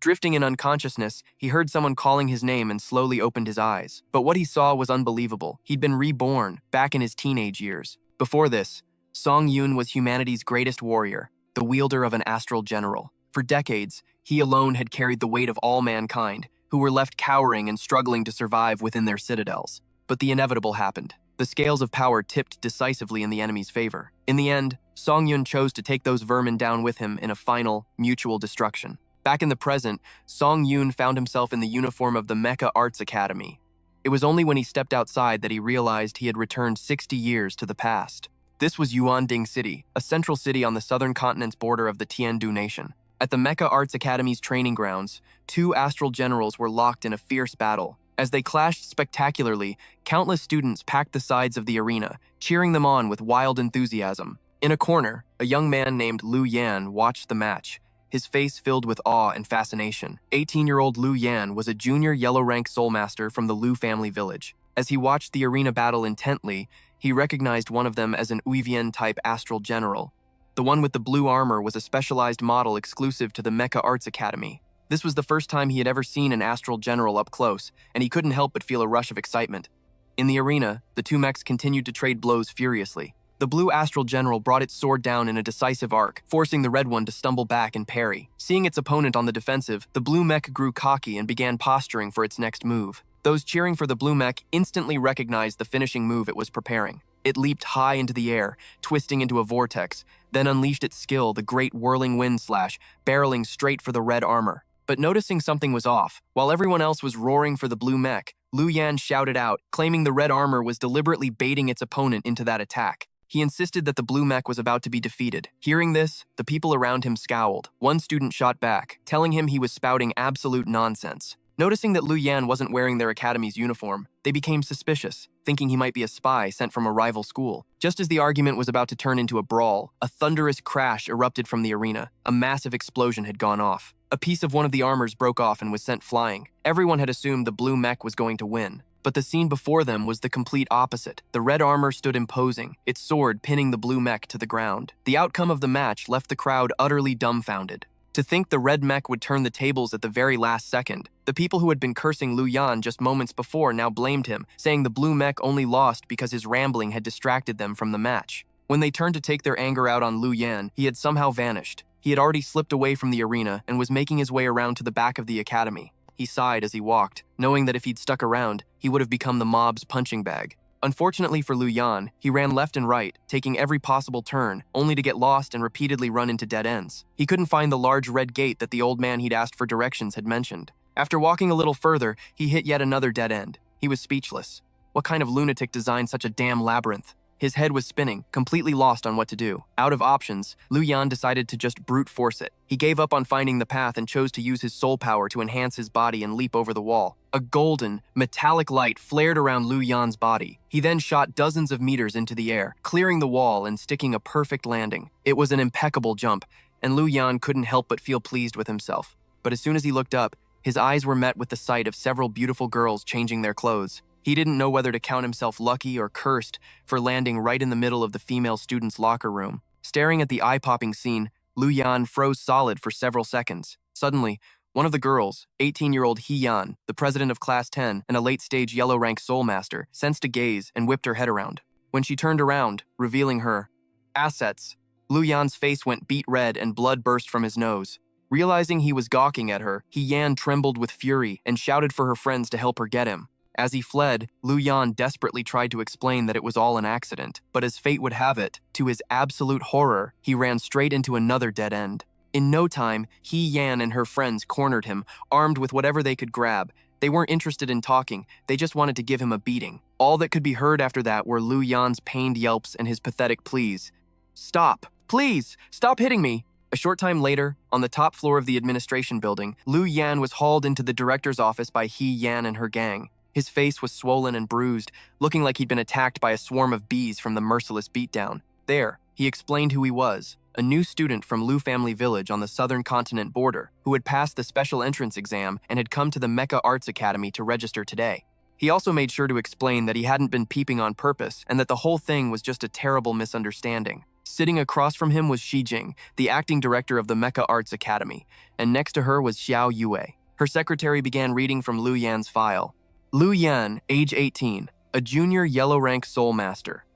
Drifting in unconsciousness, he heard someone calling his name and slowly opened his eyes. But what he saw was unbelievable. He'd been reborn, back in his teenage years. Before this, Song Yoon was humanity's greatest warrior, the wielder of an astral general. For decades, he alone had carried the weight of all mankind, who were left cowering and struggling to survive within their citadels. But the inevitable happened. The scales of power tipped decisively in the enemy's favor. In the end, Song Yoon chose to take those vermin down with him in a final, mutual destruction. Back in the present, Song Yoon found himself in the uniform of the Mecha Arts Academy. It was only when he stepped outside that he realized he had returned 60 years to the past. This was Yuanding City, a central city on the southern continent's border of the Tiandu Nation. At the Mecha Arts Academy's training grounds, two astral generals were locked in a fierce battle. As they clashed spectacularly, countless students packed the sides of the arena, cheering them on with wild enthusiasm. In a corner, a young man named Lu Yan watched the match, his face filled with awe and fascination. 18-year-old Lu Yan was a junior yellow-rank soulmaster from the Lu family village. As he watched the arena battle intently, he recognized one of them as an Uivian-type astral general. The one with the blue armor was a specialized model exclusive to the Mecha Arts Academy. This was the first time he had ever seen an astral general up close, and he couldn't help but feel a rush of excitement. In the arena, the two mechs continued to trade blows furiously. The blue astral general brought its sword down in a decisive arc, forcing the red one to stumble back and parry. Seeing its opponent on the defensive, the blue mech grew cocky and began posturing for its next move. Those cheering for the blue mech instantly recognized the finishing move it was preparing. It leaped high into the air, twisting into a vortex, then unleashed its skill, the great whirling wind slash, barreling straight for the red armor. But noticing something was off, while everyone else was roaring for the blue mech, Lu Yan shouted out, claiming the red armor was deliberately baiting its opponent into that attack. He insisted that the blue mech was about to be defeated. Hearing this, the people around him scowled. One student shot back, telling him he was spouting absolute nonsense. Noticing that Lu Yan wasn't wearing their academy's uniform, they became suspicious, thinking he might be a spy sent from a rival school. Just as the argument was about to turn into a brawl, a thunderous crash erupted from the arena. A massive explosion had gone off. A piece of one of the armors broke off and was sent flying. Everyone had assumed the blue mech was going to win. But the scene before them was the complete opposite. The red armor stood imposing, its sword pinning the blue mech to the ground. The outcome of the match left the crowd utterly dumbfounded. To think the red mech would turn the tables at the very last second. The people who had been cursing Lu Yan just moments before now blamed him, saying the blue mech only lost because his rambling had distracted them from the match. When they turned to take their anger out on Lu Yan, he had somehow vanished. He had already slipped away from the arena and was making his way around to the back of the academy. He sighed as he walked, knowing that if he'd stuck around, he would have become the mob's punching bag. Unfortunately for Lu Yan, he ran left and right, taking every possible turn, only to get lost and repeatedly run into dead ends. He couldn't find the large red gate that the old man he'd asked for directions had mentioned. After walking a little further, he hit yet another dead end. He was speechless. What kind of lunatic designed such a damn labyrinth? His head was spinning, completely lost on what to do. Out of options, Lu Yan decided to just brute force it. He gave up on finding the path and chose to use his soul power to enhance his body and leap over the wall. A golden, metallic light flared around Lu Yan's body. He then shot dozens of meters into the air, clearing the wall and sticking a perfect landing. It was an impeccable jump, and Lu Yan couldn't help but feel pleased with himself. But as soon as he looked up, his eyes were met with the sight of several beautiful girls changing their clothes. He didn't know whether to count himself lucky or cursed for landing right in the middle of the female students' locker room. Staring at the eye-popping scene, Lu Yan froze solid for several seconds. Suddenly, one of the girls, 18-year-old He Yan, the president of Class 10 and a late-stage yellow-rank soulmaster, sensed a gaze and whipped her head around. When she turned around, revealing her assets, Lu Yan's face went beet red and blood burst from his nose. Realizing he was gawking at her, He Yan trembled with fury and shouted for her friends to help her get him. As he fled, Lu Yan desperately tried to explain that it was all an accident, but as fate would have it, to his absolute horror, he ran straight into another dead end. In no time, He Yan and her friends cornered him, armed with whatever they could grab. They weren't interested in talking, they just wanted to give him a beating. All that could be heard after that were Lu Yan's pained yelps and his pathetic pleas. "Stop! Please! Stop hitting me!" A short time later, on the top floor of the administration building, Lu Yan was hauled into the director's office by He Yan and her gang. His face was swollen and bruised, looking like he'd been attacked by a swarm of bees from the merciless beatdown. There, he explained who he was, a new student from Lu family village on the southern continent border, who had passed the special entrance exam and had come to the Mecha Arts Academy to register today. He also made sure to explain that he hadn't been peeping on purpose and that the whole thing was just a terrible misunderstanding. Sitting across from him was Shijing, the acting director of the Mecha Arts Academy, and next to her was Xiao Yue. Her secretary began reading from Lu Yan's file. Lu Yan, age 18, a junior yellow rank soul master.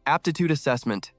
Aptitude assessment,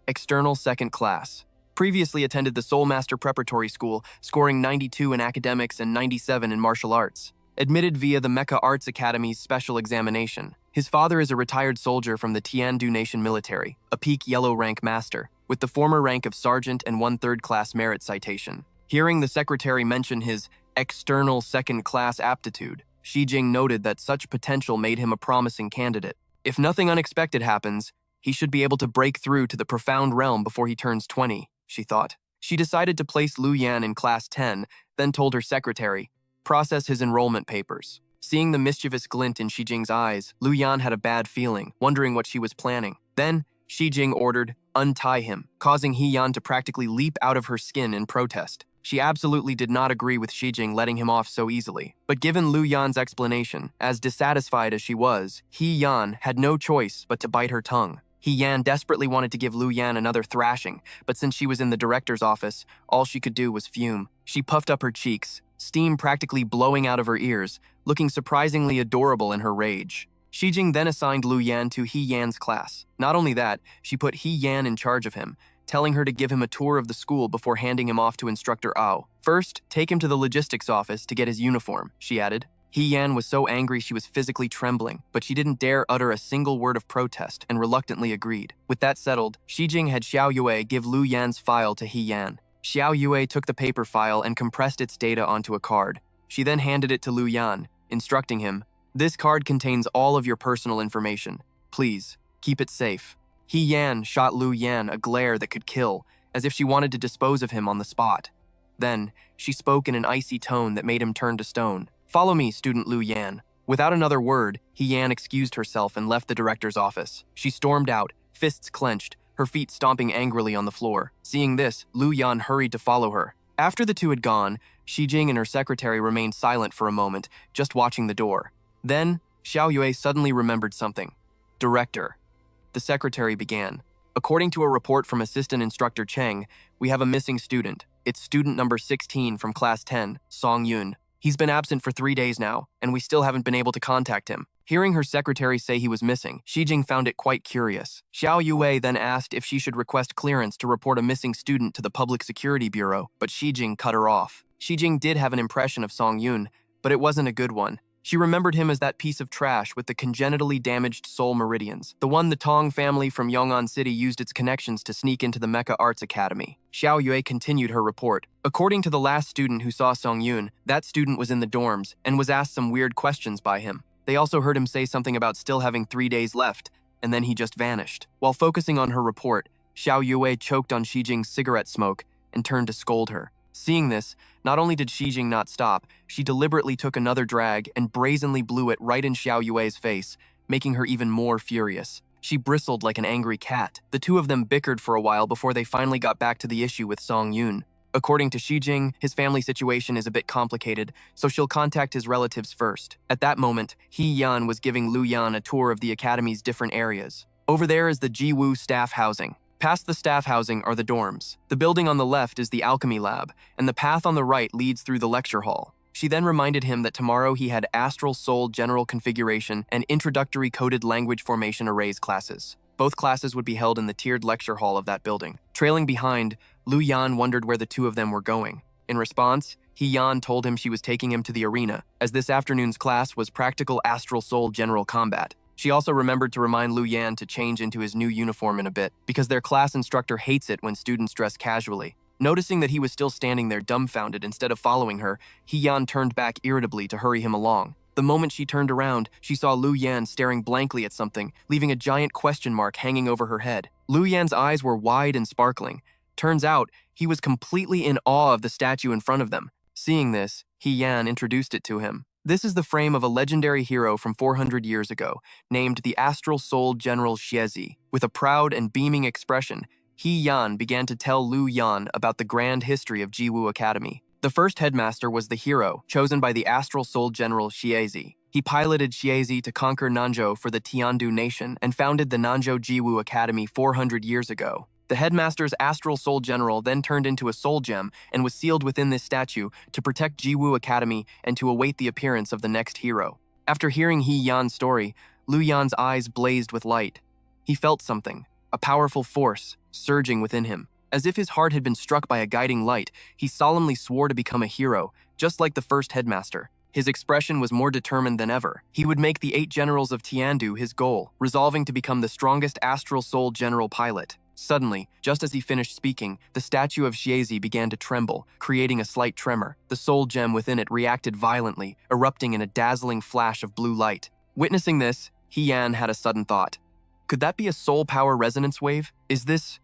external second class. Previously attended the Soul Master Preparatory School, scoring 92 in academics and 97 in martial arts. Admitted via the Mecha Arts Academy's special examination. His father is a retired soldier from the Tiandu Nation military, a peak yellow rank master, with the former rank of sergeant and 1/3 class merit citation. Hearing the secretary mention his external second class aptitude, Shijing noted that such potential made him a promising candidate. If nothing unexpected happens, he should be able to break through to the profound realm before he turns 20, she thought. She decided to place Lu Yan in class 10, then told her secretary, process his enrollment papers. Seeing the mischievous glint in Shijing's eyes, Lu Yan had a bad feeling, wondering what she was planning. Then, Shijing ordered, untie him, causing He Yan to practically leap out of her skin in protest. She absolutely did not agree with Shijing letting him off so easily. But given Lu Yan's explanation, as dissatisfied as she was, He Yan had no choice but to bite her tongue. He Yan desperately wanted to give Lu Yan another thrashing, but since she was in the director's office, all she could do was fume. She puffed up her cheeks, steam practically blowing out of her ears, looking surprisingly adorable in her rage. Shijing then assigned Lu Yan to He Yan's class. Not only that, she put He Yan in charge of him, telling her to give him a tour of the school before handing him off to instructor Ao. First, take him to the logistics office to get his uniform, she added. He Yan was so angry she was physically trembling, but she didn't dare utter a single word of protest and reluctantly agreed. With that settled, Shijing had Xiao Yue give Lu Yan's file to He Yan. Xiao Yue took the paper file and compressed its data onto a card. She then handed it to Lu Yan, instructing him, this card contains all of your personal information. Please, keep it safe. He Yan shot Lu Yan a glare that could kill, as if she wanted to dispose of him on the spot. Then, she spoke in an icy tone that made him turn to stone. Follow me, student Lu Yan. Without another word, He Yan excused herself and left the director's office. She stormed out, fists clenched, her feet stomping angrily on the floor. Seeing this, Lu Yan hurried to follow her. After the two had gone, Shijing and her secretary remained silent for a moment, just watching the door. Then, Xiao Yue suddenly remembered something. Director. The secretary began. According to a report from Assistant Instructor Cheng, we have a missing student. It's student number 16 from class 10, Song Yun. He's been absent for 3 days now, and we still haven't been able to contact him. Hearing her secretary say he was missing, Shijing found it quite curious. Xiao Yue then asked if she should request clearance to report a missing student to the Public Security Bureau, but Shijing cut her off. Shijing did have an impression of Song Yun, but it wasn't a good one. She remembered him as that piece of trash with the congenitally damaged soul meridians, the one the Tong family from Yong'an City used its connections to sneak into the Mecha Arts Academy. Xiao Yue continued her report. According to the last student who saw Song Yun, that student was in the dorms and was asked some weird questions by him. They also heard him say something about still having 3 days left, and then he just vanished. While focusing on her report, Xiao Yue choked on Shijing's cigarette smoke and turned to scold her. Seeing this, not only did Shijing not stop, she deliberately took another drag and brazenly blew it right in Xiao Yue's face, making her even more furious. She bristled like an angry cat. The two of them bickered for a while before they finally got back to the issue with Song Yun. According to Shijing, his family situation is a bit complicated, so she'll contact his relatives first. At that moment, He Yan was giving Lu Yan a tour of the academy's different areas. Over there is the Jiwu staff housing. Past the staff housing are the dorms. The building on the left is the alchemy lab, and the path on the right leads through the lecture hall. She then reminded him that tomorrow he had Astral Soul General Configuration and Introductory Coded Language Formation Arrays classes. Both classes would be held in the tiered lecture hall of that building. Trailing behind, Lu Yan wondered where the two of them were going. In response, He Yan told him she was taking him to the arena, as this afternoon's class was Practical Astral Soul General Combat. She also remembered to remind Lu Yan to change into his new uniform in a bit, because their class instructor hates it when students dress casually. Noticing that he was still standing there dumbfounded instead of following her, He Yan turned back irritably to hurry him along. The moment she turned around, she saw Lu Yan staring blankly at something, leaving a giant question mark hanging over her head. Lu Yan's eyes were wide and sparkling. Turns out, he was completely in awe of the statue in front of them. Seeing this, He Yan introduced it to him. This is the frame of a legendary hero from 400 years ago, named the Astral Soul General Xiezi. With a proud and beaming expression, He Yan began to tell Lu Yan about the grand history of Jiwu Academy. The first headmaster was the hero, chosen by the Astral Soul General Xiezi. He piloted Xiezi to conquer Nanzhou for the Tiandu Nation and founded the Nanzhou Jiwu Academy 400 years ago. The headmaster's astral soul general then turned into a soul gem and was sealed within this statue to protect Jiwoo Academy and to await the appearance of the next hero. After hearing He Yan's story, Lu Yan's eyes blazed with light. He felt something, a powerful force, surging within him. As if his heart had been struck by a guiding light, he solemnly swore to become a hero, just like the first headmaster. His expression was more determined than ever. He would make the 8 generals of Tiandu his goal, resolving to become the strongest astral soul general pilot. Suddenly, just as he finished speaking, the statue of Xiezi began to tremble, creating a slight tremor. The soul gem within it reacted violently, erupting in a dazzling flash of blue light. Witnessing this, He Yan had a sudden thought. Could that be a soul power resonance wave? Is this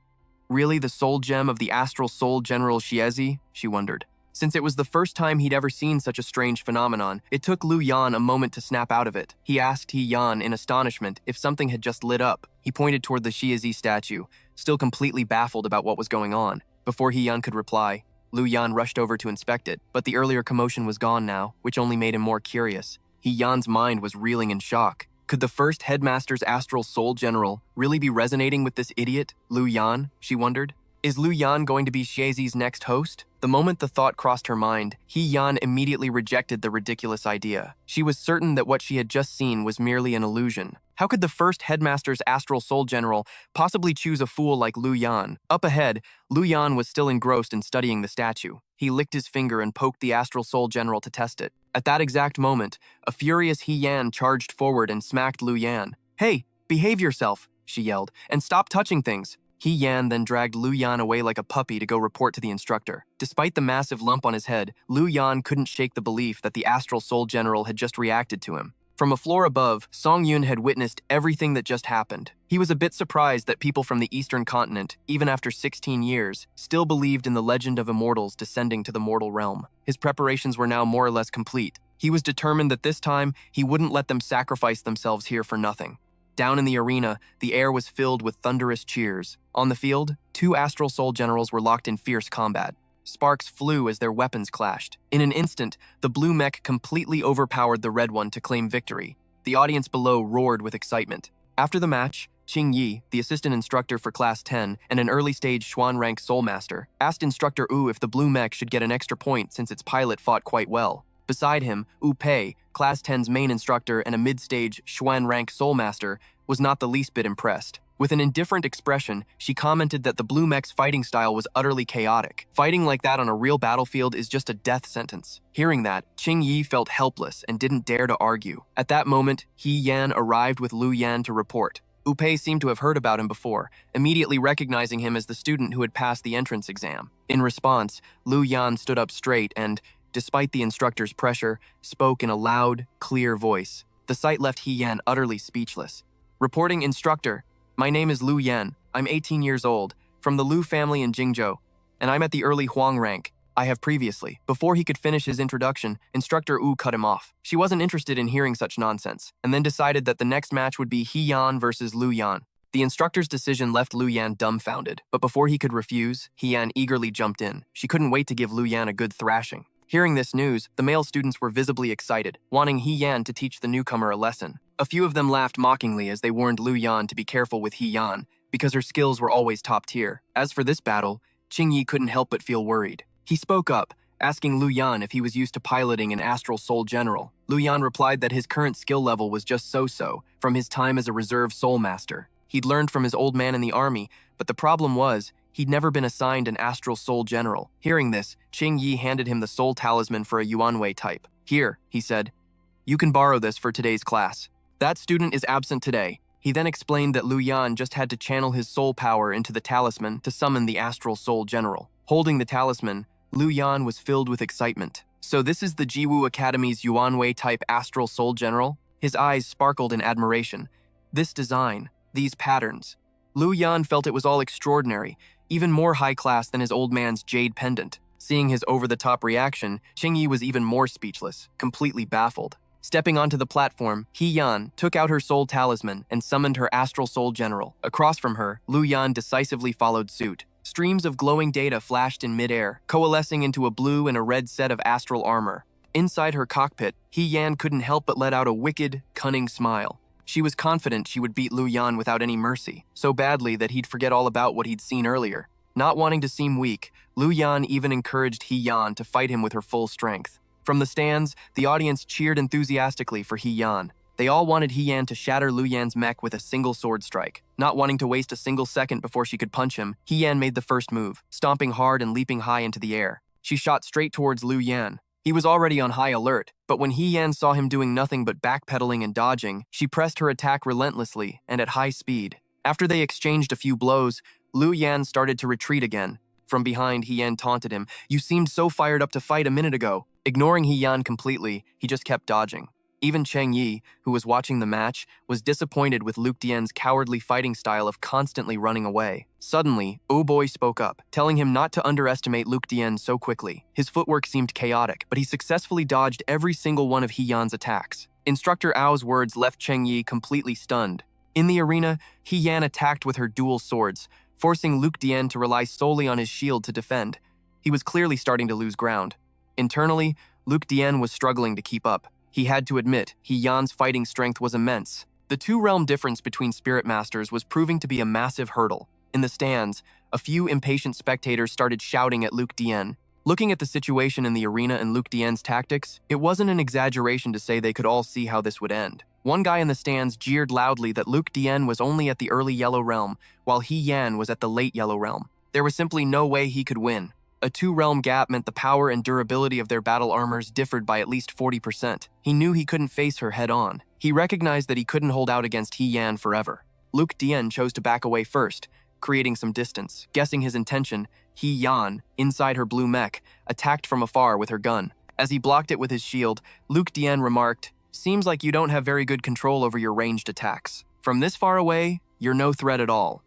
really the soul gem of the astral soul general Xiezi? She wondered. Since it was the first time he'd ever seen such a strange phenomenon, it took Lu Yan a moment to snap out of it. He asked He Yan in astonishment if something had just lit up. He pointed toward the Xiezi statue, still completely baffled about what was going on. Before He Yan could reply, Lu Yan rushed over to inspect it, but the earlier commotion was gone now, which only made him more curious. He Yan's mind was reeling in shock. Could the first headmaster's astral soul general really be resonating with this idiot, Lu Yan? She wondered. Is Lu Yan going to be Xiezi's next host? The moment the thought crossed her mind, He Yan immediately rejected the ridiculous idea. She was certain that what she had just seen was merely an illusion. How could the first headmaster's astral soul general possibly choose a fool like Lu Yan? Up ahead, Lu Yan was still engrossed in studying the statue. He licked his finger and poked the astral soul general to test it. At that exact moment, a furious He Yan charged forward and smacked Lu Yan. "Hey, behave yourself," she yelled, "and stop touching things." He Yan then dragged Lu Yan away like a puppy to go report to the instructor. Despite the massive lump on his head, Lu Yan couldn't shake the belief that the astral soul general had just reacted to him. From a floor above, Song Yun had witnessed everything that just happened. He was a bit surprised that people from the eastern continent, even after 16 years, still believed in the legend of immortals descending to the mortal realm. His preparations were now more or less complete. He was determined that this time, he wouldn't let them sacrifice themselves here for nothing. Down in the arena, the air was filled with thunderous cheers. On the field, 2 astral soul generals were locked in fierce combat. Sparks flew as their weapons clashed. In an instant, the blue mech completely overpowered the red one to claim victory. The audience below roared with excitement. After the match, Qing Yi, the assistant instructor for Class 10 and an early-stage Xuan rank soul master, asked Instructor Wu if the blue mech should get an extra point since its pilot fought quite well. Beside him, Wu Pei, Class 10's main instructor and a mid-stage Xuan rank soul master, was not the least bit impressed. With an indifferent expression, she commented that the blue mech's fighting style was utterly chaotic. Fighting like that on a real battlefield is just a death sentence. Hearing that, Qing Yi felt helpless and didn't dare to argue. At that moment, He Yan arrived with Lu Yan to report. Wu Pei seemed to have heard about him before, immediately recognizing him as the student who had passed the entrance exam. In response, Lu Yan stood up straight and, despite the instructor's pressure, spoke in a loud, clear voice. The sight left He Yan utterly speechless. Reporting instructor, my name is Lu Yan. I'm 18 years old, from the Lu family in Jingzhou, and I'm at the early Huang rank. I have previously. Before he could finish his introduction, Instructor Wu cut him off. She wasn't interested in hearing such nonsense, and then decided that the next match would be He Yan versus Lu Yan. The instructor's decision left Lu Yan dumbfounded, but before he could refuse, He Yan eagerly jumped in. She couldn't wait to give Lu Yan a good thrashing. Hearing this news, the male students were visibly excited, wanting He Yan to teach the newcomer a lesson. A few of them laughed mockingly as they warned Lu Yan to be careful with He Yan, because her skills were always top tier. As for this battle, Qing Yi couldn't help but feel worried. He spoke up, asking Lu Yan if he was used to piloting an astral soul general. Lu Yan replied that his current skill level was just so-so, from his time as a reserve soul master. He'd learned from his old man in the army, but the problem was, he'd never been assigned an astral soul general. Hearing this, Qing Yi handed him the soul talisman for a Yuanwei type. Here, he said, you can borrow this for today's class. That student is absent today. He then explained that Lu Yan just had to channel his soul power into the talisman to summon the astral soul general. Holding the talisman, Lu Yan was filled with excitement. So this is the Jiwoo Academy's Yuanwei type astral soul general? His eyes sparkled in admiration. This design, these patterns. Lu Yan felt it was all extraordinary, even more high class than his old man's jade pendant. Seeing his over-the-top reaction, Qing Yi was even more speechless, completely baffled. Stepping onto the platform, He Yan took out her soul talisman and summoned her astral soul general. Across from her, Lu Yan decisively followed suit. Streams of glowing data flashed in midair, coalescing into a blue and a red set of astral armor. Inside her cockpit, He Yan couldn't help but let out a wicked, cunning smile. She was confident she would beat Lu Yan without any mercy, so badly that he'd forget all about what he'd seen earlier. Not wanting to seem weak, Lu Yan even encouraged He Yan to fight him with her full strength. From the stands, the audience cheered enthusiastically for He Yan. They all wanted He Yan to shatter Lu Yan's mech with a single sword strike. Not wanting to waste a single second before she could punch him, He Yan made the first move, stomping hard and leaping high into the air. She shot straight towards Lu Yan. He was already on high alert, but when He Yan saw him doing nothing but backpedaling and dodging, she pressed her attack relentlessly and at high speed. After they exchanged a few blows, Lu Yan started to retreat again. From behind, He Yan taunted him, "You seemed so fired up to fight a minute ago." Ignoring He Yan completely, he just kept dodging. Even Cheng Yi, who was watching the match, was disappointed with Luke Dian's cowardly fighting style of constantly running away. Suddenly, Oh Boy spoke up, telling him not to underestimate Luke Dian so quickly. His footwork seemed chaotic, but he successfully dodged every single one of He Yan's attacks. Instructor Ao's words left Cheng Yi completely stunned. In the arena, He Yan attacked with her dual swords, forcing Luke Dian to rely solely on his shield to defend. He was clearly starting to lose ground. Internally, Luke Dian was struggling to keep up. He had to admit, He Yan's fighting strength was immense. The two-realm difference between Spirit Masters was proving to be a massive hurdle. In the stands, a few impatient spectators started shouting at Luke Dian. Looking at the situation in the arena and Luke Dian's tactics, it wasn't an exaggeration to say they could all see how this would end. One guy in the stands jeered loudly that Luke Dian was only at the early yellow realm, while He Yan was at the late yellow realm. There was simply no way he could win. A two-realm gap meant the power and durability of their battle armors differed by at least 40%. He knew he couldn't face her head-on. He recognized that he couldn't hold out against He Yan forever. Luke Dian chose to back away first, creating some distance. Guessing his intention, He Yan, inside her blue mech, attacked from afar with her gun. As he blocked it with his shield, Luke Dian remarked, "Seems like you don't have very good control over your ranged attacks. From this far away, you're no threat at all.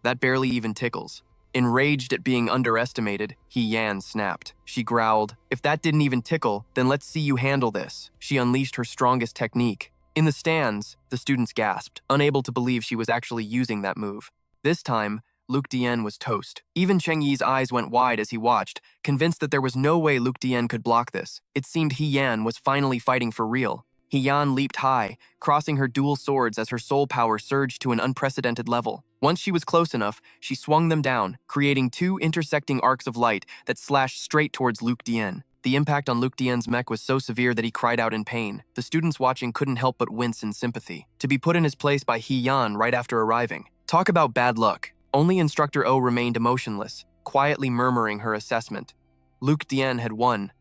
That barely even tickles." Enraged at being underestimated, He Yan snapped. She growled, "If that didn't even tickle, then let's see you handle this." She unleashed her strongest technique. In the stands, the students gasped, unable to believe she was actually using that move. This time, Luke Dian was toast. Even Cheng Yi's eyes went wide as he watched, convinced that there was no way Luke Dian could block this. It seemed He Yan was finally fighting for real. He Yan leaped high, crossing her dual swords as her soul power surged to an unprecedented level. Once she was close enough, she swung them down, creating two intersecting arcs of light that slashed straight towards Luke Dian. The impact on Luke Dian's mech was so severe that he cried out in pain. The students watching couldn't help but wince in sympathy. To be put in his place by He Yan right after arriving. Talk about bad luck. Only Instructor O remained emotionless, quietly murmuring her assessment. Luke Dian had won.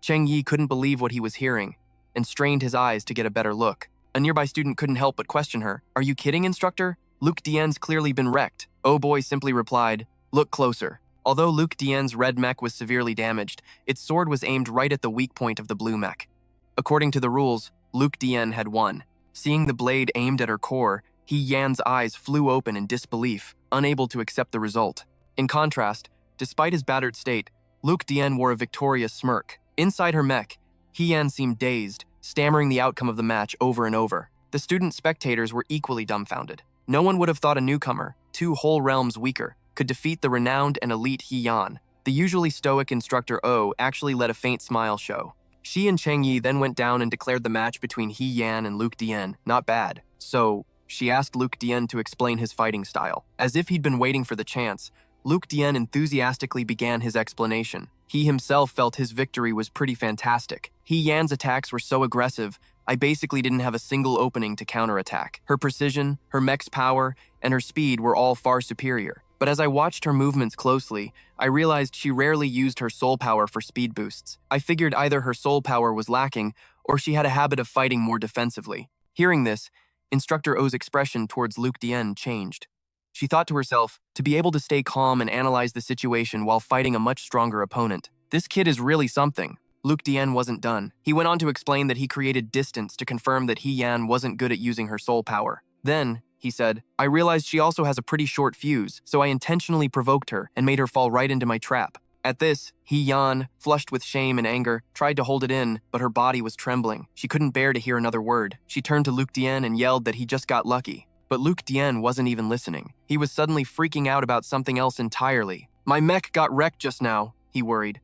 Cheng Yi couldn't believe what he was hearing, and strained his eyes to get a better look. A nearby student couldn't help but question her. "Are you kidding, Instructor? Luke Dian's clearly been wrecked." Oh Boy simply replied, "Look closer." Although Luke Dian's red mech was severely damaged, its sword was aimed right at the weak point of the blue mech. According to the rules, Luke Dian had won. Seeing the blade aimed at her core, He Yan's eyes flew open in disbelief, unable to accept the result. In contrast, despite his battered state, Luke Dian wore a victorious smirk. Inside her mech, He Yan seemed dazed, stammering the outcome of the match over and over. The student spectators were equally dumbfounded. No one would have thought a newcomer, two whole realms weaker, could defeat the renowned and elite He Yan. The usually stoic Instructor O actually let a faint smile show. She and Cheng Yi then went down and declared the match between He Yan and Luke Dian not bad. So, she asked Luke Dian to explain his fighting style. As if he'd been waiting for the chance, Luke Dian enthusiastically began his explanation. He himself felt his victory was pretty fantastic. He Yan's attacks were so aggressive, I basically didn't have a single opening to counterattack. Her precision, her mech's power, and her speed were all far superior. But as I watched her movements closely, I realized she rarely used her soul power for speed boosts. I figured either her soul power was lacking, or she had a habit of fighting more defensively. Hearing this, Instructor O's expression towards Luke Dian changed. She thought to herself, to be able to stay calm and analyze the situation while fighting a much stronger opponent. This kid is really something. Luke Dian wasn't done. He went on to explain that he created distance to confirm that He Yan wasn't good at using her soul power. Then, he said, I realized she also has a pretty short fuse, so I intentionally provoked her and made her fall right into my trap. At this, He Yan, flushed with shame and anger, tried to hold it in, but her body was trembling. She couldn't bear to hear another word. She turned to Luke Dian and yelled that he just got lucky. But Luke Dian wasn't even listening. He was suddenly freaking out about something else entirely. My mech got wrecked just now, he worried.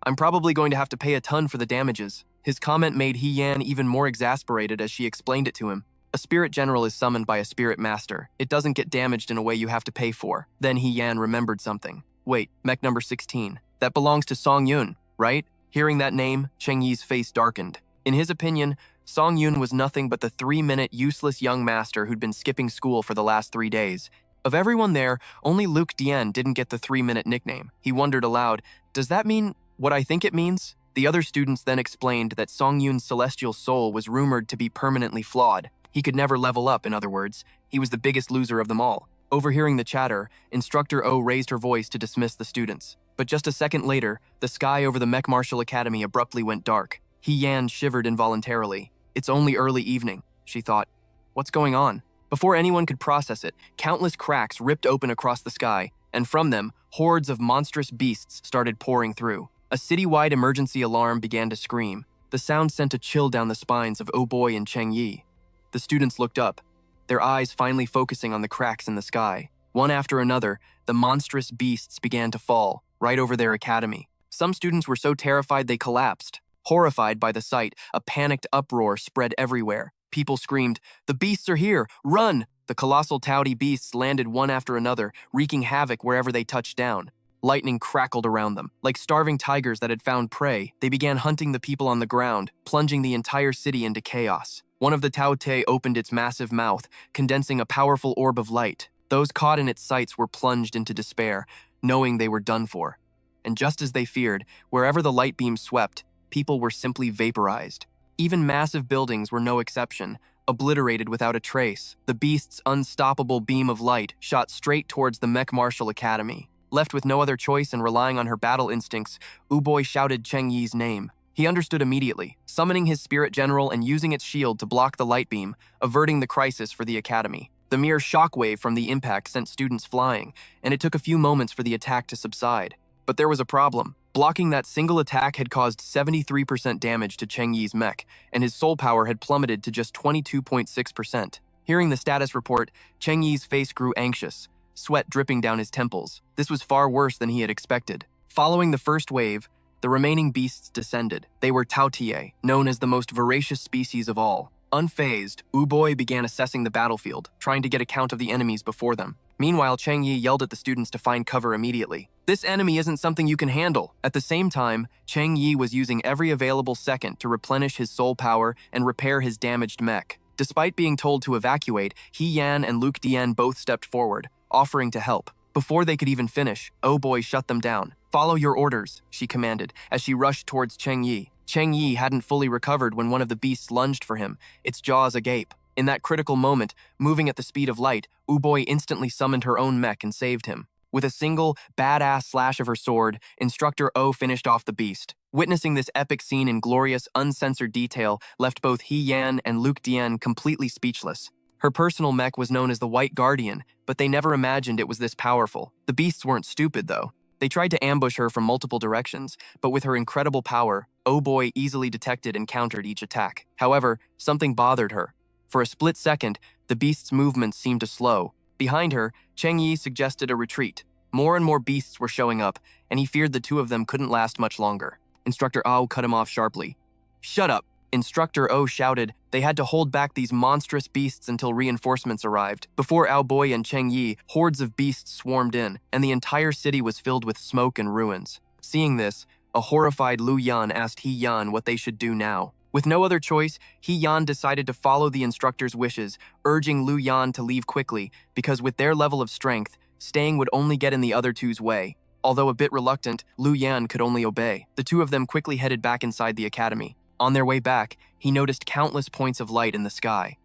I'm probably going to have to pay a ton for the damages. His comment made He Yan even more exasperated as she explained it to him. A spirit general is summoned by a spirit master. It doesn't get damaged in a way you have to pay for. Then He-Yan remembered something. Wait, mech number 16. That belongs to Song Yun, right? Hearing that name, Cheng Yi's face darkened. In his opinion, Song Yun was nothing but the 3-minute useless young master who'd been skipping school for the last 3 days. Of everyone there, only Luke Dian didn't get the 3-minute nickname. He wondered aloud, does that mean what I think it means? The other students then explained that Song Yun's celestial soul was rumored to be permanently flawed. He could never level up, in other words. He was the biggest loser of them all. Overhearing the chatter, Instructor O raised her voice to dismiss the students. But just a second later, the sky over the Mech Martial Academy abruptly went dark. He-Yan shivered involuntarily. It's only early evening, she thought. What's going on? Before anyone could process it, countless cracks ripped open across the sky, and from them, hordes of monstrous beasts started pouring through. A citywide emergency alarm began to scream. The sound sent a chill down the spines of Oh Boy and Cheng Yi. The students looked up, their eyes finally focusing on the cracks in the sky. One after another, the monstrous beasts began to fall, right over their academy. Some students were so terrified they collapsed. Horrified by the sight, a panicked uproar spread everywhere. People screamed, "The beasts are here! Run!" The colossal touty beasts landed one after another, wreaking havoc wherever they touched down. Lightning crackled around them. Like starving tigers that had found prey, they began hunting the people on the ground, plunging the entire city into chaos. One of the Tao Te opened its massive mouth, condensing a powerful orb of light. Those caught in its sights were plunged into despair, knowing they were done for. And just as they feared, wherever the light beam swept, people were simply vaporized. Even massive buildings were no exception, obliterated without a trace. The beast's unstoppable beam of light shot straight towards the Mech Martial Academy. Left with no other choice and relying on her battle instincts, Uboy shouted Cheng Yi's name. He understood immediately, summoning his spirit general and using its shield to block the light beam, averting the crisis for the academy. The mere shockwave from the impact sent students flying, and it took a few moments for the attack to subside. But there was a problem. Blocking that single attack had caused 73% damage to Cheng Yi's mech, and his soul power had plummeted to just 22.6%. Hearing the status report, Cheng Yi's face grew anxious, sweat dripping down his temples. This was far worse than he had expected. Following the first wave, the remaining beasts descended. They were Tao Tie, known as the most voracious species of all. Unfazed, Uboy began assessing the battlefield, trying to get a count of the enemies before them. Meanwhile, Cheng Yi yelled at the students to find cover immediately. This enemy isn't something you can handle. At the same time, Cheng Yi was using every available second to replenish his soul power and repair his damaged mech. Despite being told to evacuate, He-Yan and Luke Dian both stepped forward, offering to help. Before they could even finish, Oh Boy shut them down. "Follow your orders," she commanded, as she rushed towards Cheng Yi. Cheng Yi hadn't fully recovered when one of the beasts lunged for him, its jaws agape. In that critical moment, moving at the speed of light, Uboy instantly summoned her own mech and saved him. With a single, badass slash of her sword, Instructor O finished off the beast. Witnessing this epic scene in glorious, uncensored detail left both He-Yan and Luke Dian completely speechless. Her personal mech was known as the White Guardian, but they never imagined it was this powerful. The beasts weren't stupid, though. They tried to ambush her from multiple directions, but with her incredible power, Oh Boy easily detected and countered each attack. However, something bothered her. For a split second, the beast's movements seemed to slow. Behind her, Cheng Yi suggested a retreat. More and more beasts were showing up, and he feared the two of them couldn't last much longer. Instructor Ao cut him off sharply. "Shut up!" Instructor O shouted. They had to hold back these monstrous beasts until reinforcements arrived. Before Ao Boy and Cheng Yi, hordes of beasts swarmed in, and the entire city was filled with smoke and ruins. Seeing this, a horrified Lu Yan asked He Yan what they should do now. With no other choice, He Yan decided to follow the instructor's wishes, urging Lu Yan to leave quickly, because with their level of strength, staying would only get in the other two's way. Although a bit reluctant, Lu Yan could only obey. The two of them quickly headed back inside the academy. On their way back, he noticed countless points of light in the sky.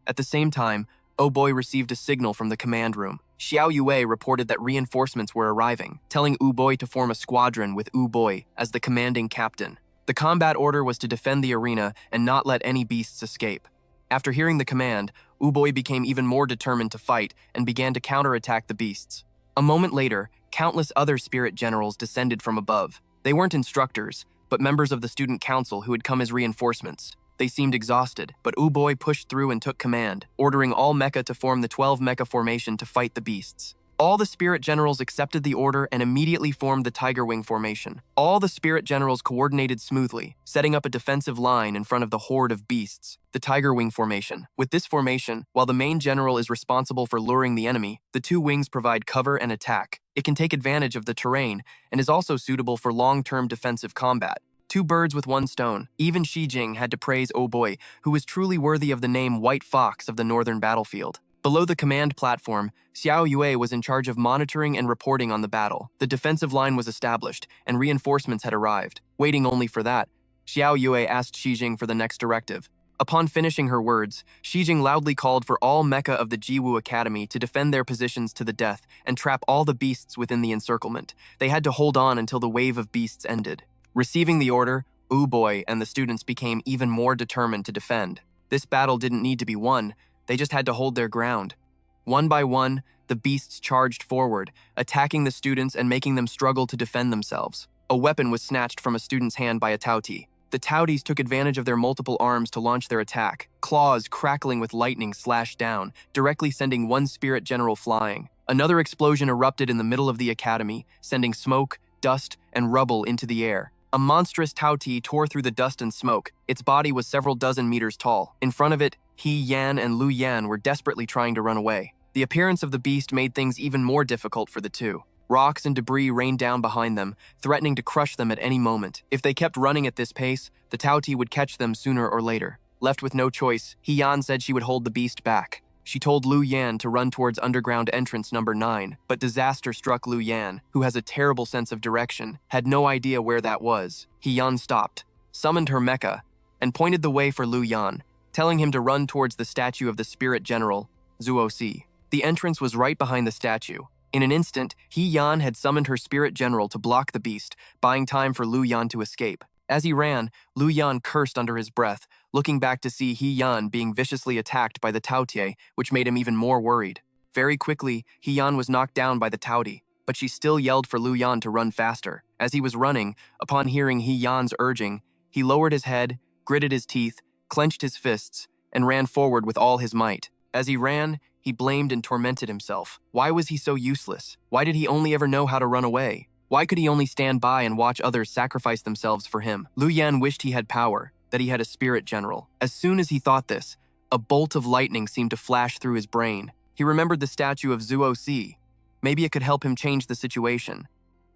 At the same time, Oh Boy received a signal from the command room. Xiao Yue reported that reinforcements were arriving, telling Uboy to form a squadron with Uboy as the commanding captain. The combat order was to defend the arena and not let any beasts escape. After hearing the command, Uboy became even more determined to fight and began to counterattack the beasts. A moment later, countless other spirit generals descended from above. They weren't instructors, but members of the student council who had come as reinforcements. They seemed exhausted, but Uboy pushed through and took command, ordering all mecha to form the 12 mecha formation to fight the beasts. All the spirit generals accepted the order and immediately formed the tiger wing formation. All the spirit generals coordinated smoothly, setting up a defensive line in front of the horde of beasts. The tiger wing formation. With this formation, while the main general is responsible for luring the enemy, the two wings provide cover and attack. It can take advantage of the terrain and is also suitable for long-term defensive combat. Two birds with one stone. Even Shi Jing had to praise Oh Boy, who was truly worthy of the name White Fox of the northern battlefield. Below the command platform, Xiao Yue was in charge of monitoring and reporting on the battle. The defensive line was established, and reinforcements had arrived. Waiting only for that, Xiao Yue asked Shi Jing for the next directive. Upon finishing her words, Shi Jing loudly called for all mecha of the Jiwu Academy to defend their positions to the death and trap all the beasts within the encirclement. They had to hold on until the wave of beasts ended. Receiving the order, Oh Boy and the students became even more determined to defend. This battle didn't need to be won. They just had to hold their ground. One by one, the beasts charged forward, attacking the students and making them struggle to defend themselves. A weapon was snatched from a student's hand by a Taoti. The Taotis took advantage of their multiple arms to launch their attack. Claws crackling with lightning slashed down, directly sending one spirit general flying. Another explosion erupted in the middle of the academy, sending smoke, dust, and rubble into the air. A monstrous Taoti tore through the dust and smoke. Its body was several dozen meters tall. In front of it, He Yan and Lu Yan were desperately trying to run away. The appearance of the beast made things even more difficult for the two. Rocks and debris rained down behind them, threatening to crush them at any moment. If they kept running at this pace, the Taoti would catch them sooner or later. Left with no choice, He Yan said she would hold the beast back. She told Lu Yan to run towards underground entrance number 9, but disaster struck Lu Yan, who has a terrible sense of direction, had no idea where that was. He Yan stopped, summoned her mecha, and pointed the way for Lu Yan, telling him to run towards the statue of the spirit general, Zuo Si. The entrance was right behind the statue. In an instant, He Yan had summoned her spirit general to block the beast, buying time for Lu Yan to escape. As he ran, Lu Yan cursed under his breath, looking back to see He Yan being viciously attacked by the Taotie, which made him even more worried. Very quickly, He Yan was knocked down by the Taoti, but she still yelled for Lu Yan to run faster. As he was running, upon hearing He Yan's urging, he lowered his head, gritted his teeth, clenched his fists, and ran forward with all his might. As he ran, he blamed and tormented himself. Why was he so useless? Why did he only ever know how to run away? Why could he only stand by and watch others sacrifice themselves for him? Lu Yan wished he had power, that he had a spirit general. As soon as he thought this, a bolt of lightning seemed to flash through his brain. He remembered the statue of Zuo Si. Maybe it could help him change the situation.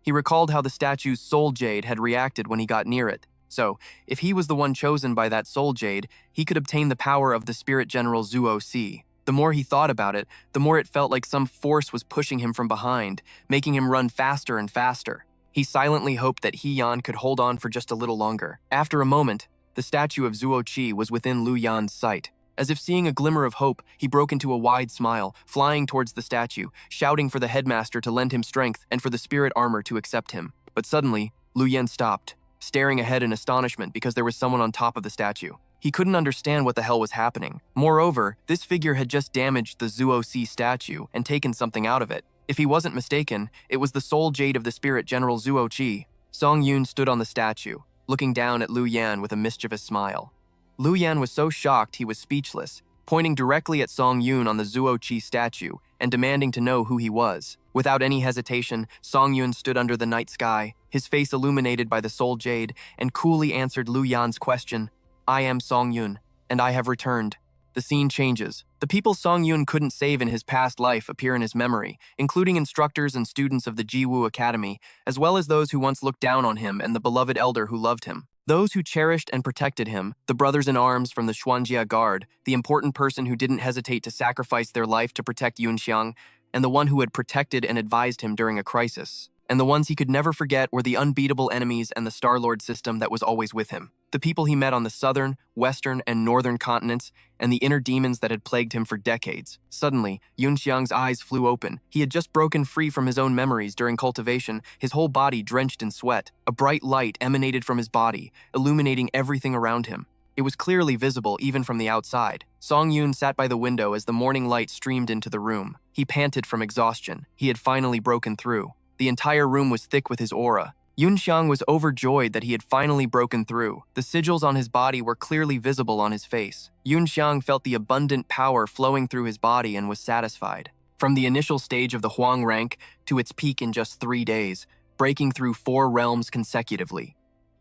He recalled how the statue's soul jade had reacted when he got near it. So, if he was the one chosen by that soul jade, he could obtain the power of the spirit general Zuo Si. The more he thought about it, the more it felt like some force was pushing him from behind, making him run faster and faster. He silently hoped that He Yan could hold on for just a little longer. After a moment, the statue of Zuo Qi was within Lu Yan's sight. As if seeing a glimmer of hope, he broke into a wide smile, flying towards the statue, shouting for the headmaster to lend him strength and for the spirit armor to accept him. But suddenly, Lu Yan stopped, staring ahead in astonishment because there was someone on top of the statue. He couldn't understand what the hell was happening. Moreover, this figure had just damaged the Zuo Si statue and taken something out of it. If he wasn't mistaken, it was the soul jade of the spirit general Zuo Qi. Song Yun stood on the statue, looking down at Lu Yan with a mischievous smile. Lu Yan was so shocked he was speechless, pointing directly at Song Yun on the Zuo Qi statue and demanding to know who he was. Without any hesitation, Song Yun stood under the night sky, his face illuminated by the soul jade, and coolly answered Lu Yan's question. I am Song Yun, and I have returned. The scene changes. The people Song Yun couldn't save in his past life appear in his memory, including instructors and students of the Jiwu Academy, as well as those who once looked down on him and the beloved elder who loved him. Those who cherished and protected him, the brothers in arms from the Xuanjia Guard, the important person who didn't hesitate to sacrifice their life to protect Yunxiang, and the one who had protected and advised him during a crisis. And the ones he could never forget were the unbeatable enemies and the Star-Lord system that was always with him. The people he met on the southern, western, and northern continents, and the inner demons that had plagued him for decades. Suddenly, Yunxiang's eyes flew open. He had just broken free from his own memories during cultivation, his whole body drenched in sweat. A bright light emanated from his body, illuminating everything around him. It was clearly visible even from the outside. Song Yun sat by the window as the morning light streamed into the room. He panted from exhaustion. He had finally broken through. The entire room was thick with his aura. Yunxiang was overjoyed that he had finally broken through. The sigils on his body were clearly visible on his face. Yunxiang felt the abundant power flowing through his body and was satisfied. from the initial stage of the Huang rank to its peak in just 3 days, breaking through 4 realms consecutively.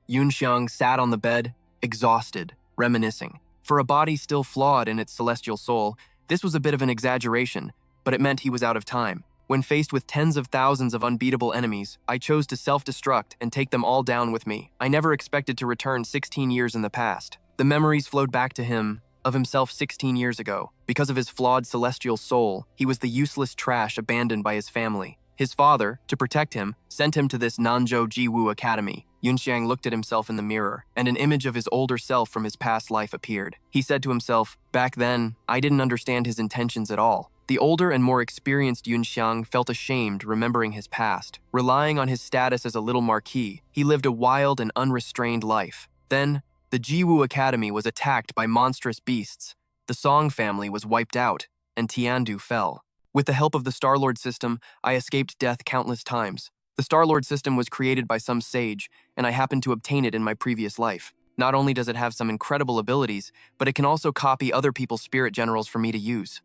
Yunxiang sat on the bed, exhausted, reminiscing. For a body still flawed in its celestial soul, this was a bit of an exaggeration, but it meant he was out of time. When faced with tens of thousands of unbeatable enemies, I chose to self-destruct and take them all down with me. I never expected to return 16 years in the past. The memories flowed back to him, of himself 16 years ago. Because of his flawed celestial soul, he was the useless trash abandoned by his family. His father, to protect him, sent him to this Nanzhou Jiwu Academy. Yunxiang looked at himself in the mirror, and an image of his older self from his past life appeared. He said to himself, "Back then, I didn't understand his intentions at all." The older and more experienced Yunxiang felt ashamed remembering his past. Relying on his status as a little marquis, he lived a wild and unrestrained life. Then, the Jiwu Academy was attacked by monstrous beasts. The Song family was wiped out, and Tiandu fell. With the help of the Star-Lord system, I escaped death countless times. The Star-Lord system was created by some sage, and I happened to obtain it in my previous life. Not only does it have some incredible abilities, but it can also copy other people's spirit generals for me to use.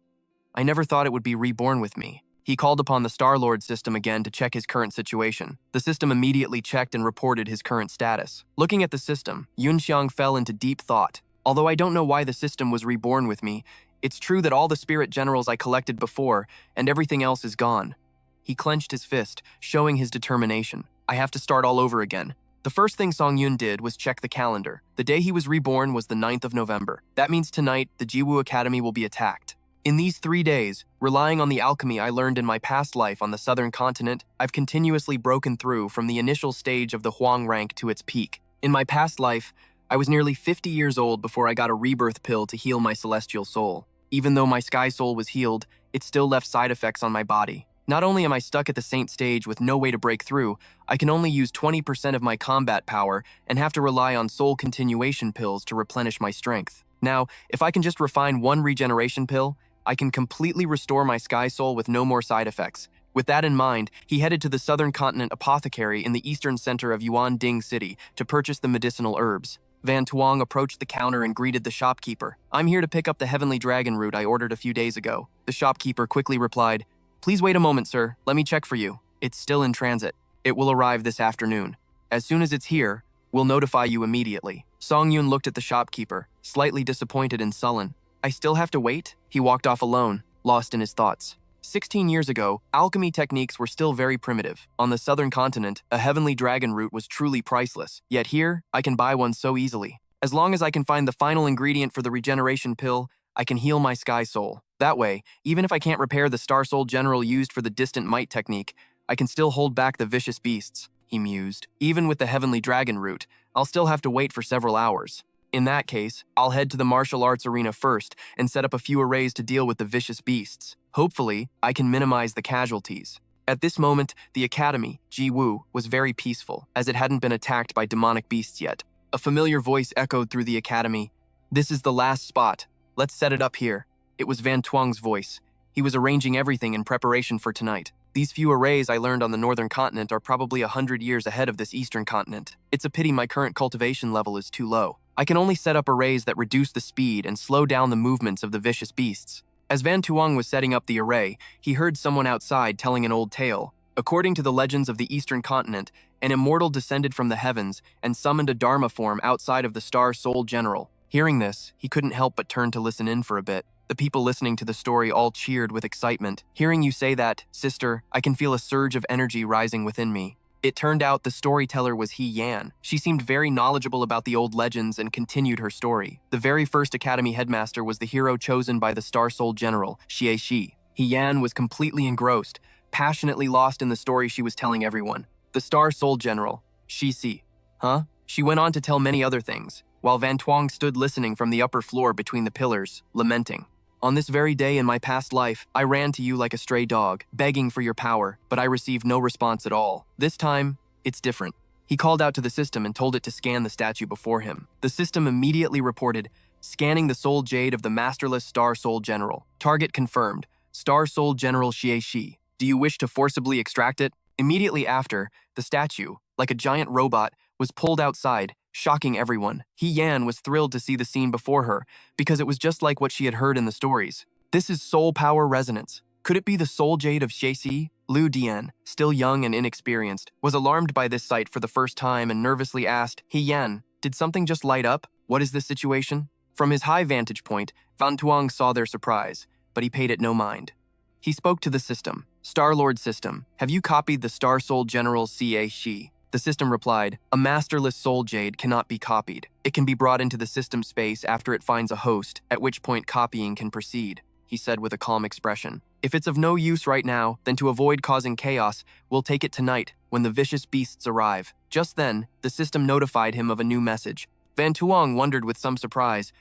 I never thought it would be reborn with me. He called upon the Star-Lord system again to check his current situation. The system immediately checked and reported his current status. Looking at the system, Yunxiang fell into deep thought. Although I don't know why the system was reborn with me, it's true that all the spirit generals I collected before and everything else is gone. He clenched his fist, showing his determination. I have to start all over again. The first thing Song Yun did was check the calendar. The day he was reborn was the 9th of November. That means tonight, the Jiwu Academy will be attacked. In these 3 days, relying on the alchemy I learned in my past life on the southern continent, I've continuously broken through from the initial stage of the Huang rank to its peak. In my past life, I was nearly 50 years old before I got a rebirth pill to heal my celestial soul. Even though my sky soul was healed, it still left side effects on my body. Not only am I stuck at the saint stage with no way to break through, I can only use 20% of my combat power and have to rely on soul continuation pills to replenish my strength. Now, if I can just refine one regeneration pill, I can completely restore my sky soul with no more side effects. With that in mind, he headed to the southern continent apothecary in the eastern center of Yuan Ding City to purchase the medicinal herbs. Van Tuong approached the counter and greeted the shopkeeper. "I'm here to pick up the heavenly dragon root I ordered a few days ago." The shopkeeper quickly replied, "Please wait a moment, sir. Let me check for you. It's still in transit. It will arrive this afternoon. As soon as it's here, we'll notify you immediately." Song Yun looked at the shopkeeper, slightly disappointed and sullen. "I still have to wait?" He walked off alone, lost in his thoughts. 16 years ago, alchemy techniques were still very primitive. On the southern continent, a heavenly dragon root was truly priceless. Yet here, I can buy one so easily. As long as I can find the final ingredient for the regeneration pill, I can heal my sky soul. That way, even if I can't repair the star soul general used for the distant might technique, I can still hold back the vicious beasts, he mused. Even with the heavenly dragon root, I'll still have to wait for several hours. In that case, I'll head to the martial arts arena first and set up a few arrays to deal with the vicious beasts. Hopefully, I can minimize the casualties. At this moment, the academy, Jiwu, was very peaceful, as it hadn't been attacked by demonic beasts yet. A familiar voice echoed through the academy. "This is the last spot. Let's set it up here." It was Van Tuong's voice. He was arranging everything in preparation for tonight. "These few arrays I learned on the northern continent are probably 100 years ahead of this eastern continent. It's a pity my current cultivation level is too low. I can only set up arrays that reduce the speed and slow down the movements of the vicious beasts." As Van Tuong was setting up the array, he heard someone outside telling an old tale. According to the legends of the eastern continent, an immortal descended from the heavens and summoned a dharma form outside of the star soul general. Hearing this, he couldn't help but turn to listen in for a bit. The people listening to the story all cheered with excitement. "Hearing you say that, sister, I can feel a surge of energy rising within me." It turned out the storyteller was He Yan. She seemed very knowledgeable about the old legends and continued her story. The very first academy headmaster was the hero chosen by the Star Soul General, Xie Shi. He Yan was completely engrossed, passionately lost in the story she was telling everyone. The Star Soul General, Shi Si. Huh? She went on to tell many other things, while Van Tuong stood listening from the upper floor between the pillars, lamenting. "On this very day in my past life, I ran to you like a stray dog, begging for your power, but I received no response at all. This time, it's different." He called out to the system and told it to scan the statue before him. The system immediately reported, "Scanning the soul jade of the masterless Star Soul General. Target confirmed. Star Soul General Xie Shi. Do you wish to forcibly extract it?" Immediately after, the statue, like a giant robot, was pulled outside, shocking everyone. He Yan was thrilled to see the scene before her, because it was just like what she had heard in the stories. "This is soul power resonance. Could it be the soul jade of Shaixi? Liu Dian, still young and inexperienced, was alarmed by this sight for the first time and nervously asked, "He Yan, did something just light up? What is this situation?" From his high vantage point, Van Tuong saw their surprise, but he paid it no mind. He spoke to the system. "Star-Lord system, have you copied the Star Soul General Ca Shi?" The system replied, "A masterless soul jade cannot be copied. It can be brought into the system space after it finds a host, at which point copying can proceed," he said with a calm expression. "If it's of no use right now, then to avoid causing chaos, we'll take it tonight, when the vicious beasts arrive." Just then, the system notified him of a new message. Van Tuong wondered with some surprise,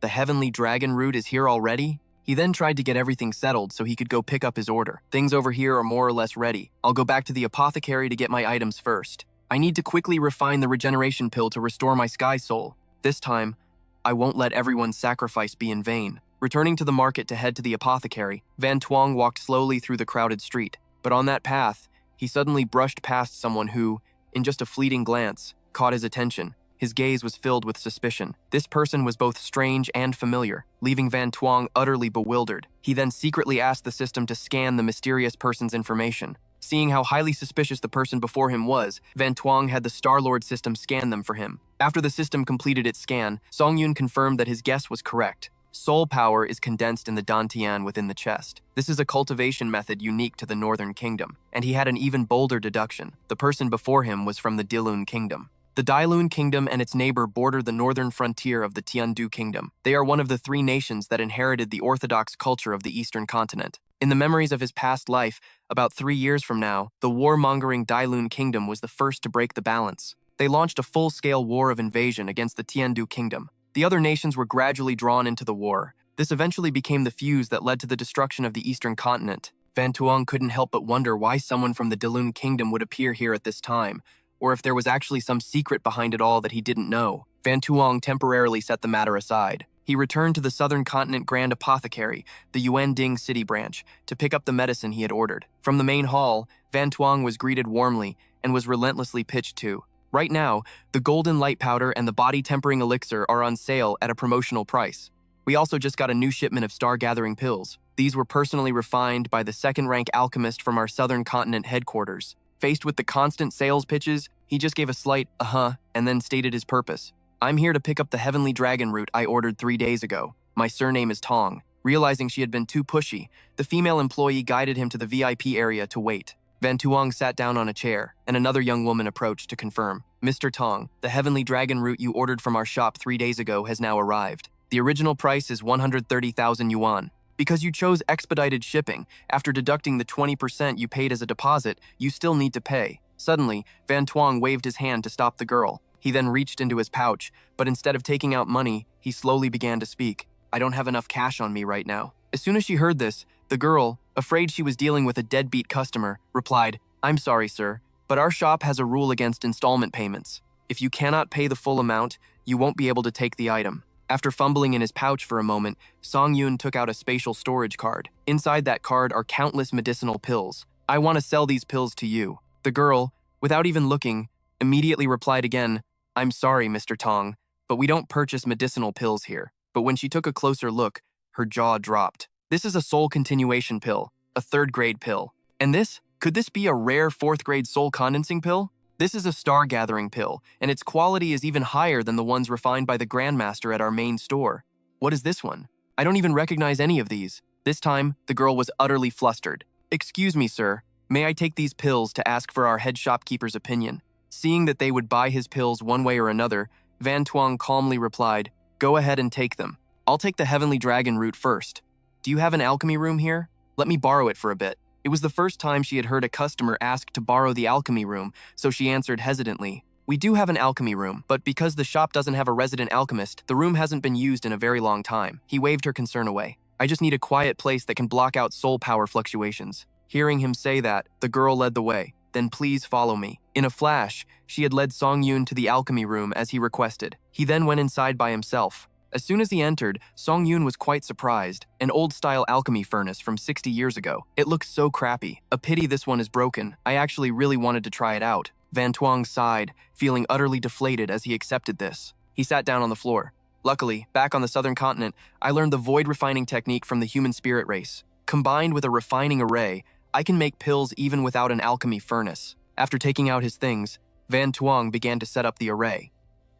"The heavenly dragon root is here already?" He then tried to get everything settled so he could go pick up his order. "Things over here are more or less ready. I'll go back to the apothecary to get my items first. I need to quickly refine the regeneration pill to restore my sky soul. This time, I won't let everyone's sacrifice be in vain." Returning to the market to head to the apothecary, Van Tuong walked slowly through the crowded street. But on that path, he suddenly brushed past someone who, in just a fleeting glance, caught his attention. His gaze was filled with suspicion. This person was both strange and familiar, leaving Van Tuong utterly bewildered. He then secretly asked the system to scan the mysterious person's information. Seeing how highly suspicious the person before him was, Van Tuong had the Star-Lord system scan them for him. After the system completed its scan, Song Yun confirmed that his guess was correct. Soul power is condensed in the dantian within the chest. This is a cultivation method unique to the Northern Kingdom, and he had an even bolder deduction. The person before him was from the Dilun Kingdom. The Dailun Kingdom and its neighbor border the northern frontier of the Tiandu Kingdom. They are one of the 3 nations that inherited the orthodox culture of the Eastern continent. In the memories of his past life, about 3 years from now, the warmongering Dailun Kingdom was the first to break the balance. They launched a full-scale war of invasion against the Tiandu Kingdom. The other nations were gradually drawn into the war. This eventually became the fuse that led to the destruction of the Eastern continent. Van Tuong couldn't help but wonder why someone from the Dilun Kingdom would appear here at this time, or if there was actually some secret behind it all that he didn't know. Van Tuong temporarily set the matter aside. He returned to the Southern Continent Grand Apothecary, the Yuanding City branch, to pick up the medicine he had ordered. From the main hall, Van Tuong was greeted warmly and was relentlessly pitched to. Right now, the golden light powder and the body-tempering elixir are on sale at a promotional price. We also just got a new shipment of star-gathering pills. These were personally refined by the second-rank alchemist from our Southern Continent headquarters. Faced with the constant sales pitches, he just gave a slight "uh-huh" and then stated his purpose. "I'm here to pick up the heavenly dragon root I ordered 3 days ago. My surname is Tong." Realizing she had been too pushy, the female employee guided him to the VIP area to wait. Van Tuong sat down on a chair, and another young woman approached to confirm. "Mr. Tong, the heavenly dragon root you ordered from our shop 3 days ago has now arrived. The original price is 130,000 yuan. Because you chose expedited shipping, after deducting the 20% you paid as a deposit, you still need to pay." Suddenly, Van Tuong waved his hand to stop the girl. He then reached into his pouch, but instead of taking out money, he slowly began to speak. "I don't have enough cash on me right now." As soon as she heard this, the girl, afraid she was dealing with a deadbeat customer, replied, "I'm sorry, sir, but our shop has a rule against installment payments. If you cannot pay the full amount, you won't be able to take the item." After fumbling in his pouch for a moment, Song Yun took out a spatial storage card. Inside that card are countless medicinal pills. "I want to sell these pills to you." The girl, without even looking, immediately replied again, "I'm sorry, Mr. Tong, but we don't purchase medicinal pills here." But when she took a closer look, her jaw dropped. This is a soul continuation pill, a 3rd-grade pill. And could this be a rare 4th-grade soul condensing pill? This is a star-gathering pill, and its quality is even higher than the ones refined by the Grandmaster at our main store. What is this one? I don't even recognize any of these. This time, the girl was utterly flustered. "Excuse me, sir. May I take these pills to ask for our head shopkeeper's opinion?" Seeing that they would buy his pills one way or another, Van Tuong calmly replied, "Go ahead and take them. I'll take the heavenly dragon root first. Do you have an alchemy room here? Let me borrow it for a bit." It was the first time she had heard a customer ask to borrow the alchemy room, so she answered hesitantly, "We do have an alchemy room, but because the shop doesn't have a resident alchemist, the room hasn't been used in a very long time." He waved her concern away. "I just need a quiet place that can block out soul power fluctuations." Hearing him say that, the girl led the way. "Then please follow me." In a flash, she had led Song Yun to the alchemy room as he requested. He then went inside by himself. As soon as he entered, Song Yun was quite surprised. An old-style alchemy furnace from 60 years ago. It looks so crappy. A pity this one is broken. I actually really wanted to try it out. Van Tuong sighed, feeling utterly deflated as he accepted this. He sat down on the floor. Luckily, back on the Southern Continent, I learned the void refining technique from the human spirit race. Combined with a refining array, I can make pills even without an alchemy furnace. After taking out his things, Van Tuong began to set up the array.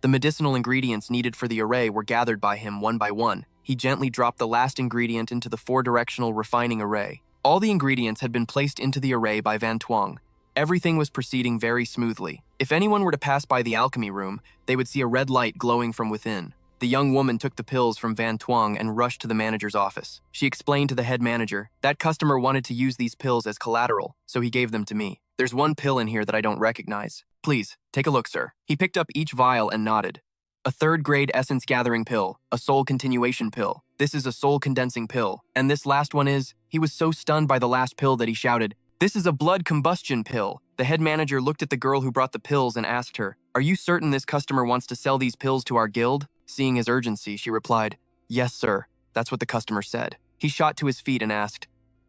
The medicinal ingredients needed for the array were gathered by him one by one. He gently dropped the last ingredient into the four-directional refining array. All the ingredients had been placed into the array by Van Tuong. Everything was proceeding very smoothly. If anyone were to pass by the alchemy room, they would see a red light glowing from within. The young woman took the pills from Van Tuong and rushed to the manager's office. She explained to the head manager, "That customer wanted to use these pills as collateral, so he gave them to me. There's one pill in here that I don't recognize. Please, take a look, sir." He picked up each vial and nodded. A third-grade essence-gathering pill, a soul continuation pill. This is a soul-condensing pill. And this last one is... He was so stunned by the last pill that he shouted, "This is a blood combustion pill." The head manager looked at the girl who brought the pills and asked her, "Are you certain this customer wants to sell these pills to our guild?" Seeing his urgency, she replied, "Yes, sir." That's what the customer said. He shot to his feet and asked,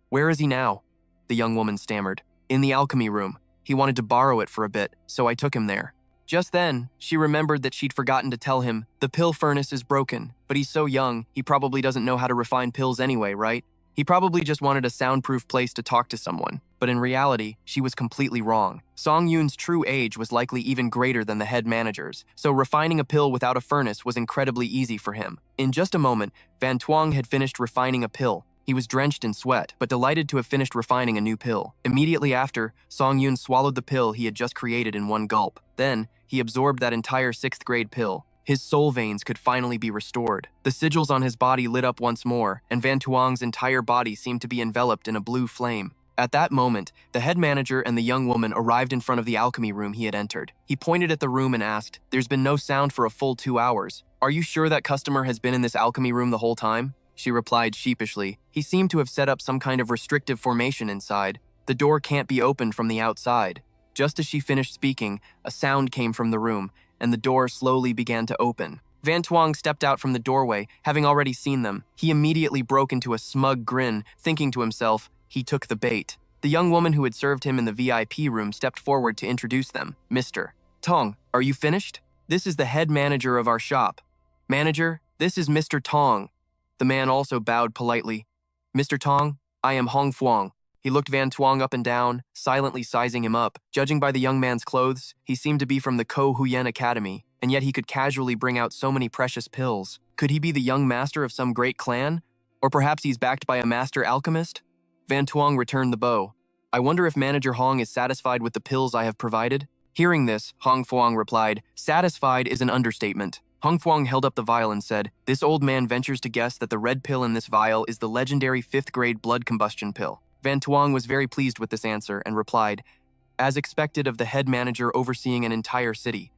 "Where is he now?" The young woman stammered, "In the alchemy room. He wanted to borrow it for a bit, so I took him there." Just then, she remembered that she'd forgotten to tell him, "The pill furnace is broken, but he's so young, he probably doesn't know how to refine pills anyway, right? He probably just wanted a soundproof place to talk to someone." But in reality, she was completely wrong. Song Yoon's true age was likely even greater than the head manager's, so refining a pill without a furnace was incredibly easy for him. In just a moment, Van Tuong had finished refining a pill. He was drenched in sweat, but delighted to have finished refining a new pill. Immediately after, Song Yoon swallowed the pill he had just created in one gulp. Then, he absorbed that entire 6th grade pill. His soul veins could finally be restored. The sigils on his body lit up once more, and Van Tuong's entire body seemed to be enveloped in a blue flame. At that moment, the head manager and the young woman arrived in front of the alchemy room he had entered. He pointed at the room and asked, "There's been no sound for a full 2 hours. Are you sure that customer has been in this alchemy room the whole time?" She replied sheepishly. "He seemed to have set up some kind of restrictive formation inside. The door can't be opened from the outside." Just as she finished speaking, a sound came from the room, and the door slowly began to open. Van Tuong stepped out from the doorway, having already seen them. He immediately broke into a smug grin, thinking to himself, he took the bait. The young woman who had served him in the VIP room stepped forward to introduce them. "Mr. Tong, are you finished? This is the head manager of our shop. Manager, this is Mr. Tong." The man also bowed politely. "Mr. Tong, I am Hong Fuang." He looked Van Tuong up and down, silently sizing him up. Judging by the young man's clothes, he seemed to be from the Ko Huyen Academy, and yet he could casually bring out so many precious pills. Could he be the young master of some great clan? Or perhaps he's backed by a master alchemist? Van Tuong returned the bow. "I wonder if Manager Hong is satisfied with the pills I have provided?" Hearing this, Hong Fuang replied, "Satisfied is an understatement." Hong Fuang held up the vial and said, "This old man ventures to guess that the red pill in this vial is the legendary 5th grade blood combustion pill." Van Tuong was very pleased with this answer and replied, "As expected of the head manager overseeing an entire city.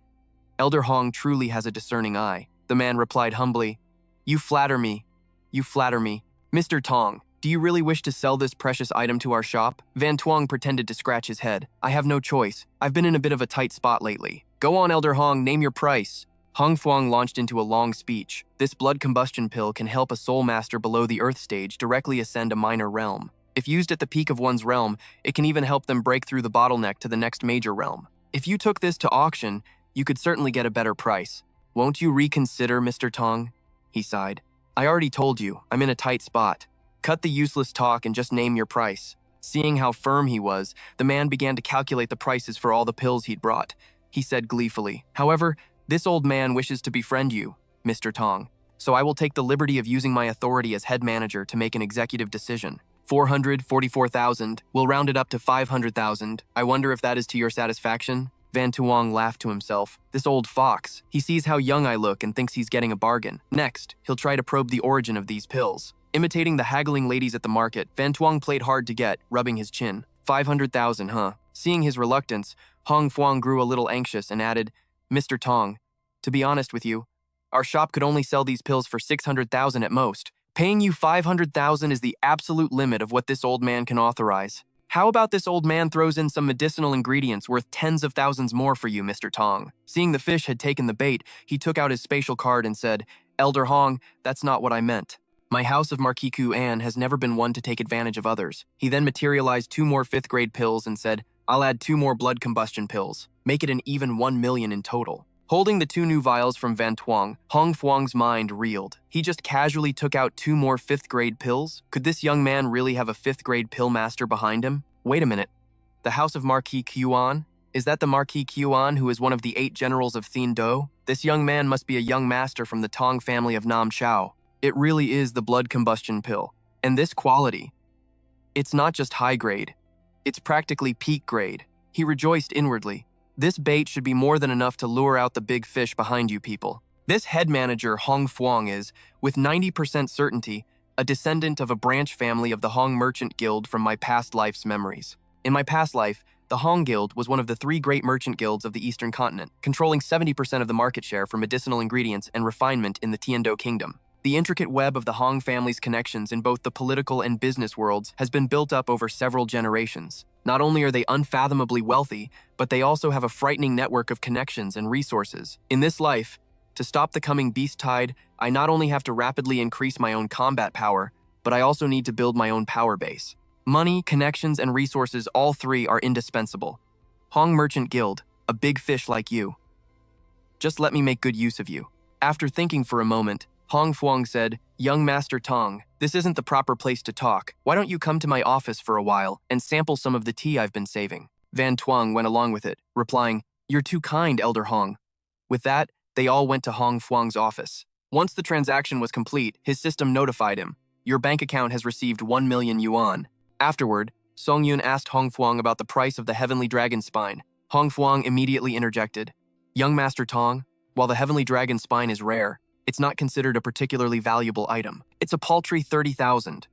Elder Hong truly has a discerning eye." The man replied humbly, "You flatter me. You flatter me. Mr. Tong, do you really wish to sell this precious item to our shop?" Van Tuong pretended to scratch his head. "I have no choice. I've been in a bit of a tight spot lately." "Go on, Elder Hong, name your price." Hong Fuang launched into a long speech. This blood combustion pill can help a soul master below the earth stage directly ascend a minor realm. If used at the peak of one's realm, it can even help them break through the bottleneck to the next major realm. If you took this to auction, you could certainly get a better price. "Won't you reconsider, Mr. Tong?" He sighed. "I already told you, I'm in a tight spot. Cut the useless talk and just name your price." Seeing how firm he was, the man began to calculate the prices for all the pills he'd brought. He said gleefully, "However, this old man wishes to befriend you, Mr. Tong, so I will take the liberty of using my authority as head manager to make an executive decision. 444,000. We'll round it up to 500,000. I wonder if that is to your satisfaction?" Van Tuong laughed to himself. "This old fox. He sees how young I look and thinks he's getting a bargain. Next, he'll try to probe the origin of these pills." Imitating the haggling ladies at the market, Van Tuong played hard to get, rubbing his chin. 500,000, huh? Seeing his reluctance, Hong Fuang grew a little anxious and added, "Mr. Tong, to be honest with you, our shop could only sell these pills for 600,000 at most. Paying you 500,000 is the absolute limit of what this old man can authorize. How about this old man throws in some medicinal ingredients worth tens of thousands more for you, Mr. Tong?" Seeing the fish had taken the bait, he took out his spatial card and said, "Elder Hong, that's not what I meant. My house of Markiku An has never been one to take advantage of others." He then materialized 2 more 5th grade pills and said, "I'll add 2 more blood combustion pills. Make it an even 1 million in total." Holding the 2 new vials from Van Tuong, Hong Fuang's mind reeled. He just casually took out 2 more 5th grade pills? Could this young man really have a 5th grade pill master behind him? Wait a minute. The House of Marquis Qiuan? Is that the Marquis Qiuan who is one of the 8 generals of Thien Do? This young man must be a young master from the Tong family of Nam Chao. It really is the blood combustion pill. And this quality, it's not just high grade. It's practically peak grade. He rejoiced inwardly. This bait should be more than enough to lure out the big fish behind you people. This head manager, Hong Fuang, is, with 90% certainty, a descendant of a branch family of the Hong Merchant Guild from my past life's memories. In my past life, the Hong Guild was one of the 3 great merchant guilds of the Eastern continent, controlling 70% of the market share for medicinal ingredients and refinement in the Tiando Kingdom. The intricate web of the Hong family's connections in both the political and business worlds has been built up over several generations. Not only are they unfathomably wealthy, but they also have a frightening network of connections and resources. In this life, to stop the coming beast tide, I not only have to rapidly increase my own combat power, but I also need to build my own power base. Money, connections, and resources, all 3 are indispensable. Hong Merchant Guild, a big fish like you. Just let me make good use of you. After thinking for a moment, Hong Fuang said, "Young Master Tong, this isn't the proper place to talk. Why don't you come to my office for a while and sample some of the tea I've been saving?" Van Tuong went along with it, replying, "You're too kind, Elder Hong." With that, they all went to Hong Fuang's office. Once the transaction was complete, his system notified him, "Your bank account has received 1 million yuan." Afterward, Song Yun asked Hong Fuang about the price of the Heavenly Dragon Spine. Hong Fuang immediately interjected, "Young Master Tong, while the Heavenly Dragon Spine is rare, it's not considered a particularly valuable item. It's a paltry 30,000.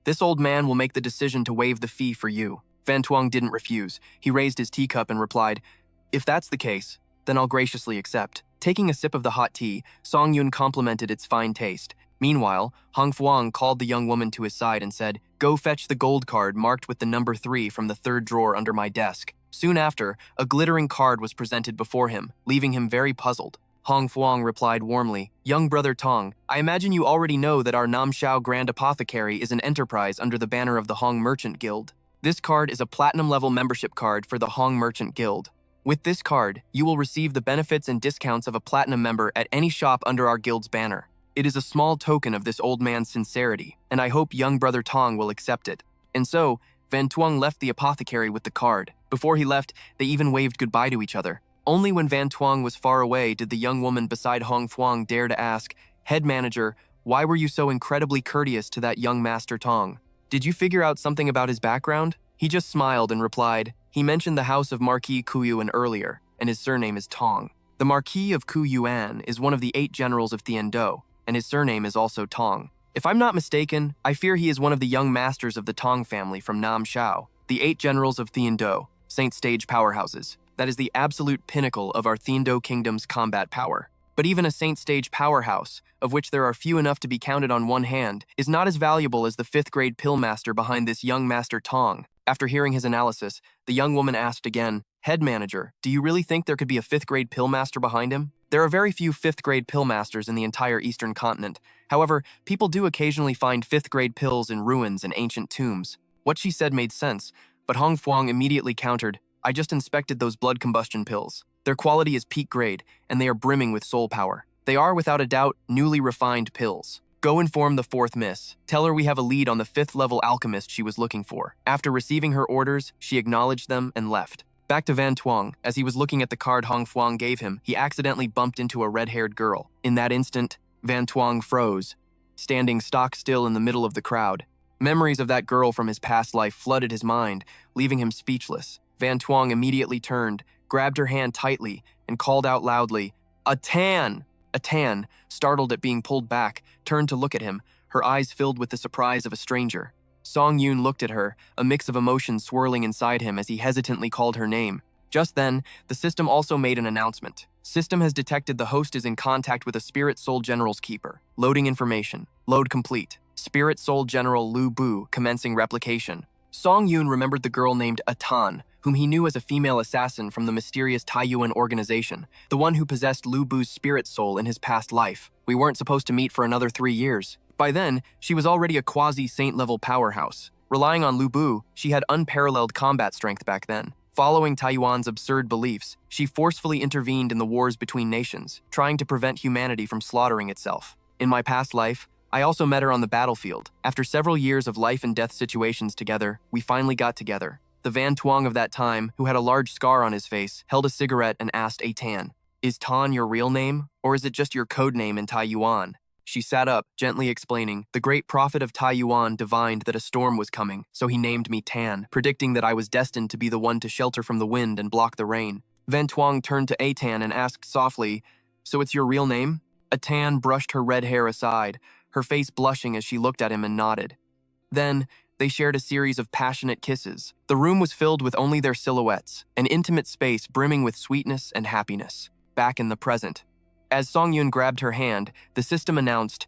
This old man will make the decision to waive the fee for you." Van Tuong didn't refuse. He raised his teacup and replied, "If that's the case, then I'll graciously accept." Taking a sip of the hot tea, Song Yun complimented its fine taste. Meanwhile, Hong Fuang called the young woman to his side and said, "Go fetch the gold card marked with the number 3 from the 3rd drawer under my desk." Soon after, a glittering card was presented before him, leaving him very puzzled. Hong Fuang replied warmly, "Young brother Tong, I imagine you already know that our Nam Shao Grand Apothecary is an enterprise under the banner of the Hong Merchant Guild. This card is a platinum-level membership card for the Hong Merchant Guild. With this card, you will receive the benefits and discounts of a platinum member at any shop under our guild's banner. It is a small token of this old man's sincerity, and I hope young brother Tong will accept it." And so, Van Tuong left the apothecary with the card. Before he left, they even waved goodbye to each other. Only when Van Tuong was far away did the young woman beside Hong Fuang dare to ask, "Head manager, why were you so incredibly courteous to that young Master Tong? Did you figure out something about his background?" He just smiled and replied, "He mentioned the house of Marquis Kuyuan earlier, and his surname is Tong. The Marquis of Kuyuan is one of the 8 generals of Thien Do, and his surname is also Tong. If I'm not mistaken, I fear he is one of the young masters of the Tong family from Nam Shao, the 8 generals of Thien Do, Saint Stage powerhouses. That is the absolute pinnacle of our Thien Do Kingdom's combat power. But even a Saint Stage powerhouse, of which there are few enough to be counted on one hand, is not as valuable as the 5th grade pill master behind this young Master Tong." After hearing his analysis, the young woman asked again, "Head manager, do you really think there could be a 5th grade pill master behind him? There are very few 5th grade pill masters in the entire Eastern continent. However, people do occasionally find 5th grade pills in ruins and ancient tombs." What she said made sense, but Hong Fuang immediately countered, "I just inspected those blood combustion pills. Their quality is peak grade, and they are brimming with soul power. They are, without a doubt, newly refined pills. Go inform the 4th miss. Tell her we have a lead on the 5th-level alchemist she was looking for." After receiving her orders, she acknowledged them and left. Back to Van Tuong, as he was looking at the card Hong Fuang gave him, he accidentally bumped into a red-haired girl. In that instant, Van Tuong froze, standing stock still in the middle of the crowd. Memories of that girl from his past life flooded his mind, leaving him speechless. Van Tuong immediately turned, grabbed her hand tightly, and called out loudly, "Atan!" Atan, startled at being pulled back, turned to look at him, her eyes filled with the surprise of a stranger. Song Yun looked at her, a mix of emotions swirling inside him as he hesitantly called her name. Just then, the system also made an announcement. "System has detected the host is in contact with a Spirit Soul General's keeper. Loading information. Load complete. Spirit Soul General Lu Bu commencing replication." Song Yun remembered the girl named Atan, whom he knew as a female assassin from the mysterious Taiyuan organization, the one who possessed Lu Bu's spirit soul in his past life. We weren't supposed to meet for another 3 years. By then, she was already a quasi-saint-level powerhouse. Relying on Lu Bu, she had unparalleled combat strength back then. Following Taiyuan's absurd beliefs, she forcefully intervened in the wars between nations, trying to prevent humanity from slaughtering itself. In my past life, I also met her on the battlefield. After several years of life and death situations together, we finally got together. The Van Tuong of that time, who had a large scar on his face, held a cigarette and asked A Tan, "Is Tan your real name, or is it just your code name in Taiyuan?" She sat up, gently explaining, "The great prophet of Taiyuan divined that a storm was coming, so he named me Tan, predicting that I was destined to be the one to shelter from the wind and block the rain." Van Tuong turned to A Tan and asked softly, "So it's your real name?" A Tan brushed her red hair aside, her face blushing as she looked at him and nodded. Then, they shared a series of passionate kisses. The room was filled with only their silhouettes, an intimate space brimming with sweetness and happiness. Back in the present. As Song Yun grabbed her hand, the system announced,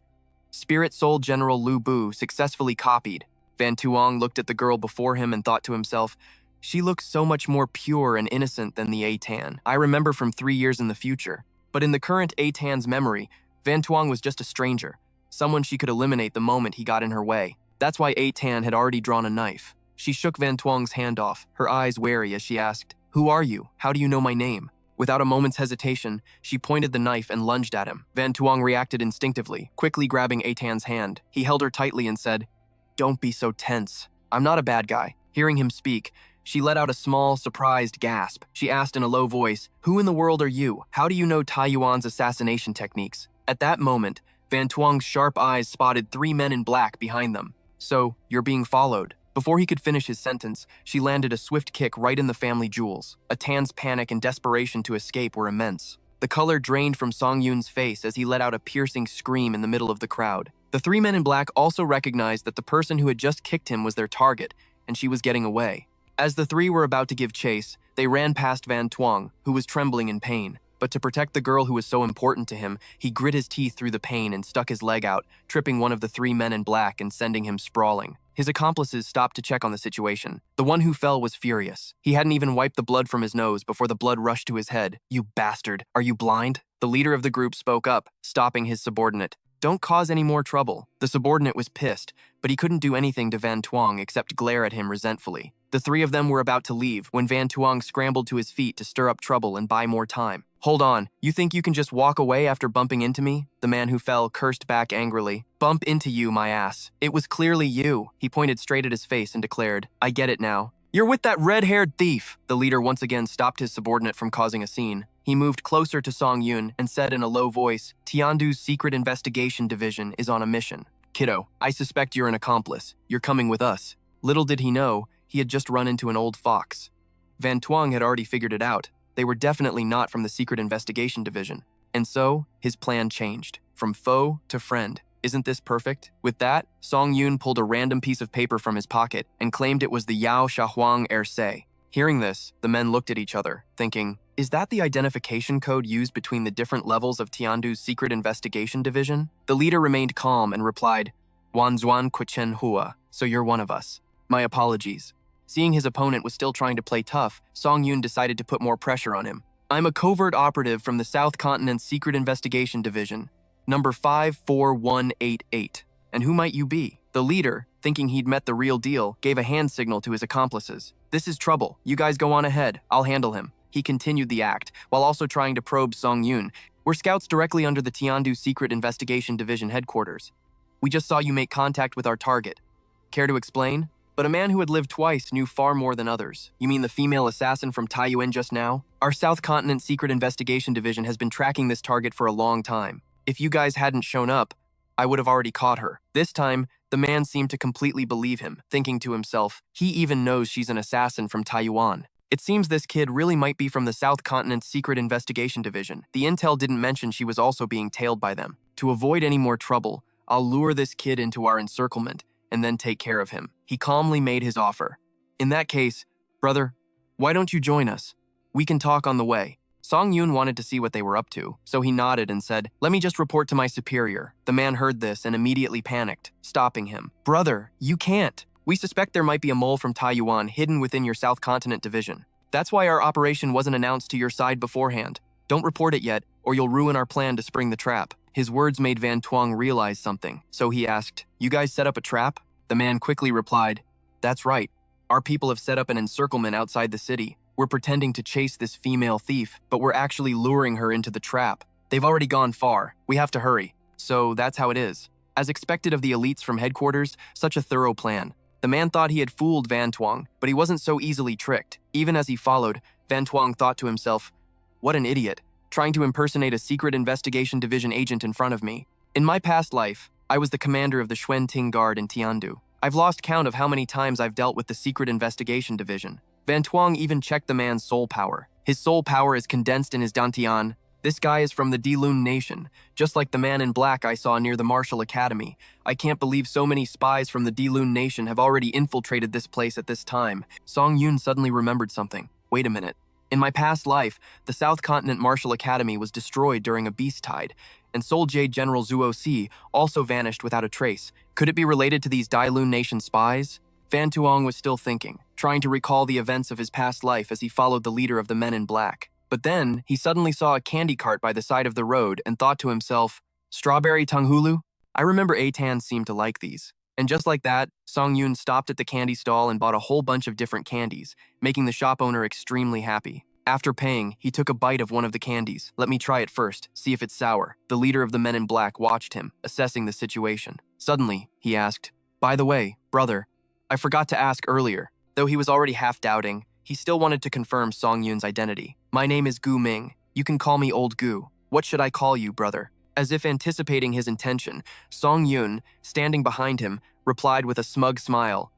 "Spirit Soul General Lu Bu successfully copied." Van Tuong looked at the girl before him and thought to himself, "She looks so much more pure and innocent than the A Tan I remember from 3 years in the future." But in the current A Tan's memory, Van Tuong was just a stranger, someone she could eliminate the moment he got in her way. That's why A Tan had already drawn a knife. She shook Van Tuong's hand off, her eyes wary as she asked, "Who are you? How do you know my name?" Without a moment's hesitation, she pointed the knife and lunged at him. Van Tuong reacted instinctively, quickly grabbing A Tan's hand. He held her tightly and said, "Don't be so tense. I'm not a bad guy." Hearing him speak, she let out a small, surprised gasp. She asked in a low voice, "Who in the world are you? How do you know Taiyuan's assassination techniques?" At that moment, Van Tuong's sharp eyes spotted 3 men in black behind them. "So, you're being followed." Before he could finish his sentence, she landed a swift kick right in the family jewels. A Tan's panic and desperation to escape were immense. The color drained from Song Yun's face as he let out a piercing scream in the middle of the crowd. The 3 men in black also recognized that the person who had just kicked him was their target, and she was getting away. As the 3 were about to give chase, they ran past Van Tuong, who was trembling in pain. But to protect the girl who was so important to him, he grit his teeth through the pain and stuck his leg out, tripping one of the 3 men in black and sending him sprawling. His accomplices stopped to check on the situation. The one who fell was furious. He hadn't even wiped the blood from his nose before the blood rushed to his head. "You bastard, are you blind?" The leader of the group spoke up, stopping his subordinate. "Don't cause any more trouble." The subordinate was pissed, but he couldn't do anything to Van Tuong except glare at him resentfully. The 3 of them were about to leave when Van Tuong scrambled to his feet to stir up trouble and buy more time. "Hold on, you think you can just walk away after bumping into me?" The man who fell cursed back angrily. "Bump into you, my ass. It was clearly you." He pointed straight at his face and declared, "I get it now. You're with that red-haired thief." The leader once again stopped his subordinate from causing a scene. He moved closer to Song Yun and said in a low voice, "Tiandu's Secret Investigation Division is on a mission. Kiddo, I suspect you're an accomplice. You're coming with us." Little did he know, he had just run into an old fox. Van Tuong had already figured it out. They were definitely not from the Secret Investigation Division. And so, his plan changed. From foe to friend. Isn't this perfect? With that, Song Yun pulled a random piece of paper from his pocket and claimed it was the Yao Shahuang Erse. Hearing this, the men looked at each other, thinking, is that the identification code used between the different levels of Tiandu's Secret Investigation Division? The leader remained calm and replied, "Wanzuan Kuchen Hua, so you're one of us. My apologies." Seeing his opponent was still trying to play tough, Song Yun decided to put more pressure on him. "I'm a covert operative from the South Continent's Secret Investigation Division, number 54188. And who might you be?" The leader, thinking he'd met the real deal, gave a hand signal to his accomplices. "This is trouble. You guys go on ahead. I'll handle him." He continued the act, while also trying to probe Song Yun. "We're scouts directly under the Tiandu Secret Investigation Division headquarters. We just saw you make contact with our target. Care to explain?" But a man who had lived twice knew far more than others. "You mean the female assassin from Taiyuan just now? Our South Continent Secret Investigation Division has been tracking this target for a long time. If you guys hadn't shown up, I would have already caught her." This time, the man seemed to completely believe him, thinking to himself, he even knows she's an assassin from Taiyuan. It seems this kid really might be from the South Continent Secret Investigation Division. The intel didn't mention she was also being tailed by them. To avoid any more trouble, I'll lure this kid into our encirclement and then take care of him. He calmly made his offer. "In that case, brother, why don't you join us? We can talk on the way." Song Yun wanted to see what they were up to, so he nodded and said, "Let me just report to my superior." The man heard this and immediately panicked, stopping him. "Brother, you can't. We suspect there might be a mole from Taiyuan hidden within your South Continent division. That's why our operation wasn't announced to your side beforehand. Don't report it yet, or you'll ruin our plan to spring the trap." His words made Van Tuong realize something, so he asked, "You guys set up a trap?" The man quickly replied, "That's right. Our people have set up an encirclement outside the city. We're pretending to chase this female thief, but we're actually luring her into the trap. They've already gone far. We have to hurry. So that's how it is. As expected of the elites from headquarters, such a thorough plan. The man thought he had fooled Van Tuong, but he wasn't so easily tricked. Even as he followed, Van Tuong thought to himself, "What an idiot, trying to impersonate a secret investigation division agent in front of me. In my past life, I was the commander of the Xuan Ting Guard in Tiandu. I've lost count of how many times I've dealt with the secret investigation division." Van Tuong even checked the man's soul power. His soul power is condensed in his dantian. This guy is from the Dilun Nation, just like the man in black I saw near the Martial Academy. I can't believe so many spies from the Dilun Nation have already infiltrated this place at this time. Song Yun suddenly remembered something. Wait a minute. In my past life, the South Continent Martial Academy was destroyed during a beast tide, and Seoul Jade General Zuo Si also vanished without a trace. Could it be related to these Dilun Nation spies? Van Tuong was still thinking, trying to recall the events of his past life as he followed the leader of the men in black. But then, he suddenly saw a candy cart by the side of the road and thought to himself, "Strawberry Tanghulu? I remember Atan seemed to like these." And just like that, Song Yun stopped at the candy stall and bought a whole bunch of different candies, making the shop owner extremely happy. After paying, he took a bite of one of the candies. "Let me try it first, see if it's sour." The leader of the men in black watched him, assessing the situation. Suddenly, he asked, "By the way, brother, I forgot to ask earlier." Though he was already half doubting, he still wanted to confirm Song Yun's identity. "My name is Gu Ming. You can call me Old Gu. What should I call you, brother?" As if anticipating his intention, Song Yun, standing behind him, replied with a smug smile,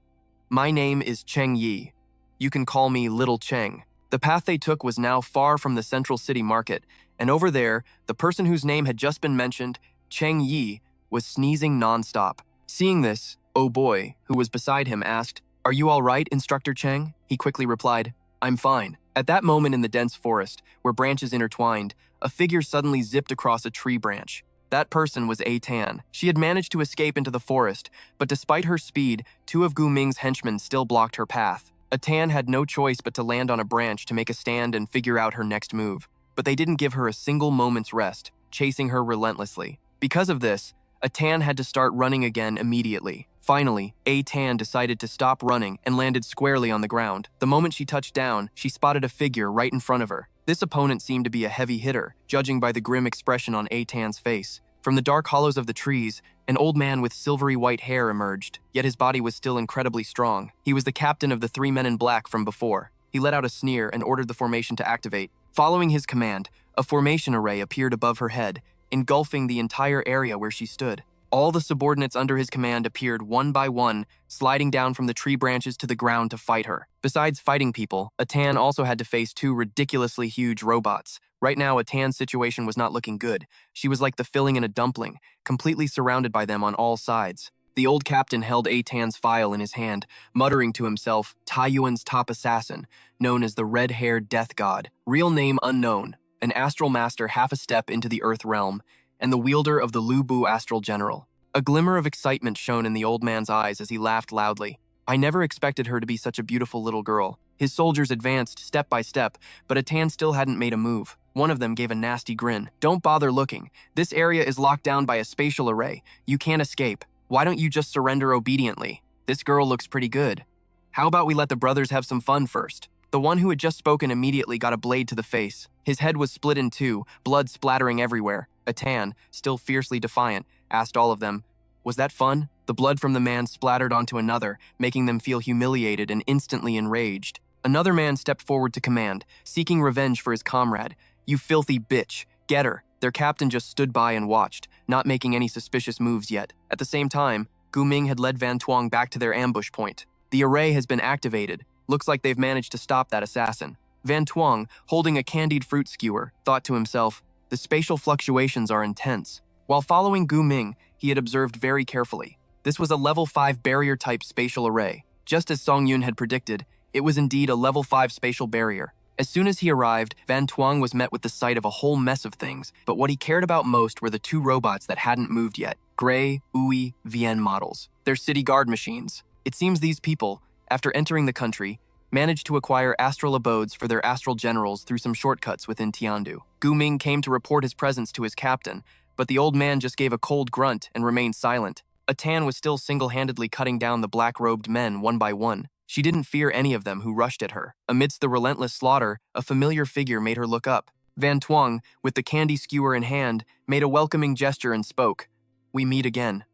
"My name is Cheng Yi. You can call me Little Cheng." The path they took was now far from the central city market, and over there, the person whose name had just been mentioned, Cheng Yi, was sneezing nonstop. Seeing this, Oh Boy, who was beside him, asked, "Are you all right, Instructor Cheng?" He quickly replied, "I'm fine." At that moment in the dense forest, where branches intertwined, a figure suddenly zipped across a tree branch. That person was A Tan. She had managed to escape into the forest, but despite her speed, two of Gu Ming's henchmen still blocked her path. A Tan had no choice but to land on a branch to make a stand and figure out her next move. But they didn't give her a single moment's rest, chasing her relentlessly. Because of this, A Tan had to start running again immediately. Finally, A Tan decided to stop running and landed squarely on the ground. The moment she touched down, she spotted a figure right in front of her. This opponent seemed to be a heavy hitter, judging by the grim expression on A Tan's face. From the dark hollows of the trees, an old man with silvery white hair emerged, yet his body was still incredibly strong. He was the captain of the three men in black from before. He let out a sneer and ordered the formation to activate. Following his command, a formation array appeared above her head, engulfing the entire area where she stood. All the subordinates under his command appeared one by one, sliding down from the tree branches to the ground to fight her. Besides fighting people, Atan also had to face two ridiculously huge robots. Right now, Atan's situation was not looking good. She was like the filling in a dumpling, completely surrounded by them on all sides. The old captain held Atan's file in his hand, muttering to himself, Taiyuan's top assassin, known as the red-haired death god, real name unknown, an astral master half a step into the earth realm, and the wielder of the Lu Bu astral general. A glimmer of excitement shone in the old man's eyes as he laughed loudly. I never expected her to be such a beautiful little girl. His soldiers advanced step by step, but Atan still hadn't made a move. One of them gave a nasty grin. Don't bother looking. This area is locked down by a spatial array. You can't escape. Why don't you just surrender obediently? This girl looks pretty good. How about we let the brothers have some fun first? The one who had just spoken immediately got a blade to the face. His head was split in two, blood splattering everywhere. Atan, still fiercely defiant, asked all of them, "Was that fun?" The blood from the man splattered onto another, making them feel humiliated and instantly enraged. Another man stepped forward to command, seeking revenge for his comrade. "You filthy bitch, get her." Their captain just stood by and watched, not making any suspicious moves yet. At the same time, Gu Ming had led Van Tuong back to their ambush point. The array has been activated. Looks like they've managed to stop that assassin. Van Tuong, holding a candied fruit skewer, thought to himself, the spatial fluctuations are intense. While following Gu Ming, he had observed very carefully. This was a level 5 barrier-type spatial array. Just as Song Yun had predicted, it was indeed a level 5 spatial barrier. As soon as he arrived, Van Tuong was met with the sight of a whole mess of things, but what he cared about most were the two robots that hadn't moved yet, Gray, Ui, Vien models. They're city guard machines. It seems these people, after entering the country, managed to acquire astral abodes for their astral generals through some shortcuts within Tiandu. Gu Ming came to report his presence to his captain, but the old man just gave a cold grunt and remained silent. Atan was still single-handedly cutting down the black-robed men one by one. She didn't fear any of them who rushed at her. Amidst the relentless slaughter, a familiar figure made her look up. Van Tuong, with the candy skewer in hand, made a welcoming gesture and spoke. "We meet again."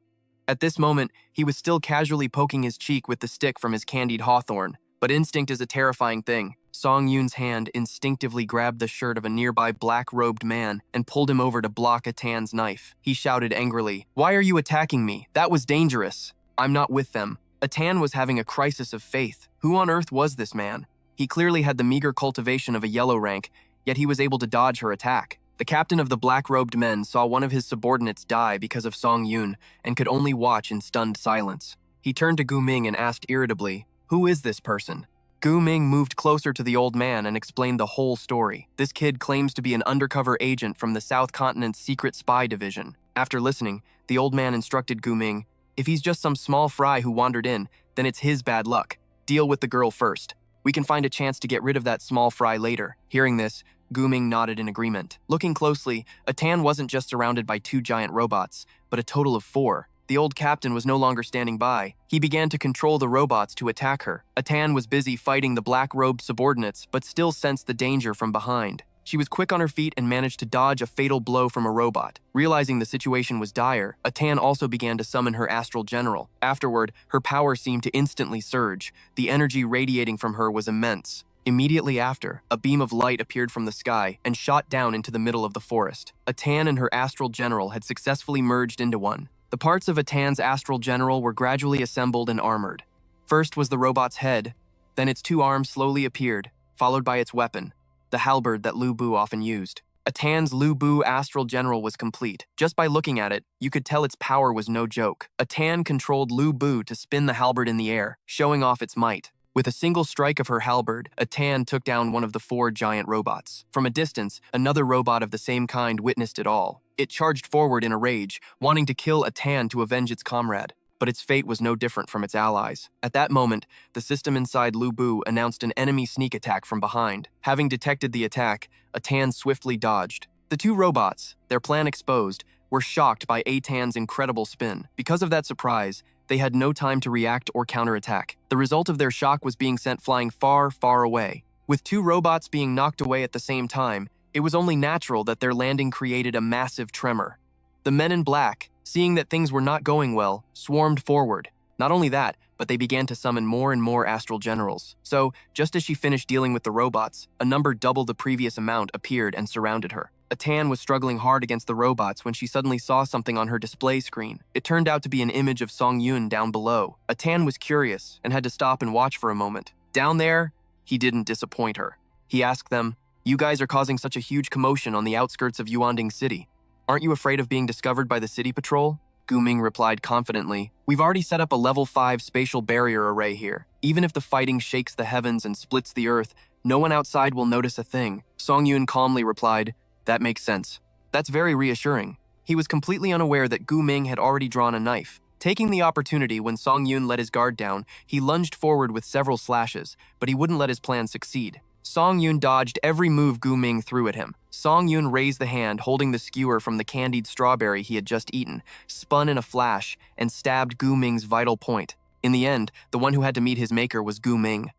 At this moment, he was still casually poking his cheek with the stick from his candied hawthorn. But instinct is a terrifying thing. Song Yoon's hand instinctively grabbed the shirt of a nearby black-robed man and pulled him over to block Atan's knife. He shouted angrily, "Why are you attacking me? That was dangerous." "I'm not with them." Atan was having a crisis of faith. Who on earth was this man? He clearly had the meager cultivation of a yellow rank, yet he was able to dodge her attack. The captain of the black-robed men saw one of his subordinates die because of Song Yoon and could only watch in stunned silence. He turned to Gu Ming and asked irritably, "Who is this person?" Gu Ming moved closer to the old man and explained the whole story. This kid claims to be an undercover agent from the South Continent's secret spy division. After listening, the old man instructed Gu Ming, "If he's just some small fry who wandered in, then it's his bad luck. Deal with the girl first. We can find a chance to get rid of that small fry later." Hearing this, Gu Ming nodded in agreement. Looking closely, Atan wasn't just surrounded by 2 giant robots, but a total of 4. The old captain was no longer standing by. He began to control the robots to attack her. Atan was busy fighting the black-robed subordinates, but still sensed the danger from behind. She was quick on her feet and managed to dodge a fatal blow from a robot. Realizing the situation was dire, Atan also began to summon her astral general. Afterward, her power seemed to instantly surge. The energy radiating from her was immense. Immediately after, a beam of light appeared from the sky and shot down into the middle of the forest. Atan and her astral general had successfully merged into one. The parts of Atan's astral general were gradually assembled and armored. First was the robot's head, then its 2 arms slowly appeared, followed by its weapon, the halberd that Lu Bu often used. Atan's Lu Bu astral general was complete. Just by looking at it, you could tell its power was no joke. Atan controlled Lu Bu to spin the halberd in the air, showing off its might. With a single strike of her halberd, Atan took down one of the 4 giant robots. From a distance, another robot of the same kind witnessed it all. It charged forward in a rage, wanting to kill Atan to avenge its comrade. But its fate was no different from its allies. At that moment, the system inside Lu Bu announced an enemy sneak attack from behind. Having detected the attack, Atan swiftly dodged. The 2 robots, their plan exposed, were shocked by Atan's incredible spin. Because of that surprise, they had no time to react or counterattack. The result of their shock was being sent flying far, far away. With 2 robots being knocked away at the same time, it was only natural that their landing created a massive tremor. The men in black, seeing that things were not going well, swarmed forward. Not only that, but they began to summon more and more astral generals. So, just as she finished dealing with the robots, a number double the previous amount appeared and surrounded her. Atan was struggling hard against the robots when she suddenly saw something on her display screen. It turned out to be an image of Song Yoon down below. Atan was curious and had to stop and watch for a moment. Down there, he didn't disappoint her. He asked them, "You guys are causing such a huge commotion on the outskirts of Yuanding City. Aren't you afraid of being discovered by the city patrol?" Gu Ming replied confidently, "We've already set up a level 5 spatial barrier array here. Even if the fighting shakes the heavens and splits the earth, no one outside will notice a thing." Song Yoon calmly replied, "That makes sense." That's very reassuring. He was completely unaware that Gu Ming had already drawn a knife. Taking the opportunity when Song Yoon let his guard down, he lunged forward with several slashes, but he wouldn't let his plan succeed. Song Yoon dodged every move Gu Ming threw at him. Song Yoon raised the hand holding the skewer from the candied strawberry he had just eaten, spun in a flash, and stabbed Gu Ming's vital point. In the end, the one who had to meet his maker was Gu Ming.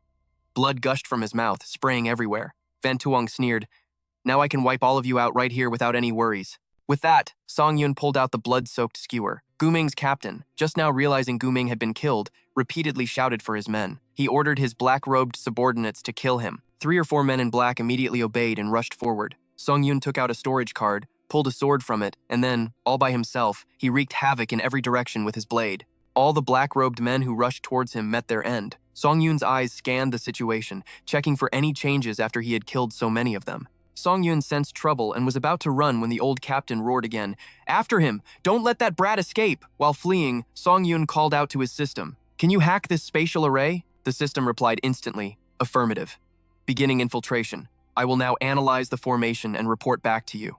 Blood gushed from his mouth, spraying everywhere. Van Tuong sneered, "Now I can wipe all of you out right here without any worries." With that, Song Yoon pulled out the blood-soaked skewer. Gu Ming's captain, just now realizing Gu Ming had been killed, repeatedly shouted for his men. He ordered his black-robed subordinates to kill him. 3 or 4 men in black immediately obeyed and rushed forward. Song Yoon took out a storage card, pulled a sword from it, and then, all by himself, he wreaked havoc in every direction with his blade. All the black-robed men who rushed towards him met their end. Song Yoon's eyes scanned the situation, checking for any changes after he had killed so many of them. Song Yoon sensed trouble and was about to run when the old captain roared again, "After him! Don't let that brat escape!" While fleeing, Song Yoon called out to his system, "Can you hack this spatial array?" The system replied instantly, "Affirmative." Beginning infiltration. I will now analyze the formation and report back to you.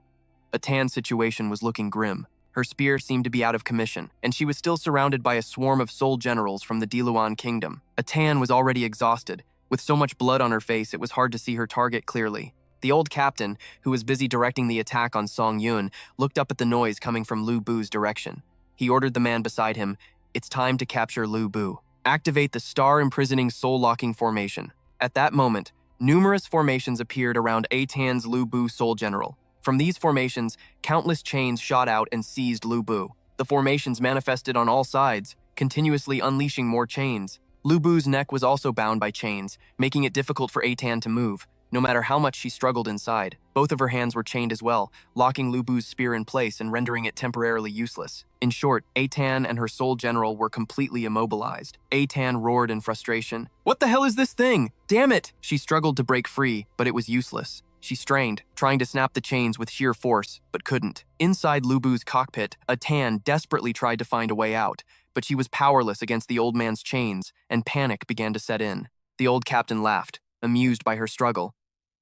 Atan's situation was looking grim. Her spear seemed to be out of commission, and she was still surrounded by a swarm of soul generals from the Diluan kingdom. Atan was already exhausted. With so much blood on her face, it was hard to see her target clearly. The old captain, who was busy directing the attack on Song Yoon, looked up at the noise coming from Lu Bu's direction. He ordered the man beside him, "It's time to capture Lu Bu. Activate the star-imprisoning soul-locking formation." At that moment, numerous formations appeared around Atan's Lu Bu Soul General. From these formations, countless chains shot out and seized Lu Bu. The formations manifested on all sides, continuously unleashing more chains. Lu Bu's neck was also bound by chains, making it difficult for Atan to move, no matter how much she struggled inside. Both of her hands were chained as well, locking Lu Bu's spear in place and rendering it temporarily useless. In short, Atan and her soul general were completely immobilized. Atan roared in frustration. "What the hell is this thing? Damn it!" She struggled to break free, but it was useless. She strained, trying to snap the chains with sheer force, but couldn't. Inside Lu Bu's cockpit, Atan desperately tried to find a way out, but she was powerless against the old man's chains, and panic began to set in. The old captain laughed, amused by her struggle.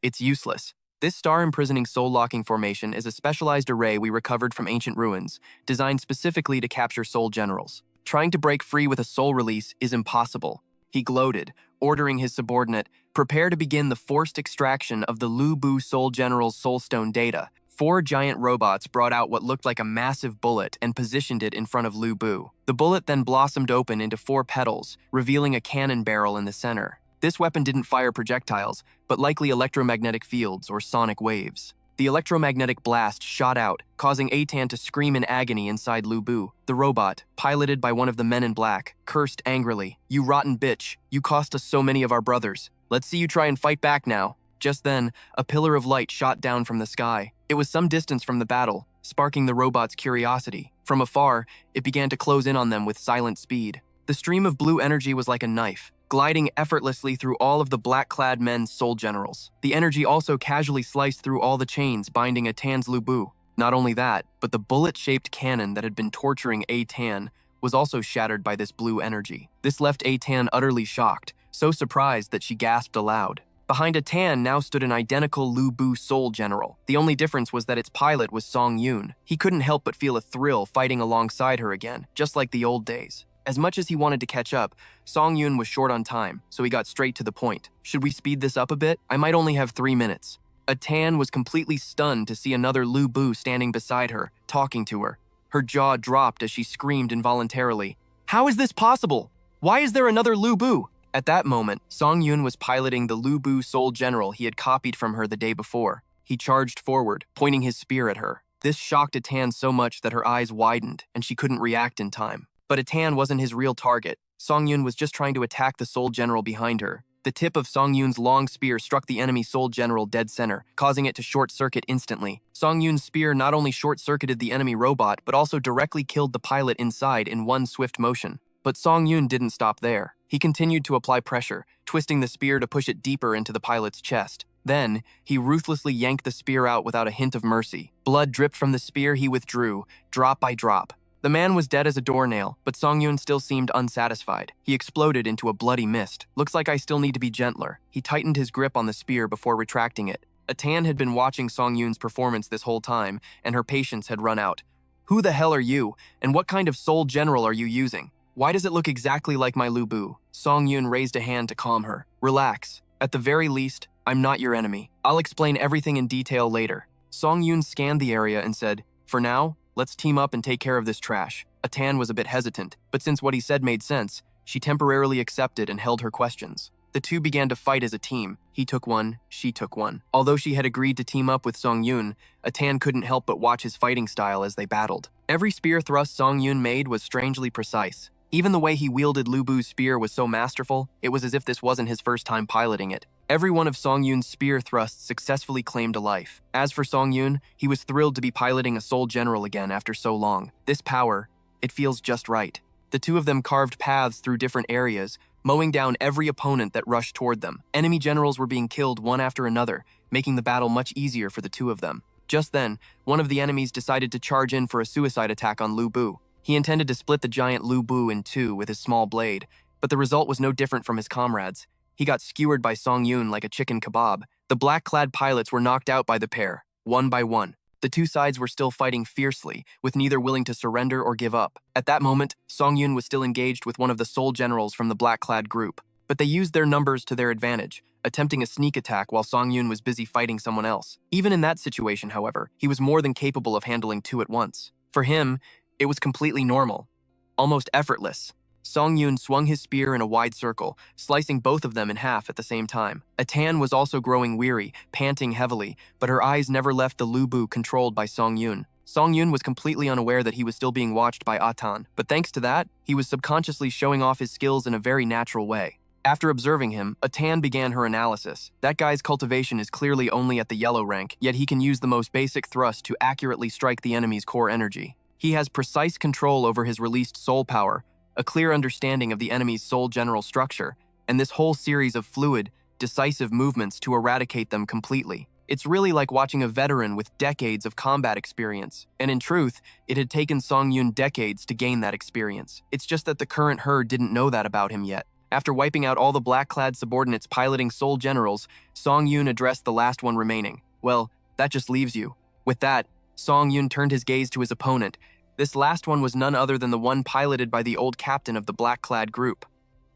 "It's useless. This star-imprisoning soul-locking formation is a specialized array we recovered from ancient ruins, designed specifically to capture soul generals. Trying to break free with a soul release is impossible." He gloated, ordering his subordinate, "Prepare to begin the forced extraction of the Lu Bu Soul General's soulstone data." 4 giant robots brought out what looked like a massive bullet and positioned it in front of Lu Bu. The bullet then blossomed open into 4 petals, revealing a cannon barrel in the center. This weapon didn't fire projectiles, but likely electromagnetic fields or sonic waves. The electromagnetic blast shot out, causing Atan to scream in agony inside Lu Bu. The robot, piloted by one of the men in black, cursed angrily. "You rotten bitch, you cost us so many of our brothers. Let's see you try and fight back now." Just then, a pillar of light shot down from the sky. It was some distance from the battle, sparking the robot's curiosity. From afar, it began to close in on them with silent speed. The stream of blue energy was like a knife, gliding effortlessly through all of the black-clad men's soul generals. The energy also casually sliced through all the chains binding Atan's Lu Bu. Not only that, but the bullet-shaped cannon that had been torturing Atan was also shattered by this blue energy. This left Atan utterly shocked, so surprised that she gasped aloud. Behind Atan now stood an identical Lu Bu soul general. The only difference was that its pilot was Song Yun. He couldn't help but feel a thrill fighting alongside her again, just like the old days. As much as he wanted to catch up, Song Yun was short on time, so he got straight to the point. "Should we speed this up a bit? I might only have 3 minutes." Atan was completely stunned to see another Lu Bu standing beside her, talking to her. Her jaw dropped as she screamed involuntarily. "How is this possible? Why is there another Lu Bu?" At that moment, Song Yun was piloting the Lu Bu soul general he had copied from her the day before. He charged forward, pointing his spear at her. This shocked Atan so much that her eyes widened, and she couldn't react in time. But Atan wasn't his real target. Song Yun was just trying to attack the soul general behind her. The tip of Song Yun's long spear struck the enemy soul general dead center, causing it to short-circuit instantly. Song Yun's spear not only short-circuited the enemy robot, but also directly killed the pilot inside in one swift motion. But Song Yun didn't stop there. He continued to apply pressure, twisting the spear to push it deeper into the pilot's chest. Then, he ruthlessly yanked the spear out without a hint of mercy. Blood dripped from the spear he withdrew, drop by drop. The man was dead as a doornail, but Song Yun still seemed unsatisfied. He exploded into a bloody mist. "Looks like I still need to be gentler." He tightened his grip on the spear before retracting it. Atan had been watching Song Yun's performance this whole time, and her patience had run out. "Who the hell are you, and what kind of soul general are you using? Why does it look exactly like my Lu Bu?" Song Yun raised a hand to calm her. "Relax. At the very least, I'm not your enemy. I'll explain everything in detail later." Song Yun scanned the area and said, "For now, let's team up and take care of this trash." Atan was a bit hesitant, but since what he said made sense, she temporarily accepted and held her questions. The two began to fight as a team. He took one, she took one. Although she had agreed to team up with Song Yun, Atan couldn't help but watch his fighting style as they battled. Every spear thrust Song Yun made was strangely precise. Even the way he wielded Lu Bu's spear was so masterful, it was as if this wasn't his first time piloting it. Every one of Song Yun's spear thrusts successfully claimed a life. As for Song Yun, he was thrilled to be piloting a soul general again after so long. This power, it feels just right. The two of them carved paths through different areas, mowing down every opponent that rushed toward them. Enemy generals were being killed one after another, making the battle much easier for the two of them. Just then, one of the enemies decided to charge in for a suicide attack on Lu Bu. He intended to split the giant Lu Bu in two with his small blade, but the result was no different from his comrades. He got skewered by Song Yun like a chicken kebab. The black-clad pilots were knocked out by the pair, one by one. The two sides were still fighting fiercely, with neither willing to surrender or give up. At that moment, Song Yun was still engaged with one of the soul generals from the black-clad group, but they used their numbers to their advantage, attempting a sneak attack while Song Yun was busy fighting someone else. Even in that situation, however, he was more than capable of handling two at once. For him, It was completely normal, almost effortless. Song Yun swung his spear in a wide circle, slicing both of them in half at the same time. Atan was also growing weary, panting heavily, but her eyes never left the Lu Bu controlled by Song Yun. Song Yun was completely unaware that he was still being watched by Atan, but thanks to that, he was subconsciously showing off his skills in a very natural way. After observing him, Atan began her analysis. That guy's cultivation is clearly only at the yellow rank, yet he can use the most basic thrust to accurately strike the enemy's core energy. He has precise control over his released soul power, a clear understanding of the enemy's soul general structure, and this whole series of fluid, decisive movements to eradicate them completely. It's really like watching a veteran with decades of combat experience, and in truth, it had taken Song Yun decades to gain that experience. It's just that the current herd didn't know that about him yet. After wiping out all the black-clad subordinates piloting soul generals, Song Yun addressed the last one remaining. Well, that just leaves you. With that, Song Yun turned his gaze to his opponent. This last one was none other than the one piloted by the old captain of the black-clad group.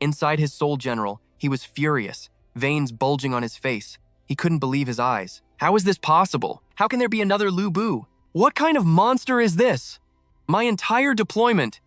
Inside his soul general, he was furious, veins bulging on his face. He couldn't believe his eyes. How is this possible? How can there be another Lu Bu? What kind of monster is this? My entire deployment,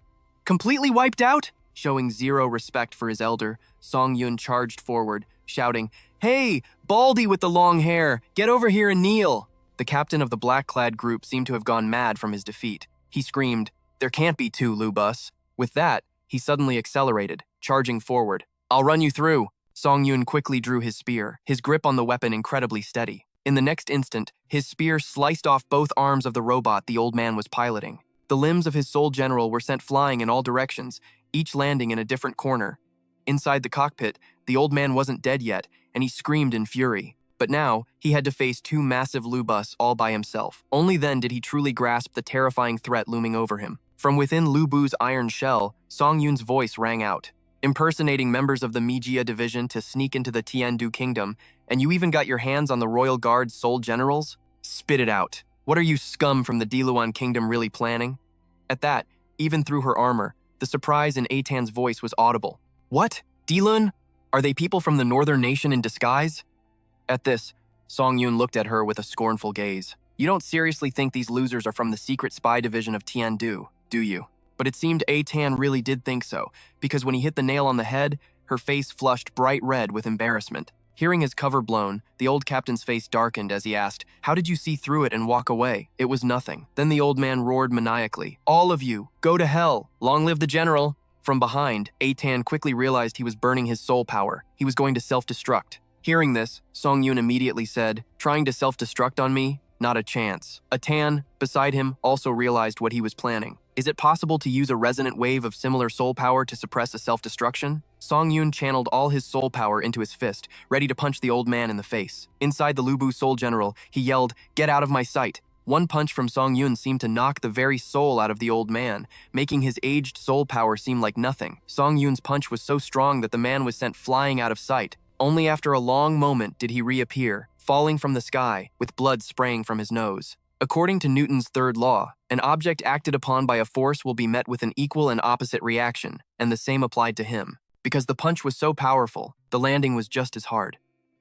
completely wiped out? Showing zero respect for his elder, Song Yun charged forward, shouting, "Hey, Baldy with the long hair, get over here and kneel!" The captain of the black-clad group seemed to have gone mad from his defeat. He screamed, "There can't be two Lu Bus." With that, he suddenly accelerated, charging forward. "I'll run you through." Song Yun quickly drew his spear, his grip on the weapon incredibly steady. In the next instant, his spear sliced off both arms of the robot the old man was piloting. The limbs of his soul general were sent flying in all directions, each landing in a different corner. Inside the cockpit, the old man wasn't dead yet, and he screamed in fury. But now, he had to face two massive Lu Bus all by himself. Only then did he truly grasp the terrifying threat looming over him. From within Lu Bu's iron shell, Song Yun's voice rang out, impersonating members of the Mijia division to sneak into the Tiandu kingdom, and you even got your hands on the Royal Guard's soul generals? Spit it out. What are you scum from the Diluan kingdom really planning? At that, even through her armor, the surprise in Atan's voice was audible. What? Dilun? Are they people from the northern nation in disguise? At this, Song Yun looked at her with a scornful gaze. You don't seriously think these losers are from the secret spy division of Tiandu, do you? But it seemed Atan really did think so, because when he hit the nail on the head, her face flushed bright red with embarrassment. Hearing his cover blown, the old captain's face darkened as he asked, "How did you see through it and walk away?" It was nothing. Then the old man roared maniacally, "All of you, go to hell! Long live the general!" From behind, Atan quickly realized he was burning his soul power. He was going to self-destruct. Hearing this, Song Yun immediately said, "Trying to self-destruct on me? Not a chance." Atan, beside him, also realized what he was planning. Is it possible to use a resonant wave of similar soul power to suppress a self-destruction? Song Yun channeled all his soul power into his fist, ready to punch the old man in the face. Inside the Lu Bu soul general, he yelled, "Get out of my sight!" One punch from Song Yun seemed to knock the very soul out of the old man, making his aged soul power seem like nothing. Song Yun's punch was so strong that the man was sent flying out of sight. Only after a long moment did he reappear, falling from the sky, with blood spraying from his nose. According to Newton's third law, an object acted upon by a force will be met with an equal and opposite reaction, and the same applied to him. Because the punch was so powerful, the landing was just as hard.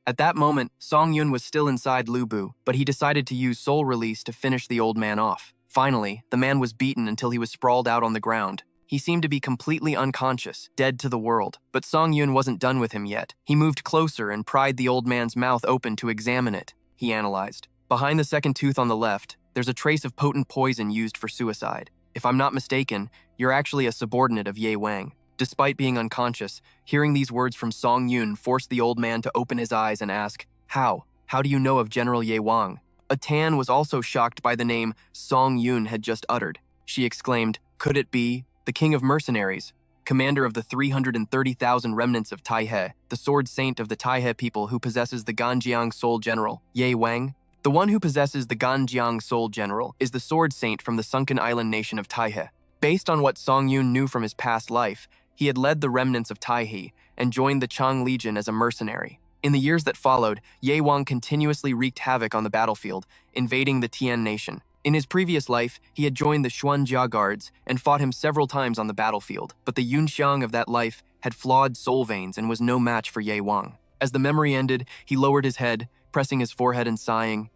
At that moment, Song Yun was still inside Lu Bu, but he decided to use soul release to finish the old man off. Finally, the man was beaten until he was sprawled out on the ground. He seemed to be completely unconscious, dead to the world. But Song Yun wasn't done with him yet. He moved closer and pried the old man's mouth open to examine it. He analyzed. Behind the second tooth on the left, there's a trace of potent poison used for suicide. If I'm not mistaken, you're actually a subordinate of Ye Wang. Despite being unconscious, hearing these words from Song Yun forced the old man to open his eyes and ask, "How? How do you know of General Ye Wang?" Atan was also shocked by the name Song Yun had just uttered. She exclaimed, "Could it be the king of mercenaries, commander of the 330,000 remnants of Taihe, the sword saint of the Taihe people who possesses the Ganjiang Soul General, Ye Wang?" The one who possesses the Ganjiang Soul General is the sword saint from the sunken island nation of Taihe. Based on what Song Yun knew from his past life, he had led the remnants of Taihe and joined the Chang Legion as a mercenary. In the years that followed, Ye Wang continuously wreaked havoc on the battlefield, invading the Tian nation. In his previous life, he had joined the Xuanjia Guards and fought him several times on the battlefield, but the Yunxiang of that life had flawed soul veins and was no match for Ye Wang. As the memory ended, he lowered his head, pressing his forehead and sighing.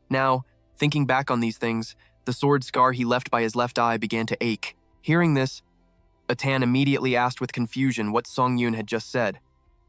Now, thinking back on these things, The sword scar he left by his left eye began to ache. Hearing this, Atan immediately asked with confusion what Song Yun had just said.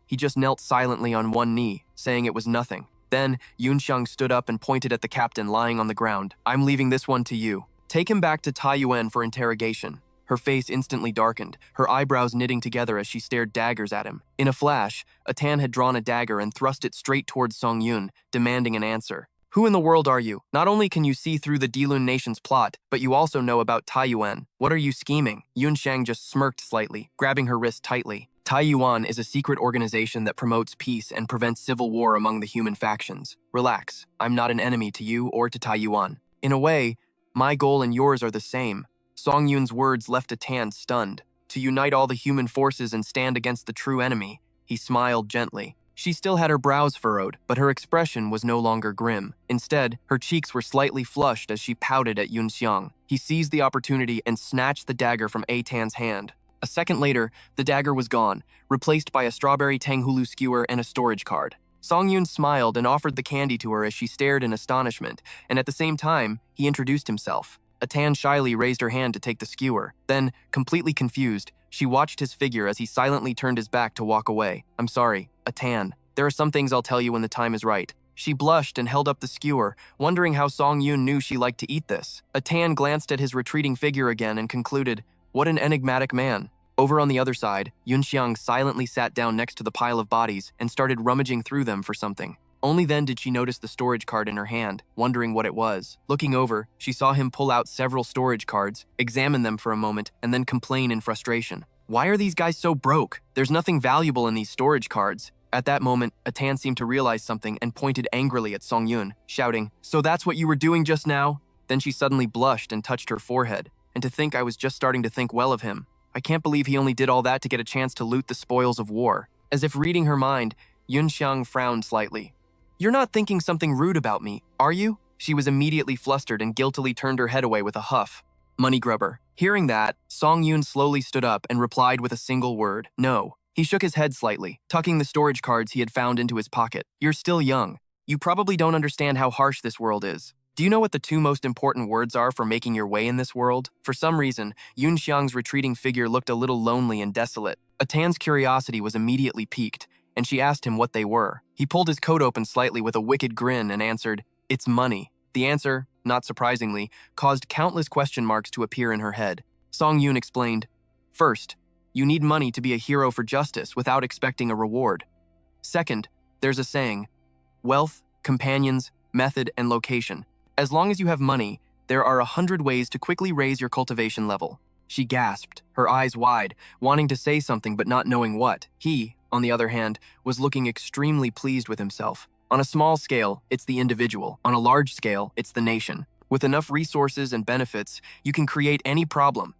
He just knelt silently on one knee, saying it was nothing. Then, Yunxiang stood up and pointed at the captain lying on the ground. "I'm leaving this one to you. Take him back to Taiyuan for interrogation." Her face instantly darkened, her eyebrows knitting together as she stared daggers at him. In a flash, Atan had drawn a dagger and thrust it straight towards Song Yun, demanding an answer. "Who in the world are you? Not only can you see through the Dilun Nation's plot, but you also know about Taiyuan. What are you scheming?" Yunxiang just smirked slightly, grabbing her wrist tightly. Taiyuan is a secret organization that promotes peace and prevents civil war among the human factions. Relax, I'm not an enemy to you or to Taiyuan. In a way, my goal and yours are the same. Song Yun's words left Atan stunned. To unite all the human forces and stand against the true enemy, he smiled gently. She still had her brows furrowed, but her expression was no longer grim. Instead, her cheeks were slightly flushed as she pouted at Yunxiang. He seized the opportunity and snatched the dagger from Atan's hand. A second later, the dagger was gone, replaced by a strawberry tanghulu skewer and a storage card. Song Yun smiled and offered the candy to her as she stared in astonishment, and at the same time, he introduced himself. Atan shyly raised her hand to take the skewer. Then, completely confused, she watched his figure as he silently turned his back to walk away. "I'm sorry, Atan. There are some things I'll tell you when the time is right." She blushed and held up the skewer, wondering how Song Yun knew she liked to eat this. Atan glanced at his retreating figure again and concluded, "What an enigmatic man." Over on the other side, Yunxiang silently sat down next to the pile of bodies and started rummaging through them for something. Only then did she notice the storage card in her hand, wondering what it was. Looking over, she saw him pull out several storage cards, examine them for a moment, and then complain in frustration. "Why are these guys so broke? There's nothing valuable in these storage cards." At that moment, Atan seemed to realize something and pointed angrily at Song Yun, shouting, "So that's what you were doing just now?" Then she suddenly blushed and touched her forehead. "And to think I was just starting to think well of him. I can't believe he only did all that to get a chance to loot the spoils of war." As if reading her mind, Yunxiang frowned slightly. "You're not thinking something rude about me, are you?" She was immediately flustered and guiltily turned her head away with a huff. "Money grubber." Hearing that, Song Yun slowly stood up and replied with a single word, "No." He shook his head slightly, tucking the storage cards he had found into his pocket. "You're still young. You probably don't understand how harsh this world is. Do you know what the two most important words are for making your way in this world?" For some reason, Yunxiang's retreating figure looked a little lonely and desolate. Atan's curiosity was immediately piqued, and she asked him what they were. He pulled his coat open slightly with a wicked grin and answered, "It's money." The answer, not surprisingly, caused countless question marks to appear in her head. Song Yun explained, "First, you need money to be a hero for justice without expecting a reward. Second, there's a saying, wealth, companions, method, and location. As long as you have money, there are 100 ways to quickly raise your cultivation level." She gasped, her eyes wide, wanting to say something but not knowing what. He, on the other hand, was looking extremely pleased with himself. On a small scale, it's the individual. On a large scale, it's the nation. With enough resources and benefits, you can create any problem.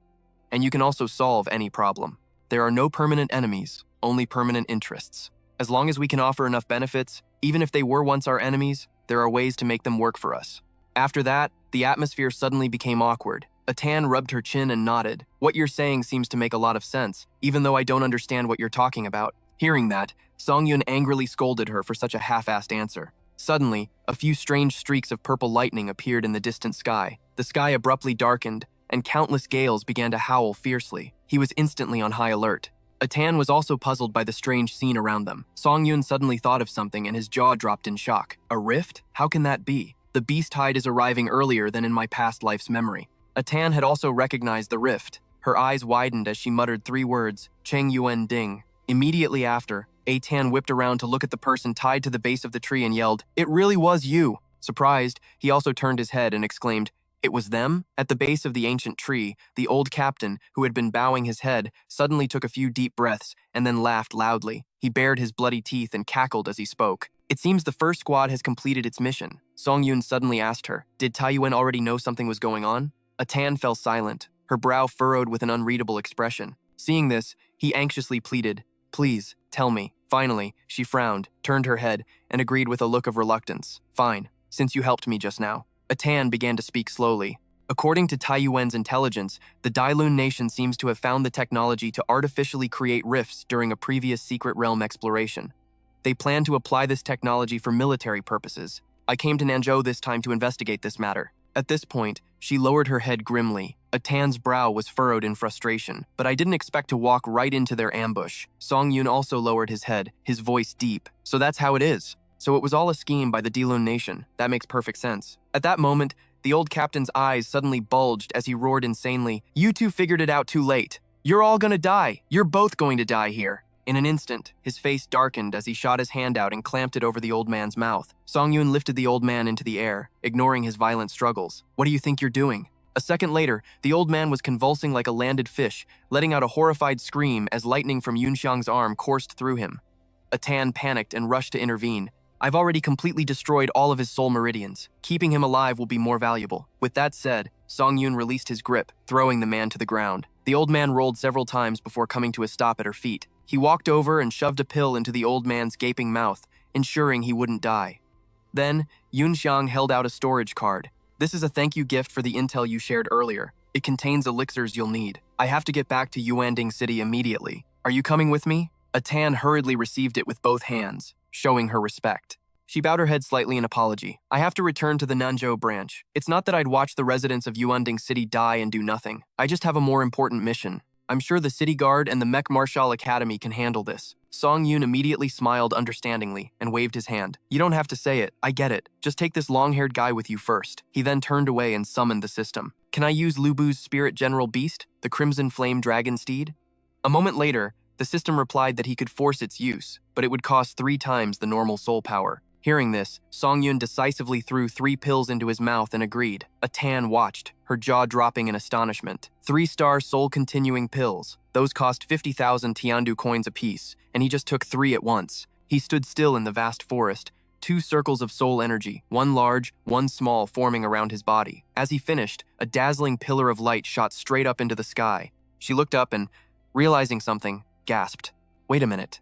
And you can also solve any problem. There are no permanent enemies, only permanent interests. As long as we can offer enough benefits, even if they were once our enemies, there are ways to make them work for us. After that, the atmosphere suddenly became awkward. Atan rubbed her chin and nodded. "What you're saying seems to make a lot of sense, even though I don't understand what you're talking about." Hearing that, Song Yun angrily scolded her for such a half-assed answer. Suddenly, a few strange streaks of purple lightning appeared in the distant sky. The sky abruptly darkened, and countless gales began to howl fiercely. He was instantly on high alert. Atan was also puzzled by the strange scene around them. Song Yun suddenly thought of something and his jaw dropped in shock. "A rift? How can that be? The beast tide is arriving earlier than in my past life's memory." Atan had also recognized the rift. Her eyes widened as she muttered 3 words, "Cheng Yuan Ding." Immediately after, Atan whipped around to look at the person tied to the base of the tree and yelled, "It really was you!" Surprised, he also turned his head and exclaimed, "It was them?" At the base of the ancient tree, the old captain, who had been bowing his head, suddenly took a few deep breaths and then laughed loudly. He bared his bloody teeth and cackled as he spoke. "It seems the first squad has completed its mission." Song Yun suddenly asked her, did Taiyuan already know something was going on? Atan fell silent, her brow furrowed with an unreadable expression. Seeing this, he anxiously pleaded, "Please, tell me." Finally, she frowned, turned her head, and agreed with a look of reluctance. "Fine, since you helped me just now." Atan began to speak slowly. According to Taiyuan's intelligence, the Dilun nation seems to have found the technology to artificially create rifts during a previous secret realm exploration. They plan to apply this technology for military purposes. I came to Nanzhou this time to investigate this matter. At this point, she lowered her head grimly. Atan's brow was furrowed in frustration, but I didn't expect to walk right into their ambush. Song Yun also lowered his head, his voice deep. So that's how it is. So it was all a scheme by the Dilun Nation. That makes perfect sense. At that moment, the old captain's eyes suddenly bulged as he roared insanely, "You two figured it out too late. You're all gonna die. You're both going to die here." In an instant, his face darkened as he shot his hand out and clamped it over the old man's mouth. Song Yun lifted the old man into the air, ignoring his violent struggles. "What do you think you're doing?" A second later, the old man was convulsing like a landed fish, letting out a horrified scream as lightning from Yunxiang's arm coursed through him. Atan panicked and rushed to intervene. "I've already completely destroyed all of his soul meridians. Keeping him alive will be more valuable." With that said, Song Yun released his grip, throwing the man to the ground. The old man rolled several times before coming to a stop at her feet. He walked over and shoved a pill into the old man's gaping mouth, ensuring he wouldn't die. Then, Yunxiang held out a storage card. "This is a thank you gift for the intel you shared earlier. It contains elixirs you'll need. I have to get back to Yuanding City immediately. Are you coming with me?" Atan hurriedly received it with both hands, showing her respect. She bowed her head slightly in apology. "I have to return to the Nanzhou branch. It's not that I'd watch the residents of Yuanding City die and do nothing. I just have a more important mission. I'm sure the City Guard and the Mech Martial Academy can handle this." Song Yun immediately smiled understandingly and waved his hand. "You don't have to say it. I get it. Just take this long-haired guy with you first." He then turned away and summoned the system. "Can I use Lubu's Spirit General Beast, the Crimson Flame Dragon Steed?" A moment later, the system replied that he could force its use, but it would cost 3 times the normal soul power. Hearing this, Song Yun decisively threw 3 pills into his mouth and agreed. Atan watched, her jaw dropping in astonishment. 3-star soul-continuing pills. Those cost 50,000 Tiandu coins apiece, and he just took 3 at once. He stood still in the vast forest, 2 circles of soul energy, one large, one small, forming around his body. As he finished, a dazzling pillar of light shot straight up into the sky. She looked up and, realizing something, gasped. "Wait a minute.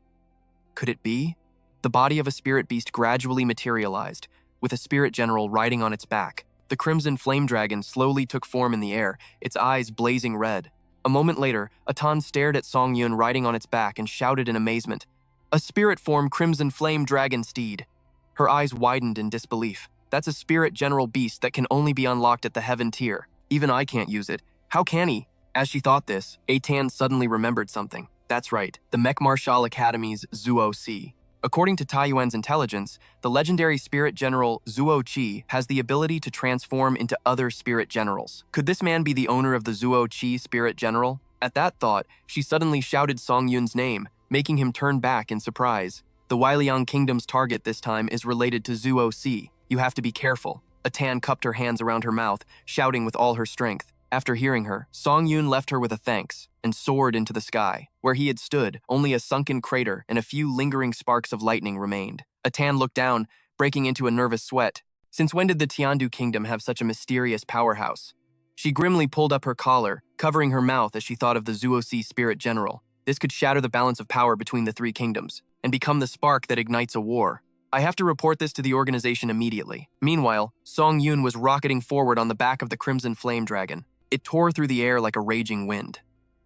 Could it be?" The body of a spirit beast gradually materialized, with a spirit general riding on its back. The crimson flame dragon slowly took form in the air, its eyes blazing red. A moment later, Atan stared at Song Yun riding on its back and shouted in amazement, "A spirit form crimson flame dragon steed." Her eyes widened in disbelief. "That's a spirit general beast that can only be unlocked at the heaven tier. Even I can't use it. How can he?" As she thought this, Atan suddenly remembered something. That's right, the Mech Martial Academy's Zuo Si. According to Taiyuan's intelligence, the legendary spirit general Zuo Qi has the ability to transform into other spirit generals. Could this man be the owner of the Zuo Qi spirit general? At that thought, she suddenly shouted Song Yun's name, making him turn back in surprise. The Weiliang Kingdom's target this time is related to Zuo Si. You have to be careful. Atan cupped her hands around her mouth, shouting with all her strength. After hearing her, Song Yun left her with a thanks and soared into the sky. Where he had stood, only a sunken crater and a few lingering sparks of lightning remained. Atan looked down, breaking into a nervous sweat. Since when did the Tiandu Kingdom have such a mysterious powerhouse? She grimly pulled up her collar, covering her mouth as she thought of the Zuosi spirit general. This could shatter the balance of power between the 3 kingdoms and become the spark that ignites a war. I have to report this to the organization immediately. Meanwhile, Song Yun was rocketing forward on the back of the crimson flame dragon. It tore through the air like a raging wind.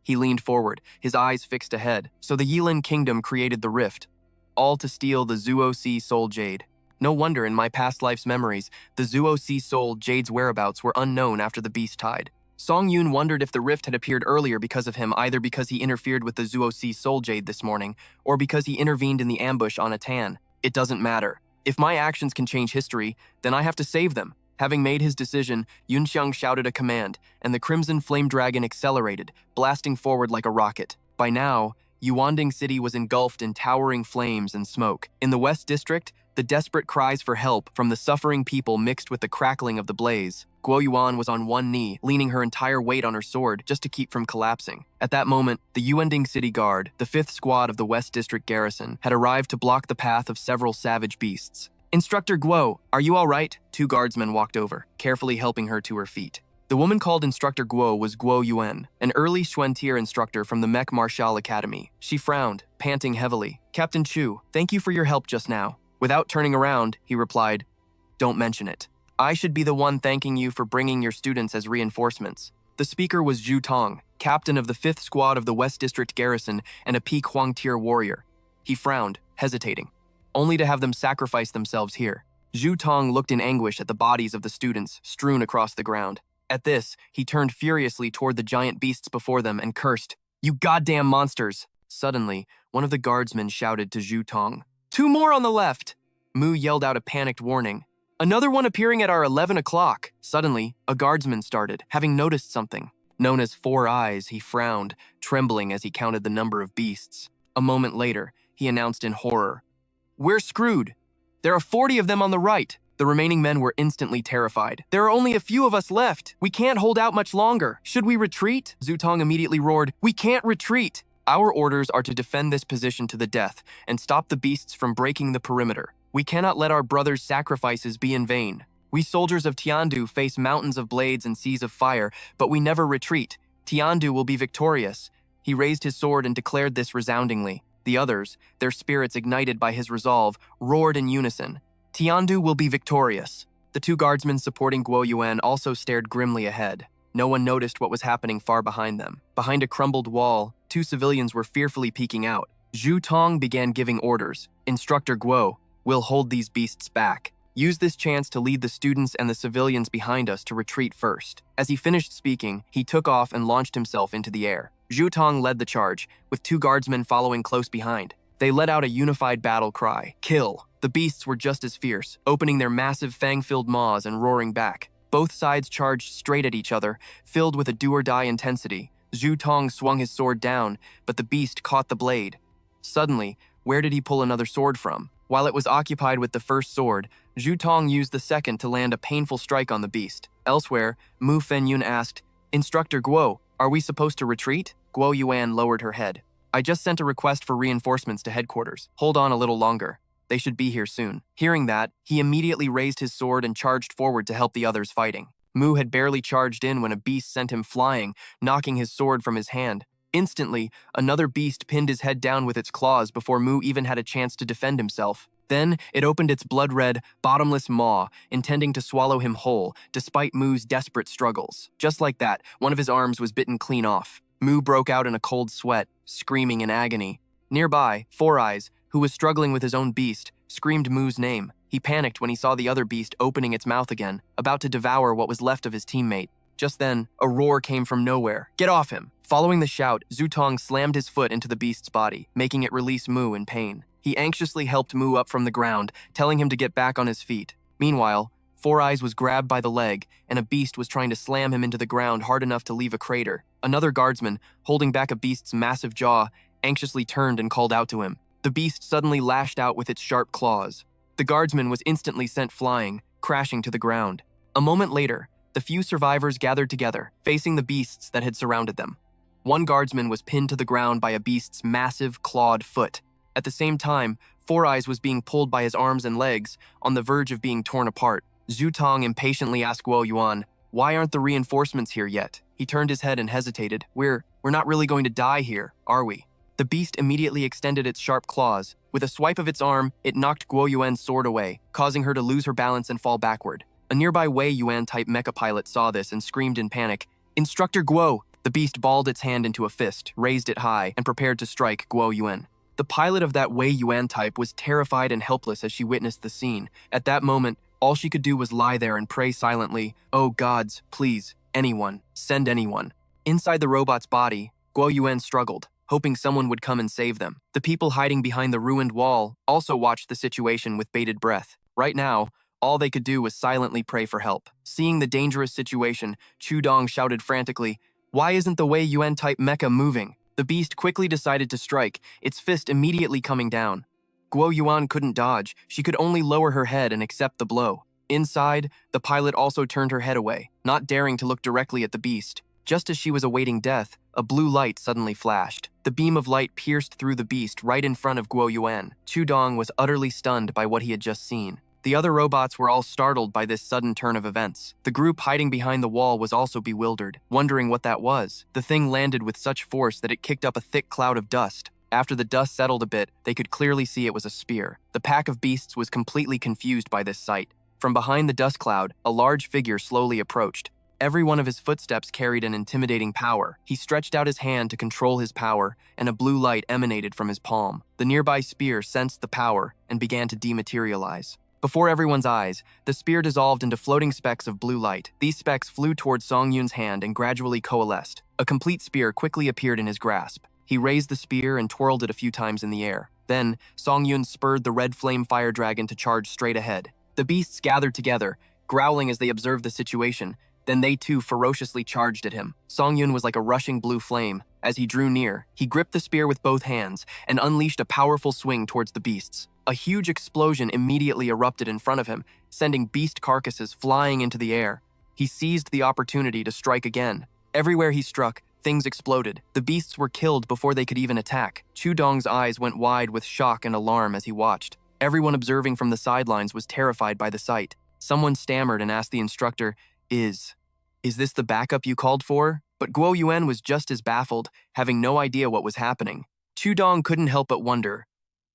He leaned forward, his eyes fixed ahead. So the Yilin Kingdom created the rift, all to steal the Zuo Si Soul Jade. No wonder in my past life's memories, the Zuo Si Soul Jade's whereabouts were unknown after the beast tied. Song Yun wondered if the rift had appeared earlier because of him, either because he interfered with the Zuo Si Soul Jade this morning, or because he intervened in the ambush on Atan. It doesn't matter. If my actions can change history, then I have to save them. Having made his decision, Yunxiang shouted a command, and the crimson flame dragon accelerated, blasting forward like a rocket. By now, Yuanding City was engulfed in towering flames and smoke. In the West District, the desperate cries for help from the suffering people mixed with the crackling of the blaze. Guo Yuan was on one knee, leaning her entire weight on her sword just to keep from collapsing. At that moment, the Yuanding City Guard, the 5th Squad of the West District Garrison, had arrived to block the path of several savage beasts. "Instructor Guo, are you all right?" 2 guardsmen walked over, carefully helping her to her feet. The woman called Instructor Guo was Guo Yuan, an early Xuantier instructor from the Mech Martial Academy. She frowned, panting heavily. "Captain Chu, thank you for your help just now." Without turning around, he replied, "Don't mention it. I should be the one thanking you for bringing your students as reinforcements." The speaker was Zhu Tong, captain of the 5th Squad of the West District Garrison and a peak Huangtier warrior. He frowned, hesitating, only to have them sacrifice themselves here. Zhu Tong looked in anguish at the bodies of the students strewn across the ground. At this, he turned furiously toward the giant beasts before them and cursed, "You goddamn monsters!" Suddenly, one of the guardsmen shouted to Zhu Tong, "Two more on the left!" Mu yelled out a panicked warning. "Another one appearing at our 11 o'clock." Suddenly, a guardsman started, having noticed something. Known as Four Eyes, he frowned, trembling as he counted the number of beasts. A moment later, he announced in horror, "We're screwed. There are 40 of them on the right." The remaining men were instantly terrified. "There are only a few of us left. We can't hold out much longer. Should we retreat?" Zhu Tong immediately roared, "We can't retreat. Our orders are to defend this position to the death and stop the beasts from breaking the perimeter. We cannot let our brothers' sacrifices be in vain. We soldiers of Tiandu face mountains of blades and seas of fire, but we never retreat. Tiandu will be victorious." He raised his sword and declared this resoundingly. The others, their spirits ignited by his resolve, roared in unison, "Tiandu will be victorious." The two guardsmen supporting Guo Yuan also stared grimly ahead. No one noticed what was happening far behind them. Behind a crumbled wall, two civilians were fearfully peeking out. Zhu Tong began giving orders. "Instructor Guo, we'll hold these beasts back. Use this chance to lead the students and the civilians behind us to retreat first." As he finished speaking, he took off and launched himself into the air. Zhu Tong led the charge, with two guardsmen following close behind. They let out a unified battle cry, "Kill!" The beasts were just as fierce, opening their massive fang-filled maws and roaring back. Both sides charged straight at each other, filled with a do-or-die intensity. Zhu Tong swung his sword down, but the beast caught the blade. Suddenly, where did he pull another sword from? While it was occupied with the first sword, Zhu Tong used the second to land a painful strike on the beast. Elsewhere, Mu Fenyun asked, "Instructor Guo, are we supposed to retreat?" Guo Yuan lowered her head. "I just sent a request for reinforcements to headquarters. Hold on a little longer. They should be here soon." Hearing that, he immediately raised his sword and charged forward to help the others fighting. Mu had barely charged in when a beast sent him flying, knocking his sword from his hand. Instantly, another beast pinned his head down with its claws before Mu even had a chance to defend himself. Then, it opened its blood-red, bottomless maw, intending to swallow him whole, despite Mu's desperate struggles. Just like that, one of his arms was bitten clean off. Mu broke out in a cold sweat, screaming in agony. Nearby, Four Eyes, who was struggling with his own beast, screamed Mu's name. He panicked when he saw the other beast opening its mouth again, about to devour what was left of his teammate. Just then, a roar came from nowhere. "Get off him!" Following the shout, Zhu Tong slammed his foot into the beast's body, making it release Mu in pain. He anxiously helped Mu up from the ground, telling him to get back on his feet. Meanwhile, Four Eyes was grabbed by the leg, and a beast was trying to slam him into the ground hard enough to leave a crater. Another guardsman, holding back a beast's massive jaw, anxiously turned and called out to him. The beast suddenly lashed out with its sharp claws. The guardsman was instantly sent flying, crashing to the ground. A moment later, the few survivors gathered together, facing the beasts that had surrounded them. One guardsman was pinned to the ground by a beast's massive, clawed foot. At the same time, Four Eyes was being pulled by his arms and legs, on the verge of being torn apart. Zhu Tong impatiently asked Guo Yuan, "Why aren't the reinforcements here yet?" He turned his head and hesitated. We're not really going to die here, are we?" The beast immediately extended its sharp claws. With a swipe of its arm, it knocked Guo Yuan's sword away, causing her to lose her balance and fall backward. A nearby Wei Yuan-type mecha pilot saw this and screamed in panic, "Instructor Guo!" The beast balled its hand into a fist, raised it high, and prepared to strike Guo Yuan. The pilot of that Wei Yuan type was terrified and helpless as she witnessed the scene. At that moment, all she could do was lie there and pray silently, "Oh gods, please, anyone, send anyone." Inside the robot's body, Guo Yuan struggled, hoping someone would come and save them. The people hiding behind the ruined wall also watched the situation with bated breath. Right now, all they could do was silently pray for help. Seeing the dangerous situation, Chu Dong shouted frantically, "Why isn't the Wei Yuan-type mecha moving?" The beast quickly decided to strike, its fist immediately coming down. Guo Yuan couldn't dodge. She could only lower her head and accept the blow. Inside, the pilot also turned her head away, not daring to look directly at the beast. Just as she was awaiting death, a blue light suddenly flashed. The beam of light pierced through the beast right in front of Guo Yuan. Chu Dong was utterly stunned by what he had just seen. The other robots were all startled by this sudden turn of events. The group hiding behind the wall was also bewildered, wondering what that was. The thing landed with such force that it kicked up a thick cloud of dust. After the dust settled a bit, they could clearly see it was a spear. The pack of beasts was completely confused by this sight. From behind the dust cloud, a large figure slowly approached. Every one of his footsteps carried an intimidating power. He stretched out his hand to control his power, and a blue light emanated from his palm. The nearby spear sensed the power and began to dematerialize. Before everyone's eyes, the spear dissolved into floating specks of blue light. These specks flew towards Song Yun's hand and gradually coalesced. A complete spear quickly appeared in his grasp. He raised the spear and twirled it a few times in the air. Then, Song Yun spurred the red flame fire dragon to charge straight ahead. The beasts gathered together, growling as they observed the situation. Then they too ferociously charged at him. Song Yun was like a rushing blue flame. As he drew near, he gripped the spear with both hands and unleashed a powerful swing towards the beasts. A huge explosion immediately erupted in front of him, sending beast carcasses flying into the air. He seized the opportunity to strike again. Everywhere he struck, things exploded. The beasts were killed before they could even attack. Chu Dong's eyes went wide with shock and alarm as he watched. Everyone observing from the sidelines was terrified by the sight. Someone stammered and asked the instructor, Is this the backup you called for? But Guo Yuan was just as baffled, having no idea what was happening. Chu Dong couldn't help but wonder,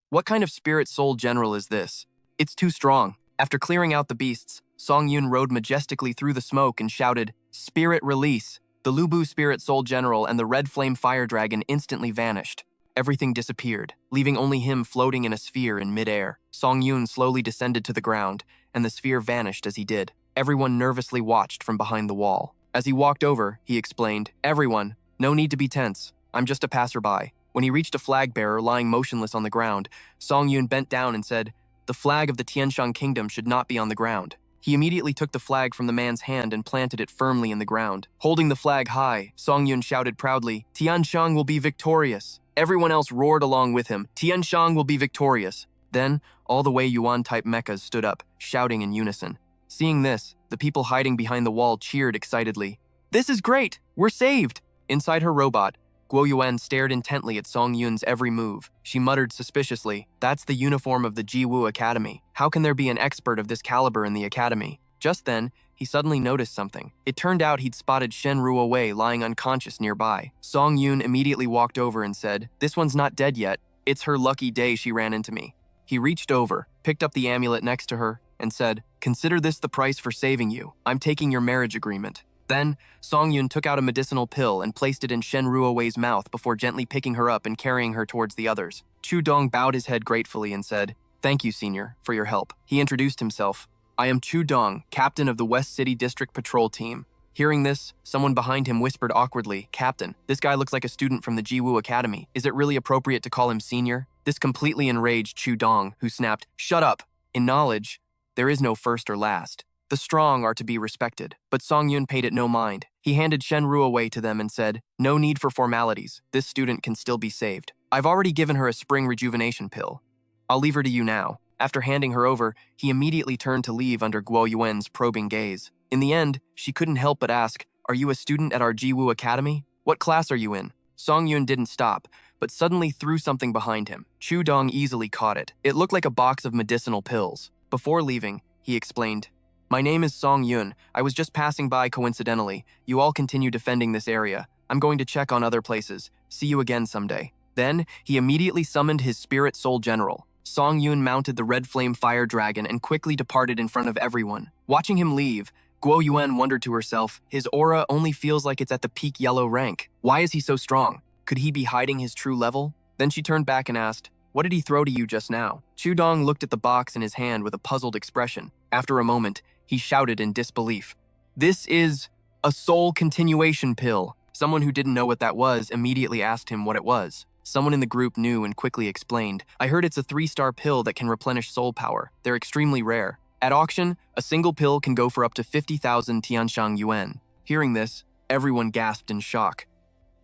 what kind of spirit soul general is this? It's too strong. After clearing out the beasts, Song Yun rode majestically through the smoke and shouted, Spirit release! The Lubu spirit soul general and the red flame fire dragon instantly vanished. Everything disappeared, leaving only him floating in a sphere in midair. Song Yun slowly descended to the ground, and the sphere vanished as he did. Everyone nervously watched from behind the wall. As he walked over, he explained, Everyone, no need to be tense. I'm just a passerby. When he reached a flag bearer lying motionless on the ground, Song Yun bent down and said, The flag of the Tianshang kingdom should not be on the ground. He immediately took the flag from the man's hand and planted it firmly in the ground. Holding the flag high, Song Yun shouted proudly, Tianshang will be victorious. Everyone else roared along with him, Tianshang will be victorious. Then, all the Wei Yuan-type mechas stood up, shouting in unison. Seeing this, the people hiding behind the wall cheered excitedly. This is great! We're saved! Inside her robot, Guo Yuan stared intently at Song Yun's every move. She muttered suspiciously, That's the uniform of the Jiwu Academy. How can there be an expert of this caliber in the academy? Just then, he suddenly noticed something. It turned out he'd spotted Shen Ruowei lying unconscious nearby. Song Yun immediately walked over and said, This one's not dead yet. It's her lucky day she ran into me. He reached over, picked up the amulet next to her, and said, Consider this the price for saving you. I'm taking your marriage agreement. Then, Song Yun took out a medicinal pill and placed it in Shen Ruowei's mouth before gently picking her up and carrying her towards the others. Chu Dong bowed his head gratefully and said, Thank you, senior, for your help. He introduced himself. I am Chu Dong, captain of the West City District Patrol Team. Hearing this, someone behind him whispered awkwardly, Captain, this guy looks like a student from the Jiwu Academy. Is it really appropriate to call him senior? This completely enraged Chu Dong, who snapped, Shut up! In knowledge, there is no first or last. The strong are to be respected, but Song Yun paid it no mind. He handed Shen Ruowei to them and said, No need for formalities. This student can still be saved. I've already given her a spring rejuvenation pill. I'll leave her to you now. After handing her over, he immediately turned to leave under Guo Yuan's probing gaze. In the end, she couldn't help but ask, Are you a student at our Jiwu Academy? What class are you in? Song Yun didn't stop, but suddenly threw something behind him. Chu Dong easily caught it. It looked like a box of medicinal pills. Before leaving, he explained, My name is Song Yun. I was just passing by coincidentally. You all continue defending this area. I'm going to check on other places. See you again someday. Then, he immediately summoned his spirit soul general. Song Yun mounted the red flame fire dragon and quickly departed in front of everyone. Watching him leave, Guo Yuan wondered to herself, his aura only feels like it's at the peak yellow rank. Why is he so strong? Could he be hiding his true level? Then she turned back and asked, What did he throw to you just now? Chu Dong looked at the box in his hand with a puzzled expression. After a moment, he shouted in disbelief, This is a soul continuation pill. Someone who didn't know what that was immediately asked him what it was. Someone in the group knew and quickly explained, I heard it's a 3-star pill that can replenish soul power. They're extremely rare. At auction, a single pill can go for up to 50,000 Tianshang yuan. Hearing this, everyone gasped in shock.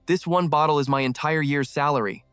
This one bottle is my entire year's salary.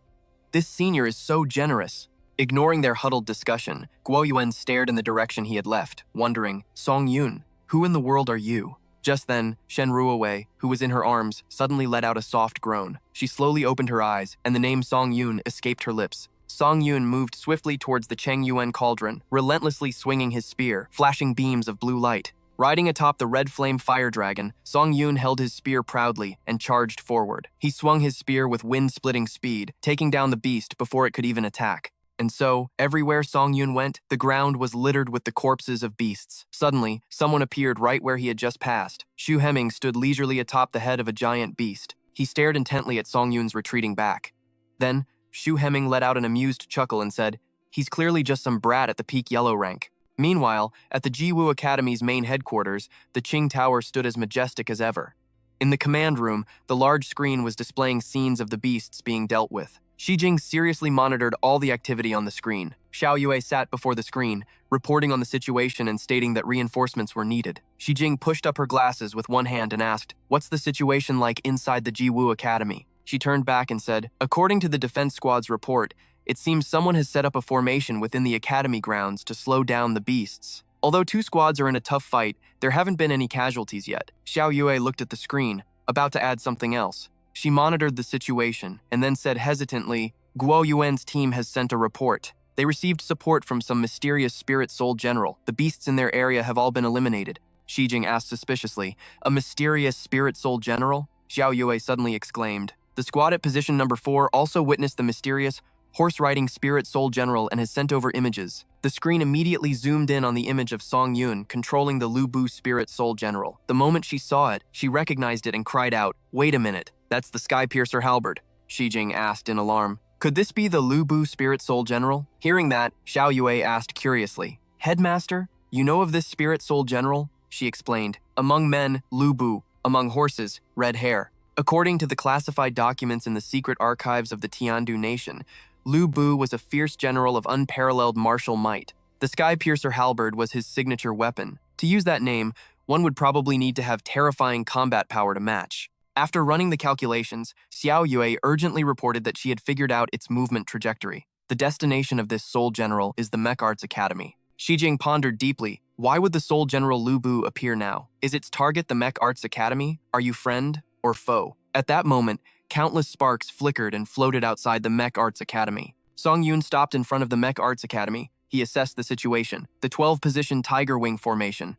This senior is so generous. Ignoring their huddled discussion, Guo Yuan stared in the direction he had left, wondering, Song Yun, who in the world are you? Just then, Shen Ruowei, who was in her arms, suddenly let out a soft groan. She slowly opened her eyes, and the name Song Yun escaped her lips. Song Yun moved swiftly towards the Cheng Yuan cauldron, relentlessly swinging his spear, flashing beams of blue light. Riding atop the red flame fire dragon, Song Yun held his spear proudly and charged forward. He swung his spear with wind-splitting speed, taking down the beast before it could even attack. And so, everywhere Song Yun went, the ground was littered with the corpses of beasts. Suddenly, someone appeared right where he had just passed. Xu Hemming stood leisurely atop the head of a giant beast. He stared intently at Song Yun's retreating back. Then, Xu Hemming let out an amused chuckle and said, He's clearly just some brat at the peak yellow rank. Meanwhile, at the Jiwoo Academy's main headquarters, the Qing Tower stood as majestic as ever. In the command room, the large screen was displaying scenes of the beasts being dealt with. Shi Jing seriously monitored all the activity on the screen. Xiao Yue sat before the screen, reporting on the situation and stating that reinforcements were needed. Shi Jing pushed up her glasses with one hand and asked, "What's the situation like inside the Jiwoo Academy?" She turned back and said, "According to the defense squad's report, it seems someone has set up a formation within the academy grounds to slow down the beasts. Although 2 squads are in a tough fight, there haven't been any casualties yet." Xiao Yue looked at the screen, about to add something else. She monitored the situation and then said hesitantly, "Guo Yuan's team has sent a report. They received support from some mysterious spirit soul general. The beasts in their area have all been eliminated." Shi Jing asked suspiciously, "A mysterious spirit soul general?" Xiao Yue suddenly exclaimed. The squad at position number 4 also witnessed the mysterious horse-riding spirit soul general and has sent over images. The screen immediately zoomed in on the image of Song Yun controlling the Lu Bu spirit soul general. The moment she saw it, she recognized it and cried out, "Wait a minute, that's the Sky Piercer halberd." Shi Jing asked in alarm, "Could this be the Lu Bu spirit soul general?" Hearing that, Xiao Yue asked curiously, "Headmaster, you know of this spirit soul general?" She explained, "Among men, Lu Bu, among horses, red hair." According to the classified documents in the secret archives of the Tiandu nation, Lu Bu was a fierce general of unparalleled martial might. The Sky Piercer halberd was his signature weapon. To use that name, one would probably need to have terrifying combat power to match. After running the calculations, Xiao Yue urgently reported that she had figured out its movement trajectory. The destination of this Soul General is the Mech Arts Academy. Shi Jing pondered deeply. Why would the Soul General Lu Bu appear now? Is its target the Mech Arts Academy? Are you friend or foe? At that moment, countless sparks flickered and floated outside the Mech Arts Academy. Song Yun stopped in front of the Mech Arts Academy. He assessed the situation. The 12-position Tiger Wing formation.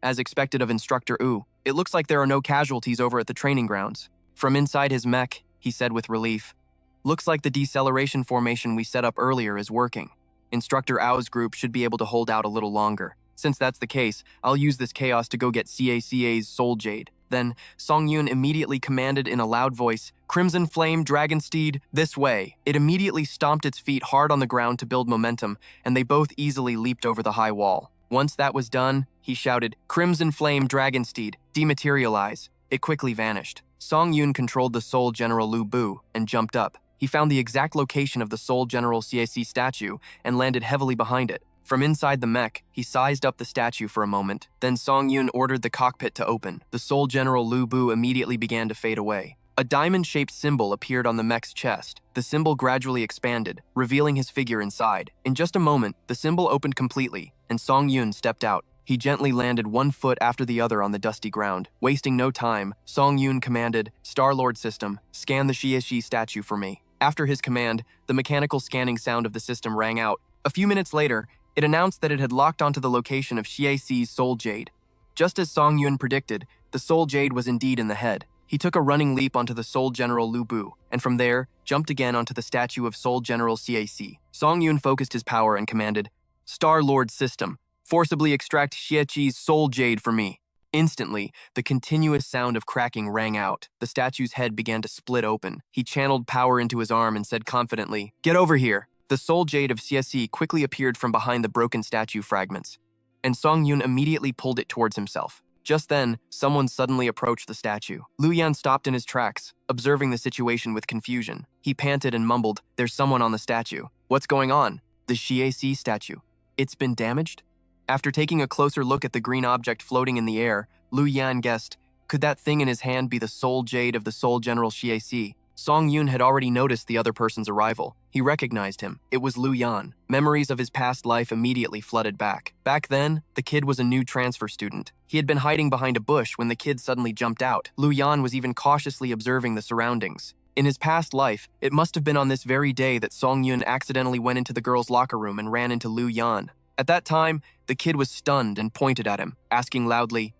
As expected of Instructor Wu. It looks like there are no casualties over at the training grounds. From inside his mech, he said with relief, "Looks like the deceleration formation we set up earlier is working. Instructor Ao's group should be able to hold out a little longer. Since that's the case, I'll use this chaos to go get CACA's Soul Jade." Then, Song Yun immediately commanded in a loud voice, "Crimson Flame, Dragon Steed, this way." It immediately stomped its feet hard on the ground to build momentum, and they both easily leaped over the high wall. Once that was done, he shouted, "Crimson Flame, Dragon Steed, dematerialize." It quickly vanished. Song Yun controlled the Soul General Lu Bu and jumped up. He found the exact location of the Soul General CAC statue and landed heavily behind it. From inside the mech, he sized up the statue for a moment. Then Song Yun ordered the cockpit to open. The Soul General Lu Bu immediately began to fade away. A diamond-shaped symbol appeared on the mech's chest. The symbol gradually expanded, revealing his figure inside. In just a moment, the symbol opened completely, and Song Yun stepped out. He gently landed one foot after the other on the dusty ground. Wasting no time, Song Yun commanded, "Star-Lord system, scan the Xie statue for me." After his command, the mechanical scanning sound of the system rang out. A few minutes later, it announced that it had locked onto the location of Xiexi's Soul Jade. Just as Song Yun predicted, the Soul Jade was indeed in the head. He took a running leap onto the Soul General Lu Bu, and from there, jumped again onto the statue of Soul General CAC. Song Yun focused his power and commanded, "Star-Lord system, forcibly extract Xieqi's Soul Jade for me." Instantly, the continuous sound of cracking rang out. The statue's head began to split open. He channeled power into his arm and said confidently, "Get over here." The Soul Jade of CSE quickly appeared from behind the broken statue fragments, and Song Yun immediately pulled it towards himself. Just then, someone suddenly approached the statue. Lu Yan stopped in his tracks, observing the situation with confusion. He panted and mumbled, "There's someone on the statue." "What's going on?" "The Xie statue. It's been damaged?" After taking a closer look at the green object floating in the air, Lu Yan guessed, could that thing in his hand be the Soul Jade of the Soul General Xie? Song Yun had already noticed the other person's arrival. He recognized him. It was Lu Yan. Memories of his past life immediately flooded back. Back then, the kid was a new transfer student. He had been hiding behind a bush when the kid suddenly jumped out. Lu Yan was even cautiously observing the surroundings. In his past life, it must have been on this very day that Song Yun accidentally went into the girl's locker room and ran into Lu Yan. At that time, the kid was stunned and pointed at him, asking loudly,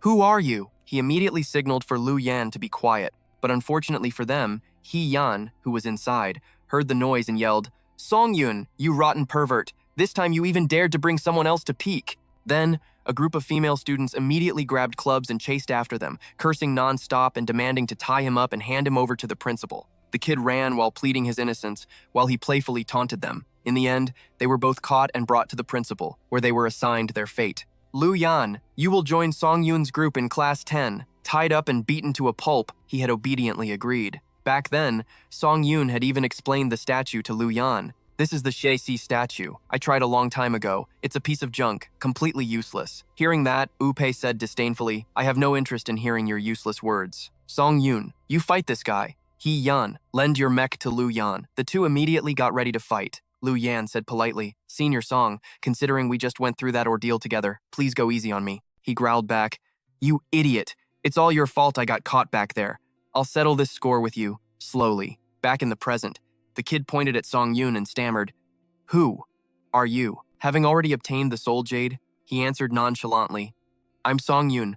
"Who are you?" He immediately signaled for Lu Yan to be quiet. But unfortunately for them, He Yan, who was inside, heard the noise and yelled, "Song Yun, you rotten pervert. This time you even dared to bring someone else to peek." Then, a group of female students immediately grabbed clubs and chased after them, cursing non-stop and demanding to tie him up and hand him over to the principal. The kid ran while pleading his innocence, while he playfully taunted them. In the end, they were both caught and brought to the principal, where they were assigned their fate. Lu Yan, you will join Song Yun's group in Class 10. Tied up and beaten to a pulp, he had obediently agreed. Back then, Song Yun had even explained the statue to Lu Yan. This is the Xie statue. I tried a long time ago. It's a piece of junk, completely useless. Hearing that, Wu Pei said disdainfully, I have no interest in hearing your useless words. Song Yun, you fight this guy. He Yan, lend your mech to Lu Yan. The two immediately got ready to fight. Lu Yan said politely, Senior Song, considering we just went through that ordeal together, please go easy on me. He growled back, You idiot. It's all your fault I got caught back there. I'll settle this score with you, slowly. Back in the present, the kid pointed at Song Yun and stammered, Who are you? Having already obtained the soul jade, he answered nonchalantly, I'm Song Yun,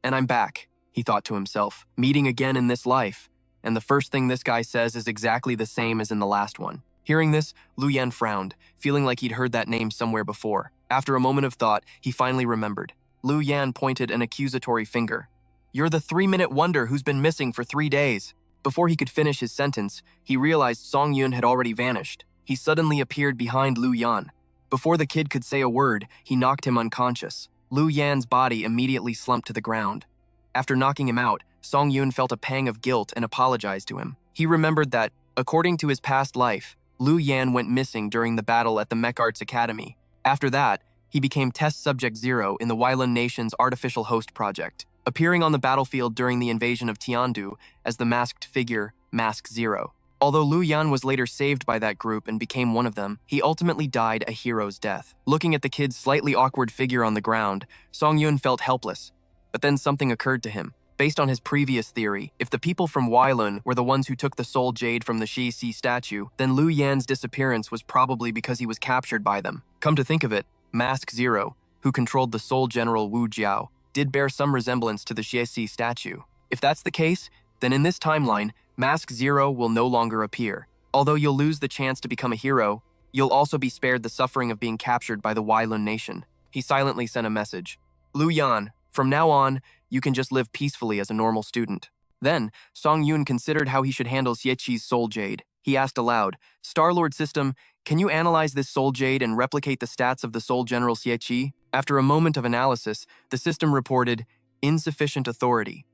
and I'm back, he thought to himself, meeting again in this life. And the first thing this guy says is exactly the same as in the last one. Hearing this, Lu Yan frowned, feeling like he'd heard that name somewhere before. After a moment of thought, he finally remembered. Lu Yan pointed an accusatory finger. You're the 3-minute wonder who's been missing for 3 days. Before he could finish his sentence, he realized Song Yun had already vanished. He suddenly appeared behind Lu Yan. Before the kid could say a word, he knocked him unconscious. Lu Yan's body immediately slumped to the ground. After knocking him out, Song Yun felt a pang of guilt and apologized to him. He remembered that, according to his past life, Lu Yan went missing during the battle at the Mech Arts Academy. After that, he became Test Subject 0 in the Wylan Nation's Artificial Host Project, appearing on the battlefield during the invasion of Tiandu as the masked figure, Mask Zero. Although Lu Yan was later saved by that group and became one of them, he ultimately died a hero's death. Looking at the kid's slightly awkward figure on the ground, Song Yun felt helpless. But then something occurred to him. Based on his previous theory, if the people from Wylan were the ones who took the soul jade from the Xie statue, then Lu Yan's disappearance was probably because he was captured by them. Come to think of it, Mask Zero, who controlled the Soul General Wu Jiao, did bear some resemblance to the Xie statue. If that's the case, then in this timeline, Mask Zero will no longer appear. Although you'll lose the chance to become a hero, you'll also be spared the suffering of being captured by the Wylan Nation. He silently sent a message. Lu Yan, from now on, you can just live peacefully as a normal student. Then, Song Yun considered how he should handle Xieqi's soul jade. He asked aloud, Star-Lord System, can you analyze this soul jade and replicate the stats of the Soul General Xieqi? After a moment of analysis, the system reported, insufficient authority.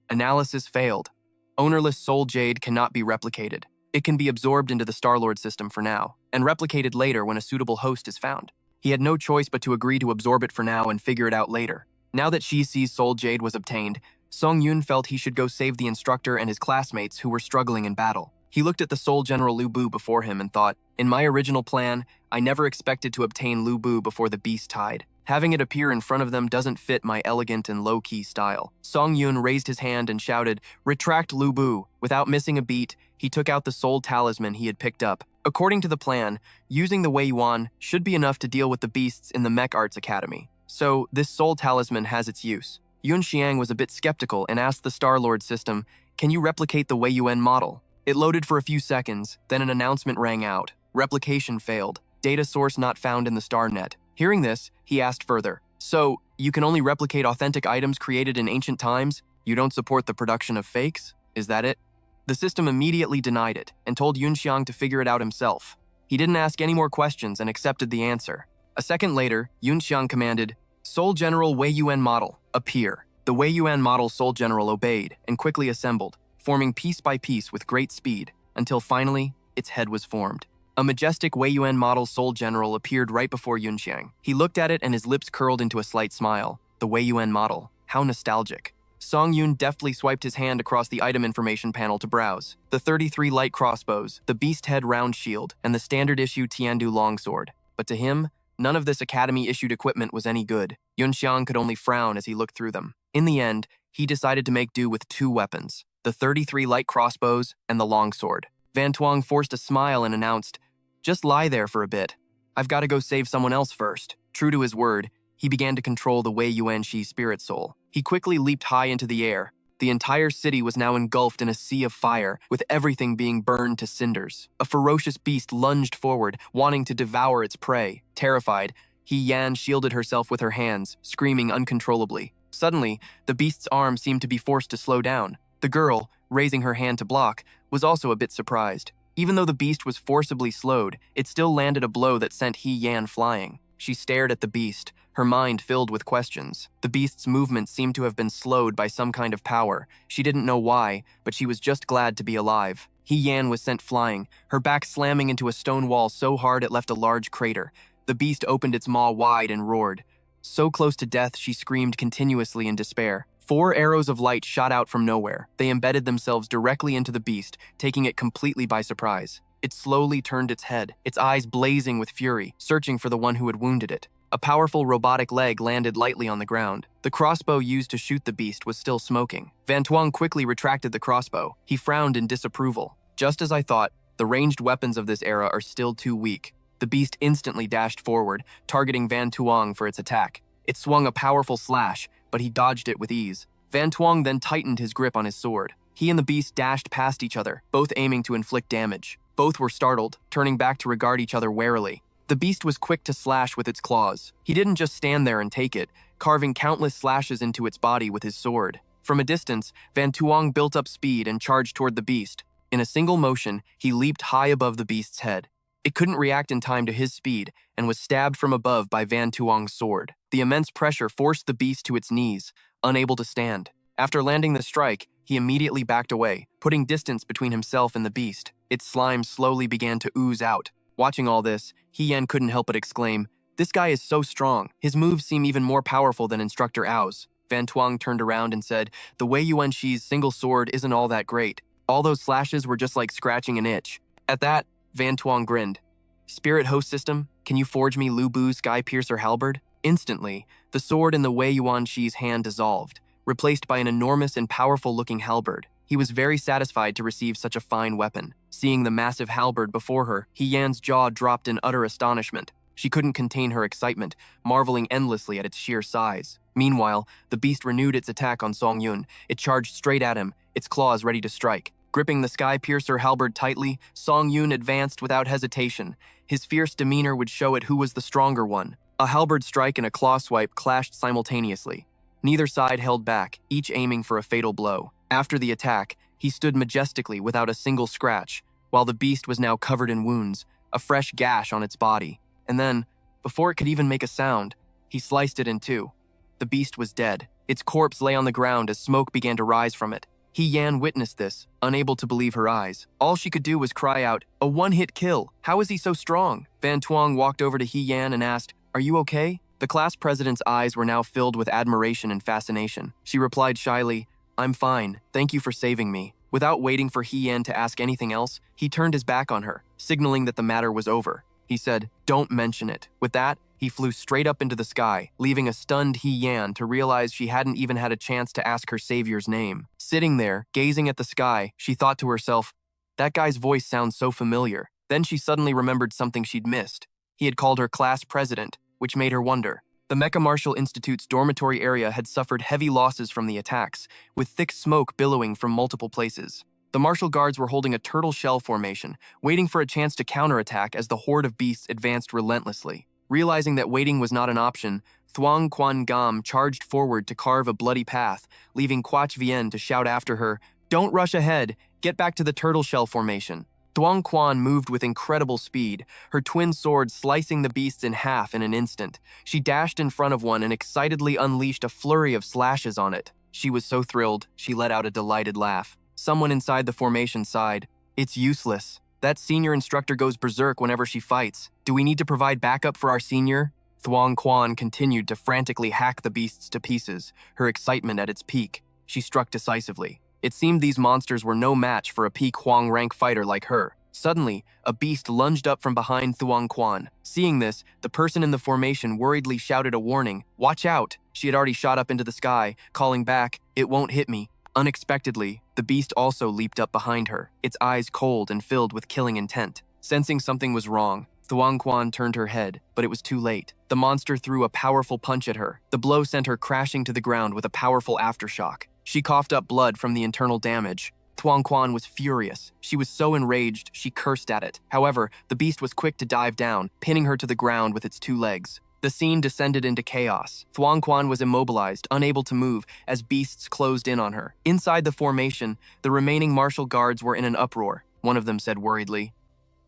Analysis failed. Ownerless soul jade cannot be replicated. It can be absorbed into the Star-Lord system for now, and replicated later when a suitable host is found. He had no choice but to agree to absorb it for now and figure it out later. Now that Xi's soul jade was obtained, Song Yun felt he should go save the instructor and his classmates who were struggling in battle. He looked at the Soul General Lu Bu before him and thought, in my original plan, I never expected to obtain Lu Bu before the beast tide. Having it appear in front of them doesn't fit my elegant and low-key style. Song Yun raised his hand and shouted, retract Lu Bu. Without missing a beat, he took out the soul talisman he had picked up. According to the plan, using the Wei Yuan should be enough to deal with the beasts in the Mech Arts Academy. So, this soul talisman has its use. Yun Xiang was a bit skeptical and asked the Star-Lord system, can you replicate the Wei Yuan model? It loaded for a few seconds, then an announcement rang out. Replication failed. Data source not found in the StarNet. Hearing this, he asked further, so, you can only replicate authentic items created in ancient times? You don't support the production of fakes? Is that it? The system immediately denied it and told Yun Xiang to figure it out himself. He didn't ask any more questions and accepted the answer. A second later, Yun Xiang commanded, Soul General Wei Yuan model, appear. The Wei Yuan model Soul General obeyed and quickly assembled, forming piece by piece with great speed, until finally, its head was formed. A majestic Wei Yuan model Soul General appeared right before Yun Xiang. He looked at it and his lips curled into a slight smile. The Wei Yuan model. How nostalgic. Song Yun deftly swiped his hand across the item information panel to browse. The 33 light crossbows, the beast head round shield, and the standard issue Tiandu longsword. But to him, none of this Academy-issued equipment was any good. Yun Xiang could only frown as he looked through them. In the end, he decided to make do with 2 weapons, the 33 light crossbows and the longsword. Van Tuong forced a smile and announced, just lie there for a bit. I've got to go save someone else first. True to his word, he began to control the Wei Yuanxi spirit soul. He quickly leaped high into the air. The entire city was now engulfed in a sea of fire, with everything being burned to cinders. A ferocious beast lunged forward, wanting to devour its prey. Terrified, He Yan shielded herself with her hands, screaming uncontrollably. Suddenly, the beast's arm seemed to be forced to slow down. The girl, raising her hand to block, was also a bit surprised. Even though the beast was forcibly slowed, it still landed a blow that sent He Yan flying. She stared at the beast, her mind filled with questions. The beast's movement seemed to have been slowed by some kind of power. She didn't know why, but she was just glad to be alive. He Yan was sent flying, her back slamming into a stone wall so hard it left a large crater. The beast opened its maw wide and roared. So close to death, she screamed continuously in despair. 4 arrows of light shot out from nowhere. They embedded themselves directly into the beast, taking it completely by surprise. It slowly turned its head, its eyes blazing with fury, searching for the one who had wounded it. A powerful robotic leg landed lightly on the ground. The crossbow used to shoot the beast was still smoking. Van Tuong quickly retracted the crossbow. He frowned in disapproval. Just as I thought, the ranged weapons of this era are still too weak. The beast instantly dashed forward, targeting Van Tuong for its attack. It swung a powerful slash, but he dodged it with ease. Van Tuong then tightened his grip on his sword. He and the beast dashed past each other, both aiming to inflict damage. Both were startled, turning back to regard each other warily. The beast was quick to slash with its claws. He didn't just stand there and take it, carving countless slashes into its body with his sword. From a distance, Van Tuong built up speed and charged toward the beast. In a single motion, he leaped high above the beast's head. It couldn't react in time to his speed and was stabbed from above by Van Tuong's sword. The immense pressure forced the beast to its knees, unable to stand. After landing the strike, he immediately backed away, putting distance between himself and the beast. Its slime slowly began to ooze out. Watching all this, He Yan couldn't help but exclaim, "This guy is so strong. His moves seem even more powerful than Instructor Ao's." Van Tuong turned around and said, "The Wei Yuan Shi's single sword isn't all that great. All those slashes were just like scratching an itch." At that, Van Tuong grinned. "Spirit host system, can you forge me Lu Bu's Sky Piercer halberd?" Instantly, the sword in the Wei Yuan Shi's hand dissolved, replaced by an enormous and powerful-looking halberd. He was very satisfied to receive such a fine weapon. Seeing the massive halberd before her, He Yan's jaw dropped in utter astonishment. She couldn't contain her excitement, marveling endlessly at its sheer size. Meanwhile, the beast renewed its attack on Song Yun. It charged straight at him, its claws ready to strike. Gripping the Sky Piercer halberd tightly, Song Yun advanced without hesitation. His fierce demeanor would show it who was the stronger one. A halberd strike and a claw swipe clashed simultaneously. Neither side held back, each aiming for a fatal blow. After the attack, he stood majestically without a single scratch, while the beast was now covered in wounds, a fresh gash on its body. And then, before it could even make a sound, he sliced it in two. The beast was dead. Its corpse lay on the ground as smoke began to rise from it. He Yan witnessed this, unable to believe her eyes. All she could do was cry out, "A one-hit kill! How is he so strong?" Van Tuong walked over to He Yan and asked, "Are you okay?" The class president's eyes were now filled with admiration and fascination. She replied shyly, "I'm fine, thank you for saving me." Without waiting for He Yan to ask anything else, he turned his back on her, signaling that the matter was over. He said, "Don't mention it." With that, he flew straight up into the sky, leaving a stunned He Yan to realize she hadn't even had a chance to ask her savior's name. Sitting there, gazing at the sky, she thought to herself, "That guy's voice sounds so familiar." Then she suddenly remembered something she'd missed. He had called her class president, which made her wonder. The Mecha Martial Institute's dormitory area had suffered heavy losses from the attacks, with thick smoke billowing from multiple places. The martial guards were holding a turtle shell formation, waiting for a chance to counterattack as the horde of beasts advanced relentlessly. Realizing that waiting was not an option, Thuong Quan Gam charged forward to carve a bloody path, leaving Quach Vien to shout after her, "Don't rush ahead, get back to the turtle shell formation." Thuong Quan moved with incredible speed, her twin swords slicing the beasts in half in an instant. She dashed in front of one and excitedly unleashed a flurry of slashes on it. She was so thrilled, she let out a delighted laugh. Someone inside the formation sighed, "It's useless. That senior instructor goes berserk whenever she fights. Do we need to provide backup for our senior?" Thuong Quan continued to frantically hack the beasts to pieces, her excitement at its peak. She struck decisively. It seemed these monsters were no match for a peak Huang rank fighter like her. Suddenly, a beast lunged up from behind Thuong Quan. Seeing this, the person in the formation worriedly shouted a warning, "Watch out!" She had already shot up into the sky, calling back, "It won't hit me." Unexpectedly, the beast also leaped up behind her, its eyes cold and filled with killing intent. Sensing something was wrong, Thuong Quan turned her head, but it was too late. The monster threw a powerful punch at her. The blow sent her crashing to the ground with a powerful aftershock. She coughed up blood from the internal damage. Thuong Quan was furious. She was so enraged, she cursed at it. However, the beast was quick to dive down, pinning her to the ground with its two legs. The scene descended into chaos. Thuong Quan was immobilized, unable to move, as beasts closed in on her. Inside the formation, the remaining martial guards were in an uproar. one of them said worriedly.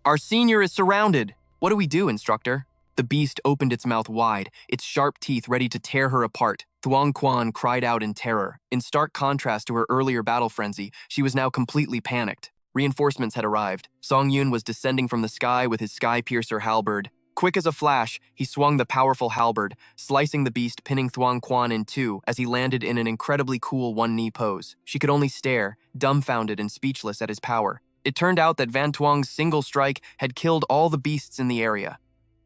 Our senior is surrounded. What do we do, instructor? The beast opened its mouth wide, its sharp teeth ready to tear her apart. Thuong Quan cried out in terror. In stark contrast to her earlier battle frenzy, she was now completely panicked. Reinforcements had arrived. Song Yun was descending from the sky with his sky-piercer halberd. Quick as a flash, he swung the powerful halberd, slicing the beast, pinning Thuong Quan in two as he landed in an incredibly cool one-knee pose. She could only stare, dumbfounded and speechless at his power. It turned out that Van Tuong's single strike had killed all the beasts in the area.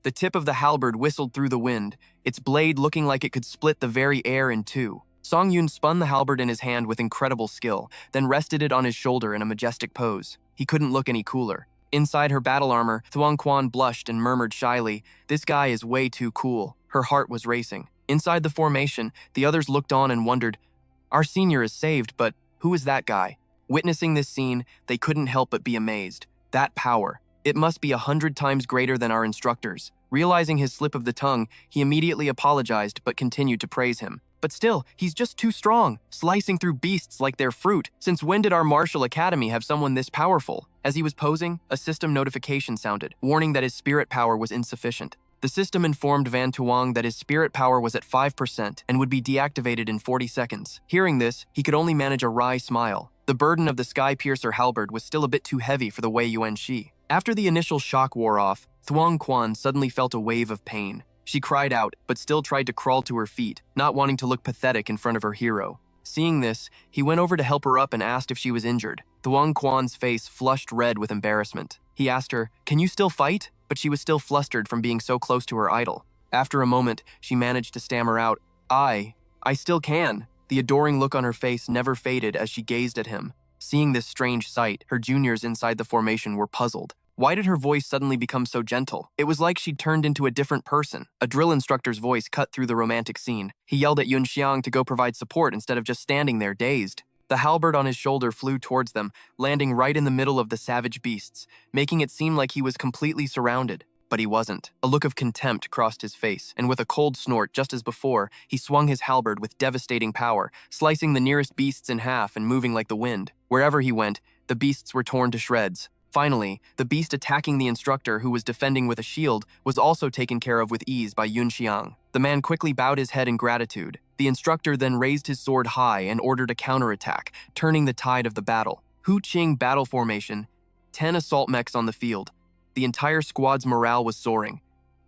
The tip of the halberd whistled through the wind, its blade looking like it could split the very air in two. Song Yun spun the halberd in his hand with incredible skill, then rested it on his shoulder in a majestic pose. He couldn't look any cooler. Inside her battle armor, Thuong Quan blushed and murmured shyly, "This guy is way too cool." Her heart was racing. Inside the formation, the others looked on and wondered, "Our senior is saved, but who is that guy?" Witnessing this scene, they couldn't help but be amazed. That power. It must be 100 times greater than our instructors. Realizing his slip of the tongue, he immediately apologized but continued to praise him. But still, he's just too strong, slicing through beasts like they're fruit. Since when did our martial academy have someone this powerful? As he was posing, a system notification sounded, warning that his spirit power was insufficient. The system informed Van Tuong that his spirit power was at 5% and would be deactivated in 40 seconds. Hearing this, he could only manage a wry smile. The burden of the sky-piercer halberd was still a bit too heavy for the Wei Yuanxi. After the initial shock wore off, Thuong Quan suddenly felt a wave of pain. She cried out, but still tried to crawl to her feet, not wanting to look pathetic in front of her hero. Seeing this, he went over to help her up and asked if she was injured. Thuong Quan's face flushed red with embarrassment. He asked her, "Can you still fight?" But she was still flustered from being so close to her idol. After a moment, she managed to stammer out, I still can." The adoring look on her face never faded as she gazed at him. Seeing this strange sight, her juniors inside the formation were puzzled. Why did her voice suddenly become so gentle? It was like she'd turned into a different person. A drill instructor's voice cut through the romantic scene. He yelled at Yun Xiang to go provide support instead of just standing there dazed. The halberd on his shoulder flew towards them, landing right in the middle of the savage beasts, making it seem like he was completely surrounded. But he wasn't. A look of contempt crossed his face, and with a cold snort just as before, he swung his halberd with devastating power, slicing the nearest beasts in half and moving like the wind. Wherever he went, the beasts were torn to shreds. Finally, the beast attacking the instructor, who was defending with a shield, was also taken care of with ease by Yun Xiang. The man quickly bowed his head in gratitude. The instructor then raised his sword high and ordered a counterattack, turning the tide of the battle. Hu Qing battle formation, 10 assault mechs on the field. The entire squad's morale was soaring.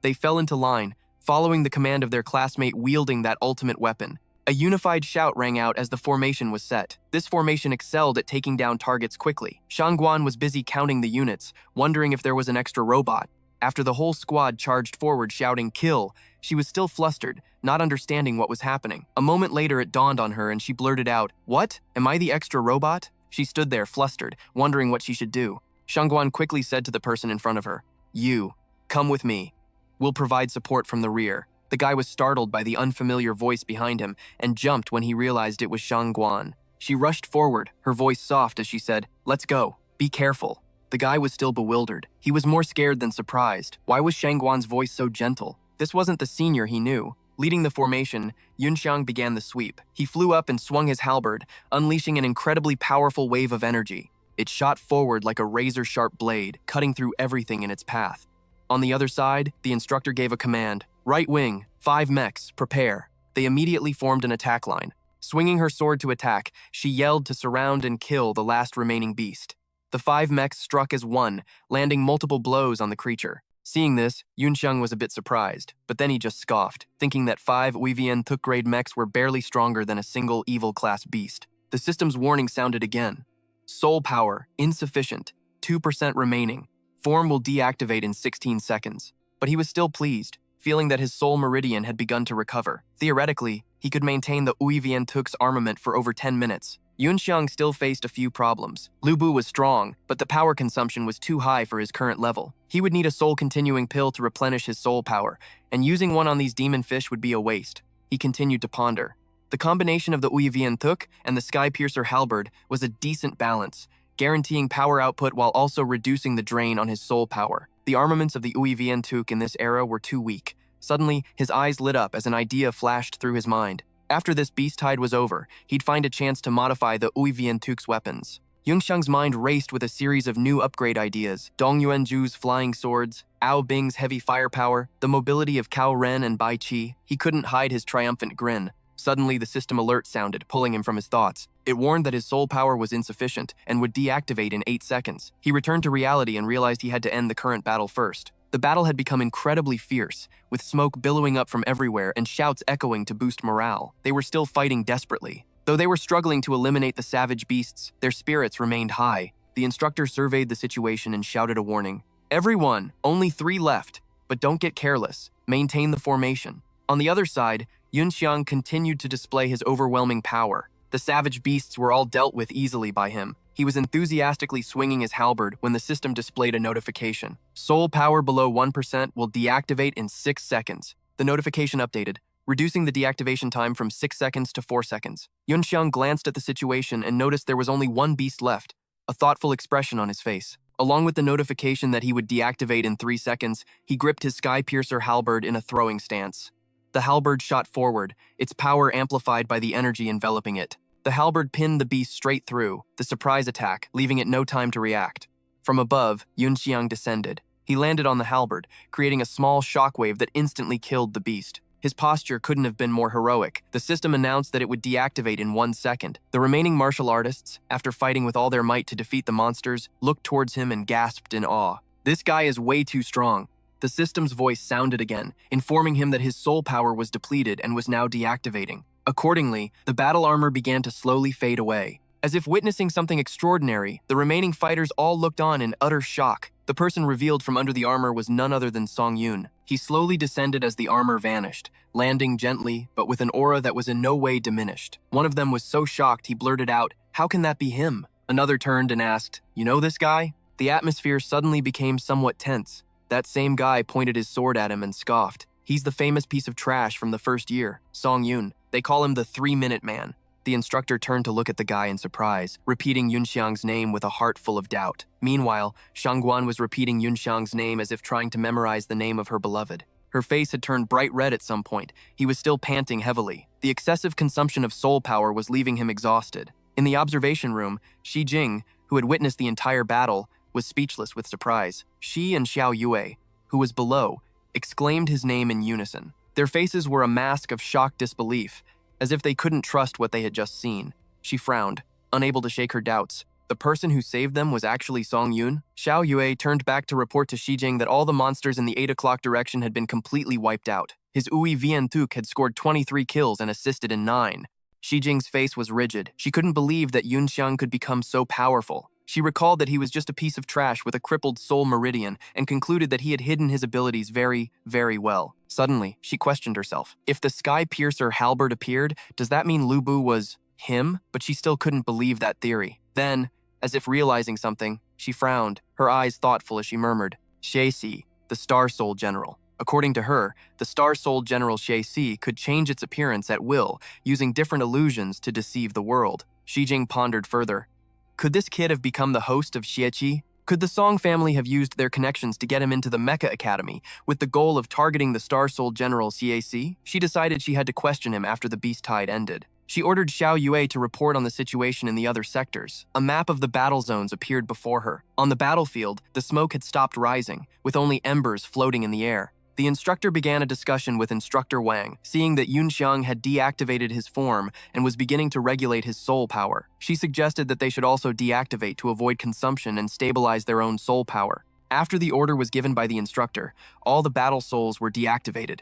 They fell into line, following the command of their classmate wielding that ultimate weapon. A unified shout rang out as the formation was set. This formation excelled at taking down targets quickly. Shangguan was busy counting the units, wondering if there was an extra robot. After the whole squad charged forward shouting, "Kill!" she was still flustered, not understanding what was happening. A moment later it dawned on her and she blurted out, "What? Am I the extra robot?" She stood there flustered, wondering what she should do. Shangguan quickly said to the person in front of her, "You, come with me. We'll provide support from the rear." The guy was startled by the unfamiliar voice behind him and jumped when he realized it was Shangguan. She rushed forward, her voice soft as she said, "Let's go. Be careful." The guy was still bewildered. He was more scared than surprised. Why was Shangguan's voice so gentle? This wasn't the senior he knew. Leading the formation, Yun Xiang began the sweep. He flew up and swung his halberd, unleashing an incredibly powerful wave of energy. It shot forward like a razor-sharp blade, cutting through everything in its path. On the other side, the instructor gave a command. "Right wing, 5 mechs, prepare." They immediately formed an attack line. Swinging her sword to attack, she yelled to surround and kill the last remaining beast. The 5 mechs struck as one, landing multiple blows on the creature. Seeing this, Yun Xiang was a bit surprised, but then he just scoffed, thinking that 5 Uivian Tuk-grade mechs were barely stronger than a single evil-class beast. The system's warning sounded again. Soul power, insufficient, 2% remaining. Form will deactivate in 16 seconds. But he was still pleased, feeling that his soul meridian had begun to recover. Theoretically, he could maintain the Uivian Tuk's armament for over 10 minutes. Yun Xiang still faced a few problems. Lu Bu was strong, but the power consumption was too high for his current level. He would need a soul-continuing pill to replenish his soul power, and using one on these demon fish would be a waste. He continued to ponder. The combination of the Uivian Tuk and the Sky-Piercer halberd was a decent balance, guaranteeing power output while also reducing the drain on his soul power. The armaments of the Uivian Tuk in this era were too weak. Suddenly, his eyes lit up as an idea flashed through his mind. After this beast tide was over, he'd find a chance to modify the Uivian Tuk's weapons. Yunxiang's mind raced with a series of new upgrade ideas: Dong Yuanzhu's flying swords, Ao Bing's heavy firepower, the mobility of Cao Ren and Bai Qi. He couldn't hide his triumphant grin. Suddenly, the system alert sounded, pulling him from his thoughts. It warned that his soul power was insufficient and would deactivate in 8 seconds. He returned to reality and realized he had to end the current battle first. The battle had become incredibly fierce, with smoke billowing up from everywhere and shouts echoing to boost morale. They were still fighting desperately. Though they were struggling to eliminate the savage beasts, their spirits remained high. The instructor surveyed the situation and shouted a warning. Everyone, only 3 left, but don't get careless. Maintain the formation. On the other side, Yunxiang continued to display his overwhelming power. The savage beasts were all dealt with easily by him. He was enthusiastically swinging his halberd when the system displayed a notification. Soul power below 1% will deactivate in 6 seconds. The notification updated, reducing the deactivation time from 6 seconds to 4 seconds. Yunxiang glanced at the situation and noticed there was only 1 beast left, a thoughtful expression on his face. Along with the notification that he would deactivate in 3 seconds, he gripped his Sky Piercer halberd in a throwing stance. The halberd shot forward, its power amplified by the energy enveloping it. The halberd pinned the beast straight through, the surprise attack, leaving it no time to react. From above, Yunxiang descended. He landed on the halberd, creating a small shockwave that instantly killed the beast. His posture couldn't have been more heroic. The system announced that it would deactivate in 1 second. The remaining martial artists, after fighting with all their might to defeat the monsters, looked towards him and gasped in awe. This guy is way too strong. The system's voice sounded again, informing him that his soul power was depleted and was now deactivating. Accordingly, the battle armor began to slowly fade away. As if witnessing something extraordinary, the remaining fighters all looked on in utter shock. The person revealed from under the armor was none other than Song Yun. He slowly descended as the armor vanished, landing gently, but with an aura that was in no way diminished. One of them was so shocked he blurted out, "How can that be him?" Another turned and asked, "You know this guy?" The atmosphere suddenly became somewhat tense. That same guy pointed his sword at him and scoffed. "He's the famous piece of trash from the first year, Song Yun. They call him the 3-minute man." The instructor turned to look at the guy in surprise, repeating Yunxiang's name with a heart full of doubt. Meanwhile, Shangguan was repeating Yunxiang's name as if trying to memorize the name of her beloved. Her face had turned bright red at some point. He was still panting heavily. The excessive consumption of soul power was leaving him exhausted. In the observation room, Shi Jing, who had witnessed the entire battle, was speechless with surprise. Shi and Xiao Yue, who was below, exclaimed his name in unison. Their faces were a mask of shocked disbelief, as if they couldn't trust what they had just seen. She frowned, unable to shake her doubts. The person who saved them was actually Song Yun? Xiao Yue turned back to report to Shi Jing that all the monsters in the 8 o'clock direction had been completely wiped out. His Ui Vientuk had scored 23 kills and assisted in 9. Shi Jing's face was rigid. She couldn't believe that Yunxiang could become so powerful. She recalled that he was just a piece of trash with a crippled soul meridian and concluded that he had hidden his abilities very, very well. Suddenly, she questioned herself. If the Sky Piercer halberd appeared, does that mean Lu Bu was him? But she still couldn't believe that theory. Then, as if realizing something, she frowned, her eyes thoughtful as she murmured, "Xie, the Star Soul General." According to her, the Star Soul General Xie could change its appearance at will, using different illusions to deceive the world. Shi Jing pondered further. Could this kid have become the host of Xieqi? Could the Song family have used their connections to get him into the Mecha Academy with the goal of targeting the Star Soul General CAC? She decided she had to question him after the Beast Tide ended. She ordered Xiao Yue to report on the situation in the other sectors. A map of the battle zones appeared before her. On the battlefield, the smoke had stopped rising, with only embers floating in the air. The instructor began a discussion with Instructor Wang, seeing that Yunxiang had deactivated his form and was beginning to regulate his soul power. She suggested that they should also deactivate to avoid consumption and stabilize their own soul power. After the order was given by the instructor, all the battle souls were deactivated.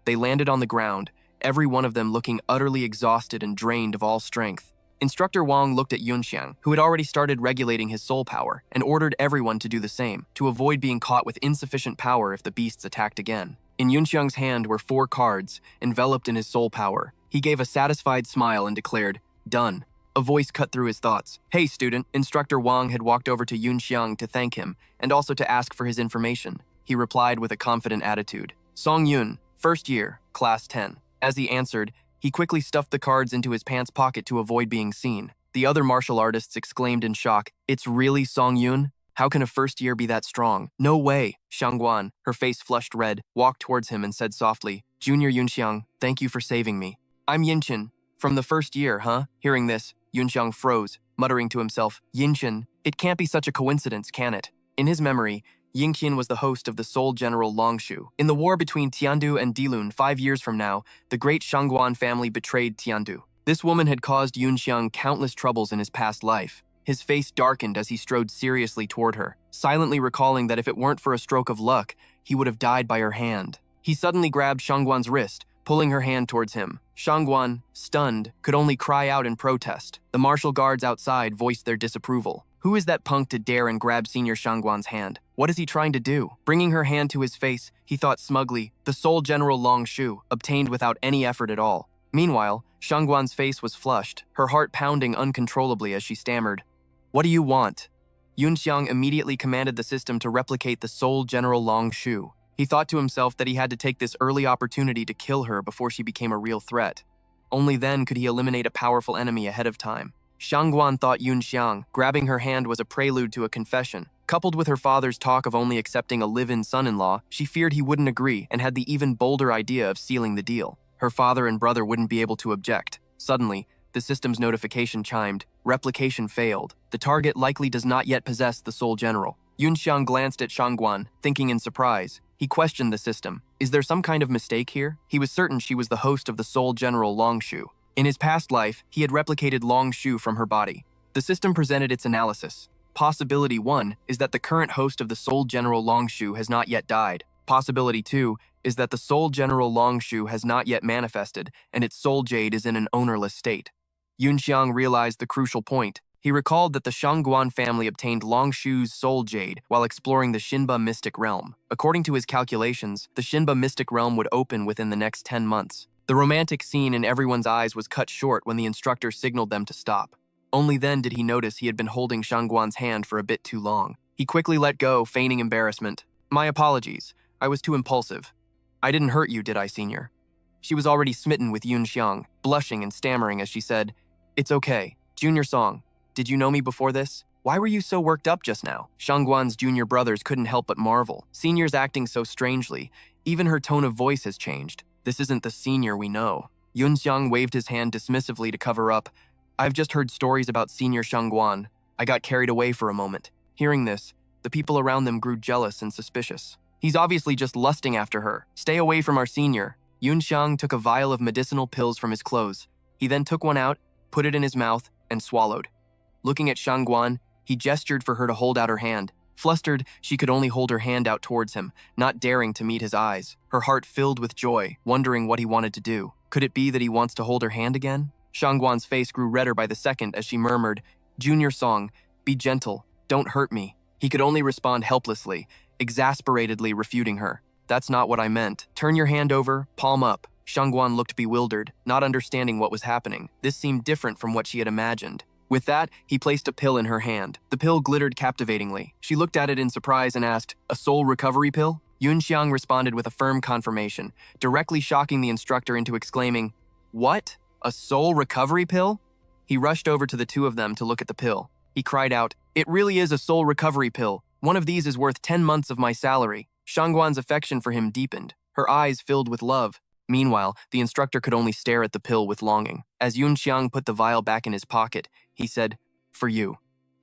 They landed on the ground, every one of them looking utterly exhausted and drained of all strength. Instructor Wang looked at Yunxiang, who had already started regulating his soul power, and ordered everyone to do the same, to avoid being caught with insufficient power if the beasts attacked again. In Yunxiang's hand were 4 cards, enveloped in his soul power. He gave a satisfied smile and declared, "Done." A voice cut through his thoughts. "Hey, student." Instructor Wang had walked over to Yunxiang to thank him, and also to ask for his information. He replied with a confident attitude. "Song Yun, first year, class 10. As he answered, he quickly stuffed the cards into his pants pocket to avoid being seen. The other martial artists exclaimed in shock, "It's really Song Yun? How can a first year be that strong? No way!" Shangguan, her face flushed red, walked towards him and said softly, "Junior Yunxiang, thank you for saving me." "I'm Yinchen. From the first year, huh?" Hearing this, Yunxiang froze, muttering to himself, Yinqian, it can't be such a coincidence, can it? In his memory, Yinqian was the host of the Soul General Longshu. In the war between Tiandu and Dilun 5 years from now, the great Shangguan family betrayed Tiandu. This woman had caused Yunxiang countless troubles in his past life. His face darkened as he strode seriously toward her, silently recalling that if it weren't for a stroke of luck, he would have died by her hand. He suddenly grabbed Shangguan's wrist, pulling her hand towards him. Shangguan, stunned, could only cry out in protest. The martial guards outside voiced their disapproval. Who is that punk to dare and grab Senior Shangguan's hand? What is he trying to do? Bringing her hand to his face, he thought smugly, the Soul General Longshu, obtained without any effort at all. Meanwhile, Shangguan's face was flushed, her heart pounding uncontrollably as she stammered, What do you want? Yunxiang immediately commanded the system to replicate the Soul General Longshu. He thought to himself that he had to take this early opportunity to kill her before she became a real threat. Only then could he eliminate a powerful enemy ahead of time. Shangguan thought Yunxiang, grabbing her hand, was a prelude to a confession. Coupled with her father's talk of only accepting a live-in son-in-law, she feared he wouldn't agree and had the even bolder idea of sealing the deal. Her father and brother wouldn't be able to object. Suddenly, the system's notification chimed. Replication failed. The target likely does not yet possess the Soul General. Yunxiang glanced at Shangguan, thinking in surprise. He questioned the system. Is there some kind of mistake here? He was certain she was the host of the Soul General Longshu. In his past life, he had replicated Longshu from her body. The system presented its analysis. Possibility 1 is that the current host of the Soul General Longshu has not yet died. Possibility 2 is that the Soul General Longshu has not yet manifested, and its soul jade is in an ownerless state. Yunxiang realized the crucial point. He recalled that the Shangguan family obtained Longshu's soul jade while exploring the Shinba mystic realm. According to his calculations, the Shinba mystic realm would open within the next 10 months. The romantic scene in everyone's eyes was cut short when the instructor signaled them to stop. Only then did he notice he had been holding Shangguan's hand for a bit too long. He quickly let go, feigning embarrassment. My apologies. I was too impulsive. I didn't hurt you, did I, Senior? She was already smitten with Yunxiang, blushing and stammering as she said, It's okay. Junior Song, did you know me before this? Why were you so worked up just now? Shangguan's junior brothers couldn't help but marvel. Senior's acting so strangely. Even her tone of voice has changed. This isn't the Senior we know. Yunxiang waved his hand dismissively to cover up. I've just heard stories about Senior Shangguan. I got carried away for a moment. Hearing this, the people around them grew jealous and suspicious. He's obviously just lusting after her. Stay away from our Senior. Yunxiang took a vial of medicinal pills from his clothes. He then took one out, put it in his mouth, and swallowed. Looking at Shangguan, he gestured for her to hold out her hand. Flustered, she could only hold her hand out towards him, not daring to meet his eyes. Her heart filled with joy, wondering what he wanted to do. Could it be that he wants to hold her hand again? Shangguan's face grew redder by the second as she murmured, Junior Song, be gentle, don't hurt me. He could only respond helplessly, exasperatedly refuting her. That's not what I meant. Turn your hand over, palm up. Shangguan looked bewildered, not understanding what was happening. This seemed different from what she had imagined. With that, he placed a pill in her hand. The pill glittered captivatingly. She looked at it in surprise and asked, A soul recovery pill? Yunxiang responded with a firm confirmation, directly shocking the instructor into exclaiming, What? A soul recovery pill? He rushed over to the two of them to look at the pill. He cried out, It really is a soul recovery pill. One of these is worth 10 months of my salary. Shangguan's affection for him deepened. Her eyes filled with love. Meanwhile, the instructor could only stare at the pill with longing. As Yunxiang put the vial back in his pocket, he said, For you.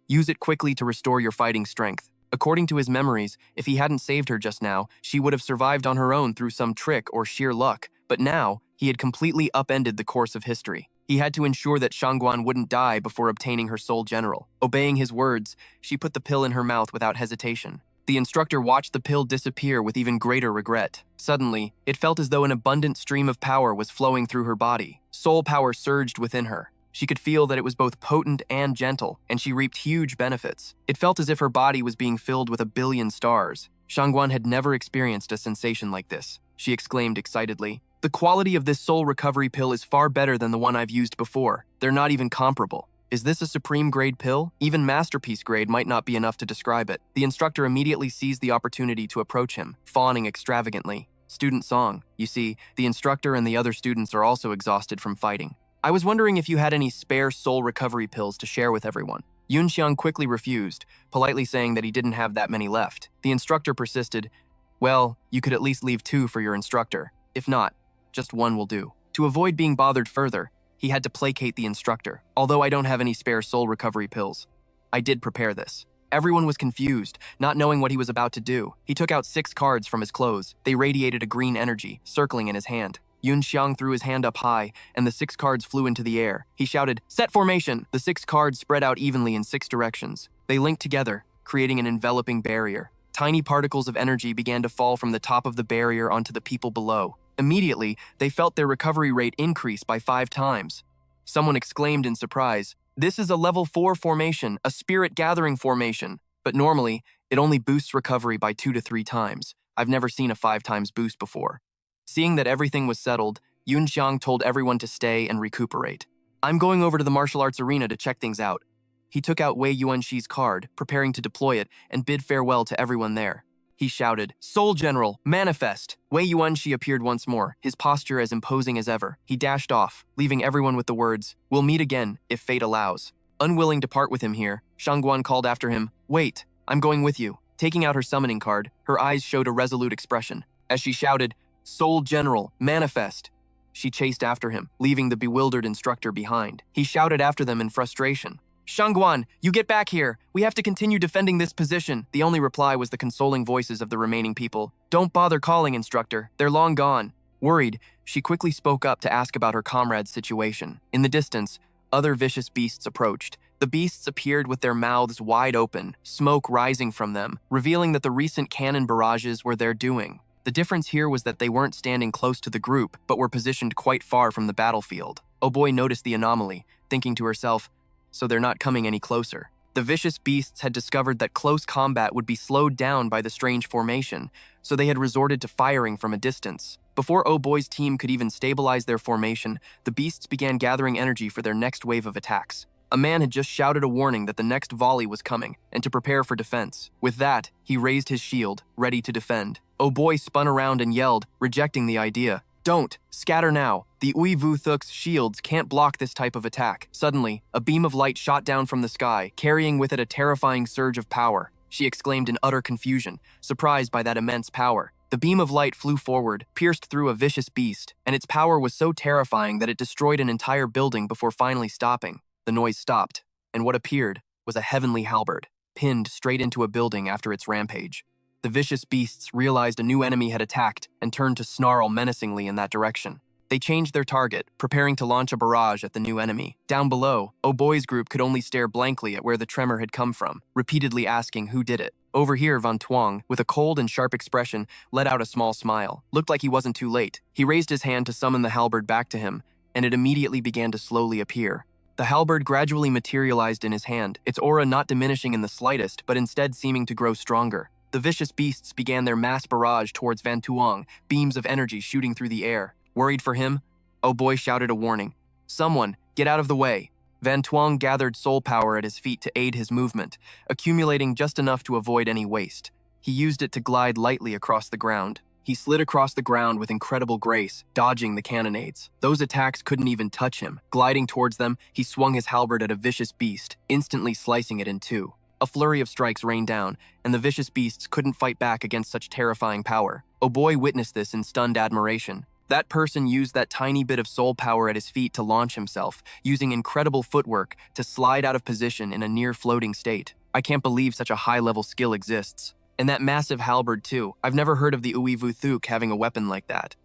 Use it quickly to restore your fighting strength. According to his memories, if he hadn't saved her just now, she would have survived on her own through some trick or sheer luck. But now, he had completely upended the course of history. He had to ensure that Shangguan wouldn't die before obtaining her soul general. Obeying his words, she put the pill in her mouth without hesitation. The instructor watched the pill disappear with even greater regret. Suddenly, it felt as though an abundant stream of power was flowing through her body. Soul power surged within her. She could feel that it was both potent and gentle, and she reaped huge benefits. It felt as if her body was being filled with 1 billion stars. Shangguan had never experienced a sensation like this. She exclaimed excitedly, The quality of this soul recovery pill is far better than the one I've used before. They're not even comparable. Is this a supreme grade pill? Even masterpiece grade might not be enough to describe it. The instructor immediately seized the opportunity to approach him, fawning extravagantly. Student Song, you see, the instructor and the other students are also exhausted from fighting. I was wondering if you had any spare soul recovery pills to share with everyone. Yunxiang quickly refused, politely saying that he didn't have that many left. The instructor persisted, Well, you could at least leave 2 for your instructor. If not, just 1 will do. To avoid being bothered further, He had to placate the instructor. Although I don't have any spare soul recovery pills, I did prepare this. Everyone was confused, not knowing what he was about to do. He took out 6 cards from his clothes. They radiated a green energy, circling in his hand. Yun Xiang threw his hand up high, and the 6 cards flew into the air. He shouted, "Set formation!" The 6 cards spread out evenly in 6 directions. They linked together, creating an enveloping barrier. Tiny particles of energy began to fall from the top of the barrier onto the people below. Immediately, they felt their recovery rate increase by 5 times. Someone exclaimed in surprise, "This is a level 4 formation, a spirit gathering formation." But normally, it only boosts recovery by 2 to 3 times. I've never seen a 5 times boost before. Seeing that everything was settled, Yun Xiang told everyone to stay and recuperate. "I'm going over to the martial arts arena to check things out." He took out Wei Yuanxi's card, preparing to deploy it, and bid farewell to everyone there. He shouted, "Soul General, manifest!" Wei Yuanxi appeared once more, his posture as imposing as ever. He dashed off, leaving everyone with the words, "We'll meet again, if fate allows." Unwilling to part with him here, Shangguan called after him, "Wait, I'm going with you." Taking out her summoning card, her eyes showed a resolute expression. As she shouted, "Soul General, manifest!" she chased after him, leaving the bewildered instructor behind. He shouted after them in frustration, "Shangguan, you get back here! We have to continue defending this position." The only reply was the consoling voices of the remaining people. "Don't bother calling, instructor. They're long gone." Worried, she quickly spoke up to ask about her comrade's situation. In the distance, other vicious beasts approached. The beasts appeared with their mouths wide open, smoke rising from them, revealing that the recent cannon barrages were their doing. The difference here was that they weren't standing close to the group, but were positioned quite far from the battlefield. Oh boy noticed the anomaly, thinking to herself, "So they're not coming any closer." The vicious beasts had discovered that close combat would be slowed down by the strange formation, so they had resorted to firing from a distance. Before Oh Boy's team could even stabilize their formation, the beasts began gathering energy for their next wave of attacks. A man had just shouted a warning that the next volley was coming, and to prepare for defense. With that, he raised his shield, ready to defend. Oh Boy spun around and yelled, rejecting the idea. "Don't! Scatter now! The Uivu Thuk's shields can't block this type of attack." Suddenly, a beam of light shot down from the sky, carrying with it a terrifying surge of power. She exclaimed in utter confusion, surprised by that immense power. The beam of light flew forward, pierced through a vicious beast, and its power was so terrifying that it destroyed an entire building before finally stopping. The noise stopped, and what appeared was a heavenly halberd, pinned straight into a building after its rampage. The vicious beasts realized a new enemy had attacked and turned to snarl menacingly in that direction. They changed their target, preparing to launch a barrage at the new enemy. Down below, Oh Boy's group could only stare blankly at where the tremor had come from, repeatedly asking who did it. Over here, Van Tuong, with a cold and sharp expression, let out a small smile. Looked like he wasn't too late. He raised his hand to summon the halberd back to him, and it immediately began to slowly appear. The halberd gradually materialized in his hand, its aura not diminishing in the slightest, but instead seeming to grow stronger. The vicious beasts began their mass barrage towards Van Tuong, beams of energy shooting through the air. Worried for him, Oh Boy shouted a warning. "Someone, get out of the way." Van Tuong gathered soul power at his feet to aid his movement, accumulating just enough to avoid any waste. He used it to glide lightly across the ground. He slid across the ground with incredible grace, dodging the cannonades. Those attacks couldn't even touch him. Gliding towards them, he swung his halberd at a vicious beast, instantly slicing it in two. A flurry of strikes rained down, and the vicious beasts couldn't fight back against such terrifying power. Oh Boy witnessed this in stunned admiration. That person used that tiny bit of soul power at his feet to launch himself, using incredible footwork to slide out of position in a near-floating state. I can't believe such a high-level skill exists. And that massive halberd too. I've never heard of the Uivu Thuk having a weapon like that.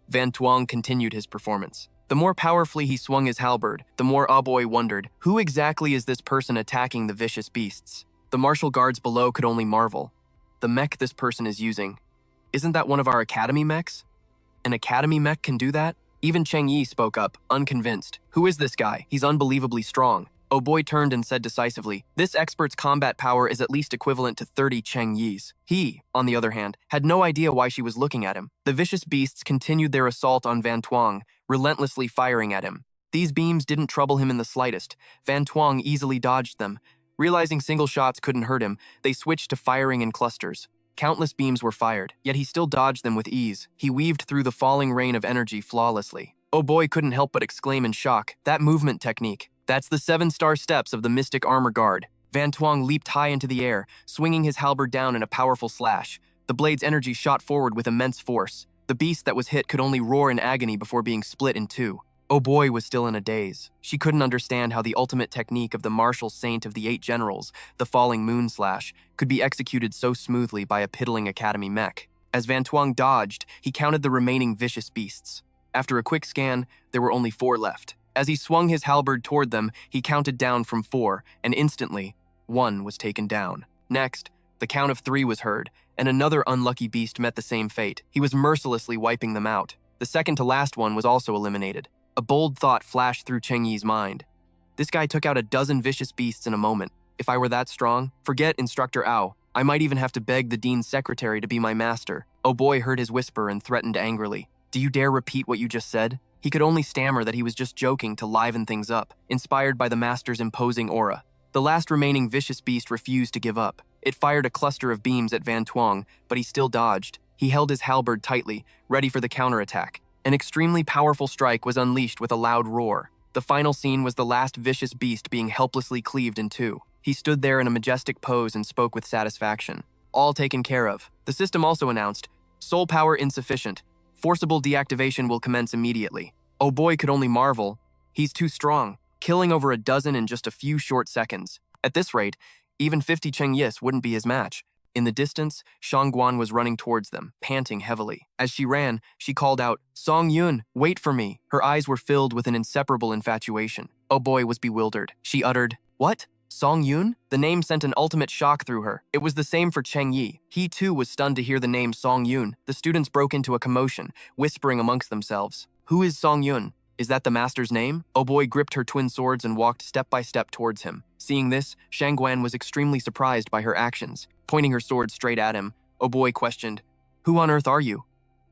Van Tuong continued his performance. The more powerfully he swung his halberd, the more Ah Boy wondered, who exactly is this person attacking the vicious beasts? The martial guards below could only marvel. The mech this person is using. Isn't that one of our academy mechs? An academy mech can do that? Even Cheng Yi spoke up, unconvinced. Who is this guy? He's unbelievably strong. Oh Boy turned and said decisively, this expert's combat power is at least equivalent to 30 Cheng Yi's. He, on the other hand, had no idea why she was looking at him. The vicious beasts continued their assault on Van Tuong, relentlessly firing at him. These beams didn't trouble him in the slightest. Van Tuong easily dodged them. Realizing single shots couldn't hurt him, they switched to firing in clusters. Countless beams were fired, yet he still dodged them with ease. He weaved through the falling rain of energy flawlessly. Oh Boy couldn't help but exclaim in shock, that movement technique. That's the 7-star steps of the Mystic Armor Guard. Van Tuong leaped high into the air, swinging his halberd down in a powerful slash. The blade's energy shot forward with immense force. The beast that was hit could only roar in agony before being split in two. Oh boy was still in a daze. She couldn't understand how the ultimate technique of the martial saint of the 8 generals, the falling moon slash, could be executed so smoothly by a piddling academy mech. As Van Tuong dodged, he counted the remaining vicious beasts. After a quick scan, there were only 4 left. As he swung his halberd toward them, he counted down from 4, and instantly, 1 was taken down. Next, the count of 3 was heard, and another unlucky beast met the same fate. He was mercilessly wiping them out. The second to last one was also eliminated. A bold thought flashed through Cheng Yi's mind. This guy took out a dozen vicious beasts in a moment. If I were that strong, forget Instructor Ao. I might even have to beg the dean's secretary to be my master. Oh boy heard his whisper and threatened angrily. Do you dare repeat what you just said? He could only stammer that he was just joking to liven things up, inspired by the master's imposing aura. The last remaining vicious beast refused to give up. It fired a cluster of beams at Van Tuong, but he still dodged. He held his halberd tightly, ready for the counterattack. An extremely powerful strike was unleashed with a loud roar. The final scene was the last vicious beast being helplessly cleaved in 2. He stood there in a majestic pose and spoke with satisfaction. All taken care of. The system also announced, soul power insufficient. Forcible deactivation will commence immediately. Oh boy could only marvel. He's too strong, killing over a dozen in just a few short seconds. At this rate, even 50 Cheng Yis wouldn't be his match. In the distance, Shangguan was running towards them, panting heavily. As she ran, she called out, Song Yun, wait for me. Her eyes were filled with an inseparable infatuation. Oh boy was bewildered. She uttered, what? Song Yun? The name sent an ultimate shock through her. It was the same for Cheng Yi. He too was stunned to hear the name Song Yun. The students broke into a commotion, whispering amongst themselves. Who is Song Yun? Is that the master's name? Oh boy gripped her twin swords and walked step by step towards him. Seeing this, Shangguan was extremely surprised by her actions. Pointing her sword straight at him, Oh boy questioned, who on earth are you?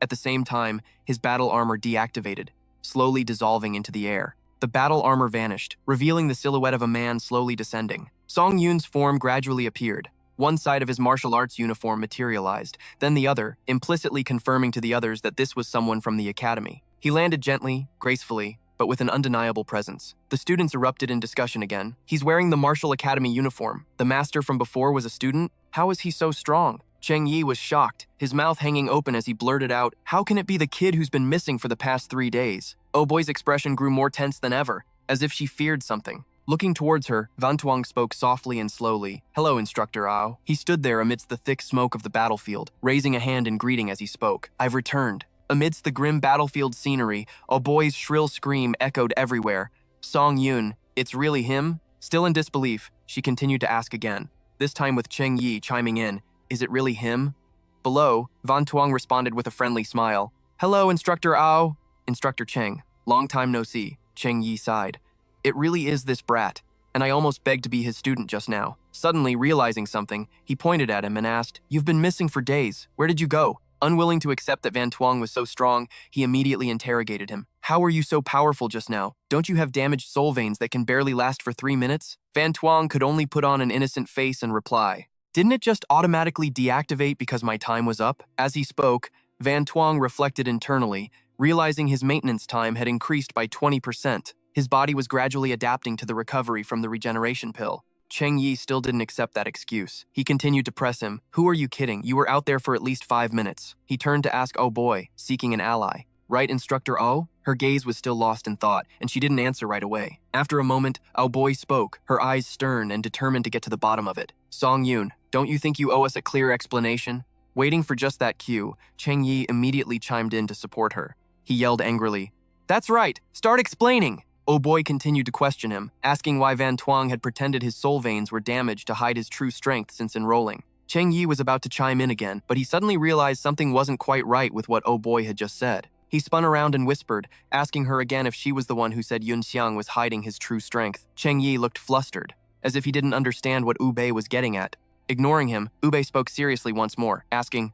At the same time, his battle armor deactivated, slowly dissolving into the air. The battle armor vanished, revealing the silhouette of a man slowly descending. Song Yun's form gradually appeared. One side of his martial arts uniform materialized, then the other, implicitly confirming to the others that this was someone from the academy. He landed gently, gracefully, but with an undeniable presence. The students erupted in discussion again. He's wearing the Martial Academy uniform. The master from before was a student? How is he so strong? Cheng Yi was shocked, his mouth hanging open as he blurted out, how can it be the kid who's been missing for the past 3 days? Oh boy's expression grew more tense than ever, as if she feared something. Looking towards her, Van Tuong spoke softly and slowly. Hello, Instructor Ao. He stood there amidst the thick smoke of the battlefield, raising a hand in greeting as he spoke. I've returned. Amidst the grim battlefield scenery, a boy's shrill scream echoed everywhere. Song Yun, it's really him? Still in disbelief, she continued to ask again, this time with Cheng Yi chiming in, is it really him? Below, Van Tuong responded with a friendly smile. Hello, Instructor Ao. Instructor Cheng, long time no see. Cheng Yi sighed. It really is this brat, and I almost begged to be his student just now. Suddenly realizing something, he pointed at him and asked, you've been missing for days. Where did you go? Unwilling to accept that Van Tuong was so strong, he immediately interrogated him. How were you so powerful just now? Don't you have damaged soul veins that can barely last for 3 minutes? Van Tuong could only put on an innocent face and reply, didn't it just automatically deactivate because my time was up? As he spoke, Van Tuong reflected internally, realizing his maintenance time had increased by 20%. His body was gradually adapting to the recovery from the regeneration pill. Cheng Yi still didn't accept that excuse. He continued to press him. Who are you kidding? You were out there for at least 5 minutes. He turned to ask Oh boy, seeking an ally. Right, Instructor Oh? Her gaze was still lost in thought, and she didn't answer right away. After a moment, Oh boy spoke, her eyes stern and determined to get to the bottom of it. Song Yun, don't you think you owe us a clear explanation? Waiting for just that cue, Cheng Yi immediately chimed in to support her. He yelled angrily, that's right, start explaining! Oh boy continued to question him, asking why Van Tuong had pretended his soul veins were damaged to hide his true strength since enrolling. Cheng Yi was about to chime in again, but he suddenly realized something wasn't quite right with what Oh boy had just said. He spun around and whispered, asking her again if she was the one who said Yun Xiang was hiding his true strength. Cheng Yi looked flustered, as if he didn't understand what Ube was getting at. Ignoring him, Ube spoke seriously once more, asking,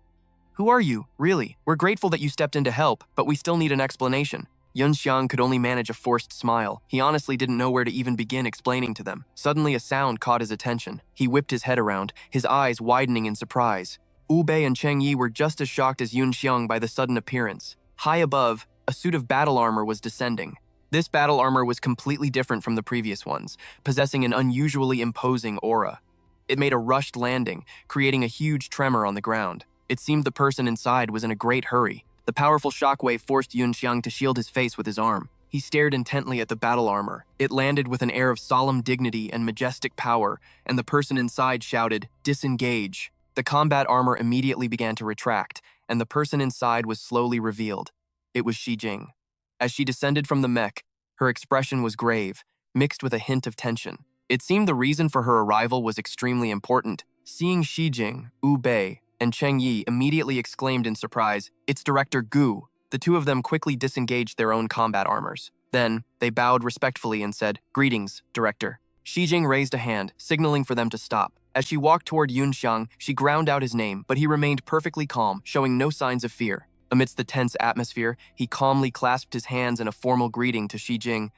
who are you, really? We're grateful that you stepped in to help, but we still need an explanation. Yun Xiang could only manage a forced smile. He honestly didn't know where to even begin explaining to them. Suddenly a sound caught his attention. He whipped his head around, his eyes widening in surprise. Ube and Cheng Yi were just as shocked as Yun Xiang by the sudden appearance. High above, a suit of battle armor was descending. This battle armor was completely different from the previous ones, possessing an unusually imposing aura. It made a rushed landing, creating a huge tremor on the ground. It seemed the person inside was in a great hurry. The powerful shockwave forced Yun Xiang to shield his face with his arm. He stared intently at the battle armor. It landed with an air of solemn dignity and majestic power, and the person inside shouted, "Disengage." The combat armor immediately began to retract, and the person inside was slowly revealed. It was Shi Jing. As she descended from the mech, her expression was grave, mixed with a hint of tension. It seemed the reason for her arrival was extremely important. Seeing Shi Jing, Wu Bei, and Cheng Yi immediately exclaimed in surprise, "It's Director Gu." The two of them quickly disengaged their own combat armors. Then, they bowed respectfully and said, "Greetings, Director." Shi Jing raised a hand, signaling for them to stop. As she walked toward Yun Xiang, she ground out his name, but he remained perfectly calm, showing no signs of fear. Amidst the tense atmosphere, he calmly clasped his hands in a formal greeting to Shi Jing.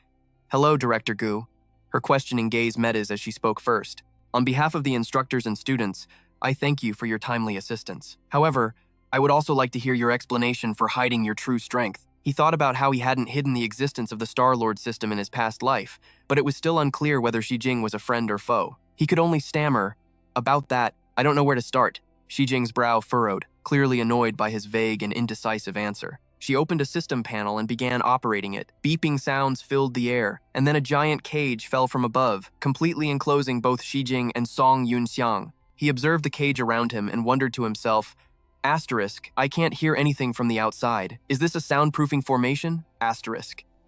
"Hello, Director Gu." Her questioning gaze met his as she spoke first. "On behalf of the instructors and students, I thank you for your timely assistance. However, I would also like to hear your explanation for hiding your true strength." He thought about how he hadn't hidden the existence of the Star-Lord system in his past life, but it was still unclear whether Shi Jing was a friend or foe. He could only stammer, "About that, I don't know where to start." Shi Jing's brow furrowed, clearly annoyed by his vague and indecisive answer. She opened a system panel and began operating it. Beeping sounds filled the air, and then a giant cage fell from above, completely enclosing both Shi Jing and Song Yunxiang. He observed the cage around him and wondered to himself, "I can't hear anything from the outside. Is this a soundproofing formation?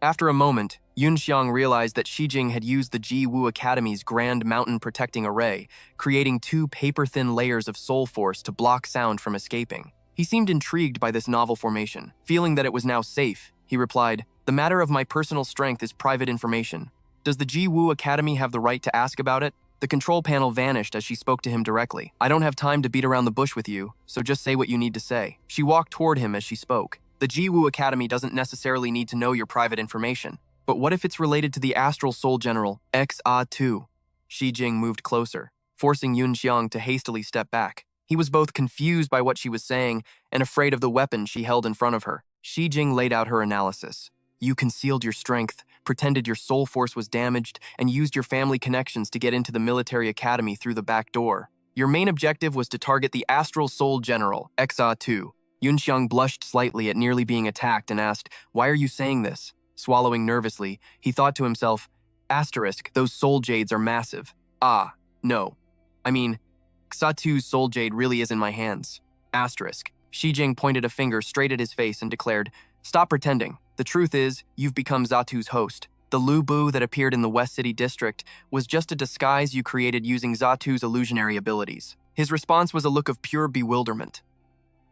After a moment, Yun Xiang realized that Shi Jing had used the Ji Wu Academy's Grand Mountain Protecting Array, creating 2 paper-thin layers of soul force to block sound from escaping. He seemed intrigued by this novel formation. Feeling that it was now safe, he replied, "The matter of my personal strength is private information. Does the Ji Wu Academy have the right to ask about it?" The control panel vanished as she spoke to him directly. "I don't have time to beat around the bush with you, so just say what you need to say." She walked toward him as she spoke. "The Ji Wu Academy doesn't necessarily need to know your private information. But what if it's related to the Astral Soul General, XA2? Shi Jing moved closer, forcing Yun Xiang to hastily step back. He was both confused by what she was saying and afraid of the weapon she held in front of her. Shi Jing laid out her analysis. "You concealed your strength, pretended your soul force was damaged, and used your family connections to get into the military academy through the back door. Your main objective was to target the Astral Soul General, XA2. Yun Xiang blushed slightly at nearly being attacked and asked, "Why are you saying this?" Swallowing nervously, he thought to himself, "Those soul jades are massive. No. I mean, XA2's soul jade really is in my hands. Shi Jing pointed a finger straight at his face and declared, "Stop pretending. The truth is, you've become Zatu's host. The Lu Bu that appeared in the West City district was just a disguise you created using Zatu's illusionary abilities." His response was a look of pure bewilderment.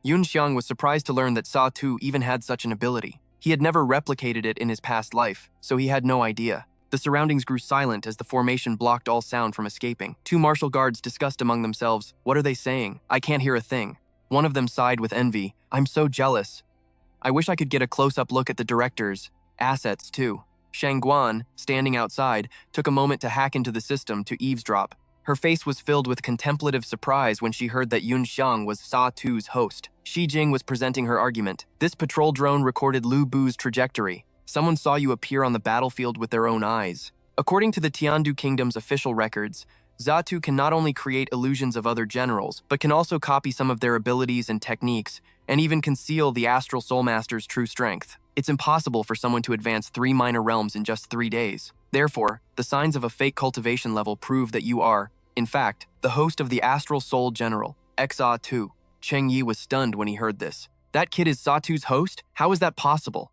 Yun Xiang was surprised to learn that Zatu even had such an ability. He had never replicated it in his past life, so he had no idea. The surroundings grew silent as the formation blocked all sound from escaping. 2 martial guards discussed among themselves, "What are they saying? I can't hear a thing." One of them sighed with envy, "I'm so jealous. I wish I could get a close-up look at the director's assets, too." Shang Guan, standing outside, took a moment to hack into the system to eavesdrop. Her face was filled with contemplative surprise when she heard that Yun Xiang was Sa-Tu's host. Shi Jing was presenting her argument. "This patrol drone recorded Lu Bu's trajectory. Someone saw you appear on the battlefield with their own eyes." According to the Tiandu Kingdom's official records, Zatu can not only create illusions of other generals, but can also copy some of their abilities and techniques, and even conceal the Astral Soul Master's true strength. It's impossible for someone to advance 3 minor realms in just 3 days. Therefore, the signs of a fake cultivation level prove that you are, in fact, the host of the Astral Soul General, XA2. Cheng Yi was stunned when he heard this. "That kid is Zatu's host? How is that possible?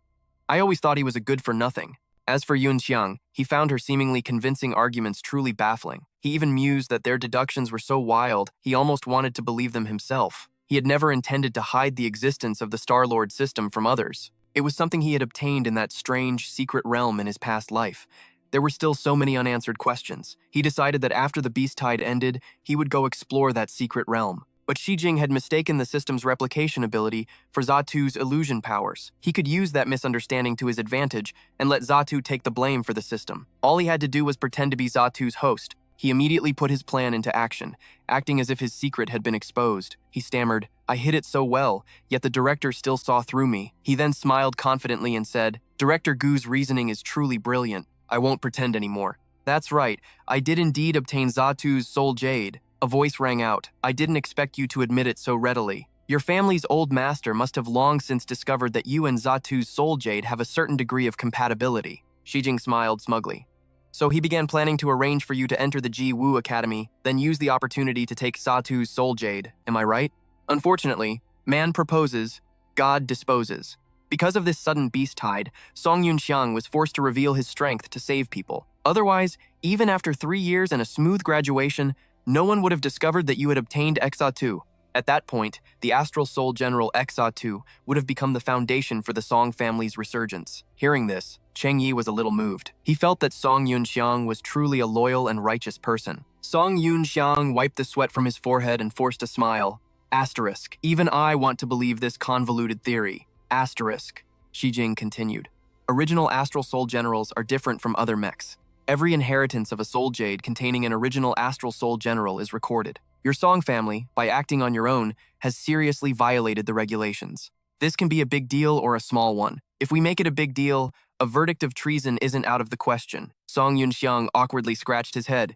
I always thought he was a good-for-nothing." As for Yun Xiang, he found her seemingly convincing arguments truly baffling. He even mused that their deductions were so wild, he almost wanted to believe them himself. He had never intended to hide the existence of the Star-Lord system from others. It was something he had obtained in that strange, secret realm in his past life. There were still so many unanswered questions. He decided that after the Beast Tide ended, he would go explore that secret realm. But Shi Jing had mistaken the system's replication ability for Zatu's illusion powers. He could use that misunderstanding to his advantage and let Zatu take the blame for the system. All he had to do was pretend to be Zatu's host. He immediately put his plan into action, acting as if his secret had been exposed. He stammered, "I hid it so well, yet the director still saw through me." He then smiled confidently and said, "Director Gu's reasoning is truly brilliant. I won't pretend anymore. That's right, I did indeed obtain Zatu's soul jade." A voice rang out, "I didn't expect you to admit it so readily. Your family's old master must have long since discovered that you and Zatu's soul jade have a certain degree of compatibility. Shijing smiled smugly. So he began planning to arrange for you to enter the Ji Wu Academy, then use the opportunity to take Zatu's soul jade, am I right? Unfortunately, man proposes, God disposes. Because of this sudden beast tide, Song Yunxiang was forced to reveal his strength to save people. Otherwise, even after 3 years and a smooth graduation, no one would have discovered that you had obtained Exatu. At that point, the Astral Soul General Exatu would have become the foundation for the Song family's resurgence. Hearing this, Cheng Yi was a little moved. He felt that Song Yunxiang was truly a loyal and righteous person. Song Yunxiang wiped the sweat from his forehead and forced a smile. Asterisk. Even I want to believe this convoluted theory. Asterisk. Shijing continued. Original Astral Soul Generals are different from other mechs. Every inheritance of a soul jade containing an original Astral Soul General is recorded. Your Song family, by acting on your own, has seriously violated the regulations. This can be a big deal or a small one. If we make it a big deal, a verdict of treason isn't out of the question. Song Yunxiang awkwardly scratched his head.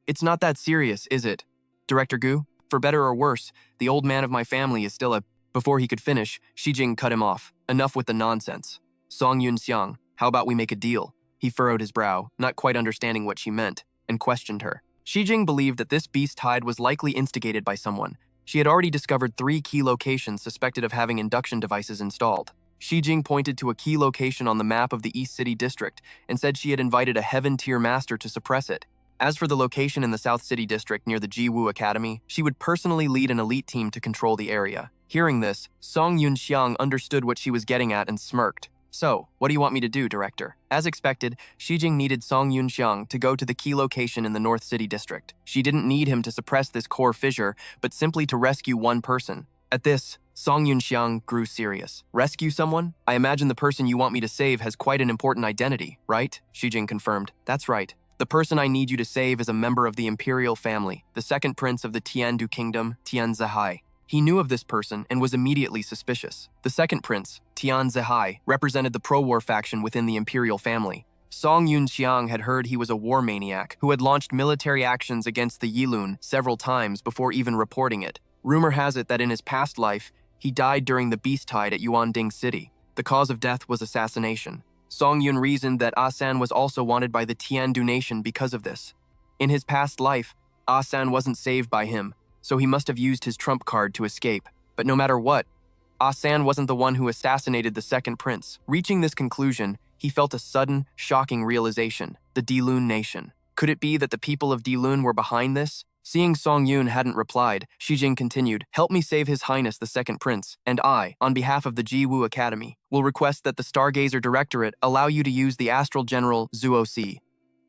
It's not that serious, is it? Director Gu, for better or worse, the old man of my family is still a... Before he could finish, Shijing cut him off. Enough with the nonsense. Song Yunxiang, how about we make a deal? He furrowed his brow, not quite understanding what she meant, and questioned her. Shijing believed that this beast tide was likely instigated by someone. She had already discovered 3 key locations suspected of having induction devices installed. Shijing pointed to a key location on the map of the East City District and said she had invited a Heaven-tier master to suppress it. As for the location in the South City District near the Ji Wu Academy, she would personally lead an elite team to control the area. Hearing this, Song Yunxiang understood what she was getting at and smirked. So, what do you want me to do, Director? As expected, Shijing needed Song Yunxiang to go to the key location in the North City District. She didn't need him to suppress this core fissure, but simply to rescue one person. At this, Song Yunxiang grew serious. Rescue someone? I imagine the person you want me to save has quite an important identity, right? Shijing confirmed. That's right. The person I need you to save is a member of the imperial family, the second prince of the Tiandu Kingdom, Tian Zihai. He knew of this person and was immediately suspicious. The second prince, Tian Zihai, represented the pro-war faction within the imperial family. Song Yunxiang had heard he was a war maniac who had launched military actions against the Yilun several times before even reporting it. Rumor has it that in his past life, he died during the beast tide at Yuanding City. The cause of death was assassination. Song Yun reasoned that Asan was also wanted by the Tiandu nation because of this. In his past life, Asan wasn't saved by him, so he must have used his trump card to escape. But no matter what, Asan wasn't the one who assassinated the second prince. Reaching this conclusion, he felt a sudden, shocking realization: the Dilun nation. Could it be that the people of Dilun were behind this? Seeing Song Yun hadn't replied, Shijing continued, "Help me save His Highness the Second Prince, and I, on behalf of the Ji Wu Academy, will request that the Stargazer Directorate allow you to use the Astral General Zuo Si.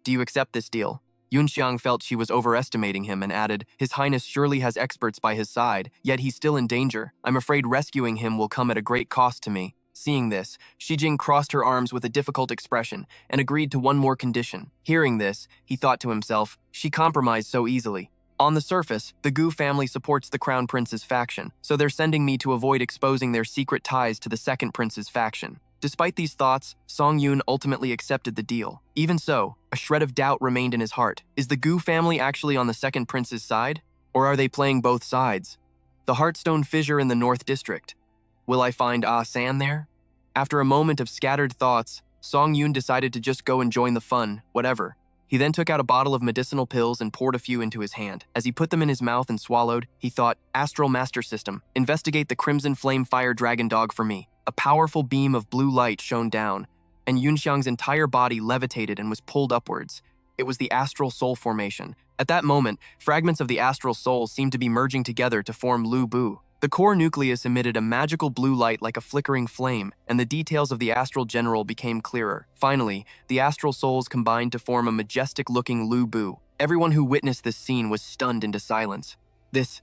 Do you accept this deal?" Yunxiang felt she was overestimating him and added, "His Highness surely has experts by his side, yet he's still in danger. I'm afraid rescuing him will come at a great cost to me." Seeing this, Shijing crossed her arms with a difficult expression and agreed to one more condition. Hearing this, he thought to himself, she compromised so easily. On the surface, the Gu family supports the Crown Prince's faction, so they're sending me to avoid exposing their secret ties to the Second Prince's faction. Despite these thoughts, Song Yun ultimately accepted the deal. Even so, a shred of doubt remained in his heart. Is the Gu family actually on the Second Prince's side? Or are they playing both sides? The Heartstone Fissure in the North District. Will I find Ah San there? After a moment of scattered thoughts, Song Yun decided to just go and join the fun, whatever. He then took out a bottle of medicinal pills and poured a few into his hand. As he put them in his mouth and swallowed, he thought, Astral Master System, investigate the Crimson Flame Fire Dragon Dog for me. A powerful beam of blue light shone down, and Yunxiang's entire body levitated and was pulled upwards. It was the Astral Soul Formation. At that moment, fragments of the Astral Soul seemed to be merging together to form Lu Bu. The core nucleus emitted a magical blue light like a flickering flame, and the details of the Astral General became clearer. Finally, the Astral Souls combined to form a majestic-looking Lu Bu. Everyone who witnessed this scene was stunned into silence. This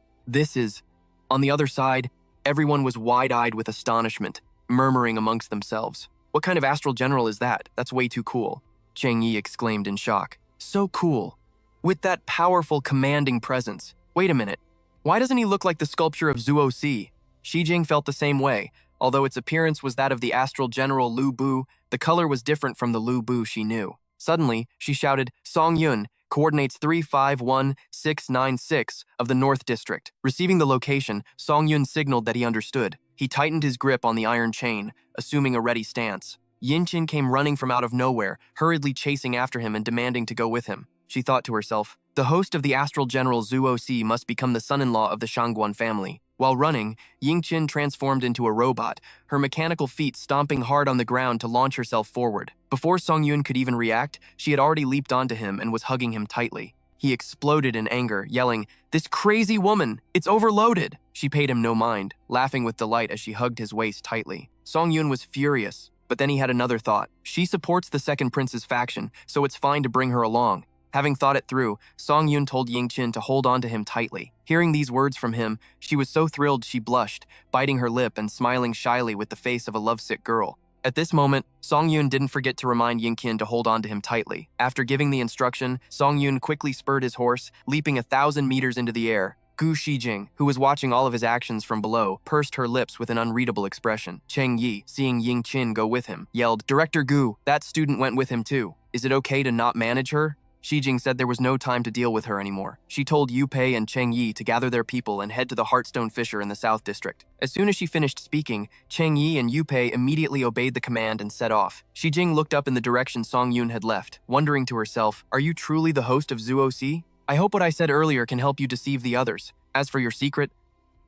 is... On the other side, everyone was wide-eyed with astonishment, murmuring amongst themselves. "What kind of Astral General is that? That's way too cool," Cheng Yi exclaimed in shock. "So cool. With that powerful, commanding presence. Wait a minute. Why doesn't he look like the sculpture of Zuo Si?" Shijing felt the same way. Although its appearance was that of the Astral General Lu Bu, the color was different from the Lu Bu she knew. Suddenly, she shouted, "Song Yun, coordinates 351696 of the North District. Receiving the location, Songyun signaled that he understood. He tightened his grip on the iron chain, assuming a ready stance. Yinchin came running from out of nowhere, hurriedly chasing after him and demanding to go with him. She thought to herself, the host of the astral general Zuo-Si must become the son-in-law of the Shangguan family. While running, Yingqin transformed into a robot, her mechanical feet stomping hard on the ground to launch herself forward. Before Songyun could even react, she had already leaped onto him and was hugging him tightly. He exploded in anger, yelling, "This crazy woman! It's overloaded!" She paid him no mind, laughing with delight as she hugged his waist tightly. Songyun was furious, but then he had another thought. She supports the second prince's faction, so it's fine to bring her along. Having thought it through, Songyun told Yingqin to hold on to him tightly. Hearing these words from him, she was so thrilled she blushed, biting her lip and smiling shyly with the face of a lovesick girl. At this moment, Songyun didn't forget to remind Yingqin to hold on to him tightly. After giving the instruction, Songyun quickly spurred his horse, leaping 1,000 meters into the air. Gu Shijing, who was watching all of his actions from below, pursed her lips with an unreadable expression. Cheng Yi, seeing Yingqin go with him, yelled, "Director Gu, that student went with him too. Is it okay to not manage her?" Shijing said there was no time to deal with her anymore. She told Yu Pei and Cheng Yi to gather their people and head to the Heartstone Fissure in the South District. As soon as she finished speaking, Cheng Yi and Yu Pei immediately obeyed the command and set off. Shijing looked up in the direction Songyun had left, wondering to herself, "Are you truly the host of Zuo-Si? I hope what I said earlier can help you deceive the others. As for your secret,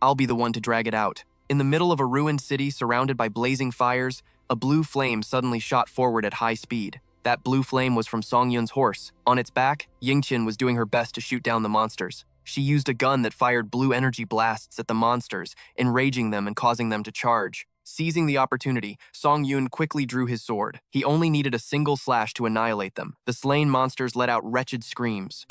I'll be the one to drag it out." In the middle of a ruined city surrounded by blazing fires, a blue flame suddenly shot forward at high speed. That blue flame was from Songyun's horse. On its back, Yingqin was doing her best to shoot down the monsters. She used a gun that fired blue energy blasts at the monsters, enraging them and causing them to charge. Seizing the opportunity, Songyun quickly drew his sword. He only needed a single slash to annihilate them. The slain monsters let out wretched screams.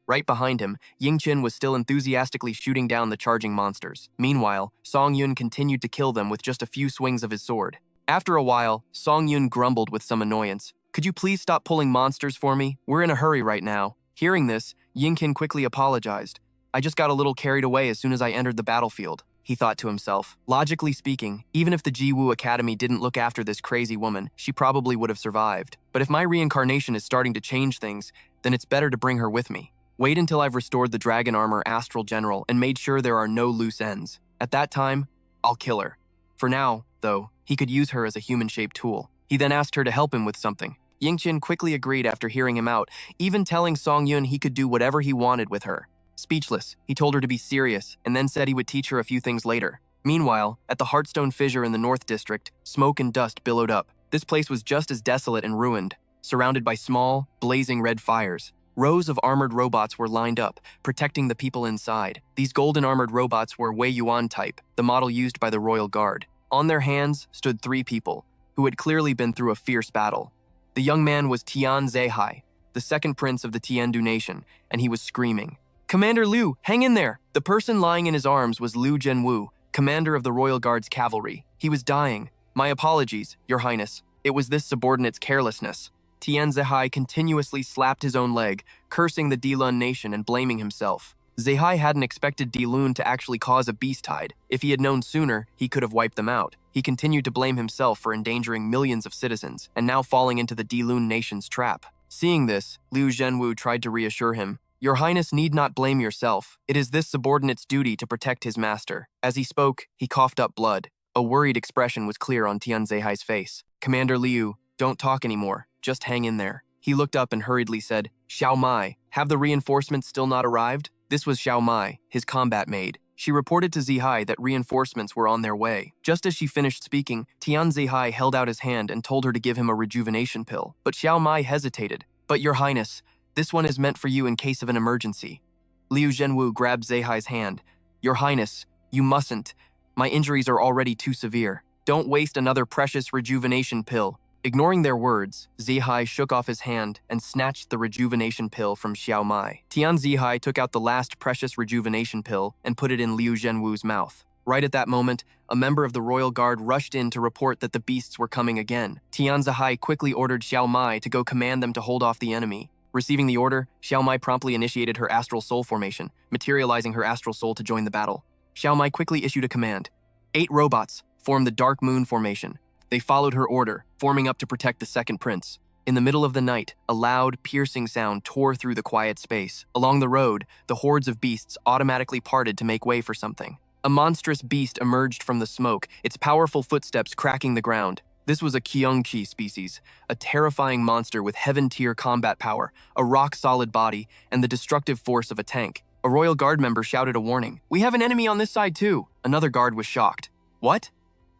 Right behind him, Yingqin was still enthusiastically shooting down the charging monsters. Meanwhile, Songyun continued to kill them with just a few swings of his sword. After a while, Songyun grumbled with some annoyance. "Could you please stop pulling monsters for me? We're in a hurry right now." Hearing this, Yingqin quickly apologized. "I just got a little carried away as soon as I entered the battlefield," he thought to himself. Logically speaking, even if the Jiwu Academy didn't look after this crazy woman, she probably would have survived. But if my reincarnation is starting to change things, then it's better to bring her with me. Wait until I've restored the dragon armor Astral General and made sure there are no loose ends. At that time, I'll kill her. For now, though, he could use her as a human-shaped tool. He then asked her to help him with something. Yingqin quickly agreed after hearing him out, even telling Songyun he could do whatever he wanted with her. Speechless, he told her to be serious and then said he would teach her a few things later. Meanwhile, at the Heartstone Fissure in the North District, smoke and dust billowed up. This place was just as desolate and ruined, surrounded by small, blazing red fires. Rows of armored robots were lined up, protecting the people inside. These golden armored robots were Wei Yuan type, the model used by the Royal Guard. On their hands stood 3 people, who had clearly been through a fierce battle. The young man was Tian Zehai, the second prince of the Tiandu nation, and he was screaming, "Commander Liu, hang in there!" The person lying in his arms was Liu Zhenwu, commander of the Royal Guard's cavalry. He was dying. "My apologies, Your Highness. It was this subordinate's carelessness." Tian Zehai continuously slapped his own leg, cursing the Dilun nation and blaming himself. Zehai hadn't expected Dilun to actually cause a beast tide. If he had known sooner, he could have wiped them out. He continued to blame himself for endangering millions of citizens, and now falling into the Dilun nation's trap. Seeing this, Liu Zhenwu tried to reassure him. "Your Highness need not blame yourself. It is this subordinate's duty to protect his master." As he spoke, he coughed up blood. A worried expression was clear on Tian Zehai's face. "Commander Liu, don't talk anymore. Just hang in there." He looked up and hurriedly said, "Xiao Mai, have the reinforcements still not arrived?" This was Xiao Mai, his combat maid. She reported to Zehai that reinforcements were on their way. Just as she finished speaking, Tian Zehai held out his hand and told her to give him a rejuvenation pill. But Xiao Mai hesitated. "But Your Highness, this one is meant for you in case of an emergency." Liu Zhenwu grabbed Zehai's hand. "Your Highness, you mustn't. My injuries are already too severe. Don't waste another precious rejuvenation pill." Ignoring their words, Zehai shook off his hand and snatched the rejuvenation pill from Xiao Mai. Tian Zehai took out the last precious rejuvenation pill and put it in Liu Zhenwu's mouth. Right at that moment, a member of the Royal Guard rushed in to report that the beasts were coming again. Tian Zehai quickly ordered Xiao Mai to go command them to hold off the enemy. Receiving the order, Xiao Mai promptly initiated her astral soul formation, materializing her astral soul to join the battle. Xiao Mai quickly issued a command. 8 robots formed the Dark Moon formation. They followed her order, forming up to protect the second prince. In the middle of the night, a loud, piercing sound tore through the quiet space. Along the road, the hordes of beasts automatically parted to make way for something. A monstrous beast emerged from the smoke, its powerful footsteps cracking the ground. This was a Kyungchi species, a terrifying monster with heaven-tier combat power, a rock-solid body, and the destructive force of a tank. A Royal Guard member shouted a warning. "We have an enemy on this side too." Another guard was shocked. "What?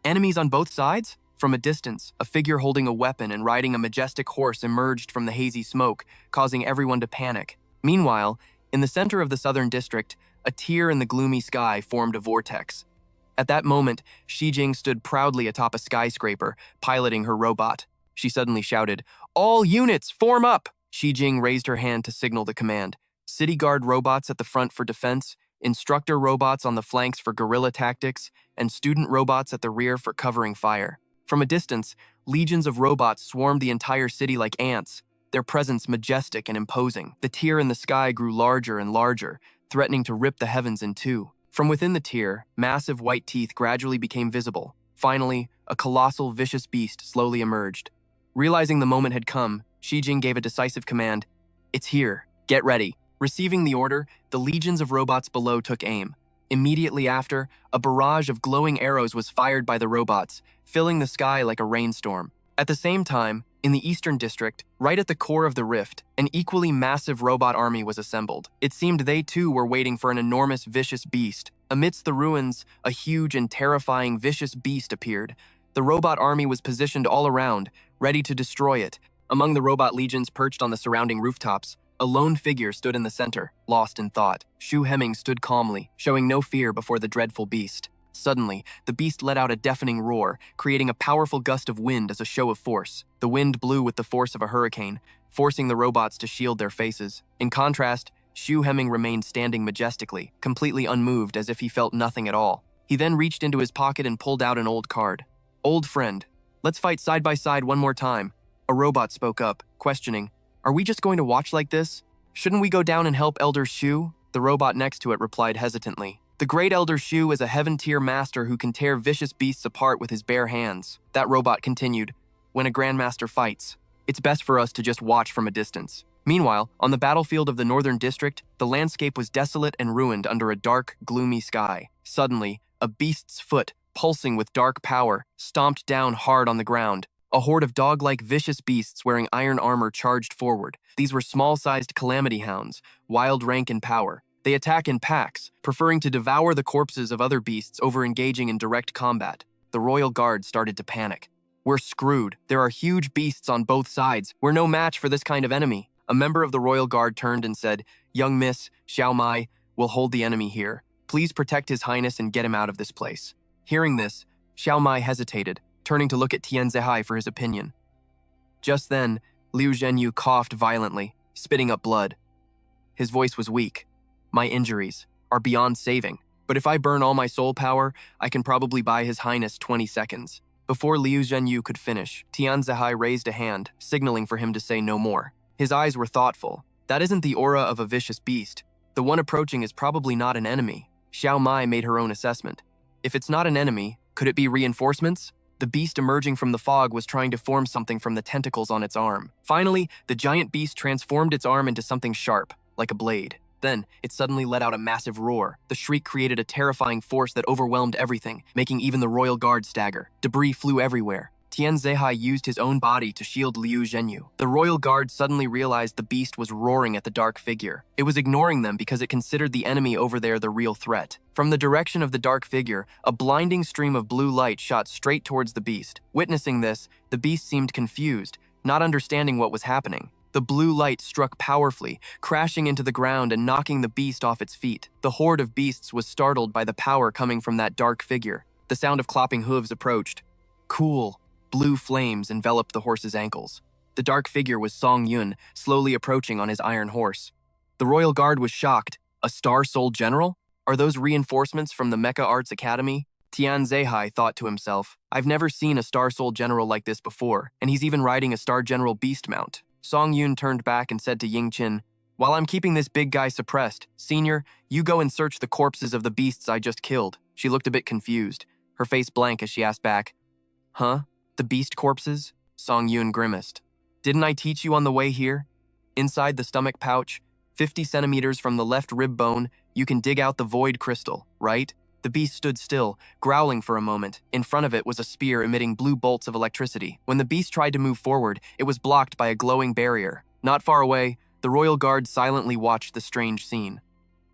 Enemies on both sides?" From a distance, a figure holding a weapon and riding a majestic horse emerged from the hazy smoke, causing everyone to panic. Meanwhile, in the center of the southern district, a tear in the gloomy sky formed a vortex. At that moment, Shijing stood proudly atop a skyscraper, piloting her robot. She suddenly shouted, "All units, form up!" Shijing raised her hand to signal the command. City guard robots at the front for defense, instructor robots on the flanks for guerrilla tactics, and student robots at the rear for covering fire. From a distance, legions of robots swarmed the entire city like ants, their presence majestic and imposing. The tier in the sky grew larger and larger, threatening to rip the heavens in two. From within the tier, massive white teeth gradually became visible. Finally, a colossal, vicious beast slowly emerged. Realizing the moment had come, Shijing gave a decisive command. "It's here. Get ready." Receiving the order, the legions of robots below took aim. Immediately after, a barrage of glowing arrows was fired by the robots, filling the sky like a rainstorm. At the same time, in the Eastern District, right at the core of the rift, an equally massive robot army was assembled. It seemed they too were waiting for an enormous, vicious beast. Amidst the ruins, a huge and terrifying, vicious beast appeared. The robot army was positioned all around, ready to destroy it. Among the robot legions perched on the surrounding rooftops, a lone figure stood in the center, lost in thought. Shu Hemming stood calmly, showing no fear before the dreadful beast. Suddenly, the beast let out a deafening roar, creating a powerful gust of wind as a show of force. The wind blew with the force of a hurricane, forcing the robots to shield their faces. In contrast, Shu Hemming remained standing majestically, completely unmoved as if he felt nothing at all. He then reached into his pocket and pulled out an old card. "Old friend, let's fight side by side one more time." A robot spoke up, questioning, "Are we just going to watch like this? Shouldn't we go down and help Elder Shu?" The robot next to it replied hesitantly. "The great Elder Shu is a heaven-tier master who can tear vicious beasts apart with his bare hands." That robot continued, "When a grandmaster fights, it's best for us to just watch from a distance." Meanwhile, on the battlefield of the Northern District, the landscape was desolate and ruined under a dark, gloomy sky. Suddenly, a beast's foot, pulsing with dark power, stomped down hard on the ground. A horde of dog-like vicious beasts wearing iron armor charged forward. These were small-sized calamity hounds, wild rank in power. They attack in packs, preferring to devour the corpses of other beasts over engaging in direct combat. The Royal Guard started to panic. "We're screwed. There are huge beasts on both sides. We're no match for this kind of enemy." A member of the Royal Guard turned and said, "Young Miss, Xiao Mai will hold the enemy here. Please protect His Highness and get him out of this place." Hearing this, Xiao Mai hesitated, turning to look at Tian Zihai for his opinion. Just then, Liu Zhenyu coughed violently, spitting up blood. His voice was weak. "My injuries are beyond saving, but if I burn all my soul power, I can probably buy His Highness 20 seconds. Before Liu Zhenyu could finish, Tian Zihai raised a hand, signaling for him to say no more. His eyes were thoughtful. "That isn't the aura of a vicious beast. The one approaching is probably not an enemy." Xiao Mai made her own assessment. "If it's not an enemy, could it be reinforcements?" The beast emerging from the fog was trying to form something from the tentacles on its arm. Finally, the giant beast transformed its arm into something sharp, like a blade. Then, it suddenly let out a massive roar. The shriek created a terrifying force that overwhelmed everything, making even the Royal Guard stagger. Debris flew everywhere. Tian Zihai used his own body to shield Liu Zhenyu. The Royal Guard suddenly realized the beast was roaring at the dark figure. It was ignoring them because it considered the enemy over there the real threat. From the direction of the dark figure, a blinding stream of blue light shot straight towards the beast. Witnessing this, the beast seemed confused, not understanding what was happening. The blue light struck powerfully, crashing into the ground and knocking the beast off its feet. The horde of beasts was startled by the power coming from that dark figure. The sound of clopping hooves approached. Cool. Blue flames enveloped the horse's ankles. The dark figure was Song Yun, slowly approaching on his iron horse. The Royal Guard was shocked. A Star Soul General? Are those reinforcements from the Mecha Arts Academy? Tian Zihai thought to himself, "I've never seen a Star Soul General like this before, and he's even riding a Star General beast mount." Song Yun turned back and said to Ying Qin, "While I'm keeping this big guy suppressed, Senior, you go and search the corpses of the beasts I just killed." She looked a bit confused, her face blank as she asked back, "Huh? The beast corpses?" Song Yun grimaced. Didn't I teach you on the way here? Inside the stomach pouch, 50 centimeters from the left rib bone, you can dig out the void crystal, right? The beast stood still, growling for a moment. In front of it was a spear emitting blue bolts of electricity. When the beast tried to move forward, it was blocked by a glowing barrier. Not far away, the royal guard silently watched the strange scene.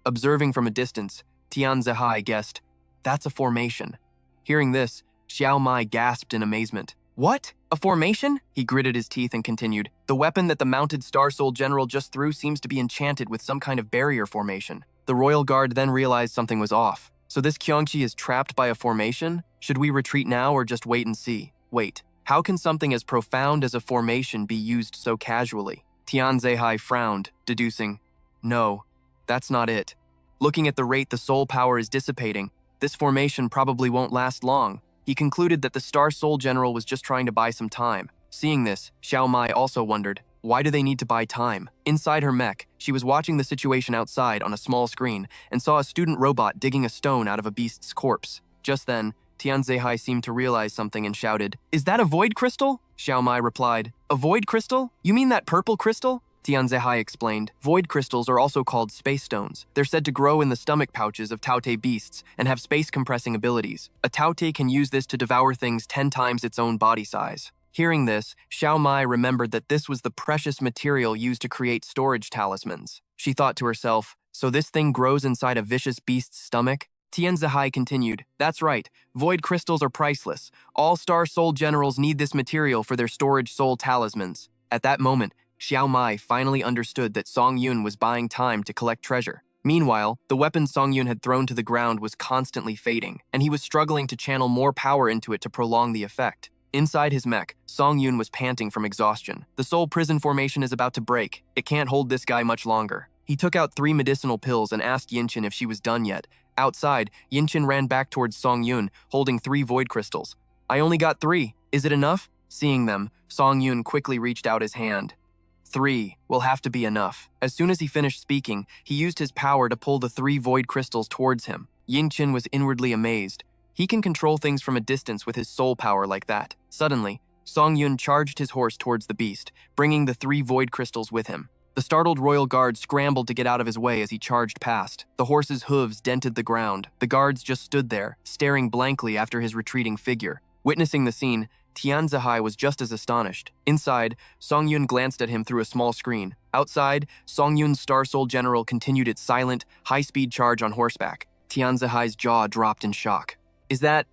Observing from a distance, Tian Zihai guessed, "That's a formation." Hearing this, Xiao Mai gasped in amazement. "What? A formation?" He gritted his teeth and continued. "The weapon that the mounted Star Soul General just threw seems to be enchanted with some kind of barrier formation." The royal guard then realized something was off. So this Qiangqi is trapped by a formation? Should we retreat now or just wait and see? Wait, how can something as profound as a formation be used so casually? Tian Zihai frowned, deducing, "No, that's not it. Looking at the rate the soul power is dissipating, this formation probably won't last long." He concluded that the Star Soul General was just trying to buy some time. Seeing this, Xiao Mai also wondered, why do they need to buy time? Inside her mech, she was watching the situation outside on a small screen and saw a student robot digging a stone out of a beast's corpse. Just then, Tian Zihai seemed to realize something and shouted, "Is that a void crystal?" Xiao Mai replied, "A void crystal? You mean that purple crystal?" Tian Zihai explained, "Void crystals are also called space stones. They're said to grow in the stomach pouches of Taote beasts and have space-compressing abilities. A Taote can use this to devour things 10 times its own body size." Hearing this, Xiao Mai remembered that this was the precious material used to create storage talismans. She thought to herself, so this thing grows inside a vicious beast's stomach? Tian Zihai continued, "That's right, void crystals are priceless. All Star Soul Generals need this material for their storage soul talismans." At that moment, Xiao Mai finally understood that Song Yun was buying time to collect treasure. Meanwhile, the weapon Song Yun had thrown to the ground was constantly fading, and he was struggling to channel more power into it to prolong the effect. Inside his mech, Song Yun was panting from exhaustion. The soul prison formation is about to break. It can't hold this guy much longer. He took out 3 medicinal pills and asked Yinchin if she was done yet. Outside, Yinchin ran back towards Song Yun, holding 3 void crystals. "I only got 3. Is it enough?" Seeing them, Song Yun quickly reached out his hand. 3 will have to be enough. As soon as he finished speaking, he used his power to pull the 3 void crystals towards him. Yinchin was inwardly amazed. He can control things from a distance with his soul power like that. Suddenly, Song Yun charged his horse towards the beast, bringing the 3 void crystals with him. The startled royal guard scrambled to get out of his way as he charged past. The horse's hooves dented the ground. The guards just stood there, staring blankly after his retreating figure. Witnessing the scene, Tian Zihai was just as astonished. Inside, Song Yun glanced at him through a small screen. Outside, Song Yun's Star Soul General continued its silent, high-speed charge on horseback. Tian Zihai's jaw dropped in shock. Is that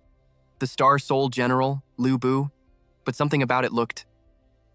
the Star Soul General, Lu Bu? But something about it looked...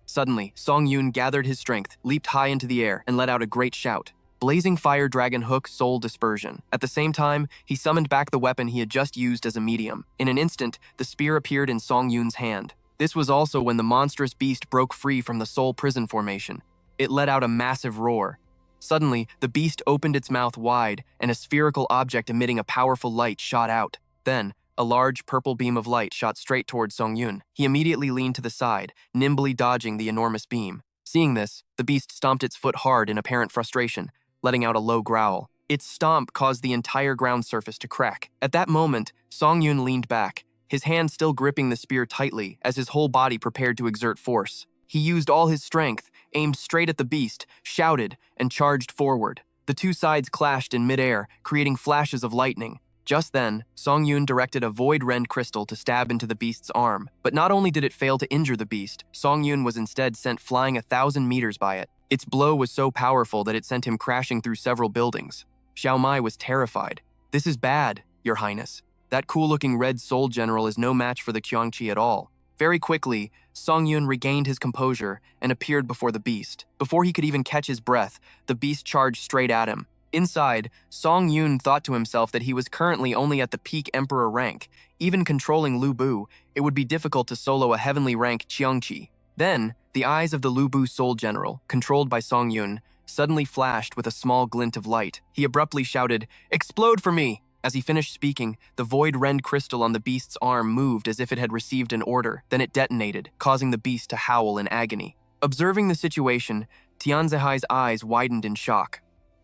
Suddenly, Song Yun gathered his strength, leaped high into the air, and let out a great shout. Blazing Fire Dragon Hook Soul Dispersion. At the same time, he summoned back the weapon he had just used as a medium. In an instant, the spear appeared in Song Yun's hand. This was also when the monstrous beast broke free from the soul prison formation. It let out a massive roar. Suddenly, the beast opened its mouth wide, and a spherical object emitting a powerful light shot out. Then, a large purple beam of light shot straight towards Song Yun. He immediately leaned to the side, nimbly dodging the enormous beam. Seeing this, the beast stomped its foot hard in apparent frustration, letting out a low growl. Its stomp caused the entire ground surface to crack. At that moment, Song Yun leaned back, his hand still gripping the spear tightly as his whole body prepared to exert force. He used all his strength, aimed straight at the beast, shouted, and charged forward. The 2 sides clashed in midair, creating flashes of lightning. Just then, Song Yun directed a void rend crystal to stab into the beast's arm. But not only did it fail to injure the beast, Song Yun was instead sent flying 1,000 meters by it. Its blow was so powerful that it sent him crashing through several buildings. Xiao Mai was terrified. "This is bad, Your Highness. That cool-looking red soul general is no match for the Qiangqi at all." Very quickly, Song Yun regained his composure and appeared before the beast. Before he could even catch his breath, the beast charged straight at him. Inside, Song Yun thought to himself that he was currently only at the peak Emperor rank. Even controlling Lu Bu, it would be difficult to solo a heavenly rank Qiangqi. Then, the eyes of the Lu Bu Soul General, controlled by Song Yun, suddenly flashed with a small glint of light. He abruptly shouted, "Explode for me!" As he finished speaking, the void rend crystal on the beast's arm moved as if it had received an order. Then it detonated, causing the beast to howl in agony. Observing the situation, Tian Zihai's eyes widened in shock.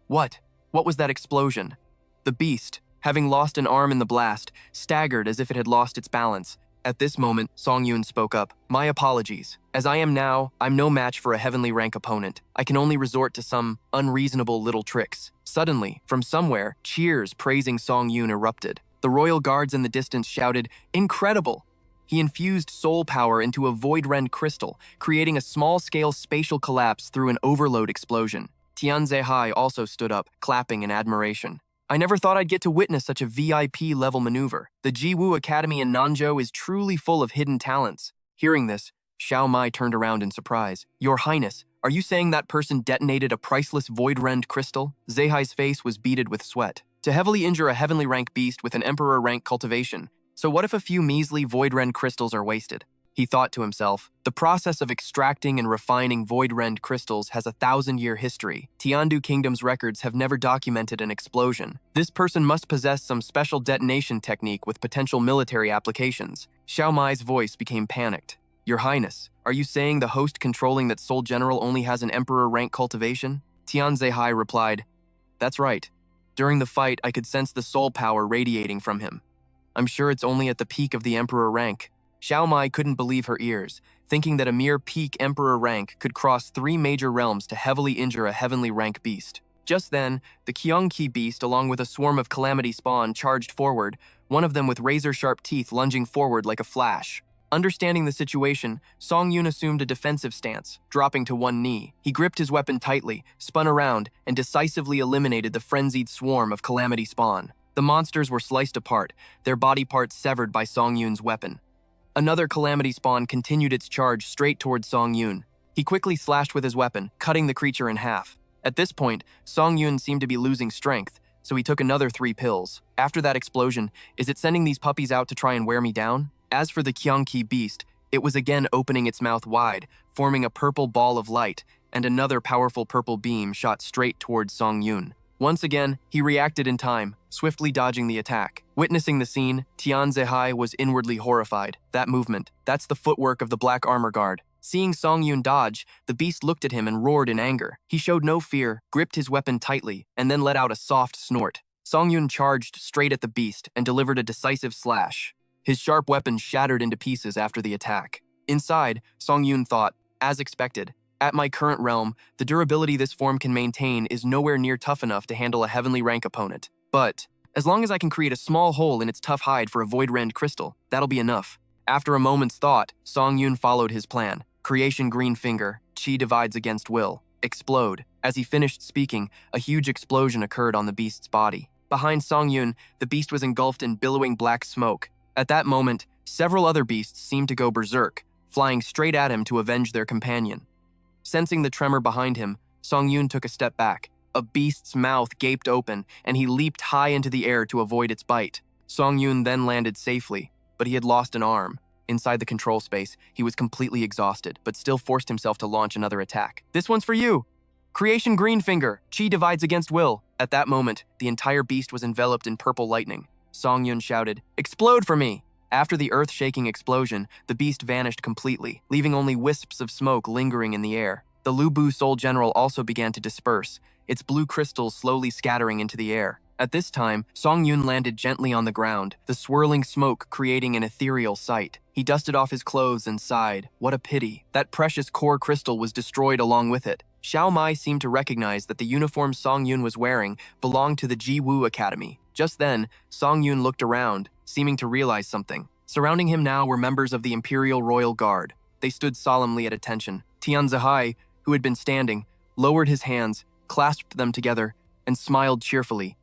What was that explosion? The beast, having lost an arm in the blast, staggered as if it had lost its balance. At this moment, Song Yun spoke up. My apologies. As I am now, I'm no match for a heavenly rank opponent. I can only resort to some unreasonable little tricks. Suddenly, from somewhere, cheers praising Song Yun erupted. The royal guards in the distance shouted, "Incredible!" He infused soul power into a void-rend crystal, creating a small-scale spatial collapse through an overload explosion. Tianzehai also stood up, clapping in admiration. I never thought I'd get to witness such a VIP-level maneuver. The Jiwu Academy in Nanzhou is truly full of hidden talents. Hearing this, Xiao Mai turned around in surprise. Your Highness, are you saying that person detonated a priceless void-rend crystal? Zehai's face was beaded with sweat. To heavily injure a heavenly rank beast with an emperor rank cultivation. So what if a few measly void-rend crystals are wasted? He thought to himself, the process of extracting and refining void-rend crystals has a 1,000-year history. Tiandu Kingdom's records have never documented an explosion. This person must possess some special detonation technique with potential military applications. Xiao Mai's voice became panicked. Your Highness, are you saying the host controlling that Soul General only has an emperor rank cultivation? Tianzehai replied, that's right. During the fight, I could sense the soul power radiating from him. I'm sure it's only at the peak of the emperor rank. Xiao Mai couldn't believe her ears, thinking that a mere peak emperor rank could cross 3 major realms to heavily injure a heavenly rank beast. Just then, the Qiongqi beast along with a swarm of calamity spawn charged forward, one of them with razor-sharp teeth lunging forward like a flash. Understanding the situation, Song Yun assumed a defensive stance, dropping to one knee. He gripped his weapon tightly, spun around, and decisively eliminated the frenzied swarm of calamity spawn. The monsters were sliced apart, their body parts severed by Song Yun's weapon. Another calamity spawn continued its charge straight towards Song Yun. He quickly slashed with his weapon, cutting the creature in half. At this point, Song Yun seemed to be losing strength, so he took another 3 pills. After that explosion, is it sending these puppies out to try and wear me down? As for the Qiongqi beast, it was again opening its mouth wide, forming a purple ball of light, and another powerful purple beam shot straight towards Song Yun. Once again, he reacted in time, swiftly dodging the attack. Witnessing the scene, Tianzehai was inwardly horrified. That movement, that's the footwork of the Black Armor Guard. Seeing Song Yun dodge, the beast looked at him and roared in anger. He showed no fear, gripped his weapon tightly, and then let out a soft snort. Song Yun charged straight at the beast and delivered a decisive slash. His sharp weapon shattered into pieces after the attack. Inside, Song Yun thought, as expected, at my current realm, the durability this form can maintain is nowhere near tough enough to handle a heavenly rank opponent. But, as long as I can create a small hole in its tough hide for a void-rend crystal, that'll be enough. After a moment's thought, Song Yun followed his plan. Creation green finger, chi divides against will, explode. As he finished speaking, a huge explosion occurred on the beast's body. Behind Song Yun, the beast was engulfed in billowing black smoke. At that moment, several other beasts seemed to go berserk, flying straight at him to avenge their companion. Sensing the tremor behind him, Song Yun took a step back. A beast's mouth gaped open, and he leaped high into the air to avoid its bite. Song Yun then landed safely, but he had lost an arm. Inside the control space, he was completely exhausted, but still forced himself to launch another attack. This one's for you! Creation green finger, chi divides against will. At that moment, the entire beast was enveloped in purple lightning. Song Yun shouted, explode for me! After the earth-shaking explosion, the beast vanished completely, leaving only wisps of smoke lingering in the air. The Lu Bu Soul General also began to disperse, its blue crystals slowly scattering into the air. At this time, Song Yun landed gently on the ground, the swirling smoke creating an ethereal sight. He dusted off his clothes and sighed. What a pity. That precious core crystal was destroyed along with it. Xiao Mai seemed to recognize that the uniform Song Yun was wearing belonged to the Jiwu Academy. Just then, Song Yun looked around, seeming to realize something. Surrounding him now were members of the Imperial Royal Guard. They stood solemnly at attention. Tianzehai, who had been standing, lowered his hands, clasped them together, and smiled cheerfully.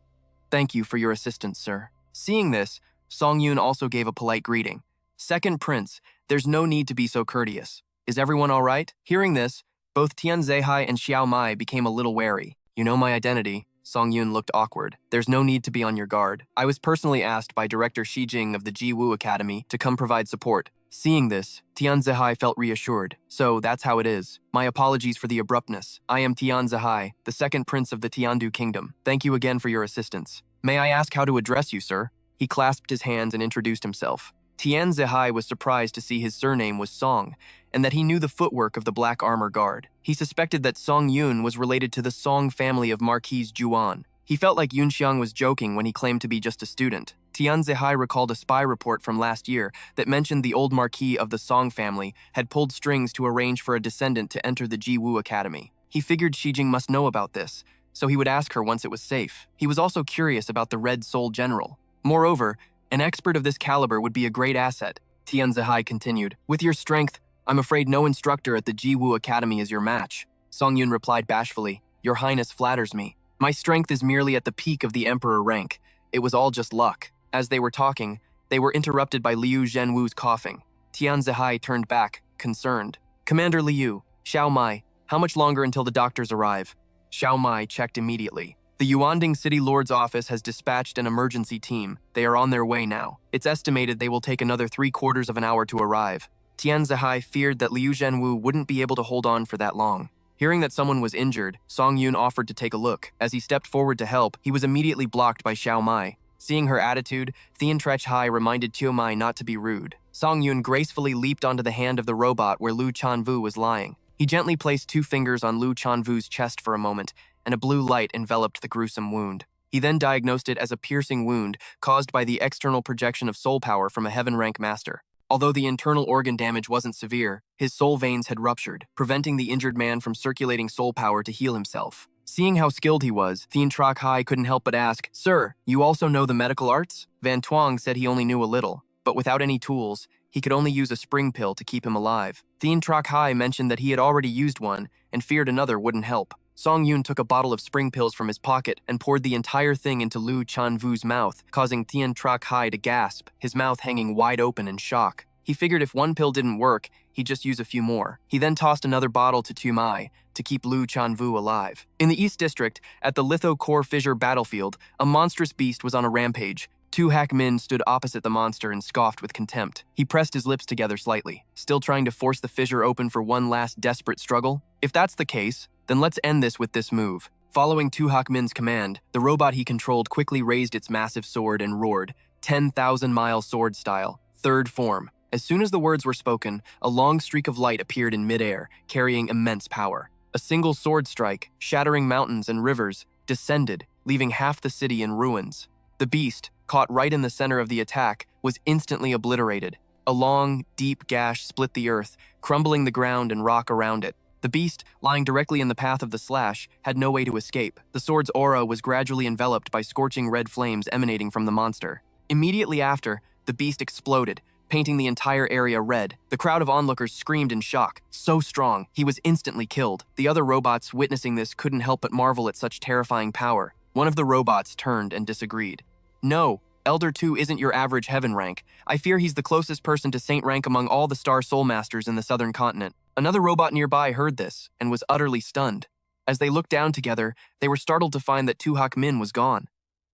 Thank you for your assistance, sir. Seeing this, Song Yun also gave a polite greeting. Second Prince, there's no need to be so courteous. Is everyone all right? Hearing this, both Tianzehai and Xiao Mai became a little wary. You know my identity. Song Yun looked awkward. There's no need to be on your guard. I was personally asked by Director Shi Jing of the Jiwu Academy to come provide support. Seeing this, Tianzehai felt reassured. So that's how it is. My apologies for the abruptness. I am Tianzehai, the second prince of the Tiandu Kingdom. Thank you again for your assistance. May I ask how to address you, sir? He clasped his hands and introduced himself. Tianzehai was surprised to see his surname was Song, and that he knew the footwork of the Black Armor Guard. He suspected that Song Yun was related to the Song family of Marquise Juan. He felt like Yunxiang was joking when he claimed to be just a student. Tian Zihai recalled a spy report from last year that mentioned the old marquis of the Song family had pulled strings to arrange for a descendant to enter the Jiwu Academy. He figured Shijing must know about this, so he would ask her once it was safe. He was also curious about the Red Soul General. Moreover, an expert of this caliber would be a great asset. Tian Zihai continued, "With your strength, I'm afraid no instructor at the Jiwu Academy is your match." Song Yun replied bashfully, "Your Highness flatters me. My strength is merely at the peak of the Emperor rank. It was all just luck." As they were talking, they were interrupted by Liu Zhenwu's coughing. Tian Zihai turned back, concerned. "Commander Liu, Xiao Mai, how much longer until the doctors arrive?" Xiao Mai checked immediately. "The Yuanding City Lord's office has dispatched an emergency team. They are on their way now. It's estimated they will take another 3/4 of an hour to arrive." Tian Zihai feared that Liu Zhenwu wouldn't be able to hold on for that long. Hearing that someone was injured, Song Yun offered to take a look. As he stepped forward to help, he was immediately blocked by Xiao Mai. Seeing her attitude, Thien Trech Hai reminded Tiao Mai not to be rude. Song Yun gracefully leaped onto the hand of the robot where Lu Chanvu was lying. He gently placed 2 fingers on Lu Chanvu's chest for a moment, and a blue light enveloped the gruesome wound. He then diagnosed it as a piercing wound caused by the external projection of soul power from a heaven rank master. Although the internal organ damage wasn't severe, his soul veins had ruptured, preventing the injured man from circulating soul power to heal himself. Seeing how skilled he was, Thien Trech Hai couldn't help but ask, "Sir, you also know the medical arts?" Van Tuong said he only knew a little, but without any tools, he could only use a spring pill to keep him alive. Thien Trech Hai mentioned that he had already used one and feared another wouldn't help. Song Yun took a bottle of spring pills from his pocket and poured the entire thing into Lu Chanvu's mouth, causing Thien Trech Hai to gasp, his mouth hanging wide open in shock. He figured if one pill didn't work, he'd just use a few more. He then tossed another bottle to Tu Mai to keep Lu Chanvu alive. In the East District, at the Litho Core Fissure battlefield, a monstrous beast was on a rampage. Tu Hak Min stood opposite the monster and scoffed with contempt. He pressed his lips together slightly, still trying to force the fissure open for one last desperate struggle. If that's the case, then let's end this with this move. Following Tu Hak Min's command, the robot he controlled quickly raised its massive sword and roared, 10,000-mile sword style, third form. As soon as the words were spoken, a long streak of light appeared in midair, carrying immense power. A single sword strike, shattering mountains and rivers, descended, leaving half the city in ruins. The beast, caught right in the center of the attack, was instantly obliterated. A long, deep gash split the earth, crumbling the ground and rock around it. The beast, lying directly in the path of the slash, had no way to escape. The sword's aura was gradually enveloped by scorching red flames emanating from the monster. Immediately after, the beast exploded, painting the entire area red. The crowd of onlookers screamed in shock. So strong, he was instantly killed. The other robots witnessing this couldn't help but marvel at such terrifying power. One of the robots turned and disagreed. "No, Elder 2 isn't your average heaven rank. I fear he's the closest person to saint rank among all the star soul masters in the southern continent." Another robot nearby heard this and was utterly stunned. As they looked down together, they were startled to find that Tu Hak Min was gone.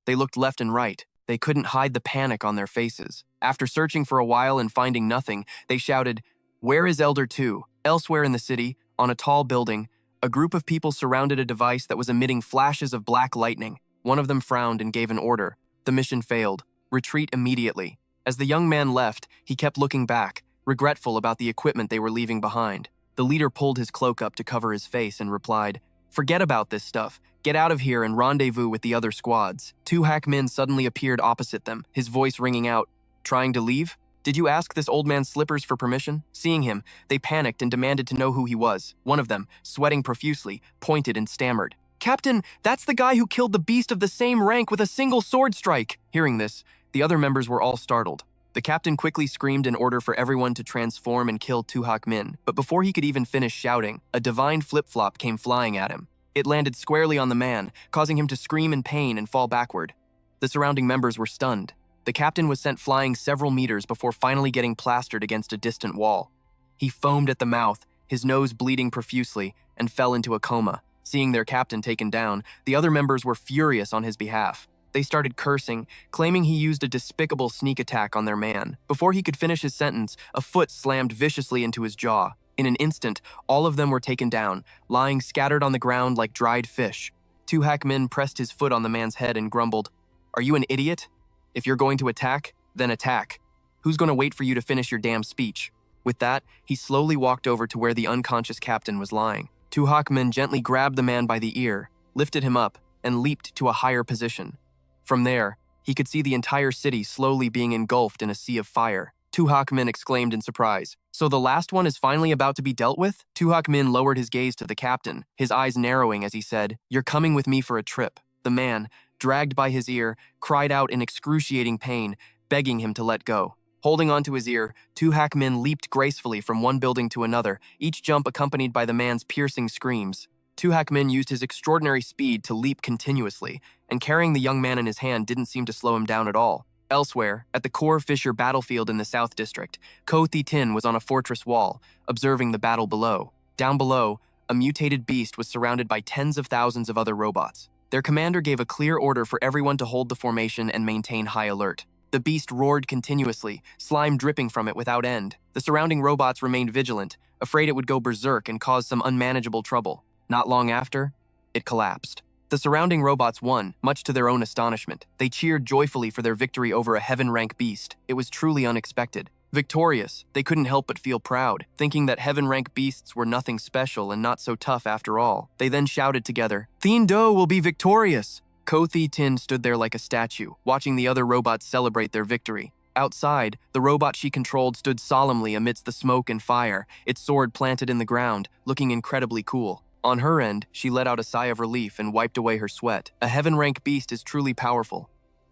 They looked left and right. They couldn't hide the panic on their faces. After searching for a while and finding nothing, they shouted, "Where is Elder 2? Elsewhere in the city, on a tall building, a group of people surrounded a device that was emitting flashes of black lightning. One of them frowned and gave an order. The mission failed. Retreat immediately." As the young man left, he kept looking back, regretful about the equipment they were leaving behind. The leader pulled his cloak up to cover his face and replied, "Forget about this stuff. Get out of here and rendezvous with the other squads." Tu Hak Min suddenly appeared opposite them, his voice ringing out, "Trying to leave? Did you ask this old man Slippers for permission?" Seeing him, they panicked and demanded to know who he was. One of them, sweating profusely, pointed and stammered, "Captain, that's the guy who killed the beast of the same rank with a single sword strike." Hearing this, the other members were all startled. The captain quickly screamed an order for everyone to transform and kill Tu Hak Min, but before he could even finish shouting, a divine flip-flop came flying at him. It landed squarely on the man, causing him to scream in pain and fall backward. The surrounding members were stunned. The captain was sent flying several meters before finally getting plastered against a distant wall. He foamed at the mouth, his nose bleeding profusely, and fell into a coma. Seeing their captain taken down, the other members were furious on his behalf. They started cursing, claiming he used a despicable sneak attack on their man. Before he could finish his sentence, a foot slammed viciously into his jaw. In an instant, all of them were taken down, lying scattered on the ground like dried fish. Tu Hak Min pressed his foot on the man's head and grumbled, "Are you an idiot? If you're going to attack, then attack. Who's going to wait for you to finish your damn speech?" With that, he slowly walked over to where the unconscious captain was lying. Tu Hak Min gently grabbed the man by the ear, lifted him up, and leaped to a higher position. From there, He could see the entire city slowly being engulfed in a sea of fire. Tu-Hak Min exclaimed in surprise. So the last one is finally about to be dealt with? Tu-Hak Min lowered his gaze to the captain, his eyes narrowing as he said, "You're coming with me for a trip." The man, dragged by his ear, cried out in excruciating pain, begging him to let go. Holding onto his ear, Tu-Hak Min leaped gracefully from one building to another, each jump accompanied by the man's piercing screams. Tu-Hak Min used his extraordinary speed to leap continuously, and carrying the young man in his hand didn't seem to slow him down at all. Elsewhere, at the Khor Fisher battlefield in the South District, Ko Thi-Tin was on a fortress wall, observing the battle below. Down below, a mutated beast was surrounded by tens of thousands of other robots. Their commander gave a clear order for everyone to hold the formation and maintain high alert. The beast roared continuously, slime dripping from it without end. The surrounding robots remained vigilant, afraid it would go berserk and cause some unmanageable trouble. Not long after, it collapsed. The surrounding robots won, much to their own astonishment. They cheered joyfully for their victory over a heaven-rank beast. It was truly unexpected. Victorious, they couldn't help but feel proud, thinking that heaven-rank beasts were nothing special and not so tough after all. They then shouted together, "Thien Do will be victorious!" Ko Thi-Tin stood there like a statue, watching the other robots celebrate their victory. Outside, the robot she controlled stood solemnly amidst the smoke and fire, its sword planted in the ground, looking incredibly cool. On her end, she let out a sigh of relief and wiped away her sweat. A heaven-rank beast is truly powerful.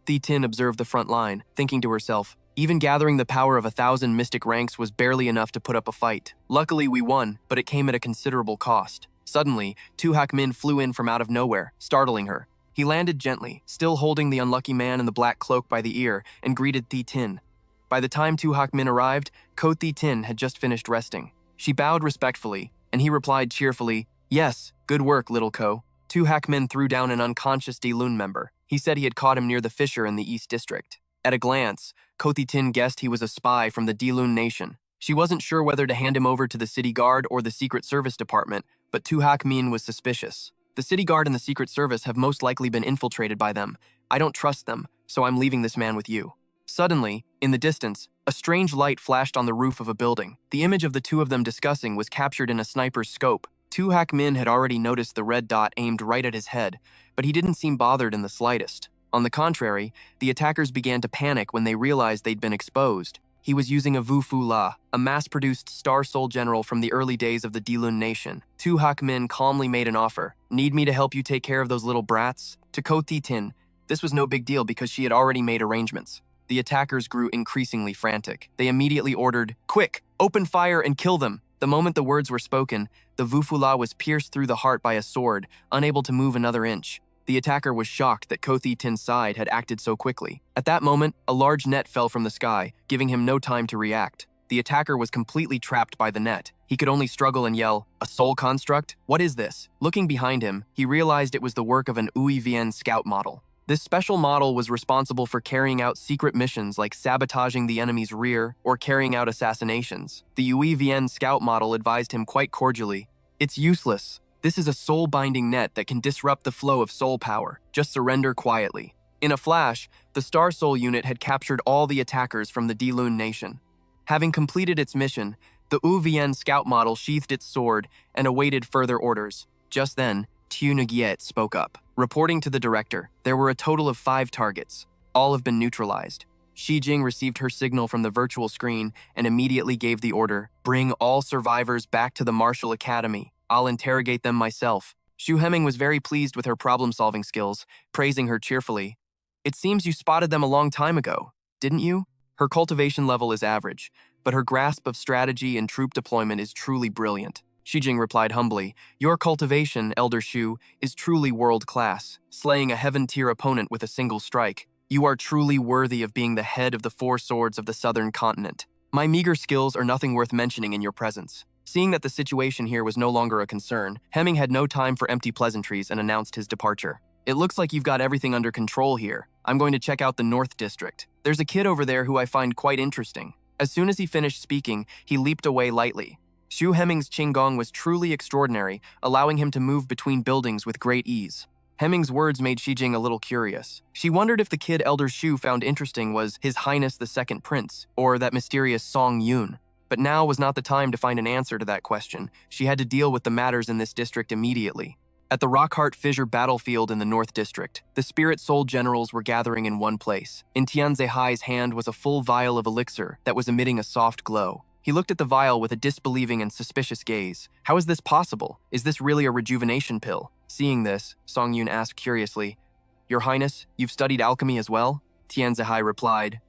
Thi-Tin observed the front line, thinking to herself, even gathering the power of 1,000 mystic ranks was barely enough to put up a fight. Luckily, we won, but it came at a considerable cost. Suddenly, Tu-Hak Min flew in from out of nowhere, startling her. He landed gently, still holding the unlucky man in the black cloak by the ear, and greeted Thi-Tin. By the time Tu-Hak Min arrived, Ko Thi-Tin had just finished resting. She bowed respectfully, and he replied cheerfully, "Yes, good work, little Ko." Tu-Hak Min threw down an unconscious Di-Lun member. He said he had caught him near the fissure in the East District. At a glance, Ko Thi-Tin guessed he was a spy from the Di-Lun nation. She wasn't sure whether to hand him over to the city guard or the Secret Service Department, but Tu-Hak Min was suspicious. The city guard and the Secret Service have most likely been infiltrated by them. I don't trust them, so I'm leaving this man with you. Suddenly, in the distance, a strange light flashed on the roof of a building. The image of the two of them discussing was captured in a sniper's scope. Tu-Hak Min had already noticed the red dot aimed right at his head, but he didn't seem bothered in the slightest. On the contrary, the attackers began to panic when they realized they'd been exposed. He was using a Vu Fu La, a mass-produced Star Soul general from the early days of the Di-Lun nation. Tu-Hak Min calmly made an offer. "Need me to help you take care of those little brats?" To Ko Thi-Tin, this was no big deal because she had already made arrangements. The attackers grew increasingly frantic. They immediately ordered, "Quick, open fire and kill them!" The moment the words were spoken, the Vu Fu La was pierced through the heart by a sword, unable to move another inch. The attacker was shocked that Ko Thi-Tin's side had acted so quickly. At that moment, a large net fell from the sky, giving him no time to react. The attacker was completely trapped by the net. He could only struggle and yell, "A soul construct? What is this?" Looking behind him, he realized it was the work of an UEVN scout model. This special model was responsible for carrying out secret missions like sabotaging the enemy's rear or carrying out assassinations. The UEVN scout model advised him quite cordially, "It's useless. This is a soul-binding net that can disrupt the flow of soul power. Just surrender quietly." In a flash, the Star Soul unit had captured all the attackers from the Di-Lun nation. Having completed its mission, the UVN scout model sheathed its sword and awaited further orders. Just then, Tiu Nguyen spoke up. Reporting to the director, there were a total of 5 targets. All have been neutralized. Shi Jing received her signal from the virtual screen and immediately gave the order, "Bring all survivors back to the Martial Academy. I'll interrogate them myself." Xu Hemming was very pleased with her problem-solving skills, praising her cheerfully. "It seems you spotted them a long time ago, didn't you?" Her cultivation level is average, but her grasp of strategy and troop deployment is truly brilliant. Shi Jing replied humbly, "Your cultivation, Elder Shu, is truly world-class, slaying a heaven-tier opponent with a single strike. You are truly worthy of being the head of the 4 swords of the southern continent. My meager skills are nothing worth mentioning in your presence." Seeing that the situation here was no longer a concern, Hemming had no time for empty pleasantries and announced his departure. "It looks like you've got everything under control here. I'm going to check out the North District. There's a kid over there who I find quite interesting." As soon as he finished speaking, he leaped away lightly. Xu Hemming's Qinggong was truly extraordinary, allowing him to move between buildings with great ease. Hemming's words made Shi Jing a little curious. She wondered if the kid Elder Shu found interesting was His Highness the Second Prince, or that mysterious Song Yun. But now was not the time to find an answer to that question. She had to deal with the matters in this district immediately. At the Rockheart Fissure battlefield in the North District, the Spirit Soul generals were gathering in one place. In Tianzehai's hand was a full vial of elixir that was emitting a soft glow. He looked at the vial with a disbelieving and suspicious gaze. How is this possible? Is this really a rejuvenation pill? Seeing this, Song Yun asked curiously, "Your Highness, you've studied alchemy as well?" Tianzehai replied,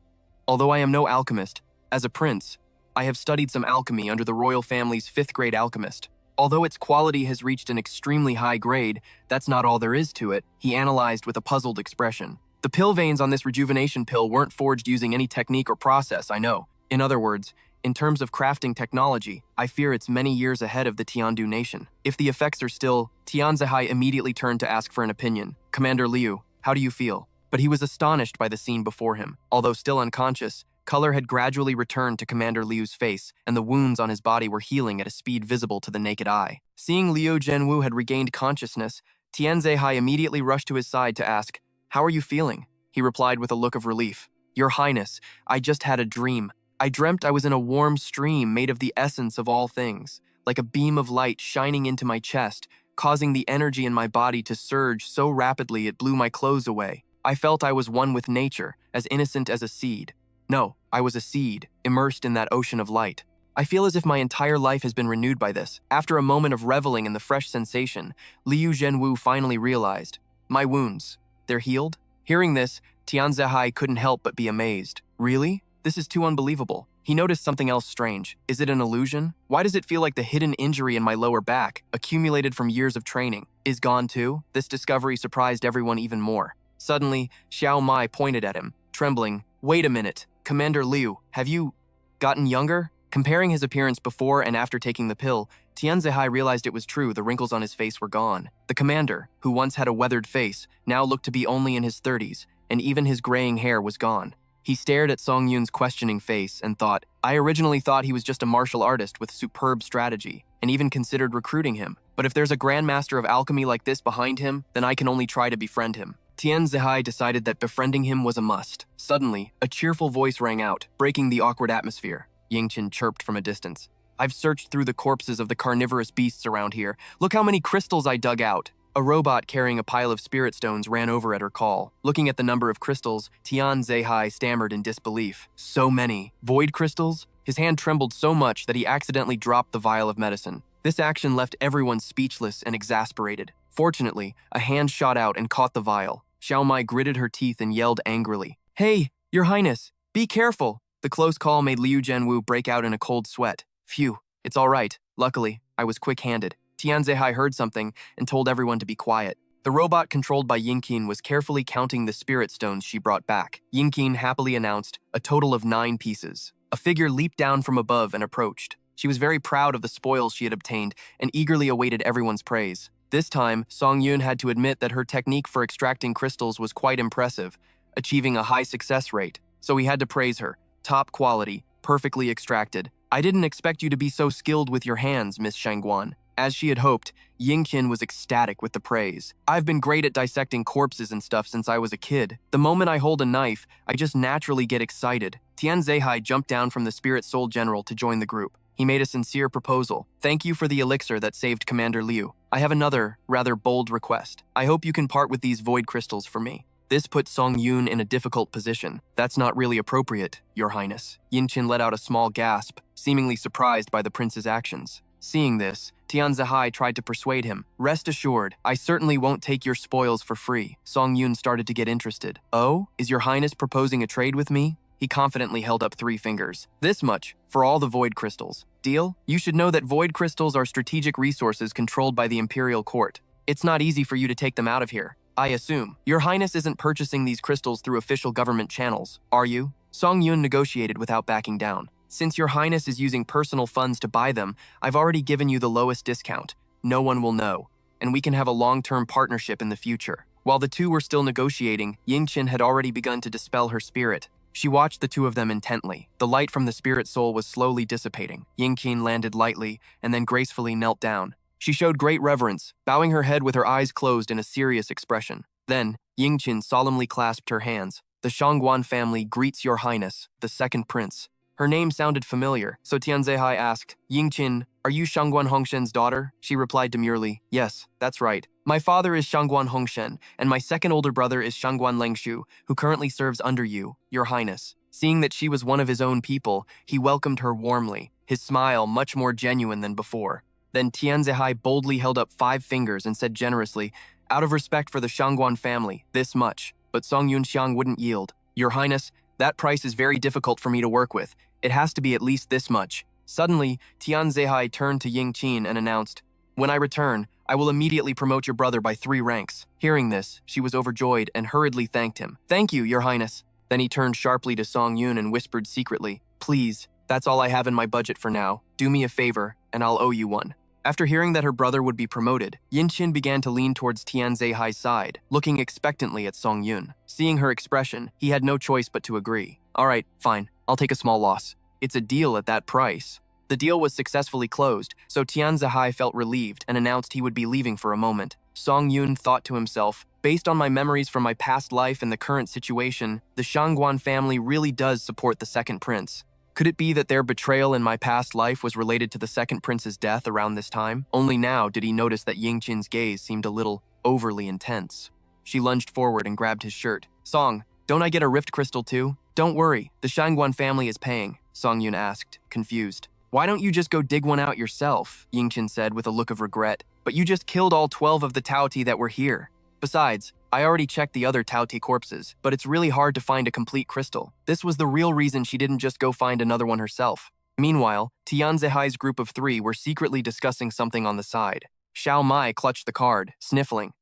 "Although I am no alchemist, as a prince, I have studied some alchemy under the royal family's 5th grade alchemist. Although its quality has reached an extremely high grade, that's not all there is to it," he analyzed with a puzzled expression. "The pill veins on this rejuvenation pill weren't forged using any technique or process, I know. In other words, in terms of crafting technology, I fear it's many years ahead of the Tiandu nation. If the effects are still..." Tianzehai immediately turned to ask for an opinion. "Commander Liu, how do you feel?" But he was astonished by the scene before him. Although still unconscious, color had gradually returned to Commander Liu's face, and the wounds on his body were healing at a speed visible to the naked eye. Seeing Liu Zhenwu had regained consciousness, Tianzehai immediately rushed to his side to ask, "How are you feeling?" He replied with a look of relief, "Your Highness, I just had a dream. I dreamt I was in a warm stream made of the essence of all things, like a beam of light shining into my chest, causing the energy in my body to surge so rapidly it blew my clothes away. I felt I was one with nature, as innocent as a seed. No, I was a seed, immersed in that ocean of light. I feel as if my entire life has been renewed by this." After a moment of reveling in the fresh sensation, Liu Zhenwu finally realized, "My wounds, they're healed?" Hearing this, Tianzehai couldn't help but be amazed. "Really? This is too unbelievable." He noticed something else strange. Is it an illusion? Why does it feel like the hidden injury in my lower back, accumulated from years of training, is gone too? This discovery surprised everyone even more. Suddenly, Xiao Mai pointed at him, trembling. "Wait a minute. Commander Liu, have you gotten younger?" Comparing his appearance before and after taking the pill, Tianzehai realized it was true. The wrinkles on his face were gone. The commander, who once had a weathered face, now looked to be only in his 30s, and even his graying hair was gone. He stared at Song Yun's questioning face and thought, "I originally thought he was just a martial artist with superb strategy, and even considered recruiting him. But if there's a grandmaster of alchemy like this behind him, then I can only try to befriend him." Tianzehai decided that befriending him was a must. Suddenly, a cheerful voice rang out, breaking the awkward atmosphere. Yingqin chirped from a distance. "I've searched through the corpses of the carnivorous beasts around here. Look how many crystals I dug out." A robot carrying a pile of spirit stones ran over at her call. Looking at the number of crystals, Tianzehai stammered in disbelief. "So many. Void crystals?" His hand trembled so much that he accidentally dropped the vial of medicine. This action left everyone speechless and exasperated. Fortunately, a hand shot out and caught the vial. Xiao Mai gritted her teeth and yelled angrily, "Hey, Your Highness, be careful!" The close call made Liu Zhenwu break out in a cold sweat. "Phew, it's all right. Luckily, I was quick-handed." Tianzehai heard something and told everyone to be quiet. The robot controlled by Yingqin was carefully counting the spirit stones she brought back. Yingqin happily announced a total of 9 pieces. A figure leaped down from above and approached. She was very proud of the spoils she had obtained and eagerly awaited everyone's praise. This time, Song Yun had to admit that her technique for extracting crystals was quite impressive, achieving a high success rate. So he had to praise her. Top quality, perfectly extracted. "I didn't expect you to be so skilled with your hands, Miss Shangguan." As she had hoped, Yingqin was ecstatic with the praise. "I've been great at dissecting corpses and stuff since I was a kid. The moment I hold a knife, I just naturally get excited." Tianzehai jumped down from the Spirit Soul General to join the group. He made a sincere proposal. "Thank you for the elixir that saved Commander Liu. I have another, rather bold request. I hope you can part with these void crystals for me." This put Song Yun in a difficult position. "That's not really appropriate, Your Highness." Yingqin let out a small gasp, seemingly surprised by the prince's actions. Seeing this, Tianzehai tried to persuade him. "Rest assured, I certainly won't take your spoils for free." Song Yun started to get interested. "Oh, is Your Highness proposing a trade with me?" He confidently held up 3 fingers. "This much, for all the void crystals. Deal? You should know that void crystals are strategic resources controlled by the Imperial Court. It's not easy for you to take them out of here. I assume. Your Highness isn't purchasing these crystals through official government channels, are you?" Song Yun negotiated without backing down. "Since Your Highness is using personal funds to buy them, I've already given you the lowest discount. No one will know, and we can have a long-term partnership in the future." While the two were still negotiating, Yingqin had already begun to dispel her spirit. She watched the two of them intently. The light from the spirit soul was slowly dissipating. Yingqin landed lightly and then gracefully knelt down. She showed great reverence, bowing her head with her eyes closed in a serious expression. Then, Yingqin solemnly clasped her hands. "The Shangguan family greets Your Highness, the second prince." Her name sounded familiar, so Tianzehai asked, "Yingqin, are you Shangguan Hongshen's daughter?" She replied demurely, "Yes, that's right. My father is Shangguan Hongshen, and my second older brother is Shangguan Lengshu, who currently serves under you, your highness. Seeing that she was one of his own people, he welcomed her warmly, his smile much more genuine than before. Then Tianzihai boldly held up 5 fingers and said generously, out of respect for the Shangguan family, this much. But Song Yunxiang wouldn't yield. Your highness, that price is very difficult for me to work with. It has to be at least this much. Suddenly, Tianzihai turned to Ying Qin and announced, when I return, I will immediately promote your brother by 3 ranks. Hearing this, she was overjoyed and hurriedly thanked him. Thank you, your highness. Then he turned sharply to Song Yun and whispered secretly, please, that's all I have in my budget for now. Do me a favor, and I'll owe you one. After hearing that her brother would be promoted, Yin Qin began to lean towards Tianzihai's side, looking expectantly at Song Yun. Seeing her expression, he had no choice but to agree. All right, fine, I'll take a small loss. It's a deal at that price. The deal was successfully closed, so Tianzihai felt relieved and announced he would be leaving for a moment. Song Yun thought to himself, based on my memories from my past life and the current situation, the Shangguan family really does support the second prince. Could it be that their betrayal in my past life was related to the second prince's death around this time? Only now did he notice that Ying Qin's gaze seemed a little overly intense. She lunged forward and grabbed his shirt. Song, don't I get a rift crystal too? Don't worry, the Shangguan family is paying, Song Yun asked, confused. Why don't you just go dig one out yourself? Ying Qin said with a look of regret. But you just killed all 12 of the Taoti that were here. Besides, I already checked the other Taoti corpses, but it's really hard to find a complete crystal. This was the real reason she didn't just go find another one herself. Meanwhile, Tianzihai's group of 3 were secretly discussing something on the side. Xiao Mai clutched the card, sniffling.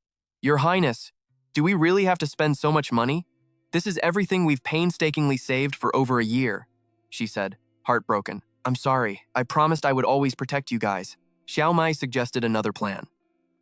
Your Highness, do we really have to spend so much money? This is everything we've painstakingly saved for over a year, she said, heartbroken. I'm sorry, I promised I would always protect you guys. Xiao Mai suggested another plan.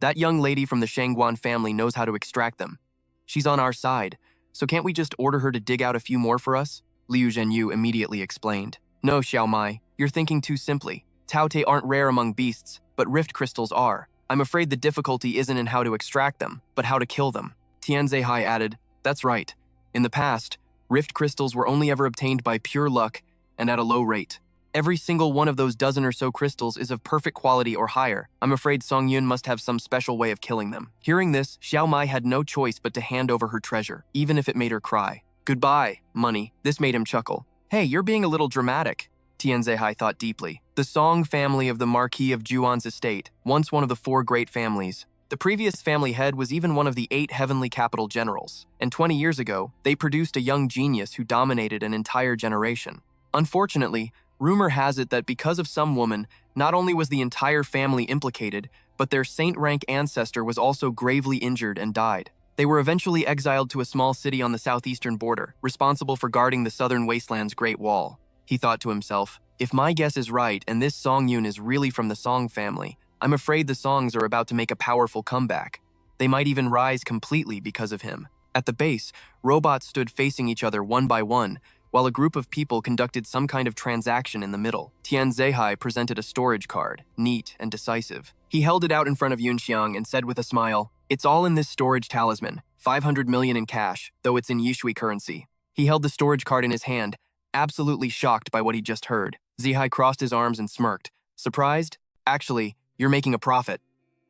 That young lady from the Shangguan family knows how to extract them. She's on our side, so can't we just order her to dig out a few more for us? Liu Zhenyu immediately explained. No, Xiao Mai, you're thinking too simply. Taote aren't rare among beasts, but rift crystals are. I'm afraid the difficulty isn't in how to extract them, but how to kill them. Tianzihai added, that's right. In the past, rift crystals were only ever obtained by pure luck and at a low rate. Every single one of those dozen or so crystals is of perfect quality or higher. I'm afraid Song Yun must have some special way of killing them. Hearing this, Xiao Mai had no choice but to hand over her treasure, even if it made her cry. Goodbye, money. This made him chuckle. Hey, you're being a little dramatic, Tianzihai thought deeply. The Song family of the Marquis of Juan's estate, once one of the 4 great families. The previous family head was even one of the 8 heavenly capital generals, and 20 years ago, they produced a young genius who dominated an entire generation. Unfortunately, rumor has it that because of some woman, not only was the entire family implicated, but their saint-rank ancestor was also gravely injured and died. They were eventually exiled to a small city on the southeastern border, responsible for guarding the southern wasteland's Great Wall. He thought to himself, if my guess is right and this Song Yun is really from the Song family, I'm afraid the Songs are about to make a powerful comeback. They might even rise completely because of him. At the base, robots stood facing each other one by one, while a group of people conducted some kind of transaction in the middle. Tianzihai presented a storage card, neat and decisive. He held it out in front of Yunxiang and said with a smile, it's all in this storage talisman, 500 million in cash, though it's in Yishui currency. He held the storage card in his hand, absolutely shocked by what he just heard. Zihai crossed his arms and smirked. Surprised? Actually, you're making a profit.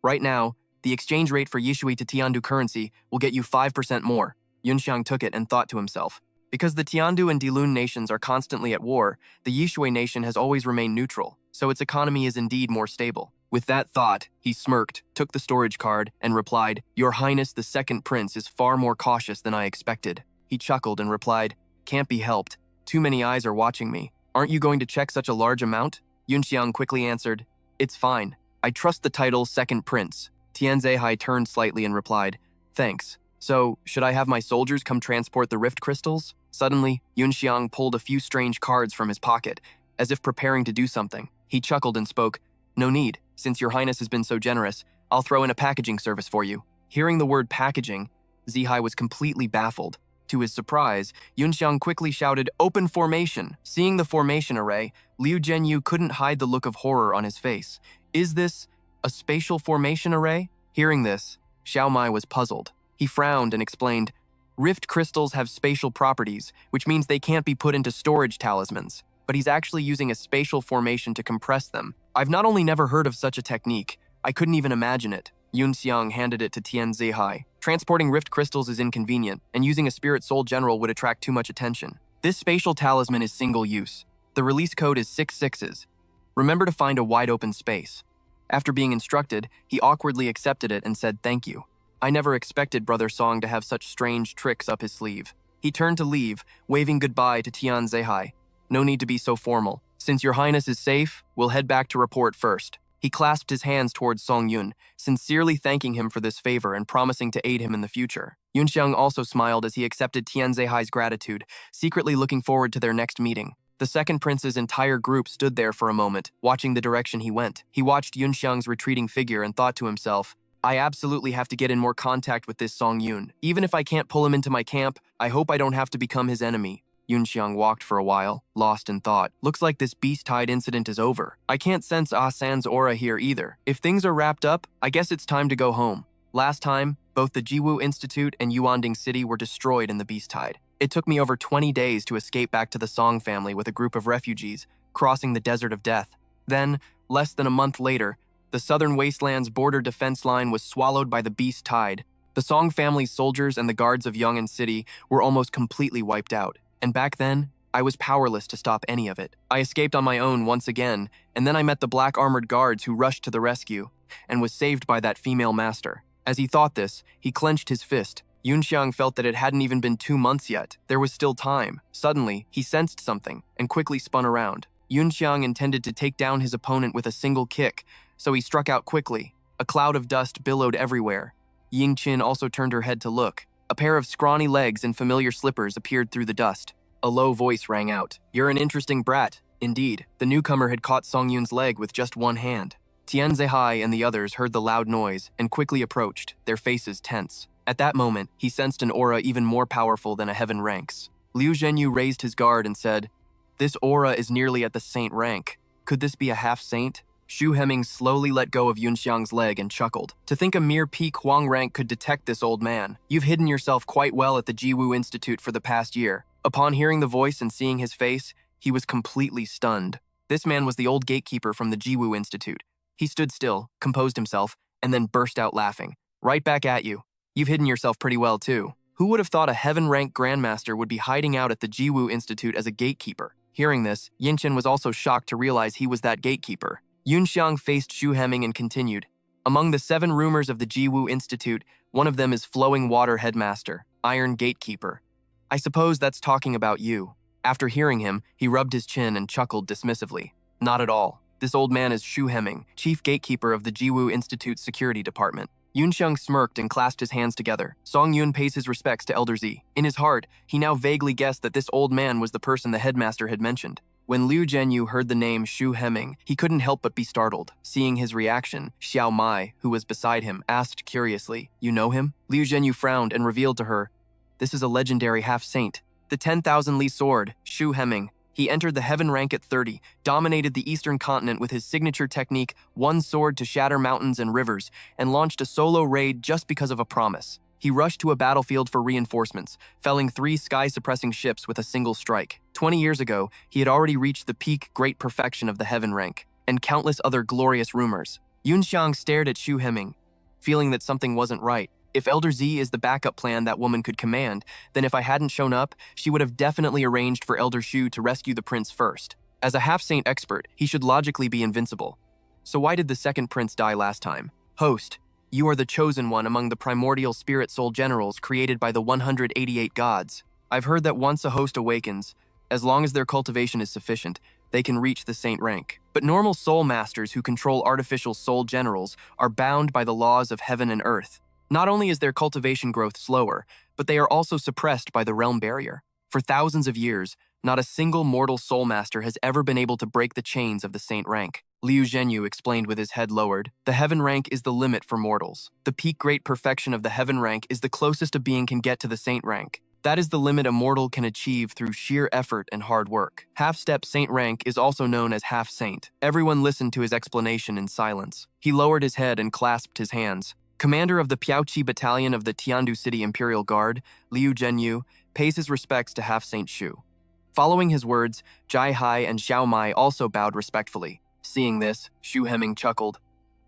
Right now, the exchange rate for Yishui to Tiandu currency will get you 5% more. Yunxiang took it and thought to himself, because the Tiandu and Dilun nations are constantly at war, the Yishui nation has always remained neutral, so its economy is indeed more stable. With that thought, he smirked, took the storage card, and replied, Your Highness the Second Prince is far more cautious than I expected. He chuckled and replied, Can't be helped. Too many eyes are watching me. Aren't you going to check such a large amount? Yunxiang quickly answered, It's fine. I trust the title Second Prince. Tianzihai turned slightly and replied, Thanks. So, should I have my soldiers come transport the rift crystals? Suddenly, Yunxiang pulled a few strange cards from his pocket, as if preparing to do something. He chuckled and spoke, No need. Since your highness has been so generous, I'll throw in a packaging service for you. Hearing the word packaging, Zihai was completely baffled. To his surprise, Yunxiang quickly shouted, Open formation! Seeing the formation array, Liu Zhenyu couldn't hide the look of horror on his face. Is this a spatial formation array? Hearing this, Xiao Mai was puzzled. He frowned and explained, Rift crystals have spatial properties, which means they can't be put into storage talismans, but he's actually using a spatial formation to compress them. I've not only never heard of such a technique, I couldn't even imagine it. Yun Xiang handed it to Tian Zihai. Transporting rift crystals is inconvenient, and using a spirit soul general would attract too much attention. This spatial talisman is single use. The release code is 6 6s. Remember to find a wide open space. After being instructed, he awkwardly accepted it and said thank you. I never expected Brother Song to have such strange tricks up his sleeve. He turned to leave, waving goodbye to Tian Zihai. No need to be so formal. Since your highness is safe, we'll head back to report first. He clasped his hands towards Song Yun, sincerely thanking him for this favor and promising to aid him in the future. Yun Xiang also smiled as he accepted Tian Zihai's gratitude, secretly looking forward to their next meeting. The second prince's entire group stood there for a moment, watching the direction he went. He watched Yun Xiang's retreating figure and thought to himself, I absolutely have to get in more contact with this Song Yun. Even if I can't pull him into my camp, I hope I don't have to become his enemy. Yun Xiang walked for a while, lost in thought. Looks like this beast-tide incident is over. I can't sense Ah San's aura here either. If things are wrapped up, I guess it's time to go home. Last time, both the Jiwu Institute and Yuanding City were destroyed in the beast-tide. It took me over 20 days to escape back to the Song family with a group of refugees, crossing the desert of death. Then, less than a month later, the southern wasteland's border defense line was swallowed by the beast tide. The Song family's soldiers and the guards of Yong'an City were almost completely wiped out. And back then, I was powerless to stop any of it. I escaped on my own once again, and then I met the black armored guards who rushed to the rescue, and was saved by that female master. As he thought this, he clenched his fist. Yun Xiang felt that it hadn't even been 2 months yet. There was still time. Suddenly, he sensed something, and quickly spun around. Yun Xiang intended to take down his opponent with a single kick, so he struck out quickly. A cloud of dust billowed everywhere. Ying Qin also turned her head to look. A pair of scrawny legs and familiar slippers appeared through the dust. A low voice rang out. You're an interesting brat. Indeed, the newcomer had caught Song Yun's leg with just one hand. Tian Zihai and the others heard the loud noise and quickly approached, their faces tense. At that moment, he sensed an aura even more powerful than a heaven ranks. Liu Zhenyu raised his guard and said, This aura is nearly at the saint rank. Could this be a half-saint? Xu Hemming slowly let go of Yun Xiang's leg and chuckled. To think a mere peak Huang rank could detect this old man. You've hidden yourself quite well at the Jiwu Institute for the past year. Upon hearing the voice and seeing his face, he was completely stunned. This man was the old gatekeeper from the Jiwu Institute. He stood still, composed himself, and then burst out laughing. Right back at you. You've hidden yourself pretty well too. Who would have thought a heaven-rank grandmaster would be hiding out at the Jiwu Institute as a gatekeeper? Hearing this, Yinchen was also shocked to realize he was that gatekeeper. Yun Xiang faced Xu Hemming and continued. Among the 7 rumors of the Jiwu Institute, one of them is Flowing Water Headmaster, Iron Gatekeeper. I suppose that's talking about you. After hearing him, he rubbed his chin and chuckled dismissively. Not at all. This old man is Xu Hemming, Chief Gatekeeper of the Jiwu Institute's Security Department. Yun Xiang smirked and clasped his hands together. Song Yun pays his respects to Elder Z. In his heart, he now vaguely guessed that this old man was the person the headmaster had mentioned. When Liu Zhenyu heard the name Xu Hemming, he couldn't help but be startled. Seeing his reaction, Xiao Mai, who was beside him, asked curiously, You know him? Liu Zhenyu frowned and revealed to her, This is a legendary half-saint. The 10,000 Li sword, Xu Hemming. He entered the heaven rank at 30, dominated the eastern continent with his signature technique, one sword to shatter mountains and rivers, and launched a solo raid just because of a promise. He rushed to a battlefield for reinforcements, felling 3 sky-suppressing ships with a single strike. 20 years ago, he had already reached the peak great perfection of the heaven rank, and countless other glorious rumors. Yun Xiang stared at Xu Hemming, feeling that something wasn't right. If Elder Z is the backup plan that woman could command, then if I hadn't shown up, she would have definitely arranged for Elder Xu to rescue the prince first. As a half-saint expert, he should logically be invincible. So why did the second prince die last time? Host, you are the chosen one among the primordial spirit soul generals created by the 188 gods. I've heard that once a host awakens, as long as their cultivation is sufficient, they can reach the saint rank. But normal soul masters who control artificial soul generals are bound by the laws of heaven and earth. Not only is their cultivation growth slower, but they are also suppressed by the realm barrier. For thousands of years, not a single mortal soul master has ever been able to break the chains of the saint rank. Liu Zhenyu explained with his head lowered, The heaven rank is the limit for mortals. The peak great perfection of the heaven rank is the closest a being can get to the saint rank. That is the limit a mortal can achieve through sheer effort and hard work. Half-step saint rank is also known as half-saint. Everyone listened to his explanation in silence. He lowered his head and clasped his hands. Commander of the Piaoqi Battalion of the Tiandu City Imperial Guard, Liu Zhenyu, pays his respects to half-saint Xu. Following his words, Jai Hai and Xiao Mai also bowed respectfully. Seeing this, Xu Hemming chuckled.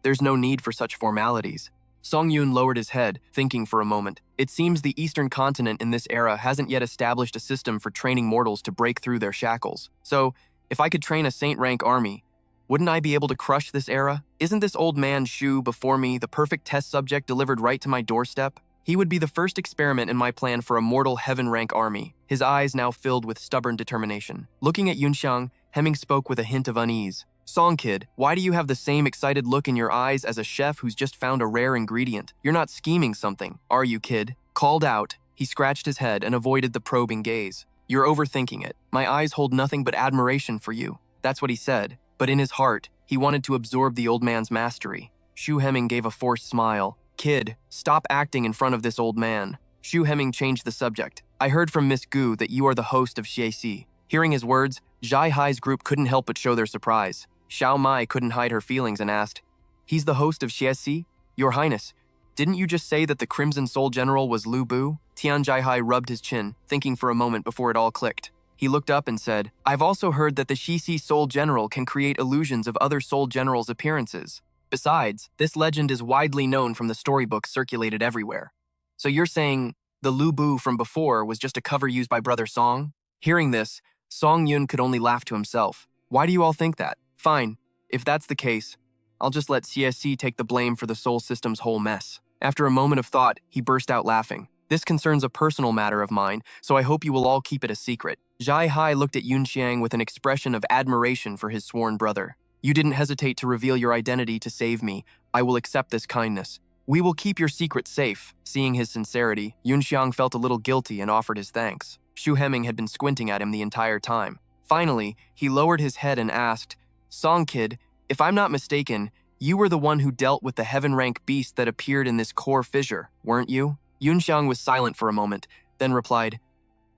There's no need for such formalities. Song Yun lowered his head, thinking for a moment. It seems the Eastern continent in this era hasn't yet established a system for training mortals to break through their shackles. So, if I could train a saint-rank army, wouldn't I be able to crush this era? Isn't this old man Shu before me the perfect test subject delivered right to my doorstep? He would be the first experiment in my plan for a mortal heaven-rank army, his eyes now filled with stubborn determination. Looking at Yunxiang, Hemming spoke with a hint of unease. Song Kid, why do you have the same excited look in your eyes as a chef who's just found a rare ingredient? You're not scheming something, are you, kid? Called out, he scratched his head and avoided the probing gaze. You're overthinking it. My eyes hold nothing but admiration for you. That's what he said, but in his heart, he wanted to absorb the old man's mastery. Shu Hemming gave a forced smile. Kid, stop acting in front of this old man. Shu Hemming changed the subject. I heard from Miss Gu that you are the host of Xiexi. Hearing his words, Zhai Hai's group couldn't help but show their surprise. Xiao Mai couldn't hide her feelings and asked, He's the host of Xiexi? Your Highness, didn't you just say that the Crimson Soul General was Lu Bu? Tian Zhaihai rubbed his chin, thinking for a moment before it all clicked. He looked up and said, I've also heard that the Xixi Soul General can create illusions of other Soul Generals' appearances. Besides, this legend is widely known from the storybooks circulated everywhere. So you're saying the Lu Bu from before was just a cover used by Brother Song? Hearing this, Song Yun could only laugh to himself. Why do you all think that? Fine, if that's the case, I'll just let CSC take the blame for the Soul System's whole mess. After a moment of thought, he burst out laughing. This concerns a personal matter of mine, so I hope you will all keep it a secret. Zhai Hai looked at Yunxiang with an expression of admiration for his sworn brother. You didn't hesitate to reveal your identity to save me. I will accept this kindness. We will keep your secret safe. Seeing his sincerity, Yunxiang felt a little guilty and offered his thanks. Shu Hemming had been squinting at him the entire time. Finally, he lowered his head and asked, Song Kid, if I'm not mistaken, you were the one who dealt with the heaven-rank beast that appeared in this core fissure, weren't you? Yunxiang was silent for a moment, then replied,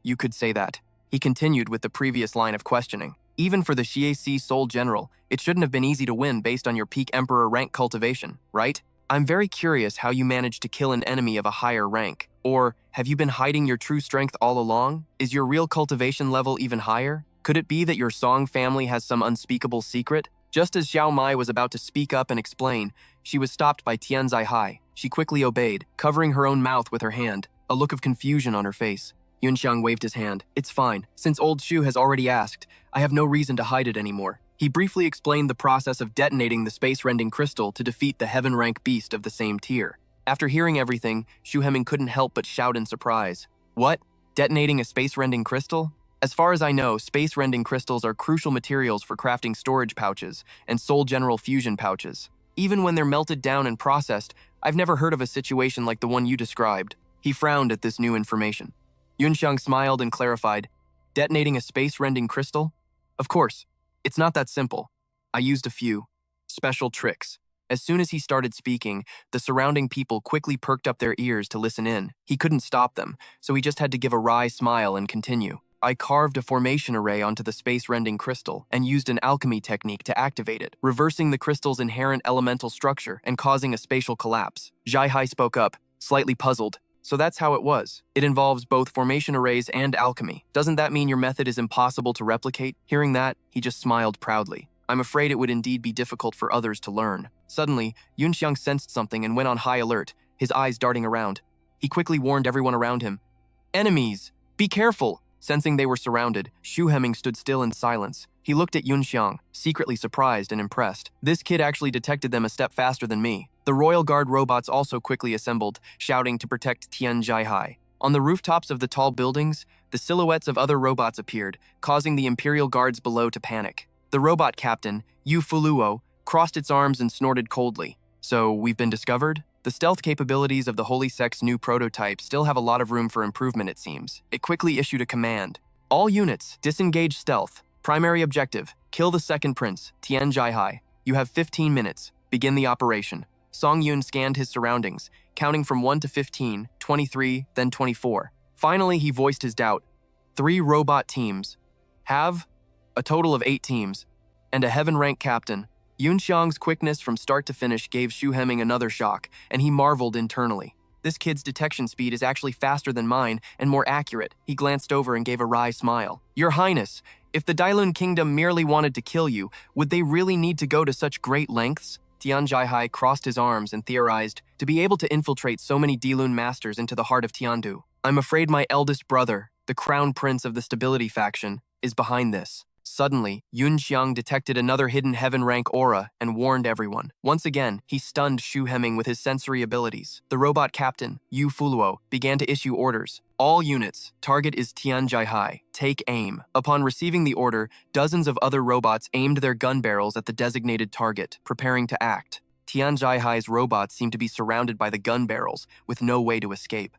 You could say that. He continued with the previous line of questioning. Even for the Xiexi Soul General, it shouldn't have been easy to win based on your peak Emperor rank cultivation, right? I'm very curious how you managed to kill an enemy of a higher rank. Or, have you been hiding your true strength all along? Is your real cultivation level even higher? Could it be that your Song family has some unspeakable secret? Just as Xiao Mai was about to speak up and explain, she was stopped by Tian Zhaihai. She quickly obeyed, covering her own mouth with her hand, a look of confusion on her face. Yunxiang waved his hand. It's fine. Since old Shu has already asked, I have no reason to hide it anymore. He briefly explained the process of detonating the space-rending crystal to defeat the heaven-rank beast of the same tier. After hearing everything, Shu Hemming couldn't help but shout in surprise. What? Detonating a space-rending crystal? As far as I know, space-rending crystals are crucial materials for crafting storage pouches and Soul General fusion pouches. Even when they're melted down and processed, I've never heard of a situation like the one you described. He frowned at this new information. Yunxiang smiled and clarified, Detonating a space-rending crystal? Of course, it's not that simple. I used a few special tricks. As soon as he started speaking, the surrounding people quickly perked up their ears to listen in. He couldn't stop them, so he just had to give a wry smile and continue. I carved a formation array onto the space-rending crystal and used an alchemy technique to activate it, reversing the crystal's inherent elemental structure and causing a spatial collapse. Zhai Hai spoke up, slightly puzzled. So that's how it was. It involves both formation arrays and alchemy. Doesn't that mean your method is impossible to replicate? Hearing that, he just smiled proudly. I'm afraid it would indeed be difficult for others to learn. Suddenly, Yunxiang sensed something and went on high alert, his eyes darting around. He quickly warned everyone around him. Enemies! Be careful! Sensing they were surrounded, Shu Hemming stood still in silence. He looked at Yunxiang, secretly surprised and impressed. This kid actually detected them a step faster than me. The Royal Guard robots also quickly assembled, shouting to protect Tian Zhaihai. On the rooftops of the tall buildings, the silhouettes of other robots appeared, causing the Imperial Guards below to panic. The robot captain, Yu Fuluo, crossed its arms and snorted coldly. So, we've been discovered? The stealth capabilities of the Holy Sect's new prototype still have a lot of room for improvement, it seems. It quickly issued a command. All units, disengage stealth. Primary objective, kill the second prince, Tian Zhaihai. You have 15 minutes. Begin the operation. Song Yun scanned his surroundings, counting from 1 to 15, 23, then 24. Finally, he voiced his doubt. 3 robot teams. Have a total of 8 teams, and a heaven-rank captain. Yunxiang's quickness from start to finish gave Shu Hemming another shock, and he marveled internally. This kid's detection speed is actually faster than mine and more accurate. He glanced over and gave a wry smile. Your Highness, if the Dailun Kingdom merely wanted to kill you, would they really need to go to such great lengths? Tian Jihai crossed his arms and theorized, to be able to infiltrate so many Dilun masters into the heart of Tiandu. I'm afraid my eldest brother, the crown prince of the stability faction, is behind this. Suddenly, Yun Xiang detected another hidden heaven rank aura and warned everyone. Once again, he stunned Shu Hemming with his sensory abilities. The robot captain, Yu Fuluo, began to issue orders. All units, target is Tian Jihai. Take aim. Upon receiving the order, dozens of other robots aimed their gun barrels at the designated target, preparing to act. Tian Jihai's robots seemed to be surrounded by the gun barrels, with no way to escape.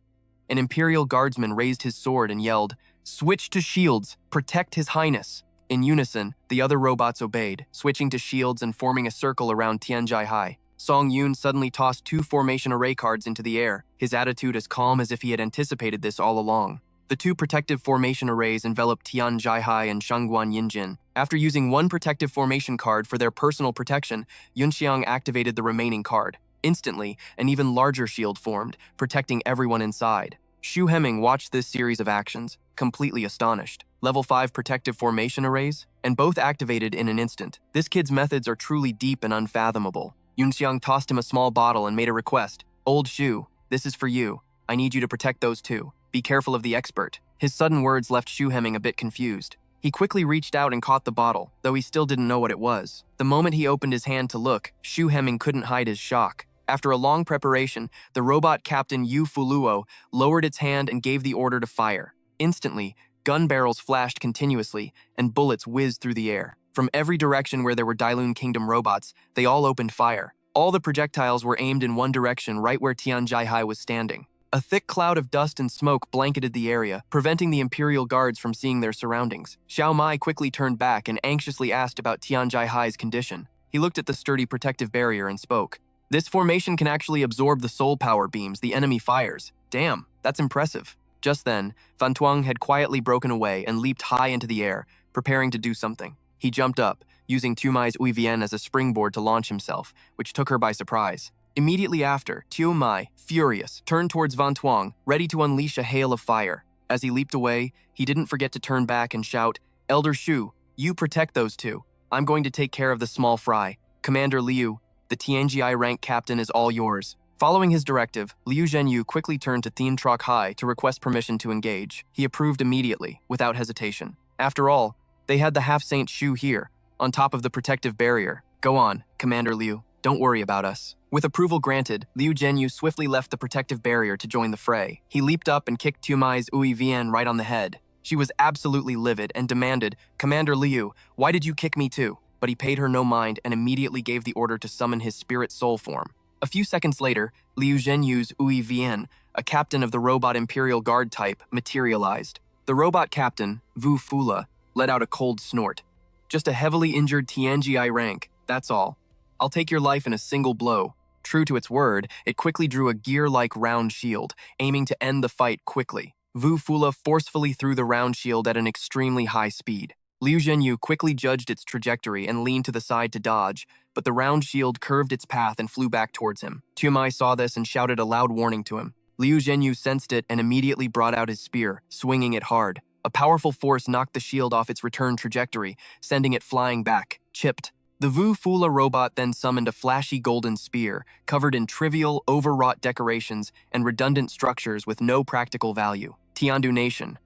An Imperial guardsman raised his sword and yelled, "Switch to shields! Protect His Highness!" In unison, the other robots obeyed, switching to shields and forming a circle around Tian Jihai. Song Yun suddenly tossed 2 formation array cards into the air, his attitude as calm as if he had anticipated this all along. The 2 protective formation arrays enveloped Tian Jihai and Shangguan Yinjin. After using 1 protective formation card for their personal protection, Yunxiang activated the remaining card. Instantly, an even larger shield formed, protecting everyone inside. Shu Hemming watched this series of actions, completely astonished. Level 5 protective formation arrays, and both activated in an instant. This kid's methods are truly deep and unfathomable. Yunxiang tossed him a small bottle and made a request. "Old Shu, this is for you. I need you to protect those 2. Be careful of the expert." His sudden words left Shu Hemming a bit confused. He quickly reached out and caught the bottle, though he still didn't know what it was. The moment he opened his hand to look, Shu Hemming couldn't hide his shock. After a long preparation, the robot captain Yu Fuluo lowered its hand and gave the order to fire. Instantly, gun barrels flashed continuously, and bullets whizzed through the air. From every direction where there were Dilun Kingdom robots, they all opened fire. All the projectiles were aimed in one direction, right where Tian Jihai was standing. A thick cloud of dust and smoke blanketed the area, preventing the Imperial guards from seeing their surroundings. Xiao Mai quickly turned back and anxiously asked about Tian Jihai's condition. He looked at the sturdy protective barrier and spoke. "This formation can actually absorb the soul power beams the enemy fires. Damn, that's impressive." Just then, Fan Tuang had quietly broken away and leaped high into the air, preparing to do something. He jumped up, using Tumai's Uivien as a springboard to launch himself, which took her by surprise. Immediately after, Tumai, furious, turned towards Van Tuang, ready to unleash a hail of fire. As he leaped away, he didn't forget to turn back and shout, "Elder Shu, you protect those 2. I'm going to take care of the small fry. Commander Liu, the TNGI rank captain is all yours." Following his directive, Liu Zhenyu quickly turned to Thien Troc Hai to request permission to engage. He approved immediately, without hesitation. After all, they had the half-saint Shu here, on top of the protective barrier. "Go on, Commander Liu. Don't worry about us." With approval granted, Liu Zhenyu swiftly left the protective barrier to join the fray. He leaped up and kicked Tumai's Uivien right on the head. She was absolutely livid and demanded, "Commander Liu, why did you kick me too?" But he paid her no mind and immediately gave the order to summon his spirit soul form. A few seconds later, Liu Zhenyu's Uivien, a captain of the robot Imperial Guard type, materialized. The robot captain, Vu Fula, let out a cold snort. "Just a heavily injured TNGI rank, that's all. I'll take your life in a single blow." True to its word, it quickly drew a gear-like round shield, aiming to end the fight quickly. Vu Fula forcefully threw the round shield at an extremely high speed. Liu Zhenyu quickly judged its trajectory and leaned to the side to dodge, but the round shield curved its path and flew back towards him. Tumai saw this and shouted a loud warning to him. Liu Zhenyu sensed it and immediately brought out his spear, swinging it hard. A powerful force knocked the shield off its return trajectory, sending it flying back, chipped. The Vu Fula robot then summoned a flashy golden spear, covered in trivial, overwrought decorations and redundant structures with no practical value. Tiandu Nation,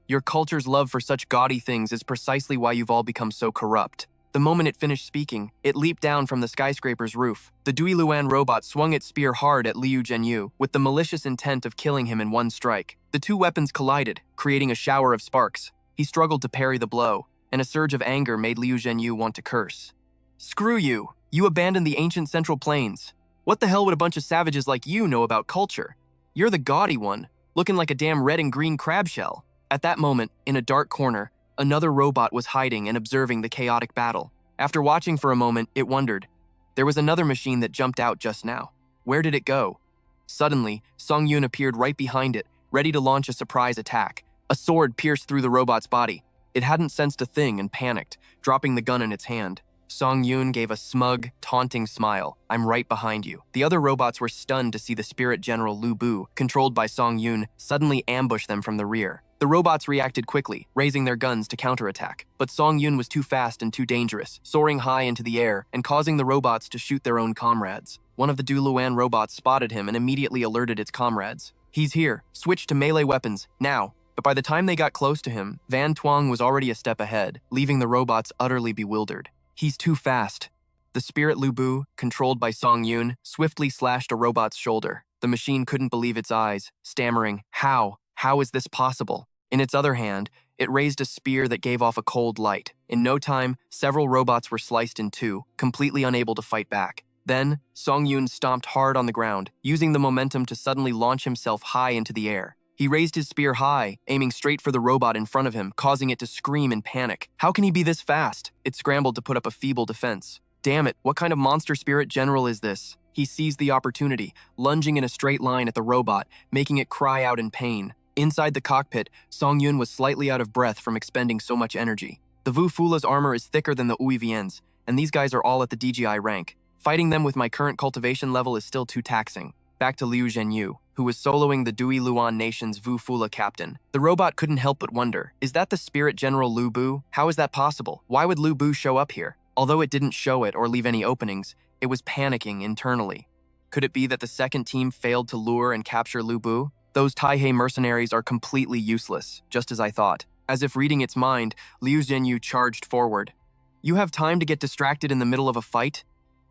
your culture's love for such gaudy things is precisely why you've all become so corrupt. The moment it finished speaking, it leaped down from the skyscraper's roof. The Dui Luan robot swung its spear hard at Liu Zhenyu, with the malicious intent of killing him in one strike. The 2 weapons collided, creating a shower of sparks. He struggled to parry the blow, and a surge of anger made Liu Zhenyu want to curse. "Screw you! You abandoned the ancient Central Plains. What the hell would a bunch of savages like you know about culture? You're the gaudy one, looking like a damn red and green crab shell." At that moment, in a dark corner, another robot was hiding and observing the chaotic battle. After watching for a moment, it wondered. There was another machine that jumped out just now. Where did it go? Suddenly, Song Yun appeared right behind it, ready to launch a surprise attack. A sword pierced through the robot's body. It hadn't sensed a thing and panicked, dropping the gun in its hand. Song Yun gave a smug, taunting smile. "I'm right behind you." The other robots were stunned to see the spirit general Lu Bu, controlled by Song Yun, suddenly ambush them from the rear. The robots reacted quickly, raising their guns to counterattack. But Song Yun was too fast and too dangerous, soaring high into the air and causing the robots to shoot their own comrades. One of the Du Luan robots spotted him and immediately alerted its comrades. "He's here. Switch to melee weapons, now." But by the time they got close to him, Van Tuong was already a step ahead, leaving the robots utterly bewildered. "He's too fast." The spirit Lu Bu, controlled by Song Yun, swiftly slashed a robot's shoulder. The machine couldn't believe its eyes, stammering, "How? How is this possible?" In its other hand, it raised a spear that gave off a cold light. In no time, several robots were sliced in two, completely unable to fight back. Then, Song Yun stomped hard on the ground, using the momentum to suddenly launch himself high into the air. He raised his spear high, aiming straight for the robot in front of him, causing it to scream in panic. How can he be this fast? It scrambled to put up a feeble defense. Damn it, what kind of monster spirit general is this? He seized the opportunity, lunging in a straight line at the robot, making it cry out in pain. Inside the cockpit, Song Yun was slightly out of breath from expending so much energy. The Vu Fula's armor is thicker than the Uivien's, and these guys are all at the DGI rank. Fighting them with my current cultivation level is still too taxing. Back to Liu Zhenyu, who was soloing the Dui Luan Nation's Vu Fula captain. The robot couldn't help but wonder, is that the spirit general Lu Bu? How is that possible? Why would Lu Bu show up here? Although it didn't show it or leave any openings, it was panicking internally. Could it be that the second team failed to lure and capture Lu Bu? Those Taihei mercenaries are completely useless, just as I thought. As if reading its mind, Liu Zhenyu charged forward. "You have time to get distracted in the middle of a fight?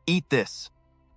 Eat this."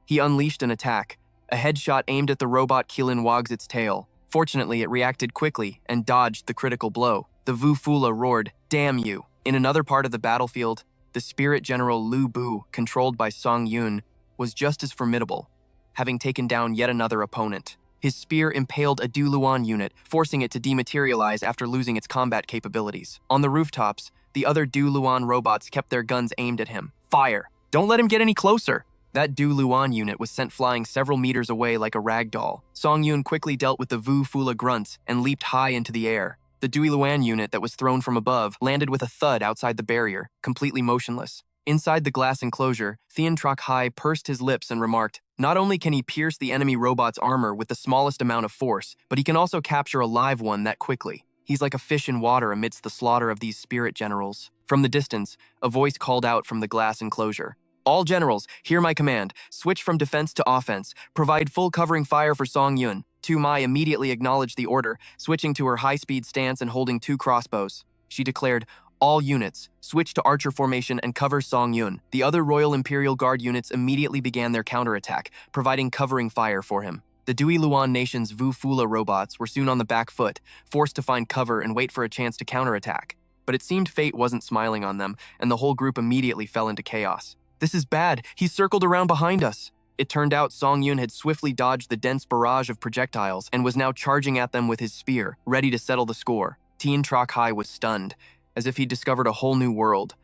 He unleashed an attack. A headshot aimed at the robot Kilin wags its tail. Fortunately, it reacted quickly and dodged the critical blow. The Vu Fula roared, "Damn you." In another part of the battlefield, the spirit general Lu Bu, controlled by Song Yun, was just as formidable, having taken down yet another opponent. His spear impaled a Du Luan unit, forcing it to dematerialize after losing its combat capabilities. On the rooftops, the other Du Luan robots kept their guns aimed at him. "Fire! Don't let him get any closer!" That Du Luan unit was sent flying several meters away like a rag doll. Song Yun quickly dealt with the Vu Fula grunts and leaped high into the air. The Dui Luan unit that was thrown from above landed with a thud outside the barrier, completely motionless. Inside the glass enclosure, Thien Troc Hai pursed his lips and remarked, "Not only can he pierce the enemy robot's armor with the smallest amount of force, but he can also capture a live one that quickly. He's like a fish in water amidst the slaughter of these spirit generals." From the distance, a voice called out from the glass enclosure. "All generals, hear my command. Switch from defense to offense. Provide full covering fire for Song Yun." Tu Mai immediately acknowledged the order, switching to her high-speed stance and holding 2 crossbows. She declared, "All units, switch to archer formation and cover Song Yun." The other Royal Imperial Guard units immediately began their counterattack, providing covering fire for him. The Dui Luan Nation's Vu Fula robots were soon on the back foot, forced to find cover and wait for a chance to counterattack. But it seemed fate wasn't smiling on them, and the whole group immediately fell into chaos. "This is bad. He circled around behind us." It turned out Song Yun had swiftly dodged the dense barrage of projectiles and was now charging at them with his spear, ready to settle the score. Thien Troc Hai was stunned, as if he'd discovered a whole new world.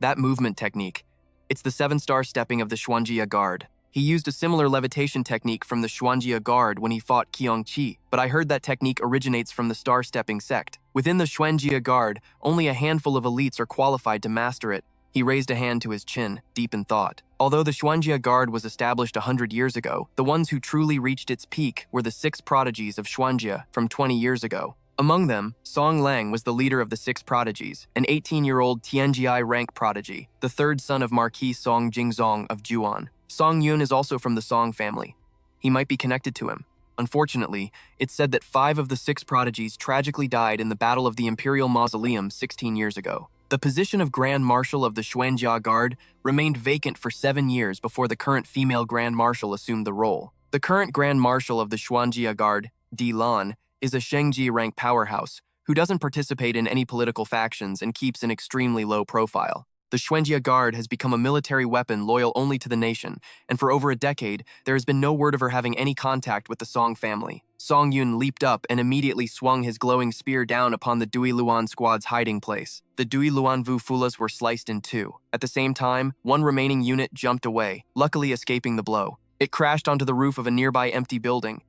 That movement technique. It's the 7-star stepping of the Xuanjia Guard. He used a similar levitation technique from the Xuanjia Guard when he fought Qiong Qi, but I heard that technique originates from the star-stepping sect. Within the Xuanjia Guard, only a handful of elites are qualified to master it. He raised a hand to his chin, deep in thought. Although the Xuanjia Guard was established 100 years ago, the ones who truly reached its peak were the 6 prodigies of Xuanjia from 20 years ago. Among them, Song Lang was the leader of the 6 prodigies, an 18-year-old Tianjia rank prodigy, the 3rd son of Marquis Song Jingzong of Juan. Song Yun is also from the Song family. He might be connected to him. Unfortunately, it's said that 5 of the 6 prodigies tragically died in the Battle of the Imperial Mausoleum 16 years ago. The position of Grand Marshal of the Xuanjia Guard remained vacant for 7 years before the current female Grand Marshal assumed the role. The current Grand Marshal of the Xuanjia Guard, Di Lan, is a Shengji rank powerhouse who doesn't participate in any political factions and keeps an extremely low profile. The Xuanjia Guard has become a military weapon loyal only to the nation, and for over a decade, there has been no word of her having any contact with the Song family. Song Yun leaped up and immediately swung his glowing spear down upon the Dui Luan squad's hiding place. The Dui Luan Vu Fulas were sliced in 2. At the same time, one remaining unit jumped away, luckily escaping the blow. It crashed onto the roof of a nearby empty building,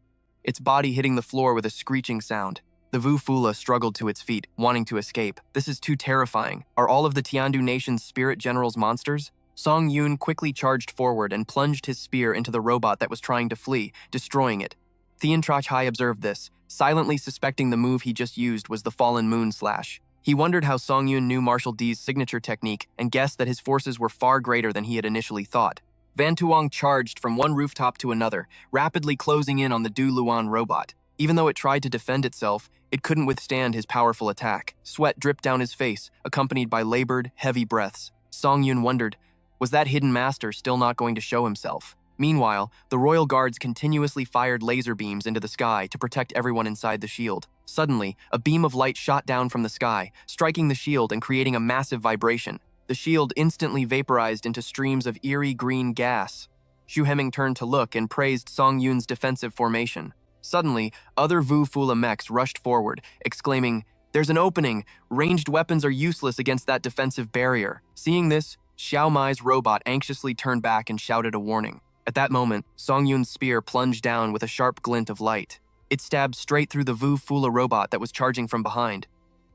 its body hitting the floor with a screeching sound. The Vu Fula struggled to its feet, wanting to escape. This is too terrifying. Are all of the Tiandu Nation's spirit generals monsters? Song Yun quickly charged forward and plunged his spear into the robot that was trying to flee, destroying it. Hai observed this, silently suspecting the move he just used was the Fallen Moon Slash. He wondered how Song Yun knew Marshal D's signature technique and guessed that his forces were far greater than he had initially thought. Van Tuong charged from one rooftop to another, rapidly closing in on the Du Luan robot. Even though it tried to defend itself, it couldn't withstand his powerful attack. Sweat dripped down his face, accompanied by labored, heavy breaths. Song Yun wondered, was that hidden master still not going to show himself? Meanwhile, the royal guards continuously fired laser beams into the sky to protect everyone inside the shield. Suddenly, a beam of light shot down from the sky, striking the shield and creating a massive vibration. The shield instantly vaporized into streams of eerie green gas. Xu Heming turned to look and praised Song Yun's defensive formation. Suddenly, other Wu Fula mechs rushed forward, exclaiming, "There's an opening! Ranged weapons are useless against that defensive barrier." Seeing this, Xiao Mai's robot anxiously turned back and shouted a warning. At that moment, Song Yun's spear plunged down with a sharp glint of light. It stabbed straight through the Wu Fula robot that was charging from behind.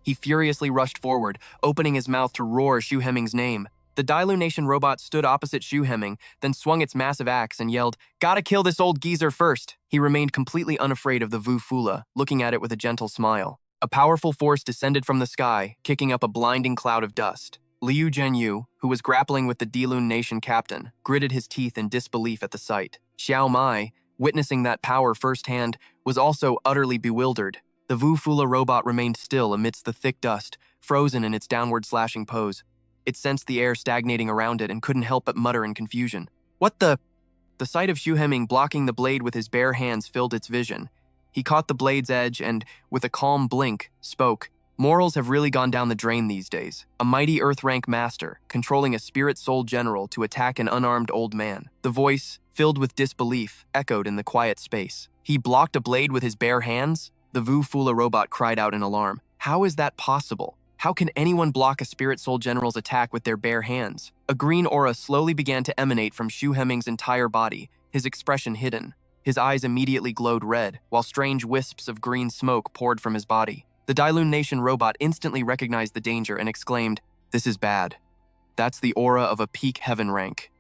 He furiously rushed forward, opening his mouth to roar Xu Heming's name. The Dailu Nation robot stood opposite Xu Heming, then swung its massive axe and yelled, "Gotta kill this old geezer first!" He remained completely unafraid of the Wu Fula, looking at it with a gentle smile. A powerful force descended from the sky, kicking up a blinding cloud of dust. Liu Zhenyu, who was grappling with the Dilun Nation captain, gritted his teeth in disbelief at the sight. Xiao Mai, witnessing that power firsthand, was also utterly bewildered. The Wu Fula robot remained still amidst the thick dust, frozen in its downward slashing pose. It sensed the air stagnating around it and couldn't help but mutter in confusion. "What the?" The sight of Xu Heming blocking the blade with his bare hands filled its vision. He caught the blade's edge and, with a calm blink, spoke. "Morals have really gone down the drain these days. A mighty Earth-rank master, controlling a spirit-soul general to attack an unarmed old man." The voice, filled with disbelief, echoed in the quiet space. "He blocked a blade with his bare hands?" The Wu Fula robot cried out in alarm. "How is that possible? How can anyone block a spirit-soul general's attack with their bare hands?" A green aura slowly began to emanate from Xu Heming's entire body, his expression hidden. His eyes immediately glowed red, while strange wisps of green smoke poured from his body. The Dailun Nation robot instantly recognized the danger and exclaimed, "This is bad. That's the aura of a peak heaven rank."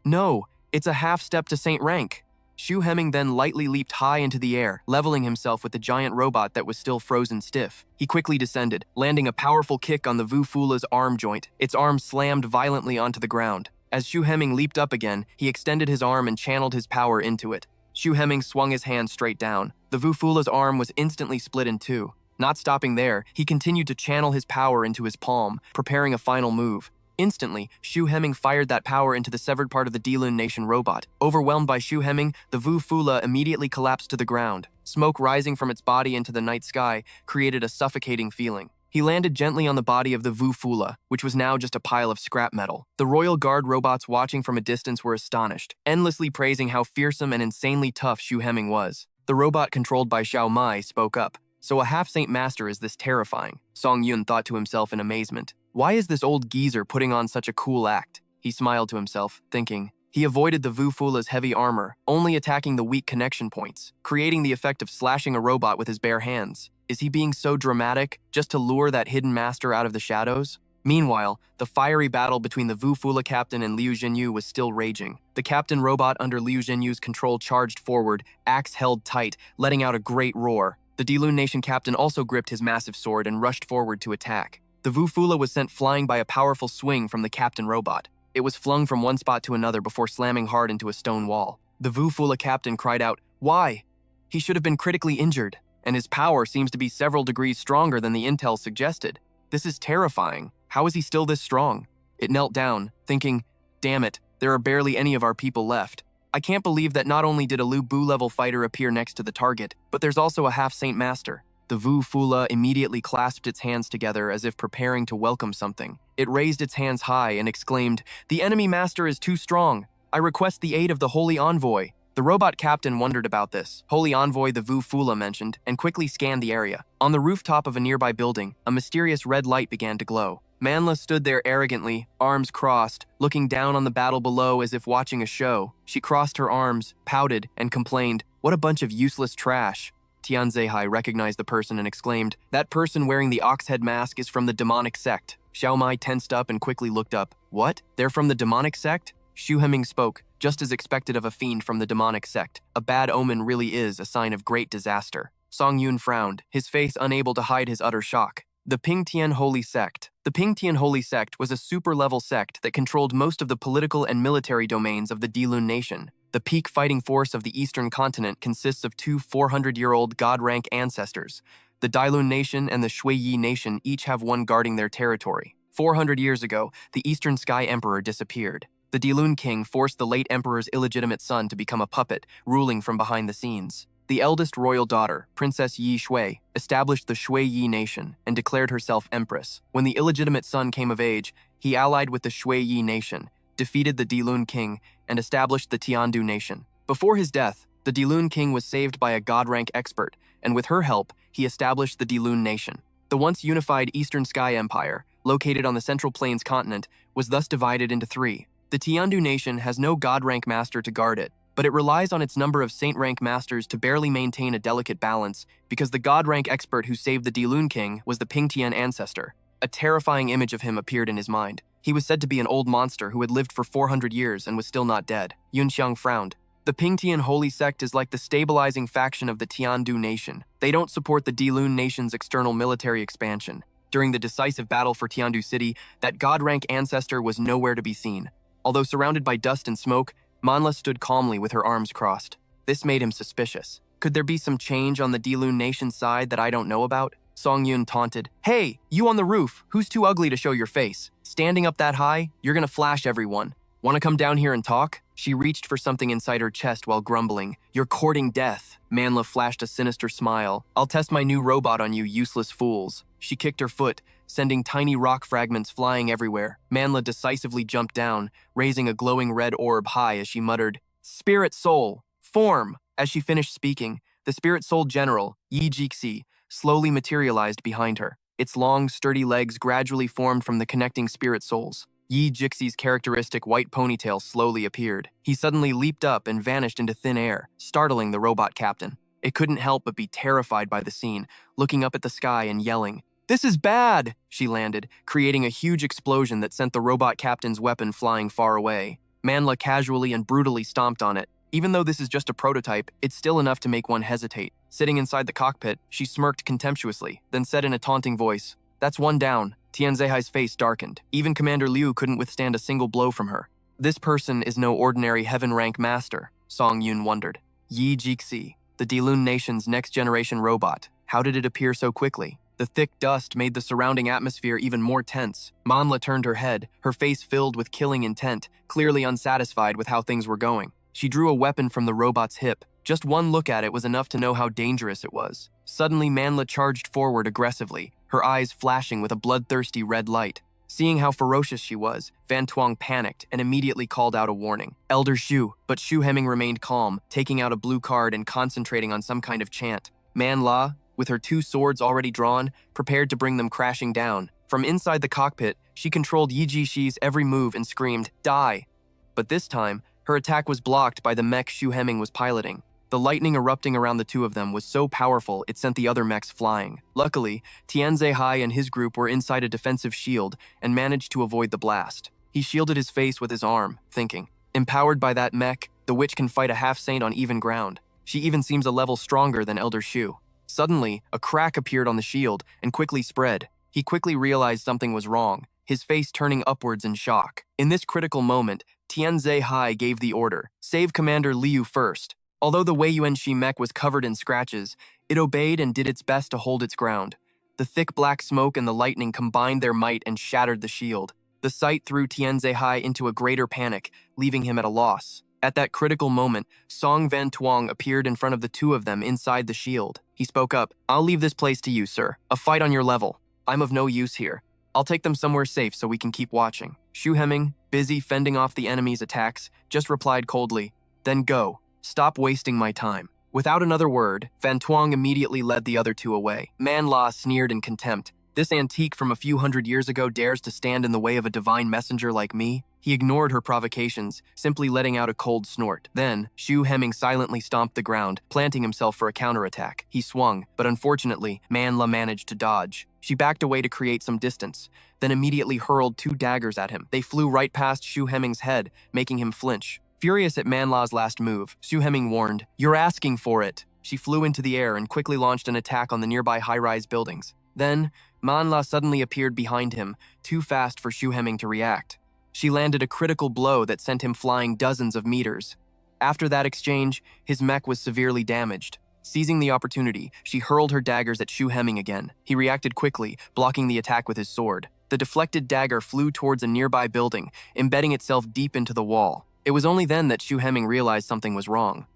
"No, it's a half-step to Saint rank." Xu Heming then lightly leaped high into the air, leveling himself with the giant robot that was still frozen stiff. He quickly descended, landing a powerful kick on the Wu Fula's arm joint. Its arm slammed violently onto the ground. As Xu Heming leaped up again, he extended his arm and channeled his power into it. Xu Heming swung his hand straight down. The Wu Fula's arm was instantly split in two. Not stopping there, he continued to channel his power into his palm, preparing a final move. Instantly, Xu Heming fired that power into the severed part of the Dilun Nation robot. Overwhelmed by Xu Heming, the Wu Fula immediately collapsed to the ground. Smoke rising from its body into the night sky created a suffocating feeling. He landed gently on the body of the Wu Fula, which was now just a pile of scrap metal. The Royal Guard robots watching from a distance were astonished, endlessly praising how fearsome and insanely tough Xu Heming was. The robot controlled by Xiao Mai spoke up. "So a half-saint master is this terrifying?" Song Yun thought to himself in amazement. "Why is this old geezer putting on such a cool act?" He smiled to himself, thinking. He avoided the Wu Fula's heavy armor, only attacking the weak connection points, creating the effect of slashing a robot with his bare hands. Is he being so dramatic just to lure that hidden master out of the shadows? Meanwhile, the fiery battle between the Wu Fula captain and Liu Zhenyu was still raging. The captain robot under Liu Zhenyu's control charged forward, axe held tight, letting out a great roar. The Dilun Nation captain also gripped his massive sword and rushed forward to attack. The Wu Fula was sent flying by a powerful swing from the captain robot. It was flung from one spot to another before slamming hard into a stone wall. The Wu Fula captain cried out, "Why? He should have been critically injured, and his power seems to be several degrees stronger than the intel suggested. This is terrifying. How is he still this strong?" It knelt down, thinking, "Damn it, there are barely any of our people left. I can't believe that not only did a Lu Bu-level fighter appear next to the target, but there's also a half-saint master." The Wu Fula immediately clasped its hands together as if preparing to welcome something. It raised its hands high and exclaimed, "The enemy master is too strong. I request the aid of the Holy Envoy." The robot captain wondered about this. Holy Envoy, the Wu Fula mentioned, and quickly scanned the area. On the rooftop of a nearby building, a mysterious red light began to glow. Manhwa stood there arrogantly, arms crossed, looking down on the battle below as if watching a show. She crossed her arms, pouted, and complained, "What a bunch of useless trash." Tianzehai recognized the person and exclaimed, "That person wearing the ox head mask is from the demonic sect." Xiao Mai tensed up and quickly looked up. "What? They're from the demonic sect?" Xu Heming spoke. just as expected of a fiend from the demonic sect. A bad omen really is a sign of great disaster. Song Yun frowned, his face unable to hide his utter shock. The Pingtian Holy Sect. The Pingtian Holy Sect was a super-level sect that controlled most of the political and military domains of the Dilun Nation. The peak fighting force of the Eastern continent consists of two 400-year-old god-rank ancestors. The Dilun Nation and the Shui Nation each have one guarding their territory. 400 years ago, the Eastern Sky Emperor disappeared. The Dilun King forced the late Emperor's illegitimate son to become a puppet, ruling from behind the scenes. The eldest royal daughter, Princess Yi Shui, established the Shui Yi Nation and declared herself empress. When the illegitimate son came of age, he allied with the Shui Yi Nation, defeated the Dilun King, and established the Tiandu Nation. Before his death, the Dilun King was saved by a god-rank expert, and with her help, he established the Dilun Nation. The once unified Eastern Sky Empire, located on the Central Plains continent, was thus divided into three. The Tiandu Nation has no god-rank master to guard it, but it relies on its number of saint-rank masters to barely maintain a delicate balance because the god-rank expert who saved the Dilun King was the Pingtian ancestor. A terrifying image of him appeared in his mind. He was said to be an old monster who had lived for 400 years and was still not dead. Yunxiang frowned. The Pingtian Holy Sect is like the stabilizing faction of the Tiandu Nation. They don't support the Dilun Nation's external military expansion. During the decisive battle for Tiandu City, that god-rank ancestor was nowhere to be seen. Although surrounded by dust and smoke, Manhwa stood calmly with her arms crossed. This made him suspicious. Could there be some change on the Dilun Nation side that I don't know about? Song Yun taunted. Hey, you on the roof, who's too ugly to show your face? Standing up that high, you're gonna flash everyone. Wanna come down here and talk? She reached for something inside her chest while grumbling. You're courting death. Manhwa flashed a sinister smile. I'll test my new robot on you useless fools. She kicked her foot, sending tiny rock fragments flying everywhere. Manhwa decisively jumped down, raising a glowing red orb high as she muttered, Spirit Soul, form! As she finished speaking, the Spirit Soul General, Yi Jixi, slowly materialized behind her. Its long, sturdy legs gradually formed from the connecting Spirit Souls. Yi Jixi's characteristic white ponytail slowly appeared. He suddenly leaped up and vanished into thin air, startling the robot captain. It couldn't help but be terrified by the scene, looking up at the sky and yelling, This is bad! She landed, creating a huge explosion that sent the robot captain's weapon flying far away. Manhwa casually and brutally stomped on it. Even though this is just a prototype, it's still enough to make one hesitate. Sitting inside the cockpit, she smirked contemptuously, then said in a taunting voice, That's one down. Tianzihai's face darkened. Even Commander Liu couldn't withstand a single blow from her. This person is no ordinary heaven-rank master, Song Yun wondered. Yi Jixi, the Dilun Nation's next-generation robot. How did it appear so quickly? The thick dust made the surrounding atmosphere even more tense. Manhwa turned her head, her face filled with killing intent, clearly unsatisfied with how things were going. She drew a weapon from the robot's hip. Just one look at it was enough to know how dangerous it was. Suddenly, Manhwa charged forward aggressively, her eyes flashing with a bloodthirsty red light. Seeing how ferocious she was, Van Tuong panicked and immediately called out a warning. Elder Shu, but Shu Hemming remained calm, taking out a blue card and concentrating on some kind of chant. Manhwa, with her two swords already drawn, prepared to bring them crashing down. From inside the cockpit, she controlled Yi Jixi's every move and screamed, Die! But this time, her attack was blocked by the mech Shu Hemming was piloting. The lightning erupting around the two of them was so powerful it sent the other mechs flying. Luckily, Tianzihai and his group were inside a defensive shield and managed to avoid the blast. He shielded his face with his arm, thinking, Empowered by that mech, the witch can fight a half-saint on even ground. She even seems a level stronger than Elder Shu. Suddenly, a crack appeared on the shield and quickly spread. He quickly realized something was wrong, his face turning upwards in shock. In this critical moment, Tianzihai gave the order, Save Commander Liu first. Although the Wei Yuanxi mech was covered in scratches, it obeyed and did its best to hold its ground. The thick black smoke and the lightning combined their might and shattered the shield. The sight threw Tianzihai into a greater panic, leaving him at a loss. At that critical moment, Song Van Tuong appeared in front of the two of them inside the shield. He spoke up, I'll leave this place to you, sir. A fight on your level. I'm of no use here. I'll take them somewhere safe so we can keep watching. Shu Hemming, busy fending off the enemy's attacks, just replied coldly, Then go. Stop wasting my time. Without another word, Van Tuong immediately led the other two away. Manhwa sneered in contempt. This antique from a few hundred years ago dares to stand in the way of a divine messenger like me? He ignored her provocations, simply letting out a cold snort. Then, Shu Hemming silently stomped the ground, planting himself for a counterattack. He swung, but unfortunately, Manhwa managed to dodge. She backed away to create some distance, then immediately hurled two daggers at him. They flew right past Shu Hemming's head, making him flinch. Furious at Manla's last move, Xu Heming warned, "You're asking for it." She flew into the air and quickly launched an attack on the nearby high-rise buildings. Then, Manhwa suddenly appeared behind him, too fast for Xu Heming to react. She landed a critical blow that sent him flying dozens of meters. After that exchange, his mech was severely damaged. Seizing the opportunity, she hurled her daggers at Xu Heming again. He reacted quickly, blocking the attack with his sword. The deflected dagger flew towards a nearby building, embedding itself deep into the wall. It was only then that Xu Heming realized something was wrong.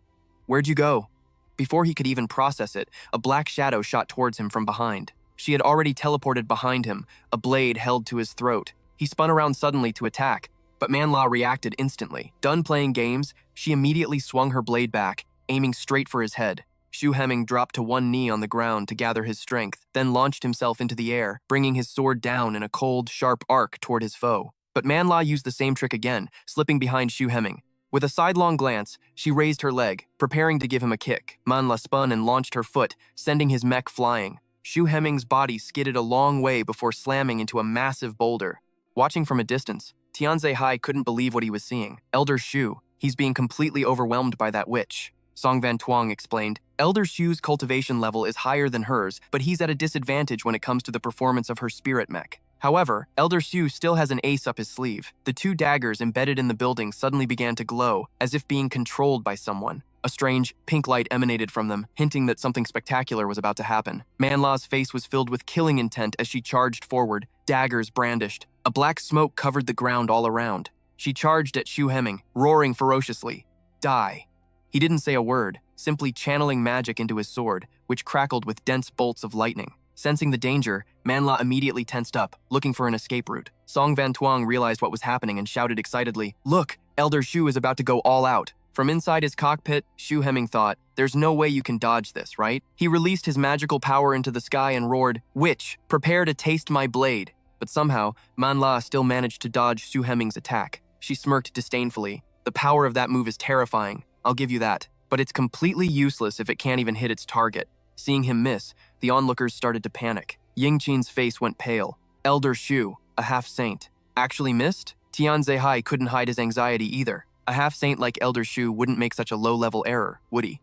"Where'd you go?" Before he could even process it, a black shadow shot towards him from behind. She had already teleported behind him, a blade held to his throat. He spun around suddenly to attack, but Manhwa reacted instantly. Done playing games, she immediately swung her blade back, aiming straight for his head. Xu Heming dropped to one knee on the ground to gather his strength, then launched himself into the air, bringing his sword down in a cold, sharp arc toward his foe. But Manhwa used the same trick again, slipping behind Xu Heming. With a sidelong glance, she raised her leg, preparing to give him a kick. Manhwa spun and launched her foot, sending his mech flying. Xu Heming's body skidded a long way before slamming into a massive boulder. Watching from a distance, Tianze Hai couldn't believe what he was seeing. "Elder Xu, he's being completely overwhelmed by that witch." Song Van Tuong explained, "Elder Xu's cultivation level is higher than hers, but he's at a disadvantage when it comes to the performance of her spirit mech. However, Elder Xu still has an ace up his sleeve." The two daggers embedded in the building suddenly began to glow, as if being controlled by someone. A strange, pink light emanated from them, hinting that something spectacular was about to happen. Manla's face was filled with killing intent as she charged forward, daggers brandished. A black smoke covered the ground all around. She charged at Xu Heming, roaring ferociously, "Die." He didn't say a word, simply channeling magic into his sword, which crackled with dense bolts of lightning. Sensing the danger, Manhwa immediately tensed up, looking for an escape route. Song Van Tuong realized what was happening and shouted excitedly, "Look, Elder Xu is about to go all out." From inside his cockpit, Xu Heming thought, "There's no way you can dodge this, right?" He released his magical power into the sky and roared, "Witch, prepare to taste my blade." But somehow, Manhwa still managed to dodge Xu Heming's attack. She smirked disdainfully. "The power of that move is terrifying, I'll give you that. But it's completely useless if it can't even hit its target." Seeing him miss, the onlookers started to panic. Yingqin's face went pale. Elder Xu, a half-saint, actually missed? Tianze Hai couldn't hide his anxiety either. A half-saint like Elder Xu wouldn't make such a low-level error, would he?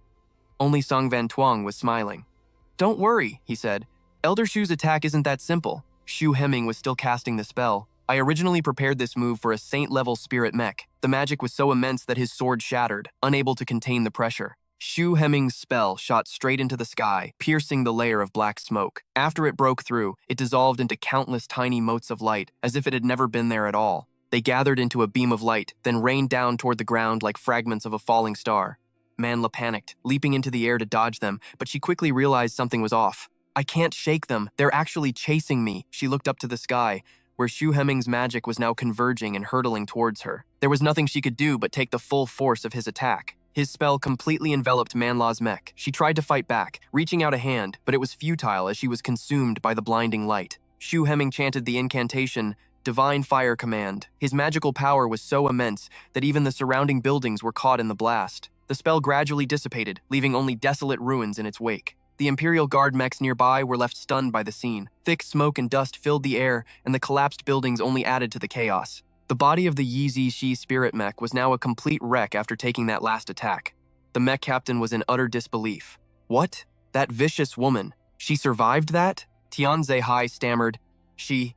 Only Song Van Tuong was smiling. "Don't worry," he said. "Elder Xu's attack isn't that simple." Xu Heming was still casting the spell. "I originally prepared this move for a saint-level spirit mech. The magic was so immense that his sword shattered, unable to contain the pressure." Xu Heming's spell shot straight into the sky, piercing the layer of black smoke. After it broke through, it dissolved into countless tiny motes of light, as if it had never been there at all. They gathered into a beam of light, then rained down toward the ground like fragments of a falling star. Manhwa panicked, leaping into the air to dodge them, but she quickly realized something was off. "I can't shake them. They're actually chasing me." She looked up to the sky, where Xu Heming's magic was now converging and hurtling towards her. There was nothing she could do but take the full force of his attack. His spell completely enveloped Manhwa's mech. She tried to fight back, reaching out a hand, but it was futile as she was consumed by the blinding light. Xu Heming chanted the incantation, "Divine Fire Command." His magical power was so immense that even the surrounding buildings were caught in the blast. The spell gradually dissipated, leaving only desolate ruins in its wake. The Imperial Guard mechs nearby were left stunned by the scene. Thick smoke and dust filled the air, and the collapsed buildings only added to the chaos. The body of the Yi Zishi spirit mech was now a complete wreck after taking that last attack. The mech captain was in utter disbelief. "What? That vicious woman. She survived that?" Tianze Hai stammered. She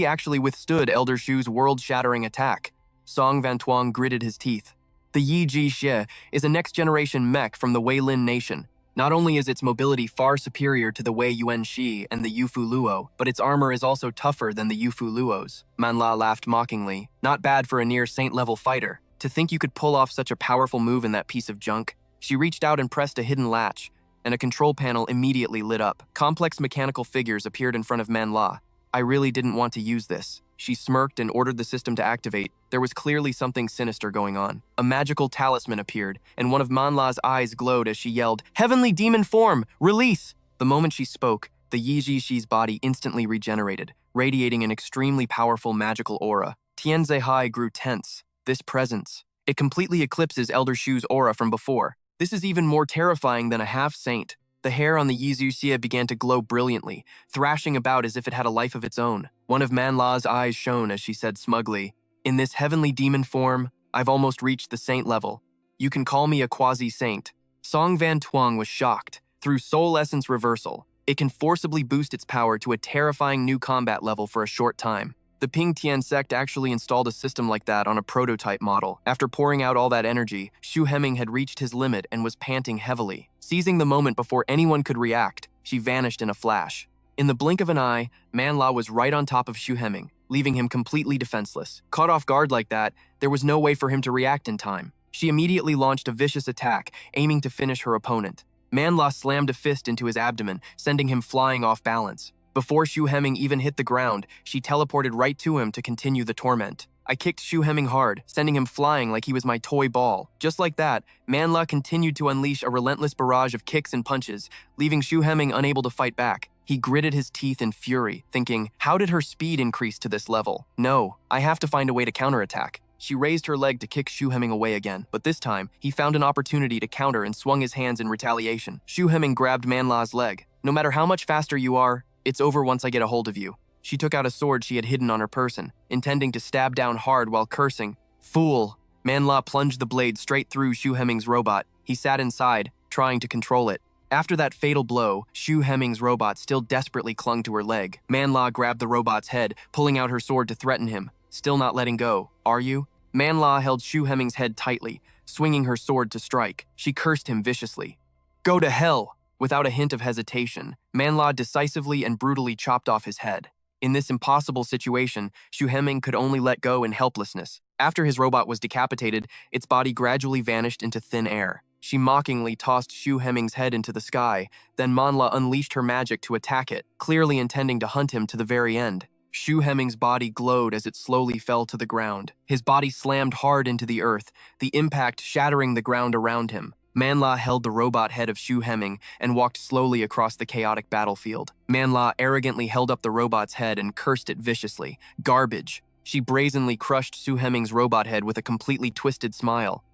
actually withstood Elder Xu's world-shattering attack." Song Van Tuong gritted his teeth. "The Yi Ji is a next-generation mech from the Weilin Nation. Not only is its mobility far superior to the Wei Yuan Shi and the Yufu Luo, but its armor is also tougher than the Yufu Luo's." Manhwa laughed mockingly. "Not bad for a near-saint-level fighter. To think you could pull off such a powerful move in that piece of junk." She reached out and pressed a hidden latch, and a control panel immediately lit up. Complex mechanical figures appeared in front of Manhwa. "I really didn't want to use this." She smirked and ordered the system to activate. There was clearly something sinister going on. A magical talisman appeared, and one of Manhwa's eyes glowed as she yelled, "Heavenly demon form! Release!" The moment she spoke, the Yi Jishi's body instantly regenerated, radiating an extremely powerful magical aura. Tianze Hai grew tense. This presence, it completely eclipses Elder Xu's aura from before. This is even more terrifying than a half-saint. The hair on the Yi Zuxia began to glow brilliantly, thrashing about as if it had a life of its own. One of Manhwa's eyes shone as she said smugly, "In this heavenly demon form, I've almost reached the saint level. You can call me a quasi-saint. Song Van Tuong was shocked. Through Soul Essence Reversal, it can forcibly boost its power to a terrifying new combat level for a short time. The Ping Tian sect actually installed a system like that on a prototype model. After pouring out all that energy, Xu Heming had reached his limit and was panting heavily. Seizing the moment before anyone could react, she vanished in a flash. In the blink of an eye, Manhwa was right on top of Xu Heming, leaving him completely defenseless. Caught off guard like that, there was no way for him to react in time. She immediately launched a vicious attack, aiming to finish her opponent. Manhwa slammed a fist into his abdomen, sending him flying off balance. Before Xu Heming even hit the ground, she teleported right to him to continue the torment. I kicked Xu Heming hard, sending him flying like he was my toy ball. Just like that, Manhwa continued to unleash a relentless barrage of kicks and punches, leaving Xu Heming unable to fight back. He gritted his teeth in fury, thinking, how did her speed increase to this level? No, I have to find a way to counterattack. She raised her leg to kick Xu Heming away again, but this time, he found an opportunity to counter and swung his hands in retaliation. Xu Heming grabbed Manhwa's leg. No matter how much faster you are, it's over once I get a hold of you. She took out a sword she had hidden on her person, intending to stab down hard while cursing. Fool! Manhwa plunged the blade straight through Xu Heming's robot. He sat inside, trying to control it. After that fatal blow, Xu Heming's robot still desperately clung to her leg. Manhwa grabbed the robot's head, pulling out her sword to threaten him. Still not letting go, are you? Manhwa held Xu Heming's head tightly, swinging her sword to strike. She cursed him viciously. Go to hell! Without a hint of hesitation, Manhwa decisively and brutally chopped off his head. In this impossible situation, Xu Heming could only let go in helplessness. After his robot was decapitated, its body gradually vanished into thin air. She mockingly tossed Xu Heming's head into the sky, then Manhwa unleashed her magic to attack it, clearly intending to hunt him to the very end. Xu Heming's body glowed as it slowly fell to the ground. His body slammed hard into the earth, the impact shattering the ground around him. Manhwa held the robot head of Xu Heming and walked slowly across the chaotic battlefield. Manhwa arrogantly held up the robot's head and cursed it viciously. Garbage. She brazenly crushed Xu Heming's robot head with a completely twisted smile.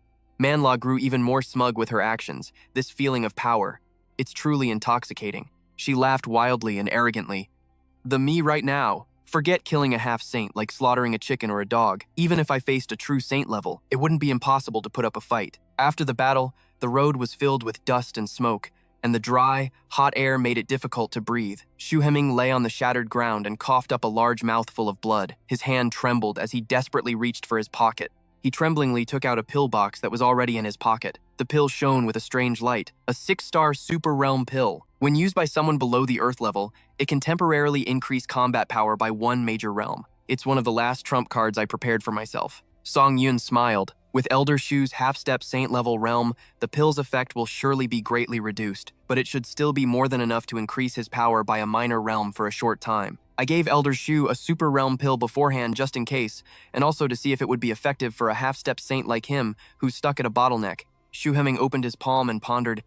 Manhwa grew even more smug with her actions, this feeling of power. It's truly intoxicating. She laughed wildly and arrogantly. The me right now. Forget killing a half-saint like slaughtering a chicken or a dog. Even if I faced a true saint level, it wouldn't be impossible to put up a fight. After the battle, the road was filled with dust and smoke, and the dry, hot air made it difficult to breathe. Xu Heming lay on the shattered ground and coughed up a large mouthful of blood. His hand trembled as he desperately reached for his pocket. He tremblingly took out a pill box that was already in his pocket. The pill shone with a strange light, a 6-star Super Realm pill. When used by someone below the Earth level, it can temporarily increase combat power by 1 major realm. It's one of the last trump cards I prepared for myself. Song Yun smiled. With Elder Shu's half-step saint-level realm, the pill's effect will surely be greatly reduced, but it should still be more than enough to increase his power by a minor realm for a short time. I gave Elder Shu a super realm pill beforehand just in case, and also to see if it would be effective for a half-step saint like him who's stuck at a bottleneck. Xu Heming opened his palm and pondered.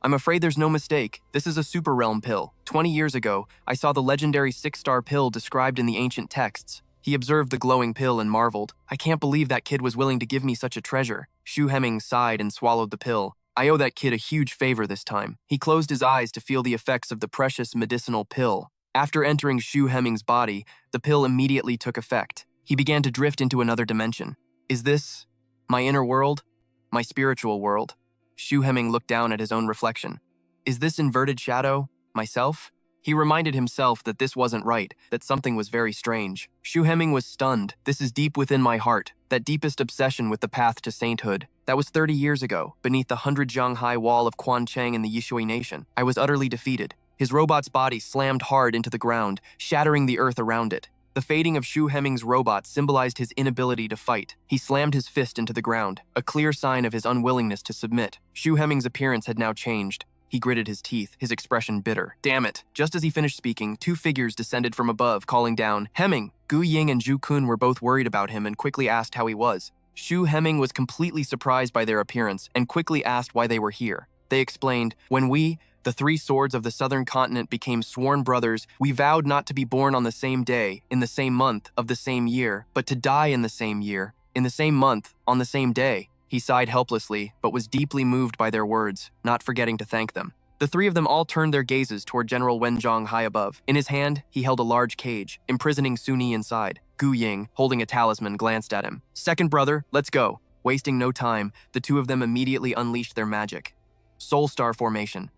I'm afraid there's no mistake. This is a super realm pill. 20 years ago, I saw the legendary 6-star pill described in the ancient texts. He observed the glowing pill and marveled. I can't believe that kid was willing to give me such a treasure. Xu Heming sighed and swallowed the pill. I owe that kid a huge favor this time. He closed his eyes to feel the effects of the precious medicinal pill. After entering Xu Heming's body, the pill immediately took effect. He began to drift into another dimension. Is this my inner world? My spiritual world? Xu Heming looked down at his own reflection. Is this inverted shadow myself? He reminded himself that this wasn't right, that something was very strange. Xu Heming was stunned. This is deep within my heart, that deepest obsession with the path to sainthood. That was 30 years ago, beneath the 100-jang high wall of Quan Chang in the Yishui Nation. I was utterly defeated. His robot's body slammed hard into the ground, shattering the earth around it. The fading of Xu Heming's robot symbolized his inability to fight. He slammed his fist into the ground, a clear sign of his unwillingness to submit. Xu Heming's appearance had now changed. He gritted his teeth, his expression bitter. Damn it. Just as he finished speaking, 2 figures descended from above, calling down, Heming! Gu Ying and Zhu Kun were both worried about him and quickly asked how he was. Xu Heming was completely surprised by their appearance and quickly asked why they were here. They explained, when we, the 3 swords of the southern continent, became sworn brothers, we vowed not to be born on the same day, in the same month, of the same year, but to die in the same year, in the same month, on the same day. He sighed helplessly, but was deeply moved by their words, not forgetting to thank them. The three of them all turned their gazes toward General Wenjong high above. In his hand, he held a large cage, imprisoning Suni inside. Gu Ying, holding a talisman, glanced at him. "Second brother, let's go." Wasting no time, the two of them immediately unleashed their magic. Soul Star formation.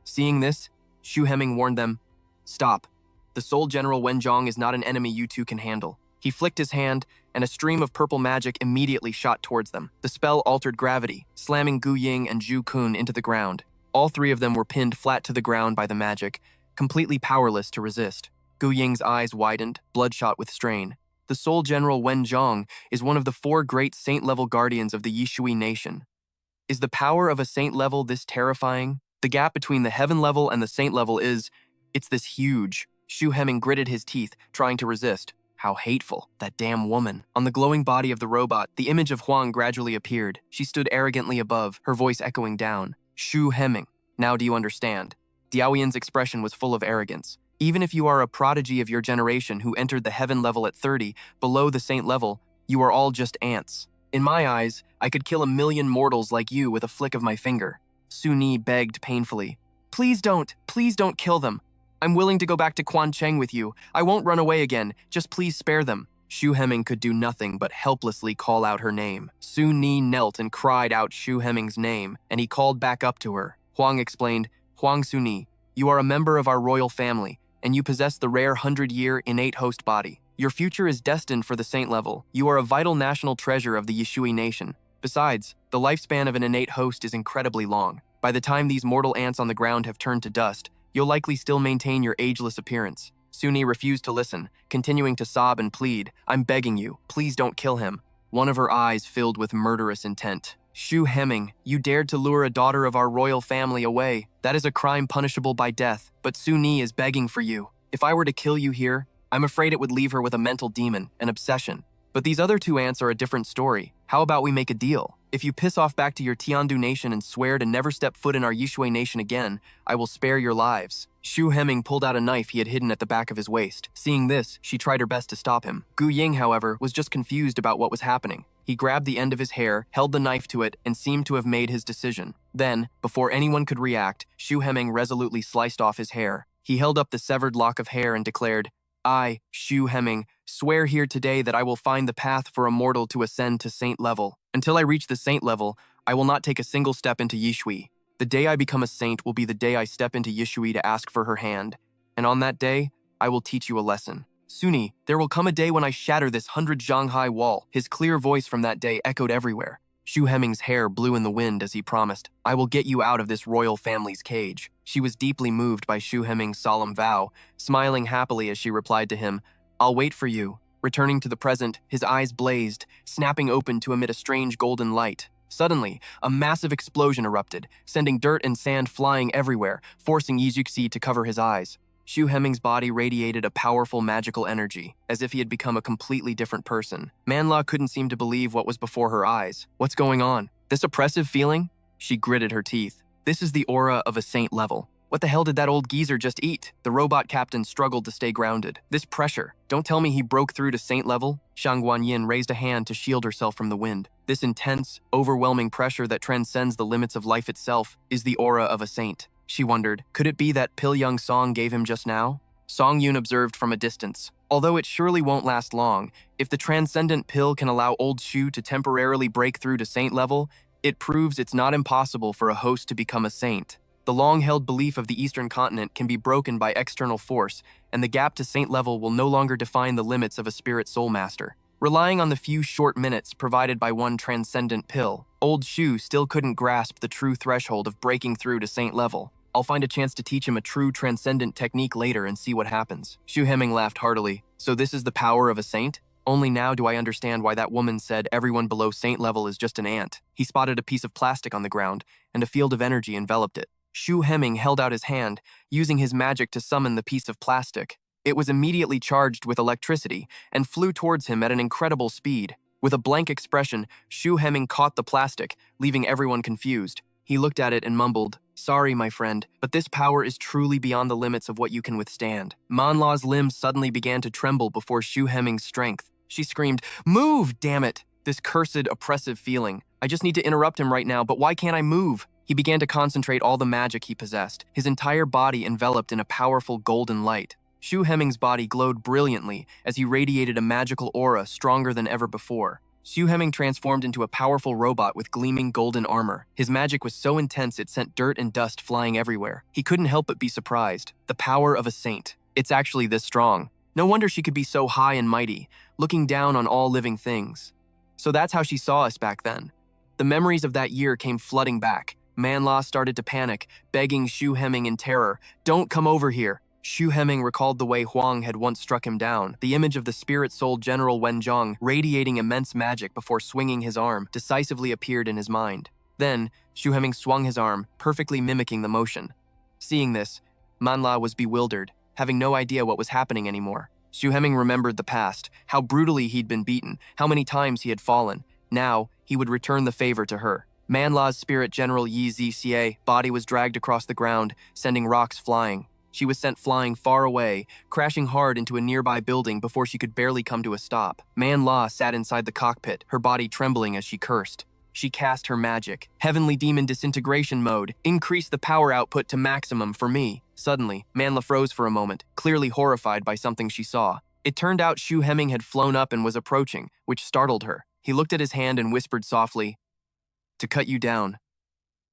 Seeing this, Shu Heming warned them, "Stop. The Soul General Wenjong is not an enemy you two can handle." He flicked his hand, and a stream of purple magic immediately shot towards them. The spell altered gravity, slamming Gu Ying and Zhu Kun into the ground. All three of them were pinned flat to the ground by the magic, completely powerless to resist. Gu Ying's eyes widened, bloodshot with strain. The Soul General Wenjong is one of the 4 great saint-level guardians of the Yishui nation. Is the power of a saint level this terrifying? The gap between the heaven level and the saint level it's this huge. Shu Heming gritted his teeth, trying to resist. How hateful, that damn woman. On the glowing body of the robot, the image of Huang gradually appeared. She stood arrogantly above, her voice echoing down. "Shu Heming, now do you understand?" Diaoyan's expression was full of arrogance. "Even if you are a prodigy of your generation who entered the heaven level at 30, below the saint level, you are all just ants. In my eyes, I could kill 1,000,000 mortals like you with a flick of my finger." Suni begged painfully. Please don't kill them. I'm willing to go back to Quan Cheng with you. I won't run away again, just please spare them." Shu Heming could do nothing but helplessly call out her name. Su Ni knelt and cried out Shu Heming's name, and he called back up to her. Huang explained, "Huang Su Ni, you are a member of our royal family, and you possess the rare 100-year innate host body. Your future is destined for the saint level. You are a vital national treasure of the Yishui nation. Besides, the lifespan of an innate host is incredibly long. By the time these mortal ants on the ground have turned to dust, you'll likely still maintain your ageless appearance." Suni refused to listen, continuing to sob and plead, "I'm begging you, please don't kill him." One of her eyes filled with murderous intent. "Shu Heming, you dared to lure a daughter of our royal family away. That is a crime punishable by death, but Suni is begging for you. If I were to kill you here, I'm afraid it would leave her with a mental demon, an obsession. But these other 2 ants are a different story. How about we make a deal? If you piss off back to your Tiandu nation and swear to never step foot in our Yishui nation again, I will spare your lives." Shu Heming pulled out a knife he had hidden at the back of his waist. Seeing this, she tried her best to stop him. Gu Ying, however, was just confused about what was happening. He grabbed the end of his hair, held the knife to it, and seemed to have made his decision. Then, before anyone could react, Shu Heming resolutely sliced off his hair. He held up the severed lock of hair and declared, "I, Shu Heming, swear here today that I will find the path for a mortal to ascend to saint level. Until I reach the saint level, I will not take a single step into Yishui. The day I become a saint will be the day I step into Yishui to ask for her hand. And on that day, I will teach you a lesson. Suni, there will come a day when I shatter this 100-zhang-high wall." His clear voice from that day echoed everywhere. Shu Heming's hair blew in the wind as he promised, "I will get you out of this royal family's cage." She was deeply moved by Shu Heming's solemn vow, smiling happily as she replied to him, "I'll wait for you." Returning to the present, his eyes blazed, snapping open to emit a strange golden light. Suddenly, a massive explosion erupted, sending dirt and sand flying everywhere, forcing Yijuxi to cover his eyes. Shu Heming's body radiated a powerful magical energy, as if he had become a completely different person. Manhwa couldn't seem to believe what was before her eyes. What's going on? This oppressive feeling? She gritted her teeth. This is the aura of a saint level. What the hell did that old geezer just eat? The robot captain struggled to stay grounded. This pressure. Don't tell me he broke through to saint level? Shang Guanyin raised a hand to shield herself from the wind. This intense, overwhelming pressure that transcends the limits of life itself is the aura of a saint. She wondered, could it be that pill young Song gave him just now? Song Yun observed from a distance. Although it surely won't last long, if the Transcendent pill can allow old Shu to temporarily break through to saint level, it proves it's not impossible for a host to become a saint. The long-held belief of the Eastern continent can be broken by external force, and the gap to saint level will no longer define the limits of a spirit soul master. Relying on the few short minutes provided by one Transcendent pill, old Shu still couldn't grasp the true threshold of breaking through to saint level. I'll find a chance to teach him a true Transcendent technique later and see what happens. Shu Heming laughed heartily. So this is the power of a saint? Only now do I understand why that woman said everyone below saint level is just an ant. He spotted a piece of plastic on the ground, and a field of energy enveloped it. Shu Heming held out his hand, using his magic to summon the piece of plastic. It was immediately charged with electricity and flew towards him at an incredible speed. With a blank expression, Shu Heming caught the plastic, leaving everyone confused. He looked at it and mumbled, "Sorry, my friend, but this power is truly beyond the limits of what you can withstand." Manhwa's limbs suddenly began to tremble before Shu Heming's strength. She screamed, "Move, damn it!" This cursed, oppressive feeling. I just need to interrupt him right now, but why can't I move? He began to concentrate all the magic he possessed, his entire body enveloped in a powerful golden light. Xu Heming's body glowed brilliantly as he radiated a magical aura stronger than ever before. Xu Heming transformed into a powerful robot with gleaming golden armor. His magic was so intense it sent dirt and dust flying everywhere. He couldn't help but be surprised. The power of a saint. It's actually this strong. No wonder she could be so high and mighty, looking down on all living things. So that's how she saw us back then. The memories of that year came flooding back. Manhwa started to panic, begging Xu Heming in terror, "Don't come over here." Xu Heming recalled the way Huang had once struck him down, the image of the spirit-souled General Wenzhong radiating immense magic before swinging his arm decisively appeared in his mind. Then, Xu Heming swung his arm, perfectly mimicking the motion. Seeing this, Manhwa was bewildered, having no idea what was happening anymore. Xu Heming remembered the past, how brutally he'd been beaten, how many times he had fallen. Now, he would return the favor to her. Manhwa's spirit general Yi Zixie body was dragged across the ground, sending rocks flying. She was sent flying far away, crashing hard into a nearby building before she could barely come to a stop. Manhwa sat inside the cockpit, her body trembling as she cursed. She cast her magic. Heavenly Demon Disintegration Mode. Increase the power output to maximum for me. Suddenly, Manhwa froze for a moment, clearly horrified by something she saw. It turned out Xu Heming had flown up and was approaching, which startled her. He looked at his hand and whispered softly, "To cut you down.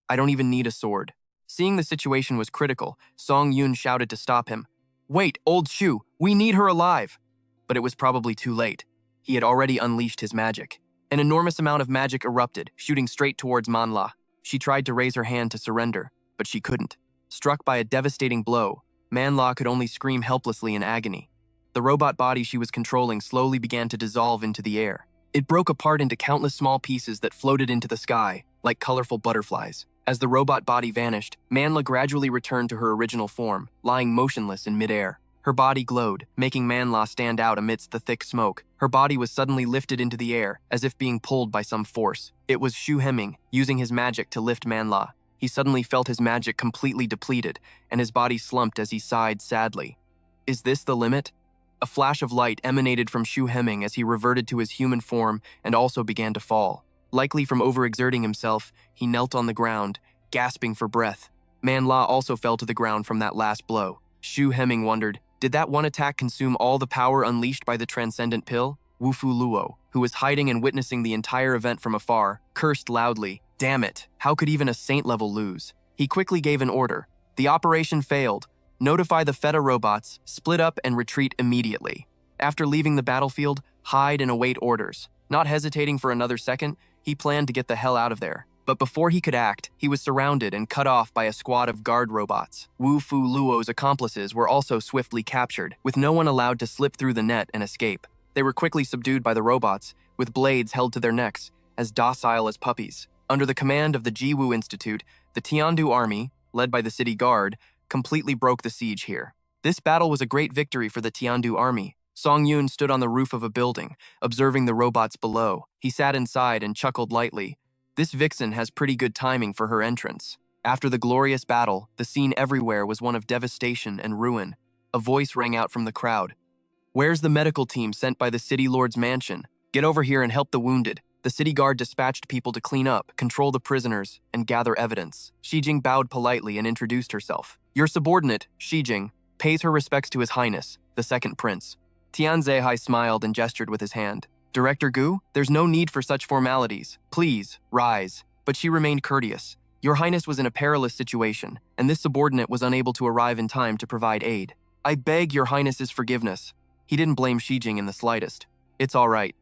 I don't even need a sword." Seeing the situation was critical, Song Yun shouted to stop him. "Wait, old Xu, we need her alive!" But it was probably too late. He had already unleashed his magic. An enormous amount of magic erupted, shooting straight towards Manhwa. She tried to raise her hand to surrender, but she couldn't. Struck by a devastating blow, Manhwa could only scream helplessly in agony. The robot body she was controlling slowly began to dissolve into the air. It broke apart into countless small pieces that floated into the sky, like colorful butterflies. As the robot body vanished, Manhwa gradually returned to her original form, lying motionless in midair. Her body glowed, making Manhwa stand out amidst the thick smoke. Her body was suddenly lifted into the air, as if being pulled by some force. It was Xu Heming, using his magic to lift Manhwa. He suddenly felt his magic completely depleted, and his body slumped as he sighed sadly. Is this the limit? A flash of light emanated from Xu Heming as he reverted to his human form and also began to fall. Likely from overexerting himself, he knelt on the ground, gasping for breath. Manhwa also fell to the ground from that last blow. Xu Heming wondered, did that one attack consume all the power unleashed by the Transcendent pill? Wu Fu Luo, who was hiding and witnessing the entire event from afar, cursed loudly. Damn it, how could even a saint level lose? He quickly gave an order. The operation failed. Notify the Feta robots, split up and retreat immediately. After leaving the battlefield, hide and await orders. Not hesitating for another second, he planned to get the hell out of there. But before he could act, he was surrounded and cut off by a squad of guard robots. Wu Fu Luo's accomplices were also swiftly captured, with no one allowed to slip through the net and escape. They were quickly subdued by the robots, with blades held to their necks, as docile as puppies. Under the command of the Jiwu Institute, the Tiandu army, led by the city guard, completely broke the siege here. This battle was a great victory for the Tiandu army. Song Yun stood on the roof of a building, observing the robots below. He sat inside and chuckled lightly. This vixen has pretty good timing for her entrance. After the glorious battle, the scene everywhere was one of devastation and ruin. A voice rang out from the crowd. Where's the medical team sent by the city lord's mansion? Get over here and help the wounded. The city guard dispatched people to clean up, control the prisoners, and gather evidence. Shijing bowed politely and introduced herself. Your subordinate, Shijing, pays her respects to His Highness, the second prince. Tian Zehai smiled and gestured with his hand. Director Gu, there's no need for such formalities. Please, rise. But she remained courteous. Your Highness was in a perilous situation, and this subordinate was unable to arrive in time to provide aid. I beg your Highness's forgiveness. He didn't blame Shijing in the slightest. It's all right.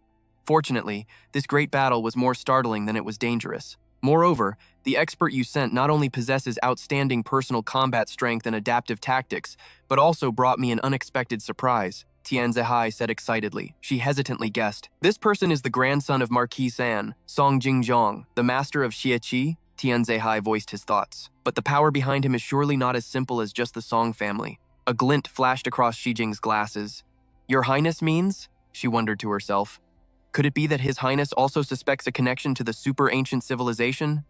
Fortunately, this great battle was more startling than it was dangerous. Moreover, the expert you sent not only possesses outstanding personal combat strength and adaptive tactics, but also brought me an unexpected surprise. Tian Zehai said excitedly. She hesitantly guessed. This person is the grandson of Marquis San, Song Jingzhong, the master of Xieqi. Tian Zehai voiced his thoughts. But the power behind him is surely not as simple as just the Song family. A glint flashed across Shijing's glasses. Your Highness means? She wondered to herself. Could it be that His Highness also suspects a connection to the super ancient civilization?